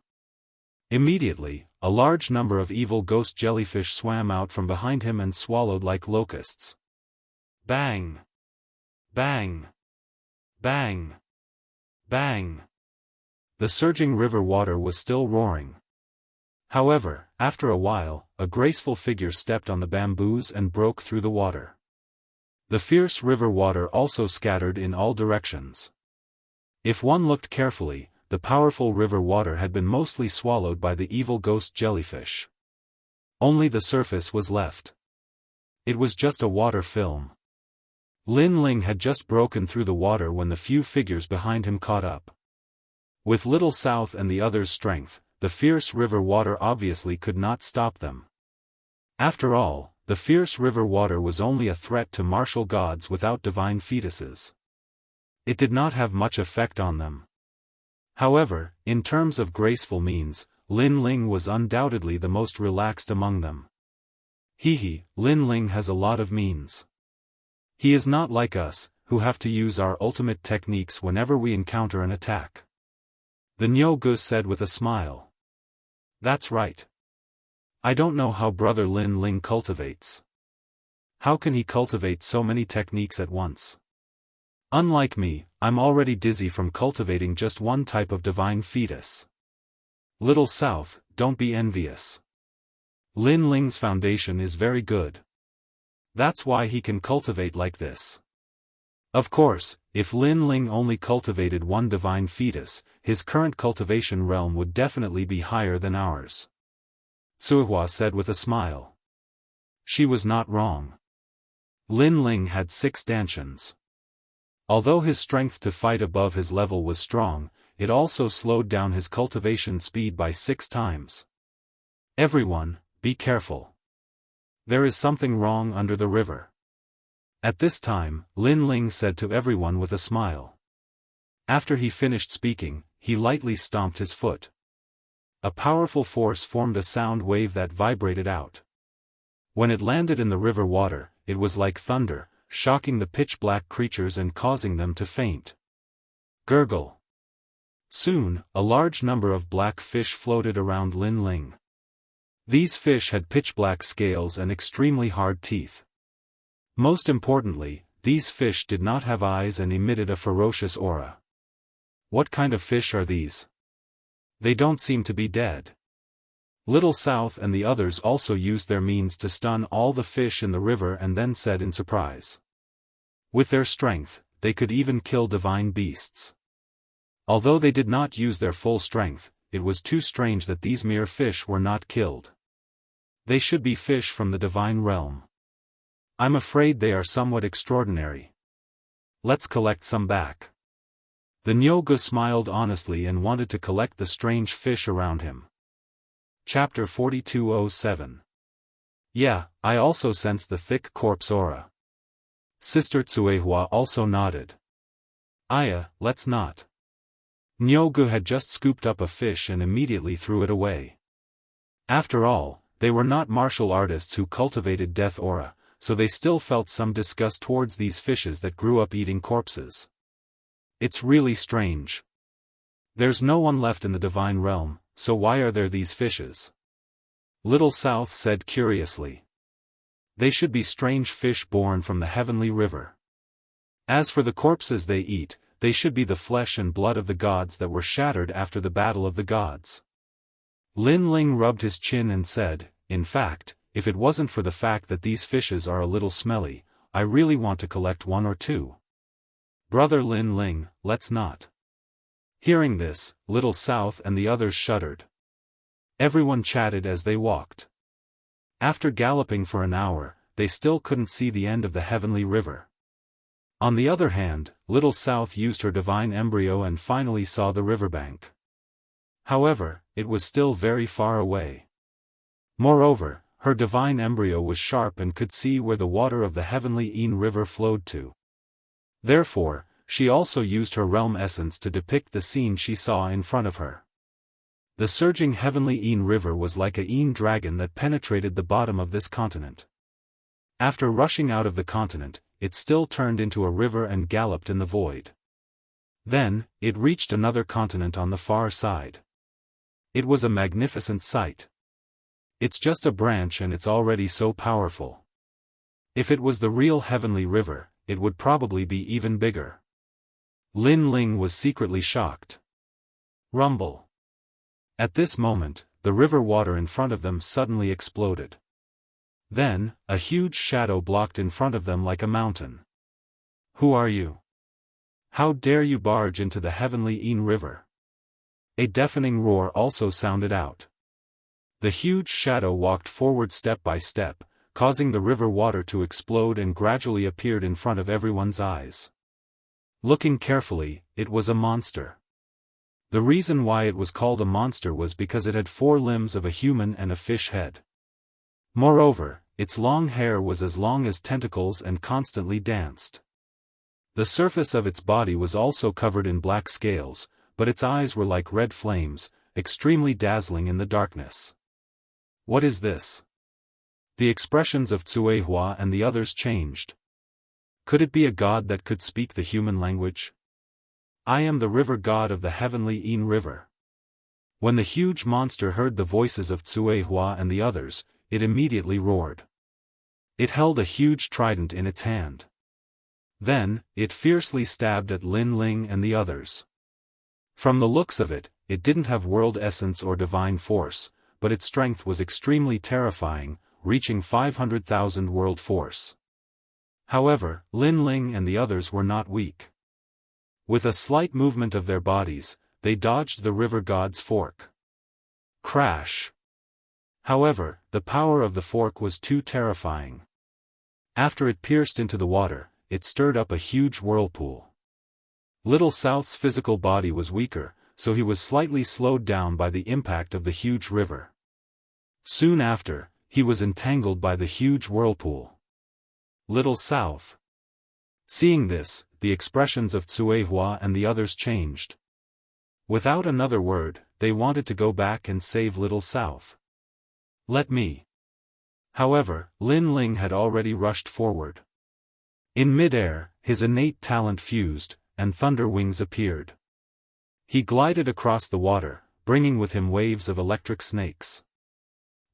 Immediately, a large number of evil ghost jellyfish swam out from behind him and swallowed like locusts. Bang! Bang! Bang! Bang! The surging river water was still roaring. However, after a while, a graceful figure stepped on the bamboos and broke through the water. The fierce river water also scattered in all directions. If one looked carefully, the powerful river water had been mostly swallowed by the evil ghost jellyfish. Only the surface was left. It was just a water film. Lin Ling had just broken through the water when the few figures behind him caught up. With Little South and the others' strength, the fierce river water obviously could not stop them. After all, the fierce river water was only a threat to martial gods without divine fetuses. It did not have much effect on them. However, in terms of graceful means, Lin Ling was undoubtedly the most relaxed among them. Lin Ling has a lot of means. He is not like us, who have to use our ultimate techniques whenever we encounter an attack. The Nyogu said with a smile. That's right. I don't know how Brother Lin Ling cultivates. How can he cultivate so many techniques at once? Unlike me, I'm already dizzy from cultivating just one type of divine fetus. Little South, don't be envious. Lin Ling's foundation is very good. That's why he can cultivate like this. Of course, if Lin Ling only cultivated one divine fetus, his current cultivation realm would definitely be higher than ours. Cuehua said with a smile. She was not wrong. Lin Ling had 6 stanchions. Although his strength to fight above his level was strong, it also slowed down his cultivation speed by 6 times. Everyone, be careful. There is something wrong under the river. At this time, Lin Ling said to everyone with a smile. After he finished speaking, he lightly stomped his foot. A powerful force formed a sound wave that vibrated out. When it landed in the river water, it was like thunder, shocking the pitch-black creatures and causing them to faint. Gurgle. Soon, a large number of black fish floated around Lin Ling. These fish had pitch-black scales and extremely hard teeth. Most importantly, these fish did not have eyes and emitted a ferocious aura. What kind of fish are these? They don't seem to be dead. Little South and the others also used their means to stun all the fish in the river and then said in surprise. With their strength, they could even kill divine beasts. Although they did not use their full strength, it was too strange that these mere fish were not killed. They should be fish from the divine realm. I'm afraid they are somewhat extraordinary. Let's collect some back. The Nyoga smiled honestly and wanted to collect the strange fish around him. Chapter 4207. Yeah, I also sense the thick corpse aura. Sister Tsuehua also nodded. Aya, let's not. Nyogu had just scooped up a fish and immediately threw it away. After all, they were not martial artists who cultivated death aura, so they still felt some disgust towards these fishes that grew up eating corpses. It's really strange. There's no one left in the divine realm, so why are there these fishes? Little South said curiously. They should be strange fish born from the heavenly river. As for the corpses they eat, they should be the flesh and blood of the gods that were shattered after the battle of the gods. Lin Ling rubbed his chin and said, in fact, if it wasn't for the fact that these fishes are a little smelly, I really want to collect 1 or 2. Brother Lin Ling, let's not. Hearing this, Little South and the others shuddered. Everyone chatted as they walked. After galloping for an hour, they still couldn't see the end of the heavenly river. On the other hand, Little South used her divine embryo and finally saw the riverbank. However, it was still very far away. Moreover, her divine embryo was sharp and could see where the water of the heavenly Yin River flowed to. Therefore, she also used her realm essence to depict the scene she saw in front of her. The surging heavenly Yin River was like a Yin dragon that penetrated the bottom of this continent. After rushing out of the continent, it still turned into a river and galloped in the void. Then, it reached another continent on the far side. It was a magnificent sight. It's just a branch and it's already so powerful. If it was the real heavenly river, it would probably be even bigger. Lin Ling was secretly shocked. Rumble. At this moment, the river water in front of them suddenly exploded. Then, a huge shadow blocked in front of them like a mountain. Who are you? How dare you barge into the heavenly Yin River? A deafening roar also sounded out. The huge shadow walked forward step by step, causing the river water to explode and gradually appeared in front of everyone's eyes. Looking carefully, it was a monster. The reason why it was called a monster was because it had 4 limbs of a human and a fish head. Moreover, its long hair was as long as tentacles and constantly danced. The surface of its body was also covered in black scales, but its eyes were like red flames, extremely dazzling in the darkness. What is this? The expressions of Tsuehua and the others changed. Could it be a god that could speak the human language? I am the river god of the heavenly Yin River. When the huge monster heard the voices of Tsuehua and the others, it immediately roared. It held a huge trident in its hand. Then, it fiercely stabbed at Lin Ling and the others. From the looks of it, it didn't have world essence or divine force, but its strength was extremely terrifying, reaching 500,000 world force. However, Lin Ling and the others were not weak. With a slight movement of their bodies, they dodged the river god's fork. Crash! However, the power of the fork was too terrifying. After it pierced into the water, it stirred up a huge whirlpool. Little South's physical body was weaker, so he was slightly slowed down by the impact of the huge river. Soon after, he was entangled by the huge whirlpool. Little South. Seeing this, the expressions of Cuihua and the others changed. Without another word, they wanted to go back and save Little South. Let me. However, Lin Ling had already rushed forward. In mid-air, his innate talent fused, and thunder wings appeared. He glided across the water, bringing with him waves of electric snakes.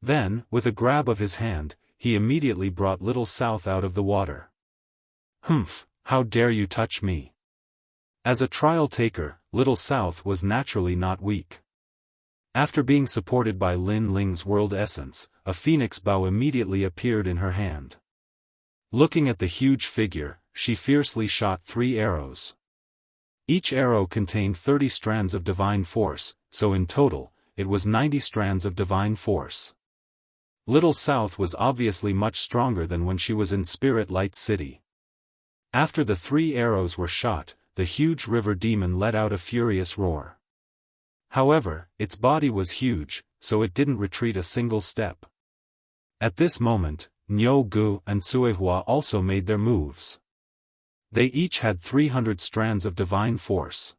Then, with a grab of his hand, he immediately brought Little South out of the water. Humph, how dare you touch me? As a trial taker, Little South was naturally not weak. After being supported by Lin Ling's world essence, a phoenix bow immediately appeared in her hand. Looking at the huge figure, she fiercely shot 3 arrows. Each arrow contained 30 strands of divine force, so in total, it was 90 strands of divine force. Little South was obviously much stronger than when she was in Spirit Light City. After the 3 arrows were shot, the huge river demon let out a furious roar. However, its body was huge, so it didn't retreat a single step. At this moment, Jianghu and Cuihua also made their moves. They each had 300 strands of divine force.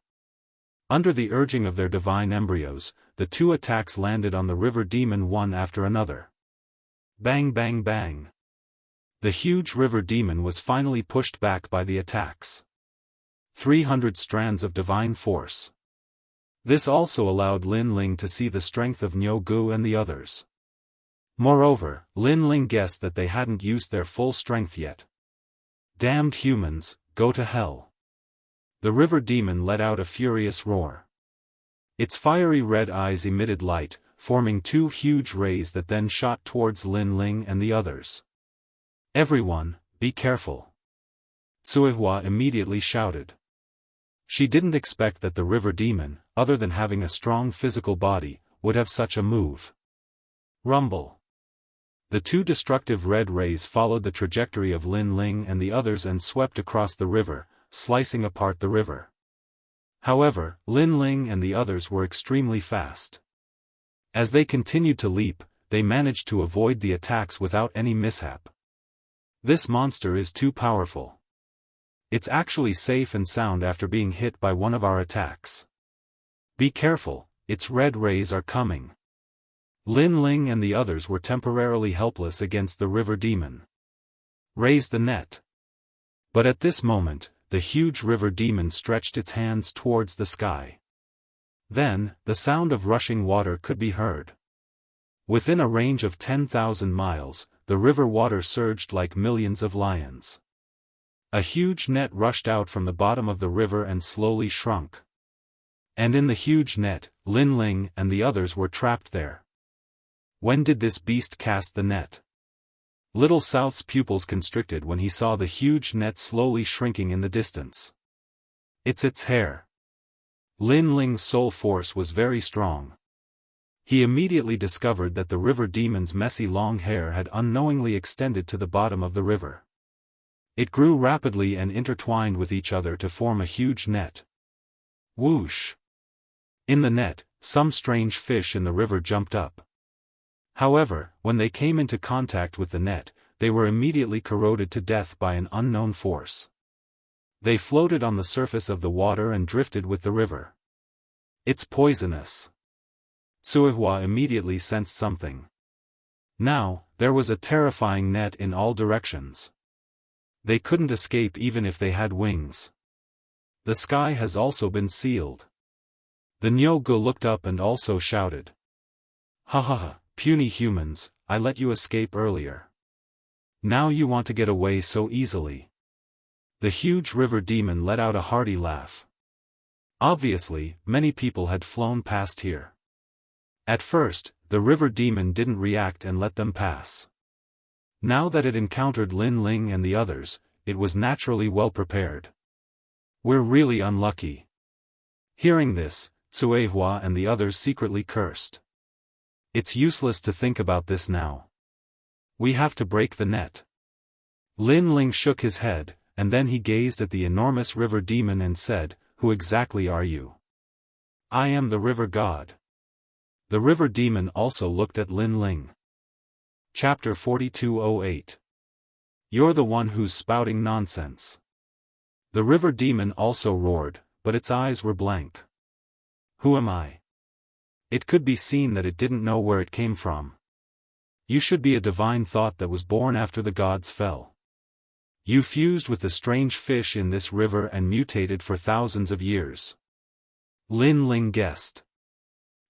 Under the urging of their divine embryos, the 2 attacks landed on the river demon one after another. Bang bang bang. The huge river demon was finally pushed back by the attacks. 300 strands of divine force. This also allowed Lin Ling to see the strength of Jianghu and the others. Moreover, Lin Ling guessed that they hadn't used their full strength yet. Damned humans, go to hell. The river demon let out a furious roar. Its fiery red eyes emitted light, forming 2 huge rays that then shot towards Lin Ling and the others. Everyone, be careful. Cuihua immediately shouted. She didn't expect that the river demon, other than having a strong physical body, would have such a move. Rumble. The 2 destructive red rays followed the trajectory of Lin Ling and the others and swept across the river, slicing apart the river. However, Lin Ling and the others were extremely fast. As they continued to leap, they managed to avoid the attacks without any mishap. This monster is too powerful. It's actually safe and sound after being hit by one of our attacks. Be careful, its red rays are coming. Lin Ling and the others were temporarily helpless against the river demon. Raise the net. But at this moment, the huge river demon stretched its hands towards the sky. Then, the sound of rushing water could be heard. Within a range of 10,000 miles, the river water surged like millions of lions. A huge net rushed out from the bottom of the river and slowly shrunk. And in the huge net, Lin Ling and the others were trapped there. When did this beast cast the net? Little South's pupils constricted when he saw the huge net slowly shrinking in the distance. It's its hair. Lin Ling's soul force was very strong. He immediately discovered that the river demon's messy long hair had unknowingly extended to the bottom of the river. It grew rapidly and intertwined with each other to form a huge net. Whoosh! In the net, some strange fish in the river jumped up. However, when they came into contact with the net, they were immediately corroded to death by an unknown force. They floated on the surface of the water and drifted with the river. It's poisonous. Cuihua immediately sensed something. Now, there was a terrifying net in all directions. They couldn't escape even if they had wings. The sky has also been sealed. The Jianghu looked up and also shouted. Ha ha ha, puny humans, I let you escape earlier. Now you want to get away so easily. The huge river demon let out a hearty laugh. Obviously, many people had flown past here. At first, the river demon didn't react and let them pass. Now that it encountered Lin Ling and the others, it was naturally well prepared. We're really unlucky. Hearing this, Cuihua and the others secretly cursed. It's useless to think about this now. We have to break the net. Lin Ling shook his head, and then he gazed at the enormous river demon and said, "Who exactly are you?" "I am the river god." The river demon also looked at Lin Ling. Chapter 4208. You're the one who's spouting nonsense. The river demon also roared, but its eyes were blank. Who am I? It could be seen that it didn't know where it came from. You should be a divine thought that was born after the gods fell. You fused with the strange fish in this river and mutated for thousands of years. Lin Ling guessed.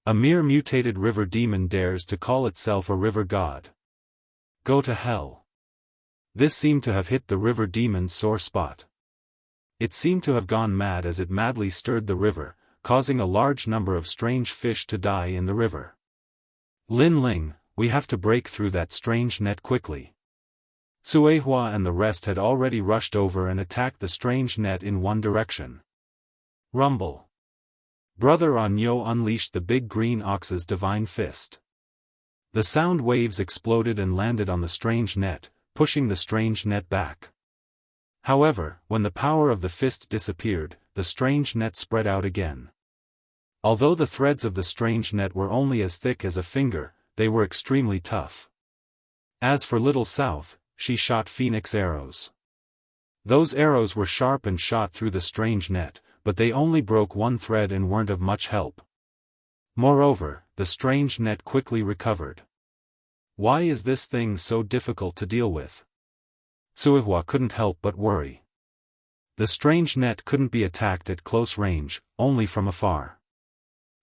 A mere mutated river demon dares to call itself a river god. Go to hell. This seemed to have hit the river demon's sore spot. It seemed to have gone mad as it madly stirred the river, causing a large number of strange fish to die in the river. Lin Ling, we have to break through that strange net quickly. Cui Hua and the rest had already rushed over and attacked the strange net in one direction. Rumble. Brother Anyo unleashed the big green ox's divine fist. The sound waves exploded and landed on the strange net, pushing the strange net back. However, when the power of the fist disappeared, the strange net spread out again. Although the threads of the strange net were only as thick as a finger, they were extremely tough. As for Little South, she shot phoenix arrows. Those arrows were sharp and shot through the strange net, but they only broke one thread and weren't of much help. Moreover, the strange net quickly recovered. Why is this thing so difficult to deal with? Suihua couldn't help but worry. The strange net couldn't be attacked at close range, only from afar.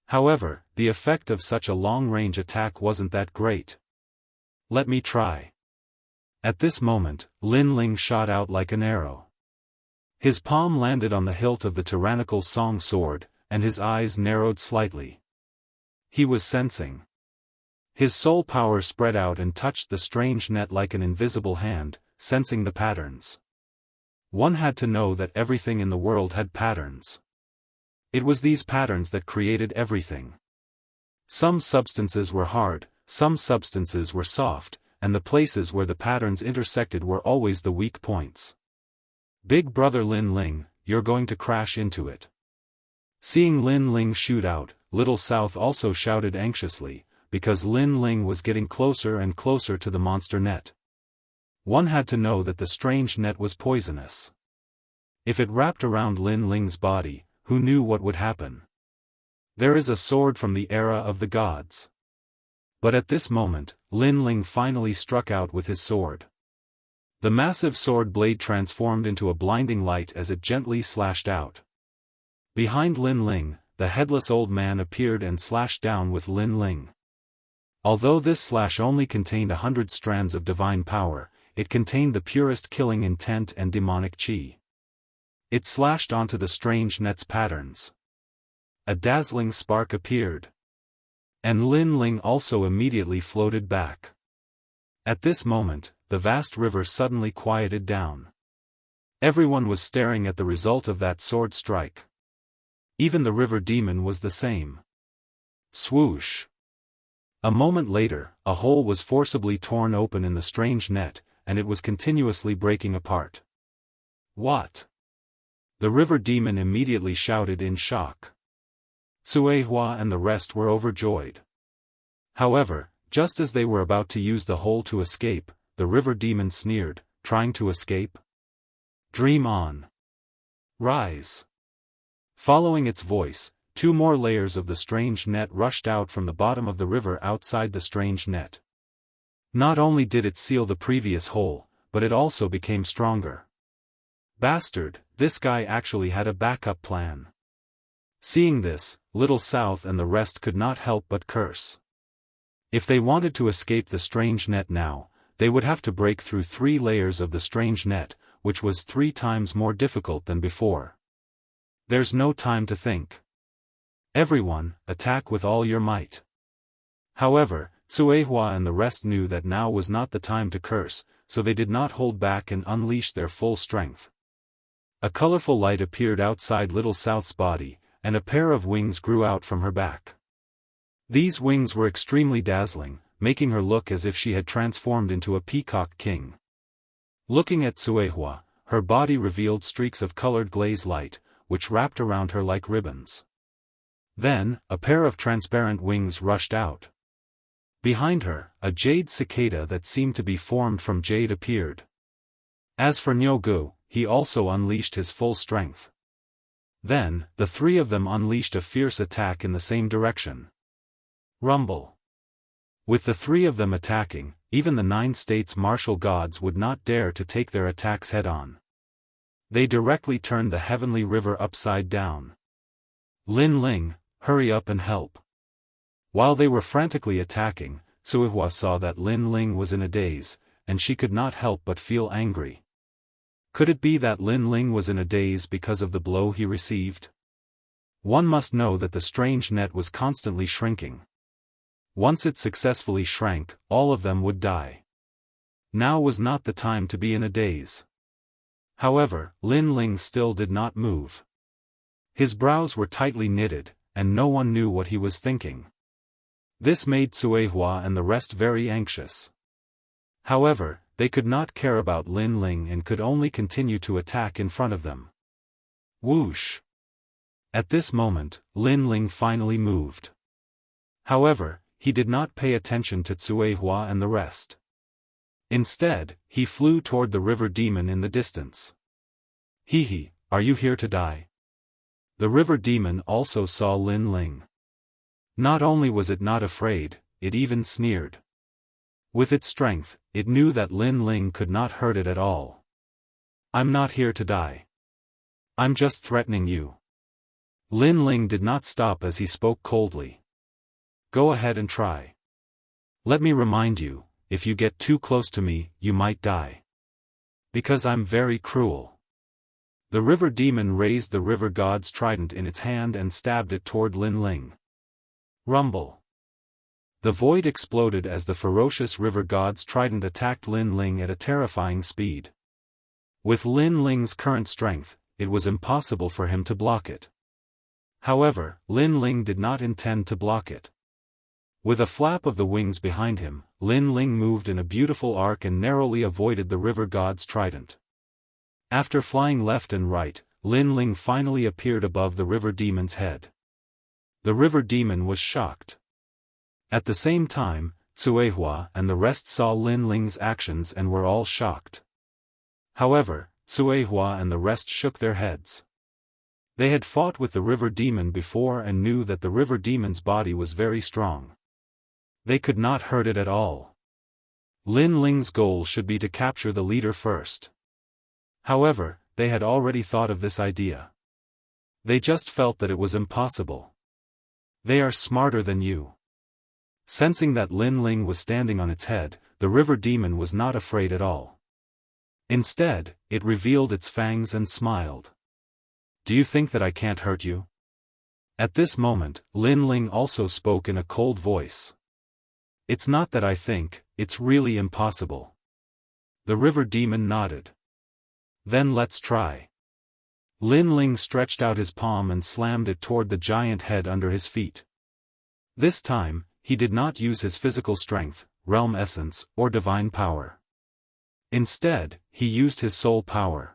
However, the effect of such a long-range attack wasn't that great. Let me try. At this moment, Lin Ling shot out like an arrow. His palm landed on the hilt of the tyrannical song sword, and his eyes narrowed slightly. He was sensing. His soul power spread out and touched the strange net like an invisible hand, sensing the patterns. One had to know that everything in the world had patterns. It was these patterns that created everything. Some substances were hard, some substances were soft, and the places where the patterns intersected were always the weak points. Big brother Lin Ling, you're going to crash into it. Seeing Lin Ling shoot out, Little South also shouted anxiously, because Lin Ling was getting closer and closer to the monster net. One had to know that the strange net was poisonous. If it wrapped around Lin Ling's body, who knew what would happen? There is a sword from the era of the gods. But at this moment, Lin Ling finally struck out with his sword. The massive sword blade transformed into a blinding light as it gently slashed out. Behind Lin Ling, the headless old man appeared and slashed down with Lin Ling. Although this slash only contained 100 strands of divine power, it contained the purest killing intent and demonic chi. It slashed onto the strange net's patterns. A dazzling spark appeared. And Lin Ling also immediately floated back. At this moment, the vast river suddenly quieted down. Everyone was staring at the result of that sword strike. Even the river demon was the same. Swoosh! A moment later, a hole was forcibly torn open in the strange net, and it was continuously breaking apart. What? The river demon immediately shouted in shock. Cui Hua and the rest were overjoyed. However, just as they were about to use the hole to escape, the river demon sneered, trying to escape? Dream on. Rise. Following its voice, 2 more layers of the strange net rushed out from the bottom of the river outside the strange net. Not only did it seal the previous hole, but it also became stronger. Bastard, this guy actually had a backup plan. Seeing this, Little South and the rest could not help but curse. If they wanted to escape the strange net now, they would have to break through 3 layers of the strange net, which was 3 times more difficult than before. There's no time to think. Everyone, attack with all your might. However, Cui Hua and the rest knew that now was not the time to curse, so they did not hold back and unleashed their full strength. A colorful light appeared outside Little South's body, and a pair of wings grew out from her back. These wings were extremely dazzling, making her look as if she had transformed into a peacock king. Looking at Cuihua, her body revealed streaks of colored glaze light, which wrapped around her like ribbons. Then, a pair of transparent wings rushed out. Behind her, a jade cicada that seemed to be formed from jade appeared. As for Nyogu, he also unleashed his full strength. Then, the three of them unleashed a fierce attack in the same direction. Rumble. With the three of them attacking, even the 9 states martial gods would not dare to take their attacks head-on. They directly turned the heavenly river upside down. Lin Ling, hurry up and help. While they were frantically attacking, Cuihua saw that Lin Ling was in a daze, and she could not help but feel angry. Could it be that Lin Ling was in a daze because of the blow he received? One must know that the strange net was constantly shrinking. Once it successfully shrank, all of them would die. Now was not the time to be in a daze. However, Lin Ling still did not move. His brows were tightly knitted, and no one knew what he was thinking. This made Cuihua and the rest very anxious. However, they could not care about Lin Ling and could only continue to attack in front of them. Whoosh! At this moment, Lin Ling finally moved. However, he did not pay attention to Cuihua and the rest. Instead, he flew toward the river demon in the distance. Hehe, are you here to die? The river demon also saw Lin Ling. Not only was it not afraid, it even sneered. With its strength, it knew that Lin Ling could not hurt it at all. I'm not here to die. I'm just threatening you. Lin Ling did not stop as he spoke coldly. Go ahead and try. Let me remind you, if you get too close to me, you might die. Because I'm very cruel. The river demon raised the river god's trident in its hand and stabbed it toward Lin Ling. Rumble. The void exploded as the ferocious river god's trident attacked Lin Ling at a terrifying speed. With Lin Ling's current strength, it was impossible for him to block it. However, Lin Ling did not intend to block it. With a flap of the wings behind him, Lin Ling moved in a beautiful arc and narrowly avoided the river god's trident. After flying left and right, Lin Ling finally appeared above the river demon's head. The river demon was shocked. At the same time, Cuihua and the rest saw Lin Ling's actions and were all shocked. However, Cuihua and the rest shook their heads. They had fought with the river demon before and knew that the river demon's body was very strong. They could not hurt it at all. Lin Ling's goal should be to capture the leader first. However, they had already thought of this idea. They just felt that it was impossible. They are smarter than you. Sensing that Lin Ling was standing on its head, the river demon was not afraid at all. Instead, it revealed its fangs and smiled. Do you think that I can't hurt you? At this moment, Lin Ling also spoke in a cold voice. It's not that I think, it's really impossible. The river demon nodded. Then let's try. Lin Ling stretched out his palm and slammed it toward the giant head under his feet. This time, he did not use his physical strength, realm essence, or divine power. Instead, he used his soul power.